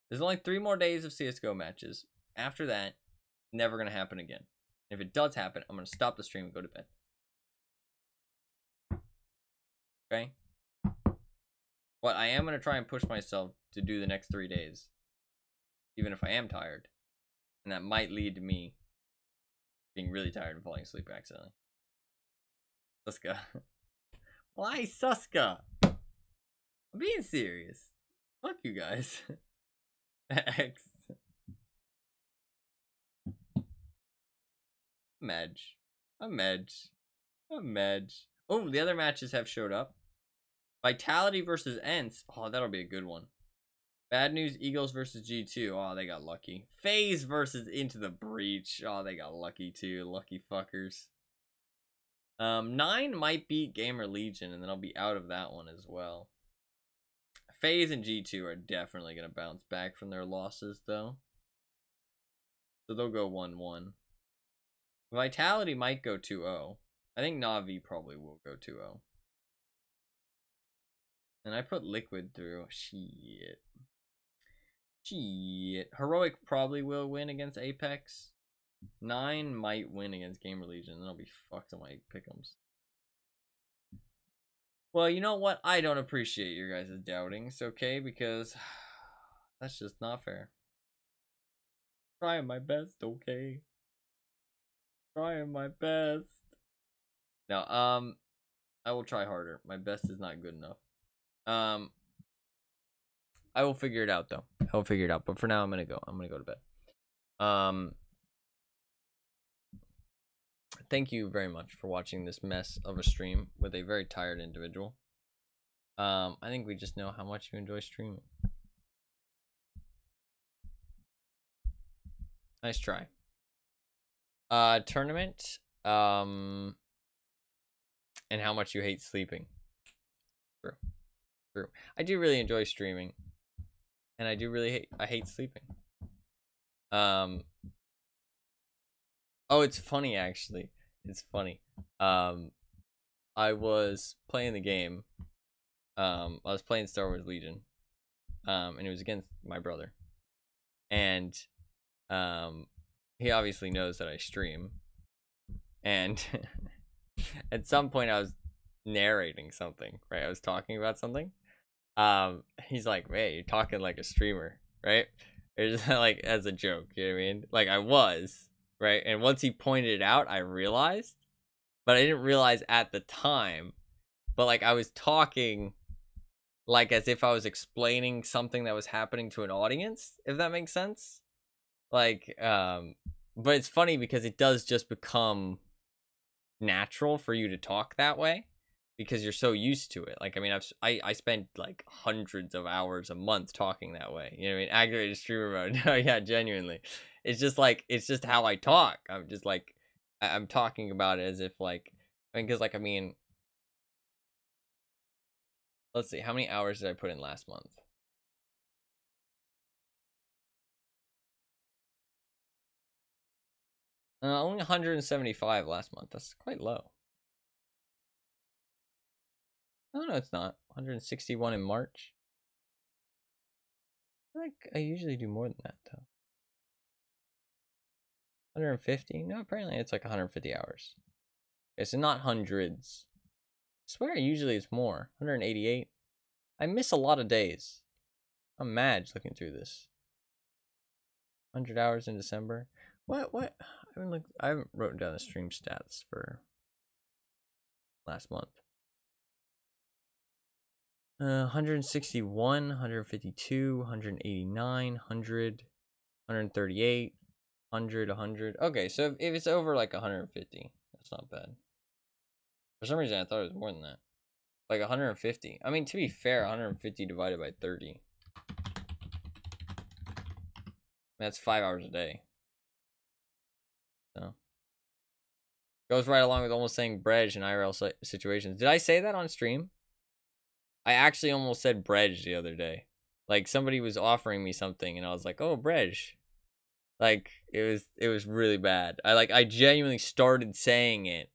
Speaker 1: There's only 3 more days of CSGO matches. After that, never going to happen again. If it does happen, I'm going to stop the stream and go to bed. Okay? But I am going to try and push myself to do the next 3 days. Even if I am tired. And that might lead to me being really tired and falling asleep accidentally. Suska. Why Suska? I'm being serious. Fuck you guys. X. Medj. A Medj. Oh, the other matches have showed up. Vitality versus Ents. Oh, that'll be a good one. Bad News Eagles versus G2. Oh, they got lucky. FaZe versus Into the Breach. Oh, they got lucky too. Lucky fuckers. 9 might beat Gamer Legion, and then I'll be out of that one as well. FaZe and G2 are definitely going to bounce back from their losses, though. So they'll go 1-1. Vitality might go 2-0. I think Na'Vi probably will go 2-0. And I put Liquid through. Shit. Heroic probably will win against Apex. 9 might win against Gamer Legion. Then I'll be fucked on my pick'ems. Well, you know what? I don't appreciate your guys' doubtings, okay? Because that's just not fair. Trying my best, okay? Trying my best. No, I will try harder. My best is not good enough. I will figure it out, though. I will figure it out. But for now, I'm gonna go. I'm gonna go to bed. Thank you very much for watching this mess of a stream with a very tired individual. I think we just know how much you enjoy streaming. Nice try. Tournament. And how much you hate sleeping. True. I do really enjoy streaming. And I do really hate sleeping. Oh, it's funny actually. It's funny. I was playing the game. I was playing Star Wars Legion. And it was against my brother. And he obviously knows that I stream. And at some point I was narrating something, right? I was talking about something. He's like, "Hey, you're talking like a streamer," right? It's just like as a joke, you know what I mean? Like I was, right? And once he pointed it out, I realized, but I didn't realize at the time. But like I was talking like as if I was explaining something that was happening to an audience, if that makes sense. Like, but it's funny because it does just become natural for you to talk that way. Because you're so used to it. Like, I mean, I spent like hundreds of hours a month talking that way. You know what I mean? Activated streamer mode. No, yeah, genuinely. It's just like, it's just how I talk. I'm just like, I'm talking about it as if like, I mean, because like, I mean, Let's see. How many hours did I put in last month? Only 175 last month. That's quite low. Oh, no, it's not. 161 in March. I feel like I usually do more than that, though. 150? No, apparently it's like 150 hours. Okay, so not hundreds. I swear usually it's more. 188. I miss a lot of days. I'm mad looking through this. 100 hours in December. What? I haven't written down the stream stats for last month. 161, 152, 189, 100, 138, 100, 100. Okay, so if it's over like 150, that's not bad. For some reason, I thought it was more than that. Like 150. I mean, to be fair, 150 divided by 30. That's 5 hours a day. So goes right along with almost saying brej in IRL situations. Did I say that on stream? I actually almost said brej the other day. Like somebody was offering me something and I was like, "Oh, brej." Like it was really bad. I genuinely started saying it.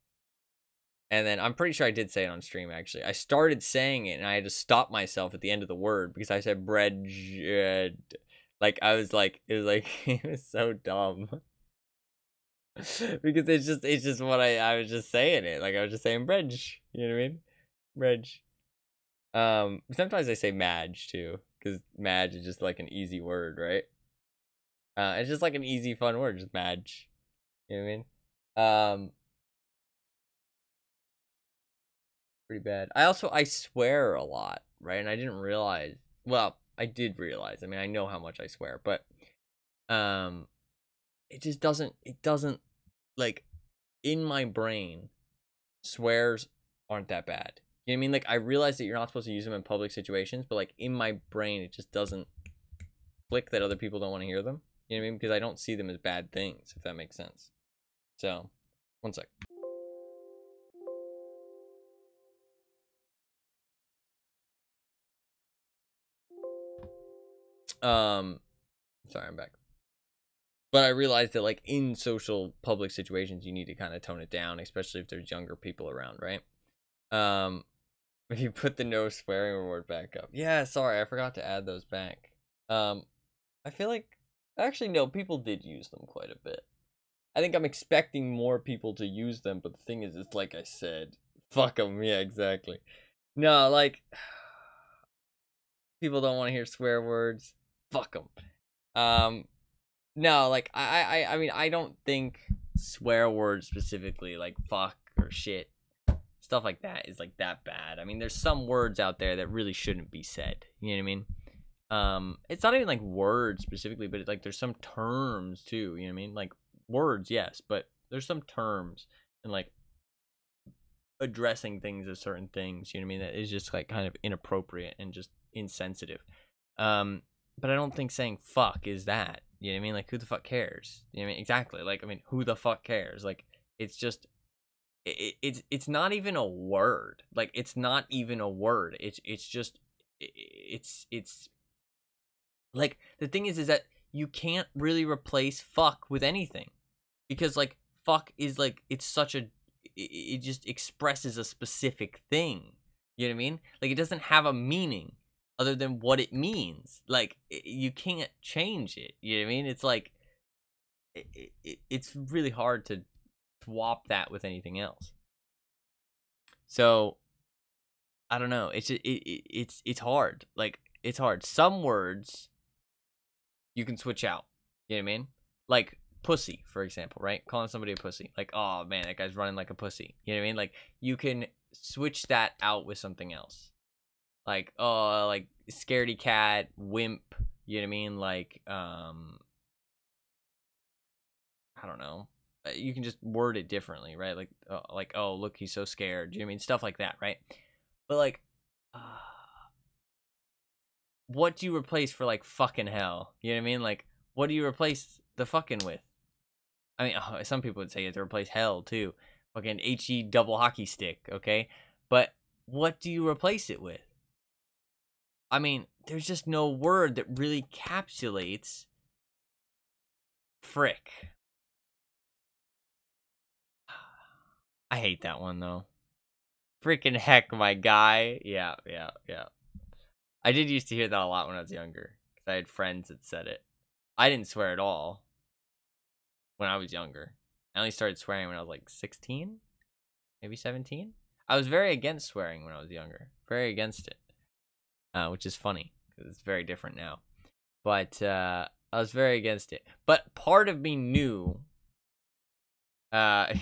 Speaker 1: And then I'm pretty sure I did say it on stream actually. I started saying it and I had to stop myself at the end of the word because I said brej. Like I was like it was like it was so dumb. Because it's just what I was just saying it. Like I was just saying brej. You know what I mean? Brej. Sometimes I say Madge too, because Madge is just like an easy word, right? It's just like an easy, fun word, just Madge. You know what I mean? Pretty bad. I swear a lot, right? And I didn't realize. Well, I did realize. I mean, I know how much I swear, but it just doesn't. It doesn't like in my brain. Swears aren't that bad. You know what I mean? Like I realize that you're not supposed to use them in public situations, but like in my brain, it just doesn't click that other people don't want to hear them. You know what I mean? Because I don't see them as bad things, if that makes sense. So, one sec. Sorry, I'm back. But I realized that like in social public situations, you need to kind of tone it down, especially if there's younger people around, right? If you put the no swearing reward back up. Yeah, sorry, I forgot to add those back. I feel like actually no, people did use them quite a bit. I think I'm expecting more people to use them, but the thing is, it's like I said, fuck them. Yeah, exactly. No, like people don't want to hear swear words. Fuck them. No, like I mean, I don't think swear words specifically, like fuck or shit, stuff like that, is like that bad. I mean, there's some words out there that really shouldn't be said. You know what I mean? It's not even like words specifically, but like there's some terms too. You know what I mean? Like words, yes, but there's some terms and like addressing things as certain things. You know what I mean? That is just like kind of inappropriate and just insensitive. But I don't think saying fuck is that. You know what I mean? Like who the fuck cares? You know what I mean? Exactly. Like I mean, who the fuck cares? Like it's just it's not even a word. Like it's not even a word. It's just it's like the thing is that you can't really replace fuck with anything because like fuck is like it's such a it just expresses a specific thing. You know what I mean? Like it doesn't have a meaning other than what it means. Like you can't change it. You know what I mean? It's like it's really hard to swap that with anything else. So I don't know. It's hard. Like it's hard. Some words you can switch out. You know what I mean? Like pussy, for example, right? Calling somebody a pussy. Like, oh man, that guy's running like a pussy. You know what I mean? Like you can switch that out with something else. Like, oh, like scaredy cat, wimp. You know what I mean? Like, I don't know. You can just word it differently, right? Like, oh, look, he's so scared. You know what I mean? Stuff like that, right? But like, what do you replace for like fucking hell? You know what I mean? Like, what do you replace the fucking with? I mean, some people would say you have to replace hell too. Fucking HE double hockey stick, okay? But what do you replace it with? I mean, there's just no word that really encapsulates frick. I hate that one though. Freaking heck, my guy. Yeah. I did used to hear that a lot when I was younger, because I had friends that said it. I didn't swear at all when I was younger. I only started swearing when I was like 16, maybe 17. I was very against swearing when I was younger. Very against it. Which is funny, because it's very different now. But I was very against it. But part of me knew... part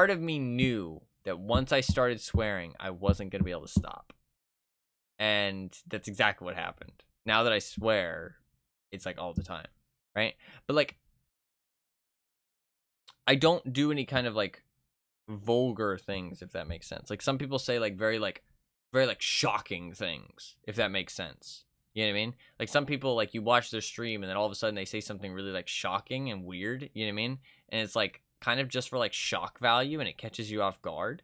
Speaker 1: of me knew that once I started swearing, I wasn't going to be able to stop. And that's exactly what happened. Now that I swear, it's like all the time, right? But like, I don't do any kind of like vulgar things, if that makes sense. Like some people say like very shocking things, if that makes sense. You know what I mean? Like some people, like you watch their stream and then all of a sudden they say something really like shocking and weird, you know what I mean? And it's like kind of just for like shock value and it catches you off guard.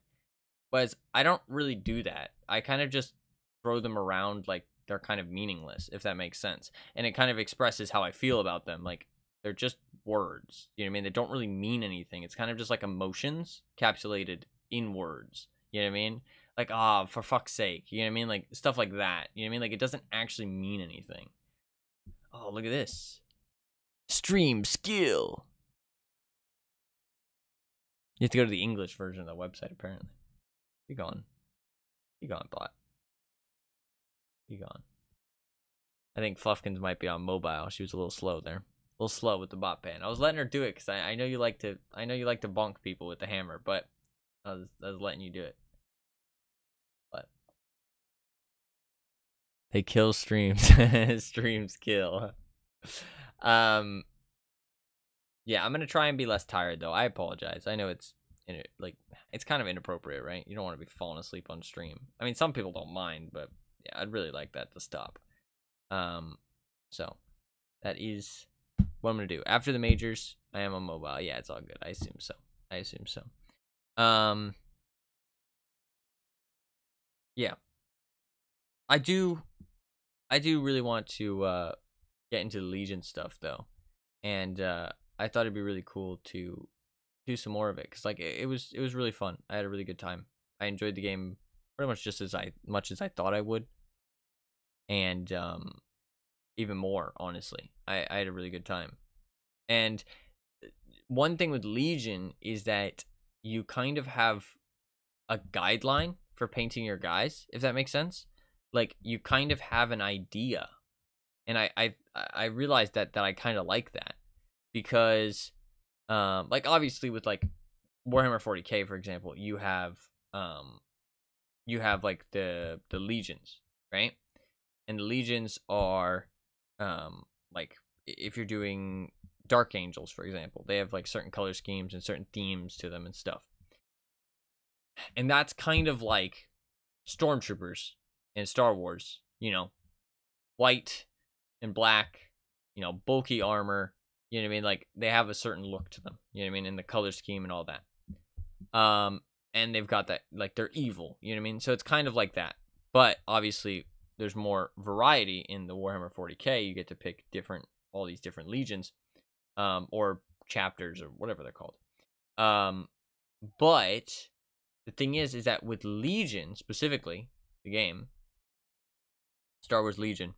Speaker 1: Whereas I don't really do that. I kind of just throw them around like they're kind of meaningless, if that makes sense. And it kind of expresses how I feel about them. Like they're just words, you know what I mean? They don't really mean anything. It's kind of just like emotions encapsulated in words, you know what I mean? Like, for fuck's sake, you know what I mean? Like stuff like that, you know what I mean? Like it doesn't actually mean anything. Oh, look at this. Stream skill. You have to go to the English version of the website, apparently. Be gone. Be gone, bot. Be gone. I think Fluffkins might be on mobile. She was a little slow there. A little slow with the bot ban. I was letting her do it because I know you like to bonk people with the hammer, but I was letting you do it. But they kill streams. Streams kill. Yeah, I'm gonna try and be less tired though. I apologize. I know it's it's kind of inappropriate, right? You don't want to be falling asleep on stream. I mean, some people don't mind, but yeah, I'd really like that to stop. So that is what I'm gonna do. After the majors, I am on mobile. Yeah, it's all good. I assume so. Yeah. I do really want to get into the Legion stuff though. And I thought it'd be really cool to do some more of it, because like it was really fun. I had a really good time. I enjoyed the game pretty much just as much as I thought I would. And even more, honestly. I had a really good time. And one thing with Legion is that you kind of have a guideline for painting your guys, if that makes sense. Like you kind of have an idea. And I realized that I kind of like that, because like obviously with like Warhammer 40K, for example, you have like the legions, right? And the legions are like if you're doing Dark Angels, for example, they have like certain color schemes and certain themes to them and stuff. And that's kind of like stormtroopers in Star Wars, you know, white and black, you know, bulky armor, you know what I mean? Like they have a certain look to them, you know what I mean? And the color scheme and all that. And they've got that, like they're evil, you know what I mean? So it's kind of like that. But obviously there's more variety in the Warhammer 40K. You get to pick all these different legions, or chapters or whatever they're called. But the thing is that with Legion specifically, the game, Star Wars Legion,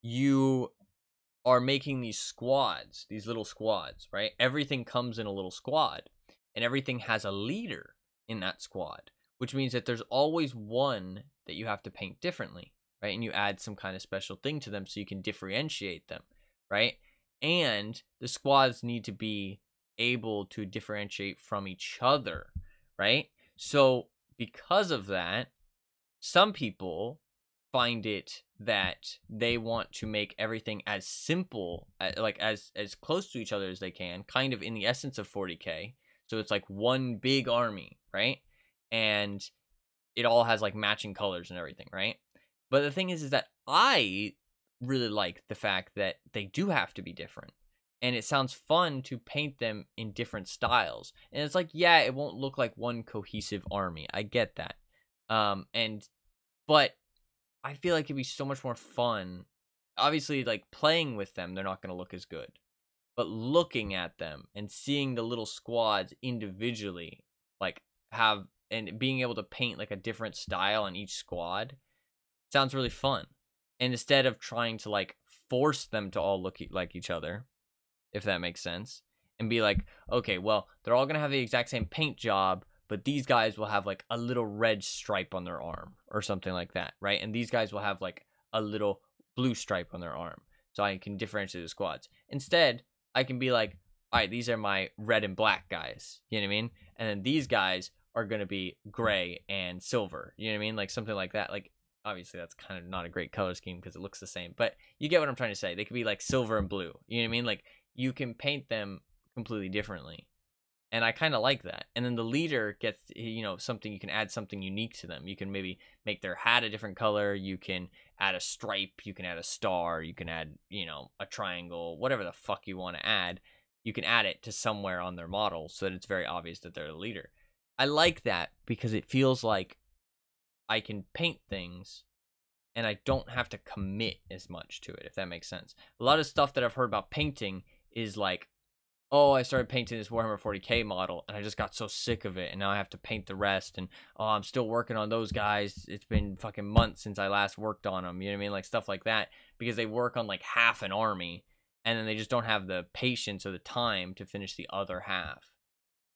Speaker 1: you are making these squads, these little squads, right? Everything comes in a little squad, and everything has a leader in that squad, which means that there's always one that you have to paint differently, right? And you add some kind of special thing to them so you can differentiate them, right? And the squads need to be able to differentiate from each other, right? So because of that, some people find it that they want to make everything as simple, like as close to each other as they can, kind of in the essence of 40K. So it's like one big army, right? And it all has like matching colors and everything, right? But the thing is that I really like the fact that they do have to be different. And it sounds fun to paint them in different styles. And it's like, yeah, it won't look like one cohesive army. I get that. But I feel like it'd be so much more fun. Obviously, like, playing with them, they're not going to look as good. But looking at them and seeing the little squads individually, like, have, and being able to paint, like, a different style on each squad sounds really fun. And instead of trying to, like, force them to all look like each other, if that makes sense, and be like, okay, well, they're all going to have the exact same paint job, but these guys will have, like, a little red stripe on their arm or something like that, right? And these guys will have, like, a little blue stripe on their arm, so I can differentiate the squads. Instead, I can be like, all right, these are my red and black guys, you know what I mean? And then these guys are going to be gray and silver, you know what I mean? Like, something like that. Like, obviously, that's kind of not a great color scheme because it looks the same, but you get what I'm trying to say. They could be, like, silver and blue, you know what I mean? Like, you can paint them completely differently. And I kind of like that. And then the leader gets, you know, something, you can add something unique to them. You can maybe make their hat a different color. You can add a stripe. You can add a star. You can add, you know, a triangle, whatever the fuck you want to add. You can add it to somewhere on their model so that it's very obvious that they're the leader. I like that because it feels like I can paint things and I don't have to commit as much to it, if that makes sense. A lot of stuff that I've heard about painting is like, oh, I started painting this Warhammer 40k model, and I just got so sick of it, and now I have to paint the rest, and, oh, I'm still working on those guys. It's been fucking months since I last worked on them, you know what I mean? Like, stuff like that, because they work on, like, half an army, and then they just don't have the patience or the time to finish the other half.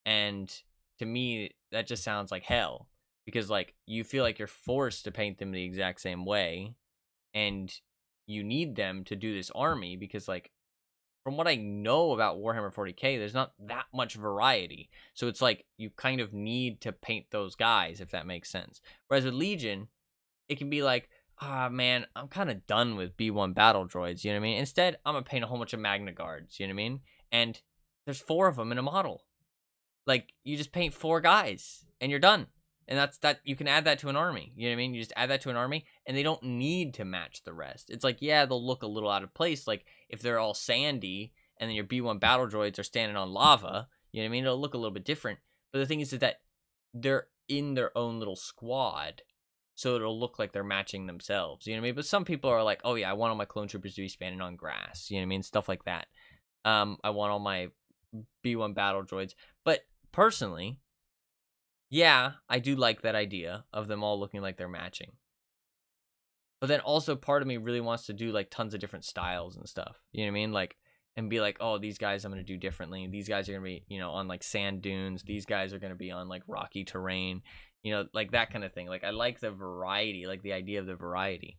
Speaker 1: And to me, that just sounds like hell, because, like, you feel like you're forced to paint them the exact same way, and you need them to do this army, because, like, from what I know about Warhammer 40k, there's not that much variety. So it's like you kind of need to paint those guys, if that makes sense. Whereas with Legion, it can be like, ah, man, I'm kind of done with B1 battle droids, you know what I mean? Instead, I'm going to paint a whole bunch of Magna Guards, you know what I mean? And there's 4 of them in a model. Like, you just paint 4 guys, and you're done. And that's that. You can add that to an army. You know what I mean? You just add that to an army, and they don't need to match the rest. It's like, yeah, they'll look a little out of place. Like, if they're all sandy, and then your B1 battle droids are standing on lava, you know what I mean? It'll look a little bit different. But the thing is that they're in their own little squad, so it'll look like they're matching themselves. You know what I mean? But some people are like, oh yeah, I want all my clone troopers to be standing on grass. You know what I mean? Stuff like that. I want all my B1 battle droids. But personally, yeah, I do like that idea of them all looking like they're matching. But then also part of me really wants to do like tons of different styles and stuff. You know what I mean? Like, and be like, oh, these guys I'm going to do differently. These guys are going to be, you know, on like sand dunes. These guys are going to be on like rocky terrain, you know, like that kind of thing. Like, I like the variety, like the idea of the variety.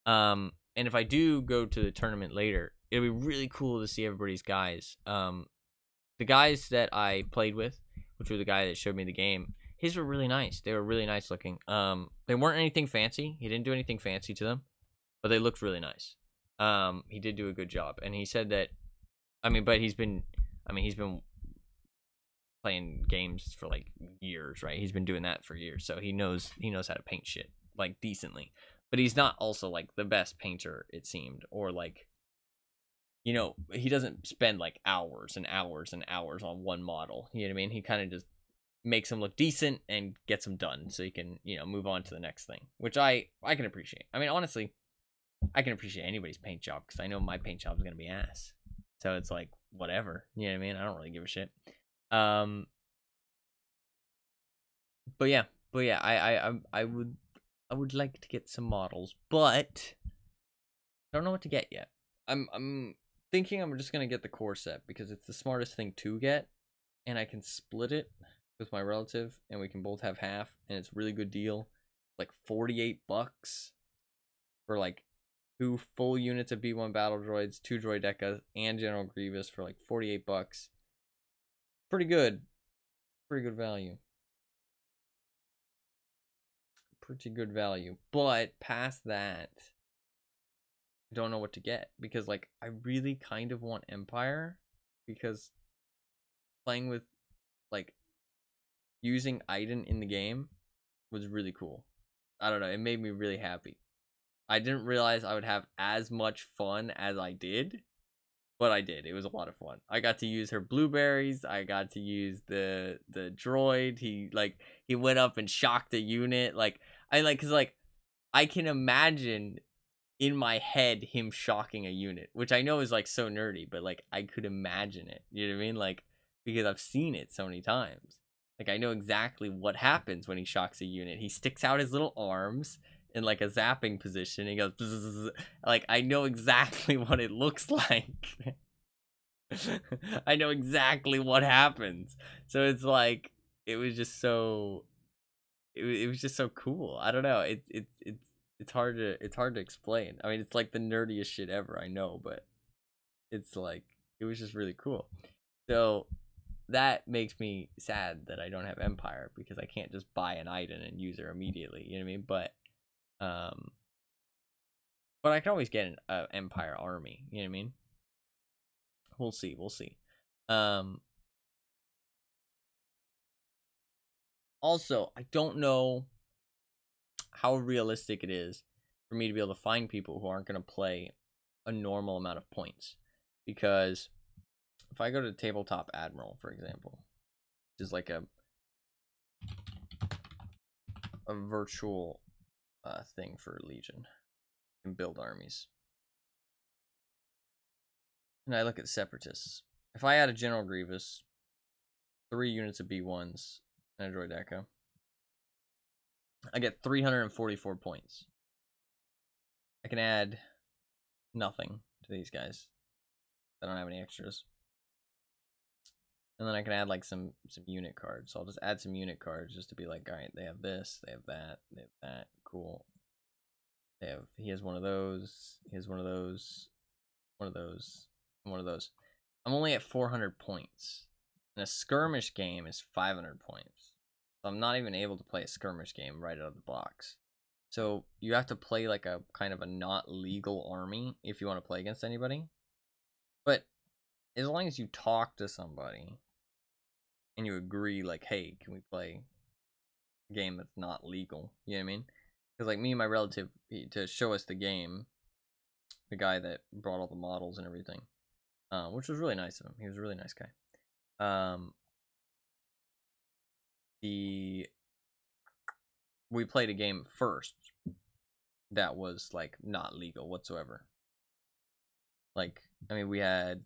Speaker 1: And if I do go to the tournament later, it'll be really cool to see everybody's guys. The guys that I played with, which were the guy that showed me the game, his were really nice. They were really nice looking. They weren't anything fancy. He didn't do anything fancy to them, but they looked really nice. He did do a good job, and he said that, but he's been playing games for like years, right? He's been doing that for years, so he knows how to paint shit like decently. But he's not also like the best painter, it seemed, or like, you know, he doesn't spend like hours and hours and hours on one model. You know what I mean? He kind of just makes them look decent and gets them done so you can, you know, move on to the next thing, which I can appreciate. I mean, honestly, I can appreciate anybody's paint job because I know my paint job is going to be ass. So it's like, whatever, you know what I mean? I don't really give a shit. But yeah, I would like to get some models, but I don't know what to get yet. I'm thinking I'm just going to get the core set because it's the smartest thing to get, and I can split it with my relative, and we can both have half, and it's a really good deal. Like $48 for like 2 full units of B1 battle droids, 2 droidecas, and General Grievous for like $48. Pretty good. Pretty good value. Pretty good value. But past that, I don't know what to get, because like I really kind of want Empire, because playing with like using Iden in the game was really cool. I don't know, it made me really happy. I didn't realize I would have as much fun as I did, but I did. It was a lot of fun. I got to use her blueberries. I got to use the droid. He went up and shocked the unit. Like, cause like I can imagine in my head him shocking a unit, which I know is like so nerdy, but like I could imagine it. You know what I mean? Like, because I've seen it so many times. Like, I know exactly what happens when he shocks a unit. He sticks out his little arms in like a zapping position. And he goes, bzzz. Like, I know exactly what it looks like. I know exactly what happens. So it's like, it was just so, it was just so cool. I don't know. It's hard to explain. I mean, it's like the nerdiest shit ever, I know, but it's like, it was just really cool. So that makes me sad that I don't have Empire, because I can't just buy an item and use her immediately. You know what I mean? But I can always get an Empire army. You know what I mean? We'll see. We'll see. Also, I don't know how realistic it is for me to be able to find people who aren't going to play a normal amount of points, because if I go to Tabletop Admiral, for example, which is like a virtual thing for Legion and build armies, and I look at Separatists, if I add a General Grievous, 3 units of B1s, and a Droid Echo, I get 344 points. I can add nothing to these guys. I don't have any extras. And then I can add like some unit cards. So I'll just add some unit cards just to be like, all right, they have this, they have that, they have that. Cool. He has one of those. He has one of those. One of those. And one of those. I'm only at 400 points. And a skirmish game is 500 points. So I'm not even able to play a skirmish game right out of the box. So you have to play like a kind of a not legal army if you want to play against anybody. But as long as you talk to somebody and you agree, like, hey, can we play a game that's not legal? You know what I mean? Because like me and my relative, to show us the game, the guy that brought all the models and everything, which was really nice of him. He was a really nice guy. We played a game first that was like not legal whatsoever. Like, I mean, I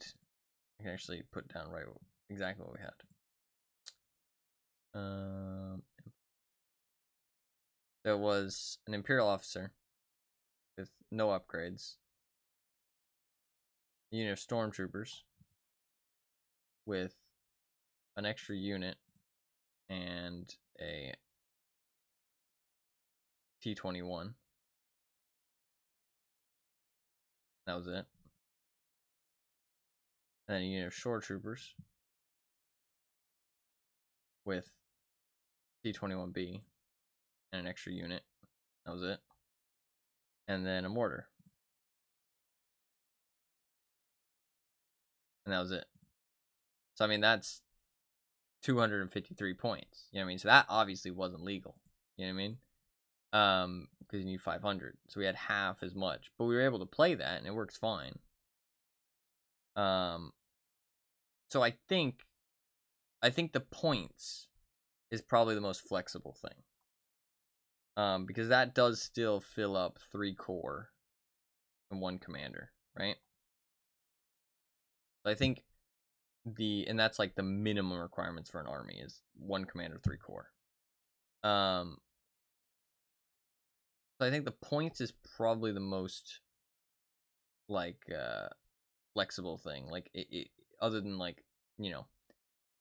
Speaker 1: can actually put down right exactly what we had. There was an Imperial officer with no upgrades, a unit of stormtroopers with an extra unit, and a T-21. That was it. And then a unit of shore troopers with T-21B and an extra unit. That was it. And then a mortar. And that was it. So, I mean, that's 253 points. You know what I mean? So that obviously wasn't legal. You know what I mean? Because you need 500. So we had half as much. But we were able to play that, and it works fine. So I think the points is probably the most flexible thing. Because that does still fill up 3 core and 1 commander, right? So I think and that's like the minimum requirements for an army is 1 commander, 3 core. So I think the points is probably the most like flexible thing. Like it other than like, you know,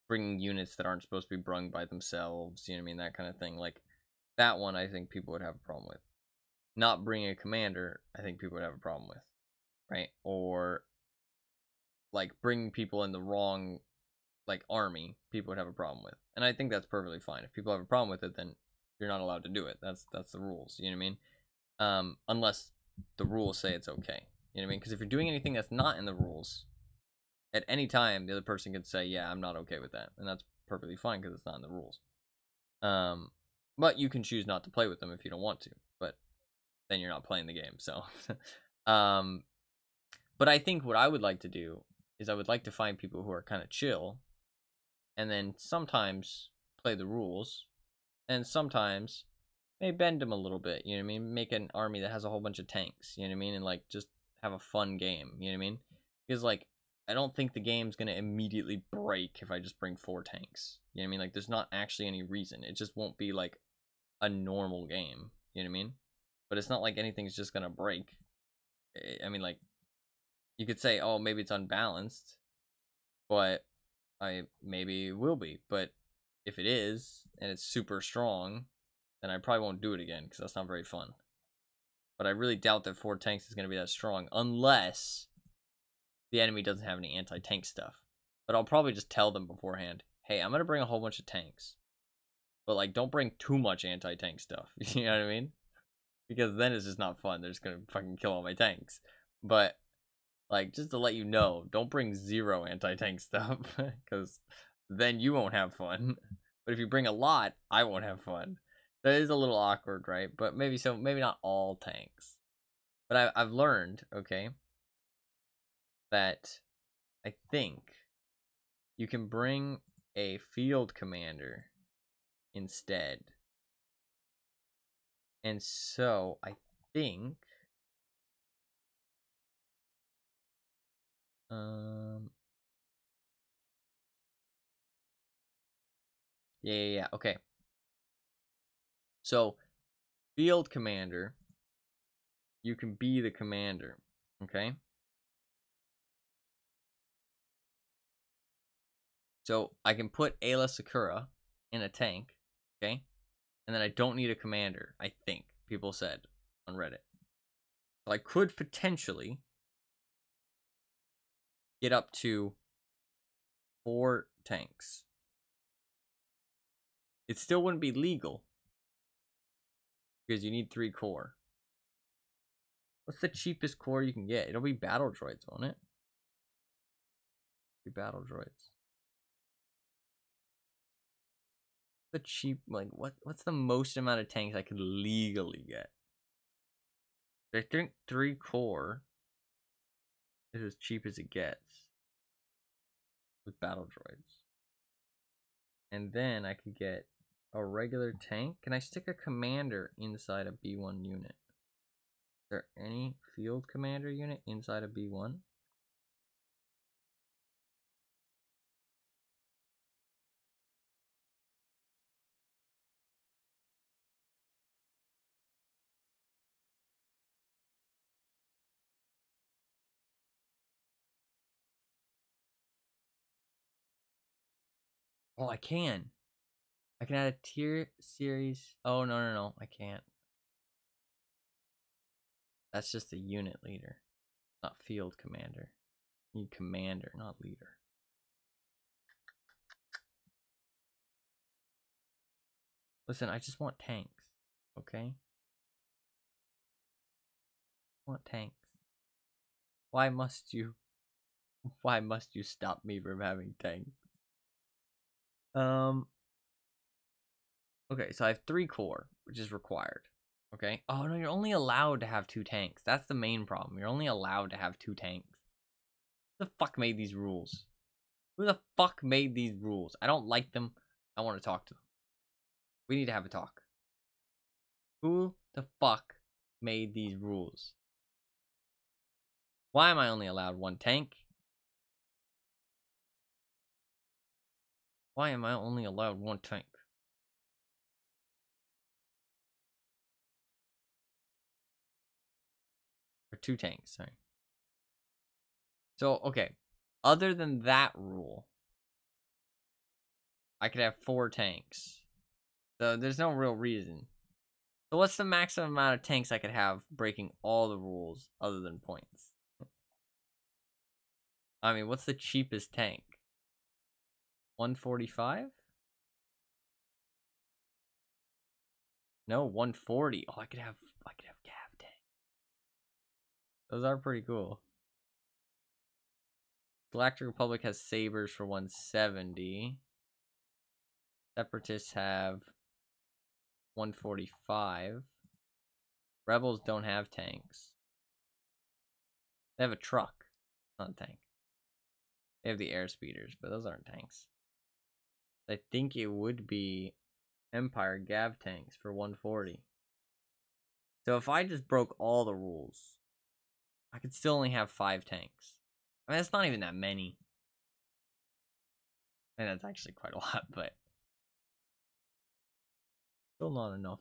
Speaker 1: bringing units that aren't supposed to be brung by themselves, you know what I mean, that kind of thing. Like that one, I think people would have a problem with. Not bringing a commander, I think people would have a problem with, right? Or like bringing people in the wrong like army, people would have a problem with. And I think that's perfectly fine. If people have a problem with it, then you're not allowed to do it. That's the rules. You know what I mean? Unless the rules say it's okay. You know what I mean? Because if you're doing anything that's not in the rules, at any time the other person could say, "Yeah, I'm not okay with that," and that's perfectly fine because it's not in the rules. But you can choose not to play with them if you don't want to. But then you're not playing the game. So, but I think what I would like to do is I would like to find people who are kind of chill, and then sometimes play the rules, and sometimes maybe bend them a little bit, you know what I mean? Make an army that has a whole bunch of tanks, you know what I mean? And like just have a fun game, you know what I mean? Because like I don't think the game's gonna immediately break if I just bring 4 tanks. You know what I mean? Like there's not actually any reason. It just won't be like a normal game, you know what I mean? But it's not like anything's just gonna break. I mean, like you could say, oh, maybe it's unbalanced, but maybe it will be. But if it is and it's super strong, then I probably won't do it again because that's not very fun. But I really doubt that 4 tanks is going to be that strong unless the enemy doesn't have any anti-tank stuff. But I'll probably just tell them beforehand, hey, I'm going to bring a whole bunch of tanks. But like, don't bring too much anti-tank stuff. You know what I mean? Because then it's just not fun. They're just going to fucking kill all my tanks. But like, just to let you know, don't bring 0 anti-tank stuff because then you won't have fun. But if you bring a lot, I won't have fun. That is a little awkward, right? But maybe so. Maybe not all tanks. But I've learned, okay, that I think you can bring a field commander instead. And so I think yeah. Okay. So field commander, you can be the commander, okay? So I can put Ayla Sakura in a tank, okay? And then I don't need a commander, I think people said on Reddit. So I could potentially get up to 4 tanks. It still wouldn't be legal because you need 3 core. What's the cheapest core you can get? It'll be battle droids, won't it? Be battle droids. The cheap, like, what's the most amount of tanks I could legally get? I think 3 core is as cheap as it gets with battle droids. And then I could get a regular tank. Can I stick a commander inside a B1 unit? Is there any field commander unit inside a B1? Oh, I can. I can add a tier series. Oh, no. I can't. That's just a unit leader, not field commander. You need commander, not leader. Listen, I just want tanks, okay? I want tanks. Why must you stop me from having tanks? Okay, so I have 3 core, which is required. Okay. Oh no, you're only allowed to have 2 tanks. That's the main problem. You're only allowed to have 2 tanks. Who the fuck made these rules? Who the fuck made these rules? I don't like them. I want to talk to them. We need to have a talk. Who the fuck made these rules? Why am I only allowed 1 tank? Why am I only allowed 1 tank? Or 2 tanks, sorry. So, okay. Other than that rule, I could have 4 tanks. So there's no real reason. So what's the maximum amount of tanks I could have breaking all the rules other than points? I mean, what's the cheapest tank? 145? No, 140. Oh, I could have Gav tank. Those are pretty cool. Galactic Republic has sabers for 170. Separatists have 145. Rebels don't have tanks. They have a truck, not a tank. They have the air speeders, but those aren't tanks. I think it would be Empire Gav tanks for 140. So if I just broke all the rules, I could still only have 5 tanks. I mean, that's not even that many. And that's actually quite a lot, but still not enough.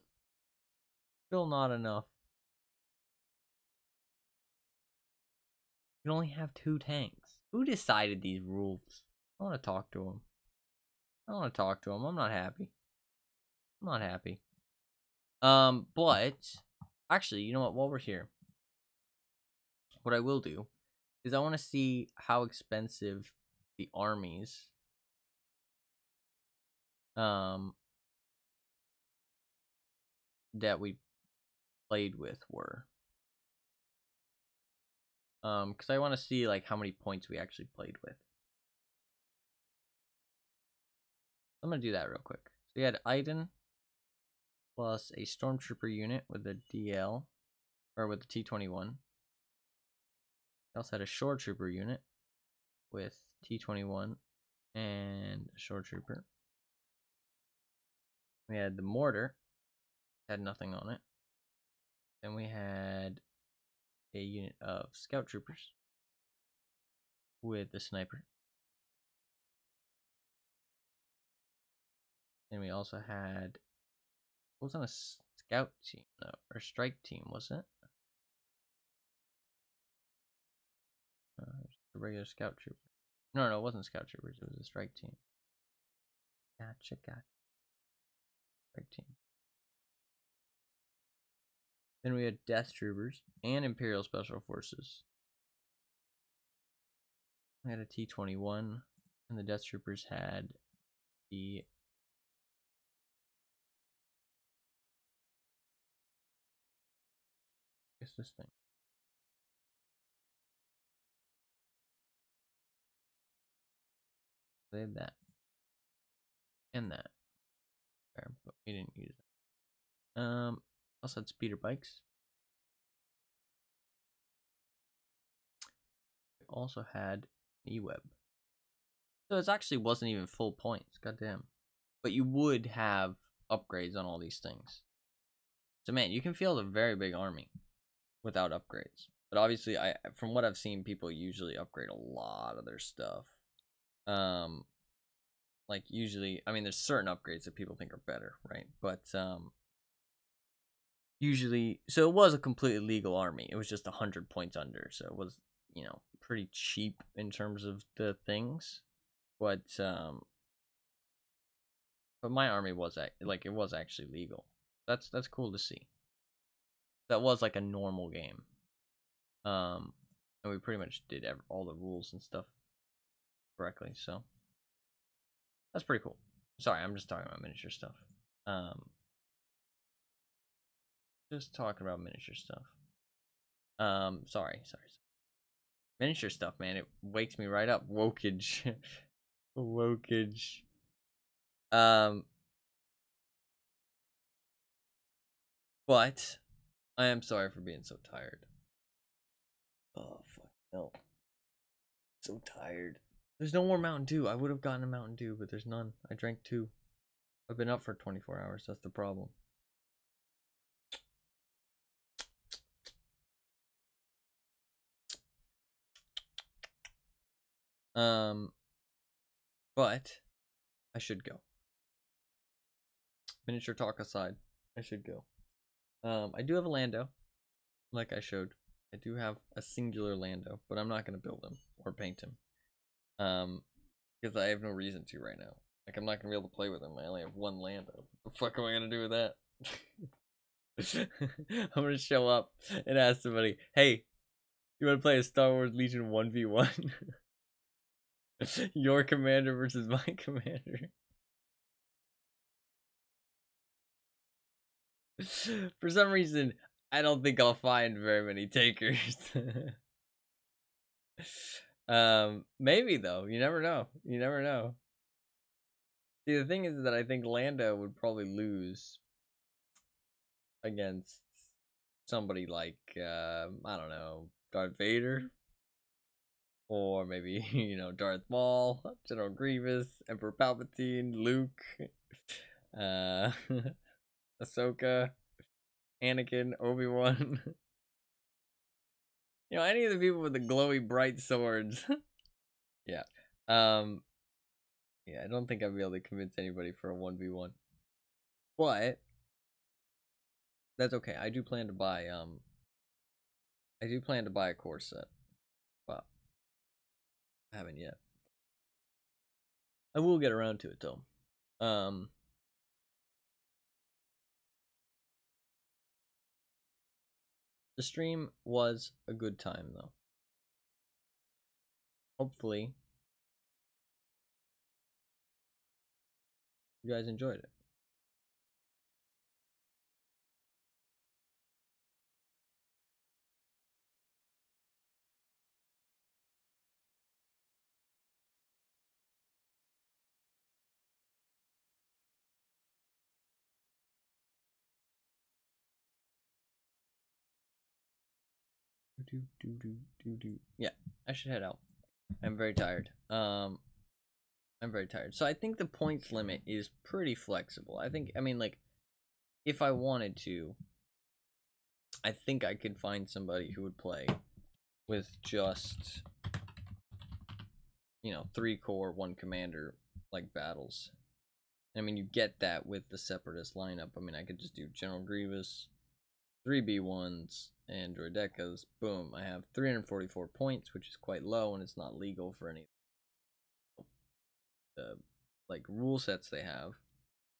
Speaker 1: Still not enough. You can only have 2 tanks. Who decided these rules? I want to talk to him. I'm not happy. But actually, you know what? While we're here, what I will do is I want to see how expensive the armies that we played with were. Because I want to see like how many points we actually played with. I'm gonna do that real quick. So we had Iden plus a stormtrooper unit with a DL or with the T-21. We also had a shore trooper unit with T-21 and a shore trooper. We had the mortar, had nothing on it. Then we had a unit of scout troopers with the sniper. Then we also had, what was on a scout team though, or strike team, was it? The regular scout trooper. No, it wasn't scout troopers, it was a strike team. Gotcha. Strike team. Then we had death troopers and Imperial Special Forces. We had a T-21, and the death troopers had the what's this thing? They had that and that. There, but we didn't use it. Also had speeder bikes. We also had E-Web. So it actually wasn't even full points, goddamn. But you would have upgrades on all these things. So man, you can field a very big army without upgrades. But obviously, from what I've seen, people usually upgrade a lot of their stuff. Like usually, I mean, there's certain upgrades that people think are better, right? But usually, so it was a completely legal army. It was just 100 points under, so it was, you know, pretty cheap in terms of the things. But my army was like it was actually legal. That's cool to see. That was like a normal game. And we pretty much did all the rules and stuff correctly, so that's pretty cool. Sorry, I'm just talking about miniature stuff. Just talking about miniature stuff. Sorry. Miniature stuff, man. It wakes me right up. Wokage. Wokage. But I am sorry for being so tired. Oh, fuck no. So tired. There's no more Mountain Dew. I would have gotten a Mountain Dew, but there's none. I drank 2. I've been up for 24 hours. That's the problem. But I should go. Miniature talk aside, I should go. I do have a Lando, like I showed. I do have a singular Lando, but I'm not gonna build him or paint him. Because I have no reason to right now. Like, I'm not gonna be able to play with him. I only have 1 Lando. What the fuck am I gonna do with that? I'm gonna show up and ask somebody, hey, you wanna play a Star Wars Legion 1v1? Your commander versus my commander. For some reason, I don't think I'll find very many takers. Maybe though. You never know. See, the thing is that I think Lando would probably lose against somebody like I don't know, Darth Vader, or maybe Darth Maul, General Grievous, Emperor Palpatine, Luke. Ahsoka, Anakin, Obi-Wan. You know, any of the people with the glowy bright swords. Yeah. Yeah, I don't think I'd be able to convince anybody for a 1v1. But that's okay. I do plan to buy a core set. But I haven't yet. I will get around to it though. The stream was a good time though. Hopefully you guys enjoyed it. Yeah, I should head out. I'm very tired. I'm very tired. So I think the points limit is pretty flexible. I mean, like, if I wanted to, I think I could find somebody who would play with just, you know, 3 core, 1 commander, like, battles. I mean, you get that with the Separatist lineup. I mean, I could just do General Grievous, 3 B1s, and Droidekas. Boom, I have 344 points, which is quite low, and it's not legal for any like rule sets they have.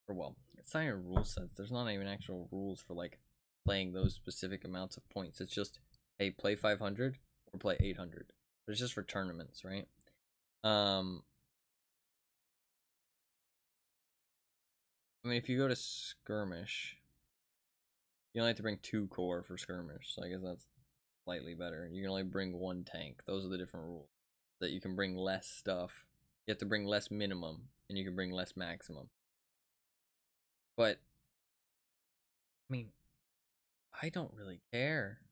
Speaker 1: Or well, it's not even rule sets. There's not even actual rules for like playing those specific amounts of points. It's just, hey, play 500 or play 800. But it's just for tournaments, right? I mean, if you go to skirmish, you only have to bring 2 core for skirmish, so I guess that's slightly better. You can only bring 1 tank. Those are the different rules. That you can bring less stuff. You have to bring less minimum, and you can bring less maximum. But, I mean, I don't really care.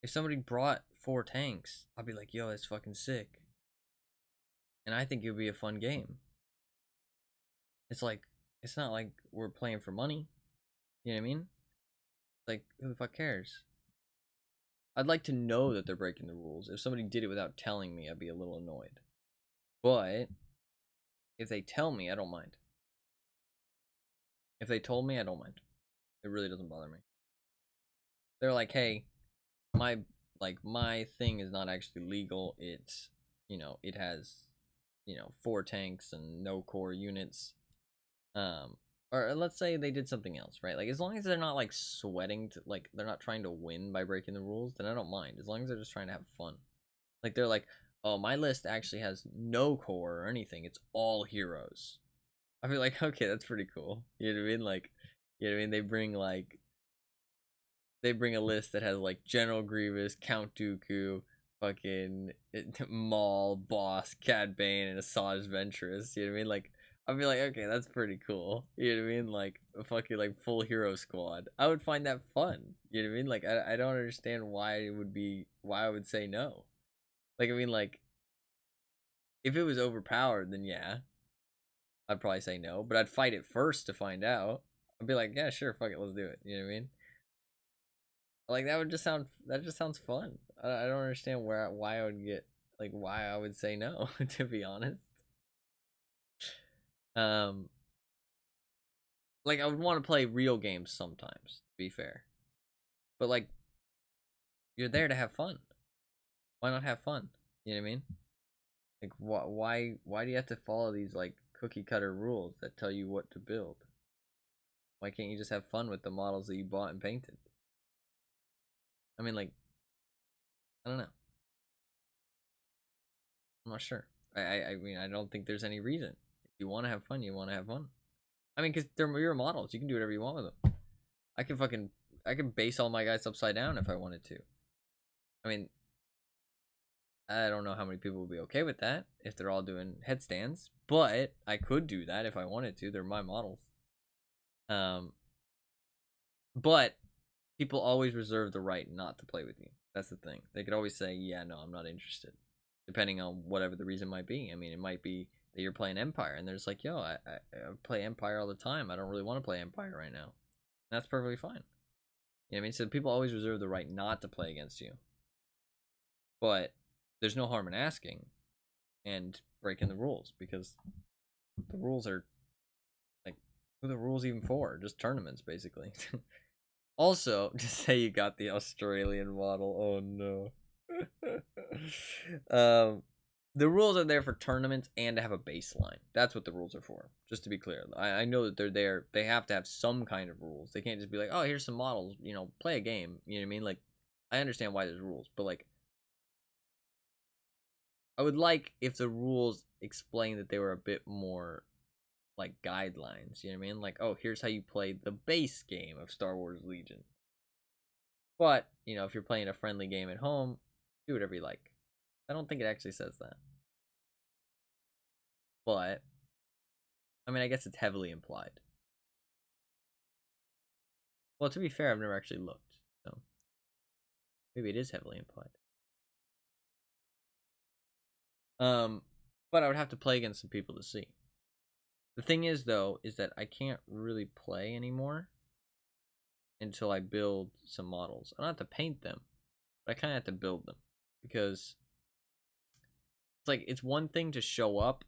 Speaker 1: If somebody brought 4 tanks, I'd be like, yo, that's fucking sick. And I think it would be a fun game. It's like, it's not like we're playing for money. You know what I mean? Like, who the fuck cares? I'd like to know that they're breaking the rules. If somebody did it without telling me, I'd be a little annoyed. But if they tell me, I don't mind. If they told me, I don't mind. It really doesn't bother me. They're like, hey, my thing is not actually legal. It's, you know, it has, you know, 4 tanks and no core units. Or let's say they did something else, right? Like, as long as they're not like sweating to, like, they're not trying to win by breaking the rules, then I don't mind. As long as they're just trying to have fun. Like, they're like, oh, my list actually has no core or anything. It's all heroes. I feel like, okay, that's pretty cool. You know what I mean? Like, you know what I mean? They bring a list that has like General Grievous, Count Dooku, fucking Maul, Boss, Cad Bane, and Asajj Ventress. You know what I mean? Like, I'd be like, okay, that's pretty cool. You know what I mean? Like a fucking like full hero squad. I would find that fun. You know what I mean? Like, I don't understand why I would say no. Like, I mean, like, if it was overpowered, then yeah, I'd probably say no. But I'd fight it first to find out. I'd be like, yeah, sure, fuck it, let's do it. You know what I mean? Like, that just sounds fun. I don't understand why I would get, like, why I would say no, to be honest. Like, I would want to play real games sometimes, to be fair. But like, you're there to have fun. Why not have fun? You know what I mean? Like, why do you have to follow these like cookie cutter rules that tell you what to build? Why can't you just have fun with the models that you bought and painted? I mean, like, I don't know. I'm not sure. I mean, I don't think there's any reason. If you want to have fun, you want to have fun. I mean, because they're your models. You can do whatever you want with them. I can base all my guys upside down if I wanted to. I mean, I don't know how many people would be okay with that if they're all doing headstands, but I could do that if I wanted to. They're my models. But people always reserve the right not to play with you. That's the thing. They could always say, yeah, no, I'm not interested. Depending on whatever the reason might be. I mean, it might be that you're playing Empire, and they're just like, yo, I play Empire all the time. I don't really want to play Empire right now. And that's perfectly fine. You know what I mean? So people always reserve the right not to play against you. But there's no harm in asking and breaking the rules, because the rules are like, who are the rules even for? Just tournaments, basically. Also, to say you got the Australian model, oh no. The rules are there for tournaments and to have a baseline. That's what the rules are for. Just to be clear, I know that they're there. They have to have some kind of rules. They can't just be like, oh, here's some models. You know, play a game. You know what I mean? Like, I understand why there's rules, but like, I would like if the rules explain that they were a bit more like guidelines. You know what I mean? Like, oh, here's how you play the base game of Star Wars Legion. But, you know, if you're playing a friendly game at home, do whatever you like. I don't think it actually says that. But, I mean, I guess it's heavily implied. Well, to be fair, I've never actually looked, so maybe it is heavily implied. But I would have to play against some people to see. The thing is, though, is that I can't really play anymore until I build some models. I don't have to paint them, but I kind of have to build them, because it's like, it's one thing to show up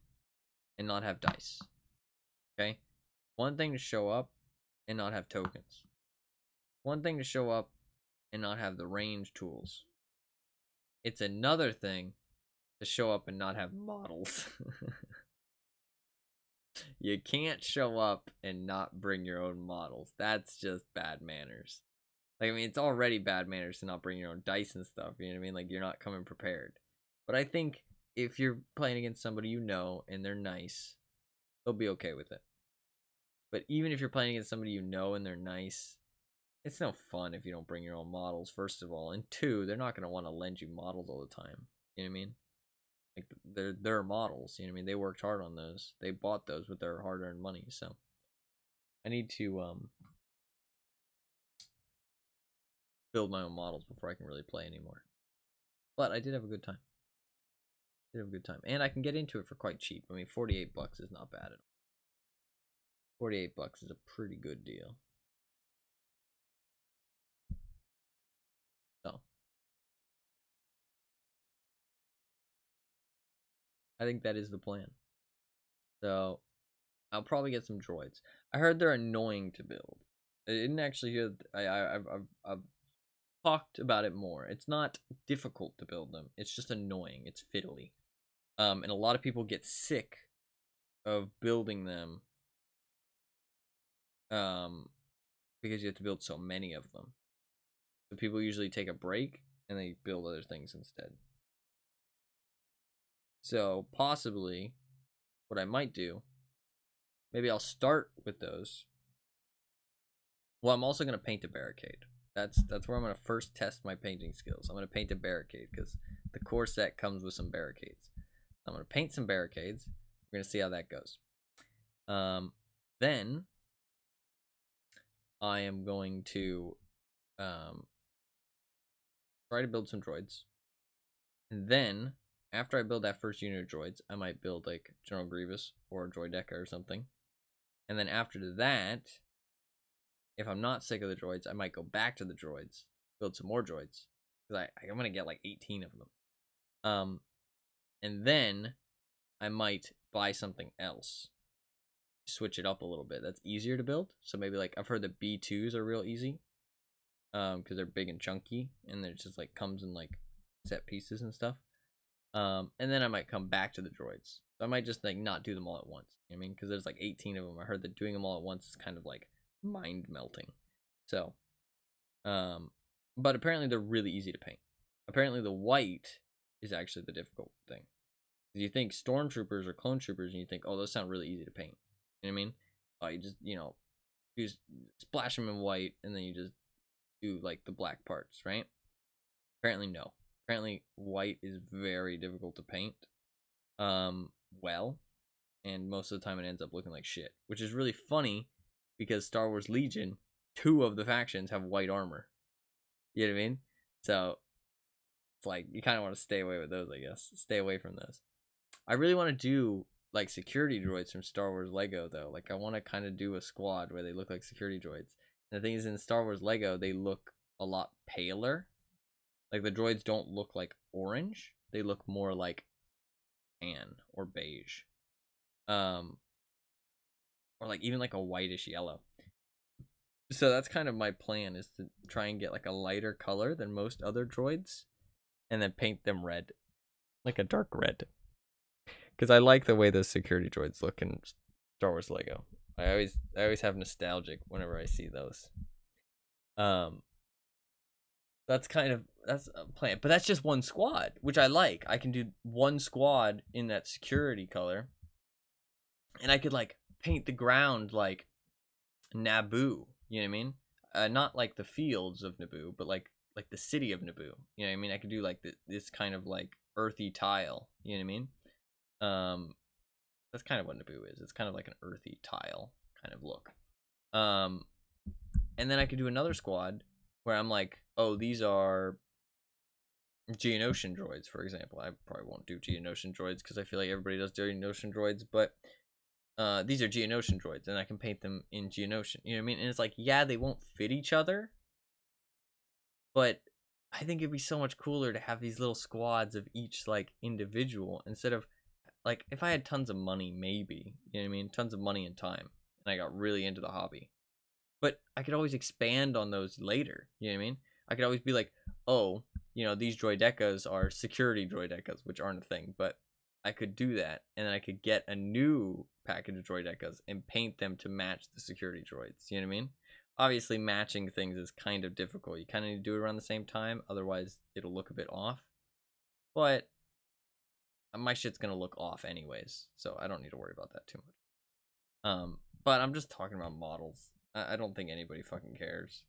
Speaker 1: and not have dice. Okay? One thing to show up and not have tokens. One thing to show up and not have the range tools. It's another thing to show up and not have models. You can't show up and not bring your own models. That's just bad manners. Like, I mean, it's already bad manners to not bring your own dice and stuff. You know what I mean? Like, you're not coming prepared. But I think if you're playing against somebody you know and they're nice, they'll be okay with it. But even if you're playing against somebody you know and they're nice, it's no fun if you don't bring your own models, first of all. And two, they're not going to want to lend you models all the time. You know what I mean? Like, they're their models. You know what I mean? They worked hard on those. They bought those with their hard-earned money. So I need to build my own models before I can really play anymore. But I did have a good time. And I can get into it for quite cheap. I mean, 48 bucks is not bad at all. 48 bucks is a pretty good deal. So I think that is the plan. So I'll probably get some droids. I heard they're annoying to build. I didn't actually hear. I've talked about it more. It's not difficult to build them. It's just annoying. It's fiddly. And a lot of people get sick of building them. Because you have to build so many of them. So people usually take a break and they build other things instead. So possibly, what I might do, maybe I'll start with those. Well, I'm also gonna paint a barricade. That's where I'm gonna first test my painting skills. I'm gonna paint a barricade because the core set comes with some barricades. I'm gonna paint some barricades. We're gonna see how that goes. Then I am going to try to build some droids. And then, after I build that first unit of droids, I might build like General Grievous or Droideka or something. And then after that, if I'm not sick of the droids, I might go back to the droids, build some more droids. Because I'm going to get like 18 of them. And then I might buy something else. Switch it up a little bit. That's easier to build. So maybe like, I've heard the B2s are real easy. Because they're big and chunky. And it just like comes in like set pieces and stuff. And then I might come back to the droids. So I might just like not do them all at once. You know what I mean? Because there's like 18 of them. I heard that doing them all at once is kind of like mind melting. So, but apparently they're really easy to paint. Apparently the white is actually the difficult thing. You think stormtroopers or clone troopers, and you think, oh, those sound really easy to paint. You know what I mean? You just, you just splash them in white, and then you just do like the black parts, right? Apparently no. Apparently white is very difficult to paint. Well, and most of the time it ends up looking like shit, which is really funny because Star Wars Legion, 2 of the factions have white armor. You know what I mean? So it's like you kind of want to stay away with those, I guess. Stay away from those. I really want to do like security droids from Star Wars Lego though. Like I want to kind of do a squad where they look like security droids. And the thing is, in Star Wars Lego, they look a lot paler. Like the droids don't look like orange; they look more like tan or beige, or like even like a whitish yellow. So that's kind of my plan, is to try and get like a lighter color than most other droids, and then paint them red, like a dark red. Because I like the way those security droids look in Star Wars Lego. I always have nostalgic whenever I see those. That's a plan, but that's just one squad, which I like. I can do one squad in that security color, and I could like paint the ground like Naboo. You know what I mean? Not like the fields of Naboo, but like the city of Naboo. You know what I mean? I could do like this kind of like earthy tile. You know what I mean? That's kind of what Naboo is. It's kind of like an earthy tile kind of look. And then I could do another squad where I'm like, oh, these are Geonosian droids, for example. I probably won't do Geonosian droids because I feel like everybody does Geonosian droids, but these are Geonosian droids, and I can paint them in Geonosian. You know what I mean? And it's like, yeah, they won't fit each other, but I think it'd be so much cooler to have these little squads of each like individual, instead of like, if I had tons of money, maybe, you know what I mean? Tons of money and time, and I got really into the hobby. But I could always expand on those later, you know what I mean? I could always be like, oh, you know, these droidecas are security droidecas, which aren't a thing, but I could do that, and then I could get a new package of droidecas and paint them to match the security droids, you know what I mean? Obviously, matching things is kind of difficult. You kind of need to do it around the same time, otherwise it'll look a bit off. But my shit's gonna look off anyways, so I don't need to worry about that too much. But I'm just talking about models. I don't think anybody fucking cares.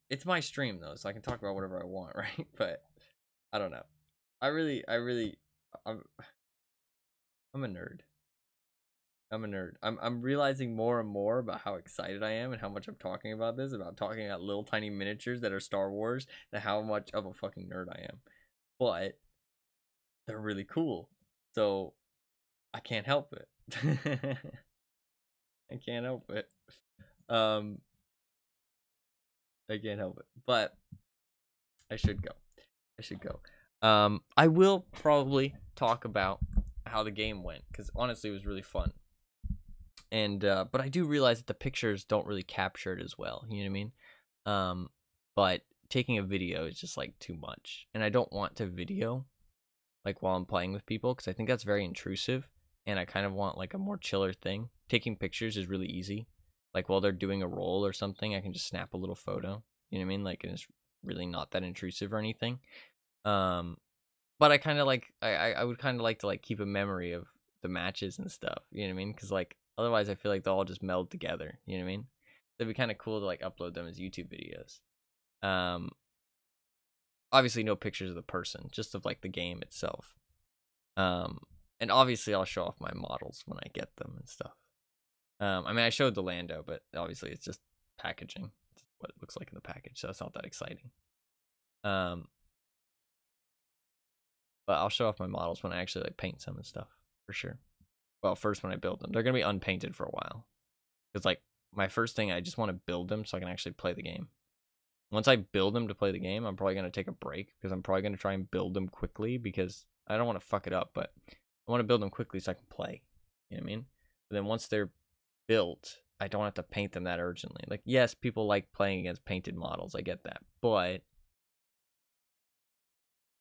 Speaker 1: It's my stream though, so I can talk about whatever I want, right? But I don't know. I'm a nerd. I'm a nerd. I'm realizing more and more about how excited I am and how much I'm talking about this, about talking about little tiny miniatures that are Star Wars, and how much of a fucking nerd I am. But they're really cool, so I can't help it. I can't help it. Um, I can't help it. But I should go. I should go. I will probably talk about how the game went, because honestly, it was really fun. And but I do realize that the pictures don't really capture it as well. You know what I mean? But taking a video is just like too much, and I don't want to video like while I'm playing with people, because I think that's very intrusive, and I kind of want like a more chiller thing. Taking pictures is really easy. Like while they're doing a roll or something, I can just snap a little photo. You know what I mean? Like, and it's really not that intrusive or anything. But I kind of like, I would kind of like to like keep a memory of the matches and stuff. You know what I mean? Because like otherwise, I feel like they'll all just meld together. You know what I mean? It'd be kind of cool to like upload them as YouTube videos. Obviously no pictures of the person, just of like the game itself. And obviously I'll show off my models when I get them and stuff. I mean, I showed the Lando, but obviously it's just packaging. It's what it looks like in the package, so it's not that exciting. But I'll show off my models when I actually like paint some and stuff, for sure. Well, first when I build them. They're gonna be unpainted for a while. Because like my first thing, I just want to build them so I can actually play the game. Once I build them to play the game, I'm probably gonna take a break, because I'm probably gonna try and build them quickly, because I don't want to fuck it up, but I want to build them quickly so I can play. You know what I mean? But then once they're built, I don't have to paint them that urgently. Like, yes, people like playing against painted models, I get that, but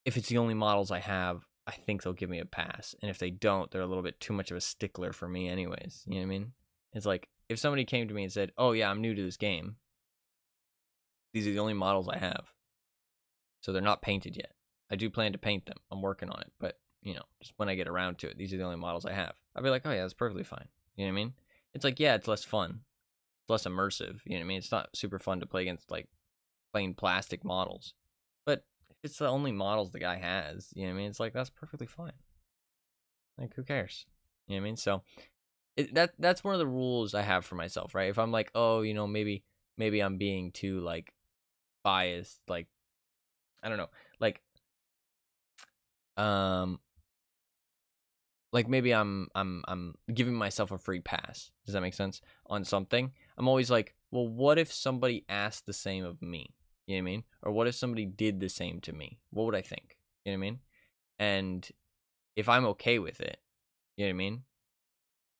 Speaker 1: if it's the only models I have, I think they'll give me a pass, and if they don't, they're a little bit too much of a stickler for me anyways. You know what I mean? It's like, if somebody came to me and said, oh yeah, I'm new to this game, these are the only models I have, so they're not painted yet. I do plan to paint them, I'm working on it, but you know, just when I get around to it, these are the only models I have, I'd be like, oh yeah, that's perfectly fine. You know what I mean? It's like, yeah, it's less fun, it's less immersive. You know what I mean? It's not super fun to play against like plain plastic models, but if it's the only models the guy has, you know what I mean? It's like, that's perfectly fine. Like, who cares? You know what I mean? So that's one of the rules I have for myself, right? If I'm like, oh, you know, maybe I'm being too like biased, like, I don't know, like, like maybe I'm giving myself a free pass. Does that make sense? On something, I'm always like, well, what if somebody asked the same of me? You know what I mean? Or what if somebody did the same to me? What would I think? You know what I mean? And if I'm okay with it, you know what I mean?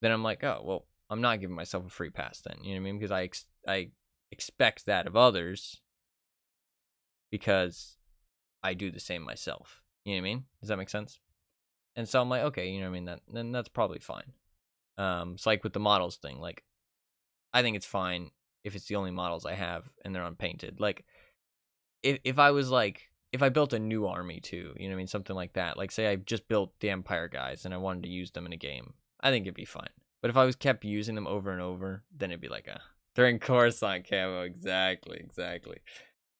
Speaker 1: Then I'm like, oh, well, I'm not giving myself a free pass then. You know what I mean? Because I expect that of others because I do the same myself. You know what I mean? Does that make sense? And so I'm like, okay, you know what I mean? Then that's probably fine. It's like with the models thing. Like, I think it's fine if it's the only models I have and they're unpainted. Like, if I was like, if I built a new army too, you know what I mean? Something like that. Like, say I just built the Empire guys and I wanted to use them in a game. I think it'd be fine. But if I was kept using them over and over, then it'd be like, they're in Coruscant camo. Exactly.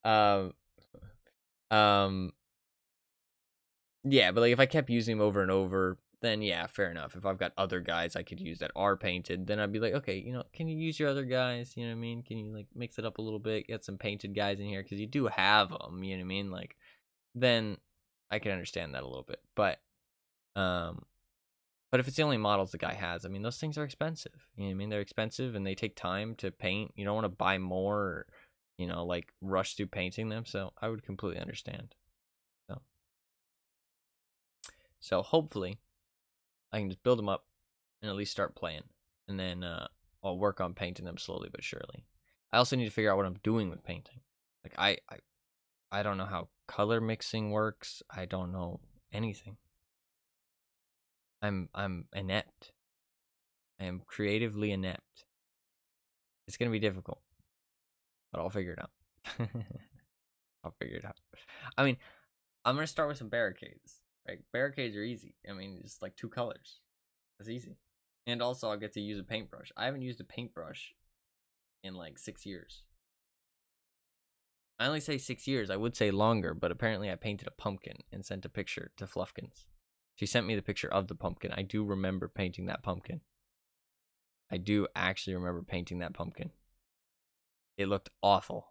Speaker 1: Um, um, yeah, but like if I kept using them over and over, then yeah, fair enough. If I've got other guys I could use that are painted, then I'd be like, okay, you know, can you use your other guys? You know what I mean? Can you like mix it up a little bit, get some painted guys in here because you do have them. You know what I mean? Like, then I can understand that a little bit. Um, but if it's the only models the guy has, I mean, those things are expensive. You know what I mean? They're expensive and they take time to paint. You don't want to buy more, or, you know, like rush through painting them. So I would completely understand. So hopefully I can just build them up and at least start playing. And then I'll work on painting them slowly but surely. I also need to figure out what I'm doing with painting. Like I don't know how color mixing works. I don't know anything. I'm inept. I am creatively inept. It's gonna be difficult, but I'll figure it out. I'll figure it out. I mean, I'm gonna start with some barricades. Right? Barricades are easy. I mean, just like 2 colors. That's easy. And also, I'll get to use a paintbrush. I haven't used a paintbrush in like 6 years. I only say 6 years. I would say longer, but apparently I painted a pumpkin and sent a picture to Fluffkins. She sent me the picture of the pumpkin. I do remember painting that pumpkin. I do actually remember painting that pumpkin. It looked awful.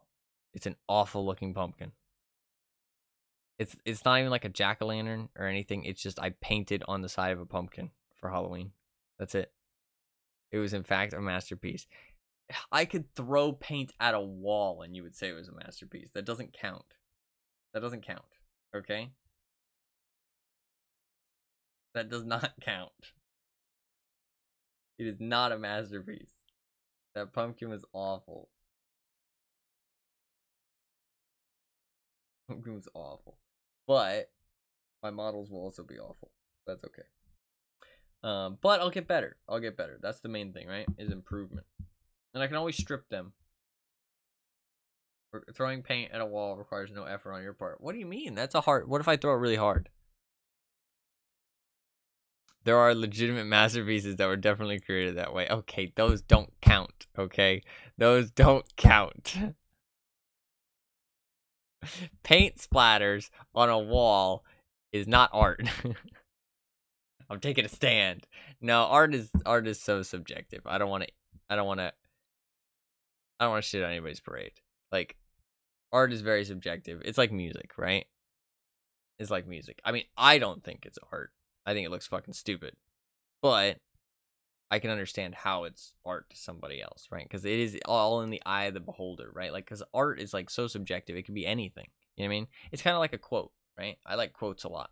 Speaker 1: It's an awful looking pumpkin. It's not even like a jack-o'-lantern or anything. It's just I painted on the side of a pumpkin for Halloween. That's it. It was in fact a masterpiece. I could throw paint at a wall and you would say it was a masterpiece. That doesn't count. That doesn't count. Okay? That does not count. It is not a masterpiece. That pumpkin was awful. Pumpkin was awful. But my models will also be awful. That's okay. But I'll get better. I'll get better. That's the main thing, right? Is improvement. And I can always strip them. Throwing paint at a wall requires no effort on your part. What do you mean? That's a hard... What if I throw it really hard? There are legitimate masterpieces that were definitely created that way. Okay, those don't count, okay? Those don't count. Paint splatters on a wall is not art. I'm taking a stand. No, art is so subjective. I don't want to shit on anybody's parade. Like, art is very subjective. It's like music, right? It's like music. I mean, I don't think it's art. I think it looks fucking stupid. But I can understand how it's art to somebody else, right? Because it is all in the eye of the beholder, right? Like, because art is like so subjective. It can be anything. You know what I mean? It's kind of like a quote, right? I like quotes a lot.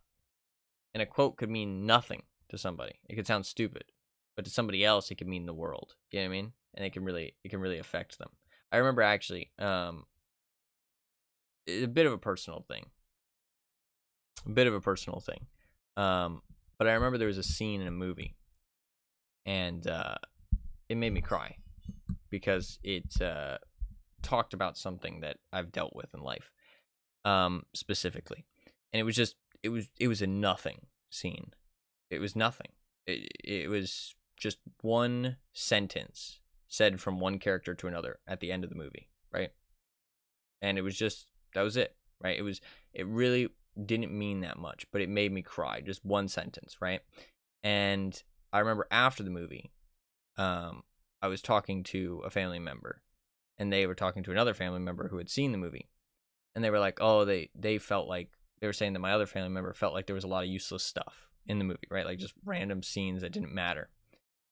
Speaker 1: And a quote could mean nothing to somebody. It could sound stupid. But to somebody else, it could mean the world. You know what I mean? And it can really affect them. I remember actually, a bit of a personal thing. But I remember there was a scene in a movie, and it made me cry because it talked about something that I've dealt with in life, specifically, and it was a nothing scene. It was nothing. It was just one sentence said from one character to another at the end of the movie, right? And it was just, that was it, right? It really didn't mean that much, but it made me cry. Just one sentence, right? And I remember after the movie, I was talking to a family member, and they were talking to another family member who had seen the movie, and they were like, oh, they felt like, they were saying that my other family member felt like there was a lot of useless stuff in the movie, right? Like just random scenes that didn't matter.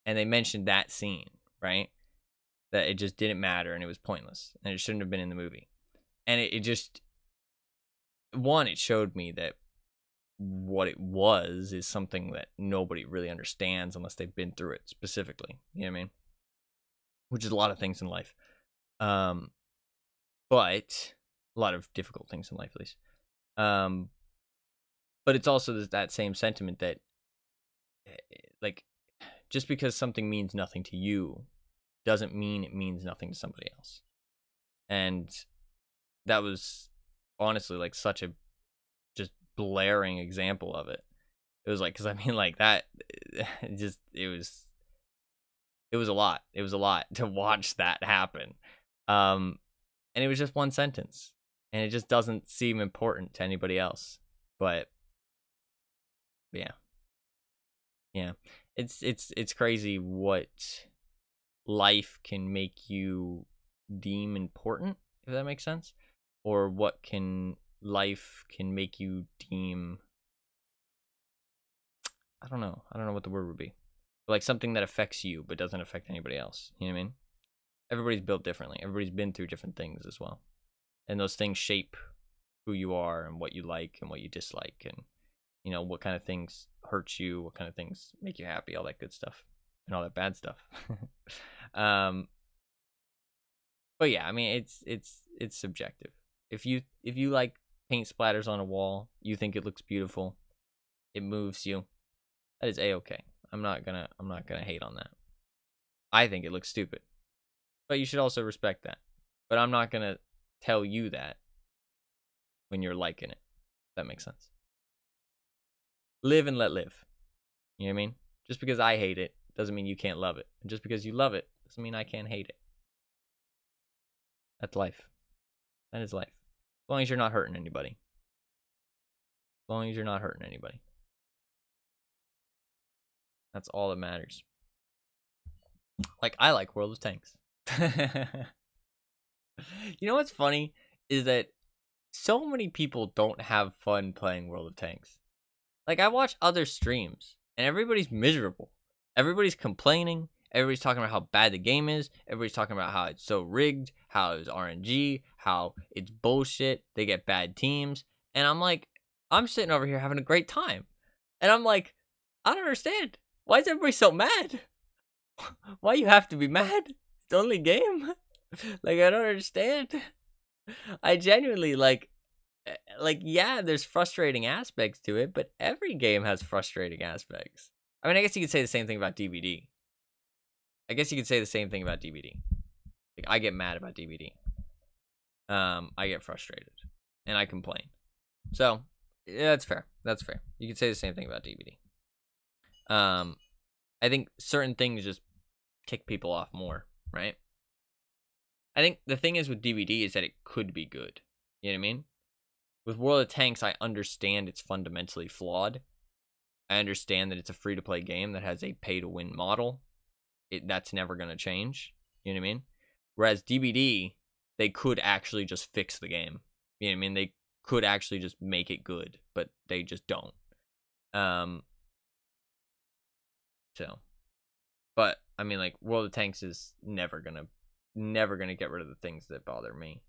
Speaker 1: And they mentioned that scene, right? That it just didn't matter and it was pointless and it shouldn't have been in the movie. And it just, one, it showed me that what it was is something that nobody really understands unless they've been through it specifically. You know what I mean? Which is a lot of things in life. But a lot of difficult things in life, at least. But it's also that same sentiment that, like, just because something means nothing to you doesn't mean it means nothing to somebody else. And that was honestly like such a just blaring example of it. It was like, because I mean, like that, it was a lot. It was a lot to watch that happen. And it was just one sentence, and it just doesn't seem important to anybody else. But yeah, it's crazy what life can make you deem important, if that makes sense, or what life can make you deem. I don't know what the word would be, but like something that affects you but doesn't affect anybody else. You know what I mean? Everybody's built differently. Everybody's been through different things as well, and those things shape who you are and what you like and what you dislike, and you know what kind of things hurt you, what kind of things make you happy, all that good stuff and all that bad stuff. But yeah, I mean it's subjective. If you like paint splatters on a wall, you think it looks beautiful, it moves you, that is a-okay. I'm not gonna hate on that. I think it looks stupid, but you should also respect that. But I'm not gonna tell you that when you're liking it. If that makes sense. Live and let live. You know what I mean? Just because I hate it doesn't mean you can't love it. And just because you love it doesn't mean I can't hate it. That's life. That is life. As long as you're not hurting anybody. As long as you're not hurting anybody. That's all that matters. Like, I like World of Tanks. You know what's funny is that so many people don't have fun playing World of Tanks. Like, I watch other streams and everybody's miserable. Everybody's complaining. Everybody's talking about how bad the game is. Everybody's talking about how it's so rigged, how it's RNG, how it's bullshit. They get bad teams. And I'm like, I'm sitting over here having a great time. And I'm like, I don't understand. Why is everybody so mad? Why you have to be mad? It's the only game. Like, I don't understand. I genuinely, like, yeah, there's frustrating aspects to it, but every game has frustrating aspects. I mean, I guess you could say the same thing about DVD. I Like, I get mad about DVD. I get frustrated, and I complain. So, yeah, that's fair. That's fair. You could say the same thing about DVD. I think certain things just tick people off more, right? I think the thing is with DVD is that it could be good. You know what I mean? With World of Tanks, I understand it's fundamentally flawed. I understand that it's a free-to-play game that has a pay-to-win model. That's never going to change. You know what I mean? Whereas DVD, they could actually just fix the game. You know what I mean? They could actually just make it good, but they just don't. So, but I mean, like, World of Tanks is never gonna get rid of the things that bother me.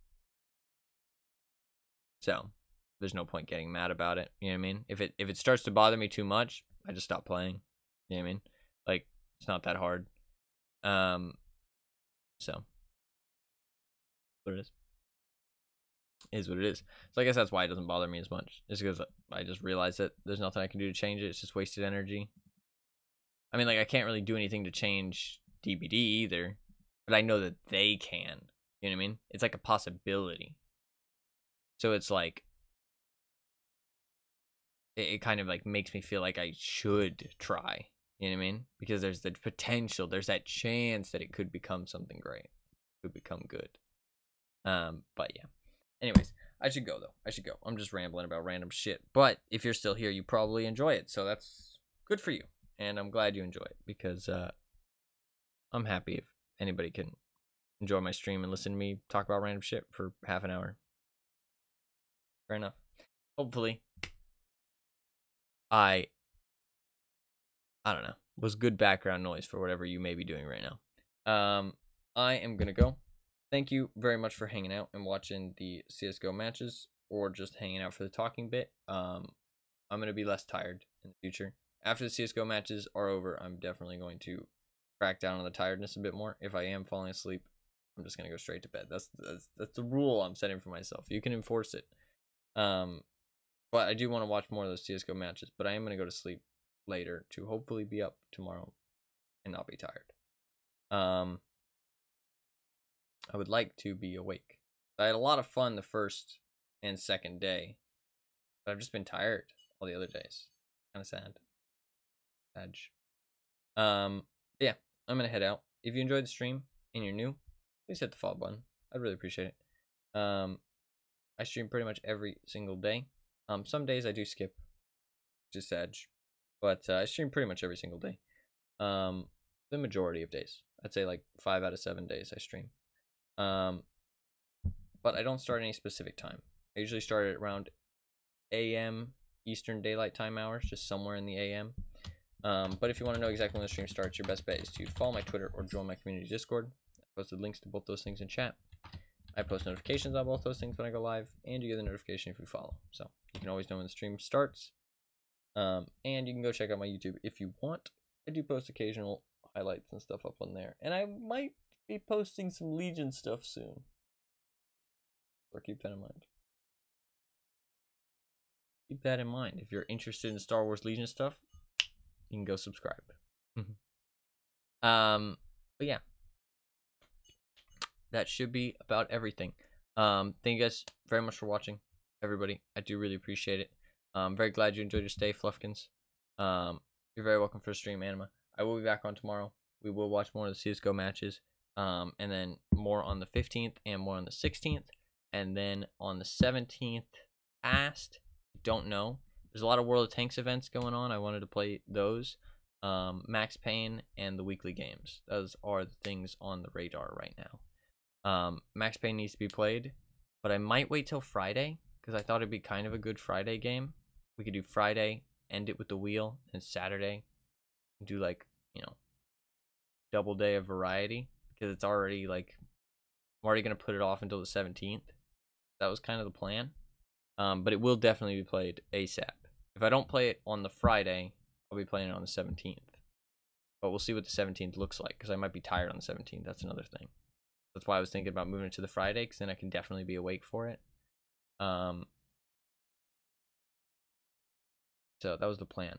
Speaker 1: So, there's no point getting mad about it. You know what I mean? If it starts to bother me too much, I just stop playing. You know what I mean? Like, it's not that hard. So, what it is what it is. So I guess that's why it doesn't bother me as much. It's because I just realize that there's nothing I can do to change it. It's just wasted energy. I mean, like, I can't really do anything to change DBD either, but I know that they can. You know what I mean? It's like a possibility. So it's like, it kind of like makes me feel like I should try. You know what I mean? Because there's the potential, there's that chance that it could become something great, could become good. But yeah. Anyways, I should go though. I should go. I'm just rambling about random shit. But if you're still here, you probably enjoy it, so that's good for you. And I'm glad you enjoy it because I'm happy if anybody can enjoy my stream and listen to me talk about random shit for half an hour. Fair enough. Hopefully, I I don't know, was good background noise for whatever you may be doing right now. I am gonna go. Thank you very much for hanging out and watching the CSGO matches, or just hanging out for the talking bit. I'm gonna be less tired in the future. After the CSGO matches are over, I'm definitely going to crack down on the tiredness a bit more. If I am falling asleep, I'm just gonna go straight to bed. That's the rule I'm setting for myself. You can enforce it. But I do want to watch more of those CSGO matches. But I am gonna go to sleep later to hopefully be up tomorrow and not be tired. I would like to be awake. I had a lot of fun the first and second day, but I've just been tired all the other days. Kind of sad. Yeah, I'm gonna head out. If you enjoyed the stream and you're new, please hit the follow button. I'd really appreciate it. I stream pretty much every single day. Some days I do skip, which is sad, but I stream pretty much every single day. The majority of days, I'd say like 5 out of 7 days I stream. But I don't start any specific time. I usually start at around AM Eastern Daylight Time hours, just somewhere in the AM. But if you want to know exactly when the stream starts, your best bet is to follow my Twitter or join my community Discord. I posted links to both those things in chat. I post notifications on both those things when I go live, and you get the notification if you follow. So you can always know when the stream starts. And you can go check out my YouTube if you want. I do post occasional highlights and stuff up on there. And I might be posting some Legion stuff soon. So keep that in mind. Keep that in mind. If you're interested in Star Wars Legion stuff, you can go subscribe. But yeah, that should be about everything. Thank you guys very much for watching, everybody. I do really appreciate it. I'm very glad you enjoyed your stay, Fluffkins. You're very welcome for the stream, Anima. I will be back on tomorrow. We will watch more of the CSGO matches, and then more on the 15th and more on the 16th, and then on the 17th. I don't know. There's a lot of World of Tanks events going on. I wanted to play those. Max Payne and the weekly games. Those are the things on the radar right now. Max Payne needs to be played, but I might wait till Friday because I thought it'd be kind of a good Friday game. We could do Friday, end it with the wheel, and Saturday do like, double day of variety, because it's already like, I'm already going to put it off until the 17th. That was kind of the plan. But it will definitely be played ASAP. If I don't play it on the Friday, I'll be playing it on the 17th. But we'll see what the 17th looks like, because I might be tired on the 17th. That's another thing. That's why I was thinking about moving it to the Friday, because then I can definitely be awake for it. So that was the plan.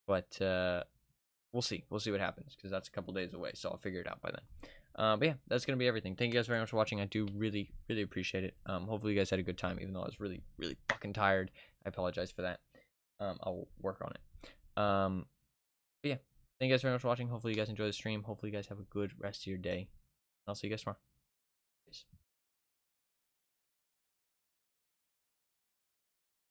Speaker 1: But we'll see. We'll see what happens, because that's a couple days away, so I'll figure it out by then. But yeah, that's going to be everything. Thank you guys very much for watching. I do really, really appreciate it. Hopefully you guys had a good time, even though I was really, really fucking tired. I apologize for that. I'll work on it. But yeah, thank you guys very much for watching. Hopefully you guys enjoy the stream. Hopefully you guys have a good rest of your day. I'll see you guys tomorrow.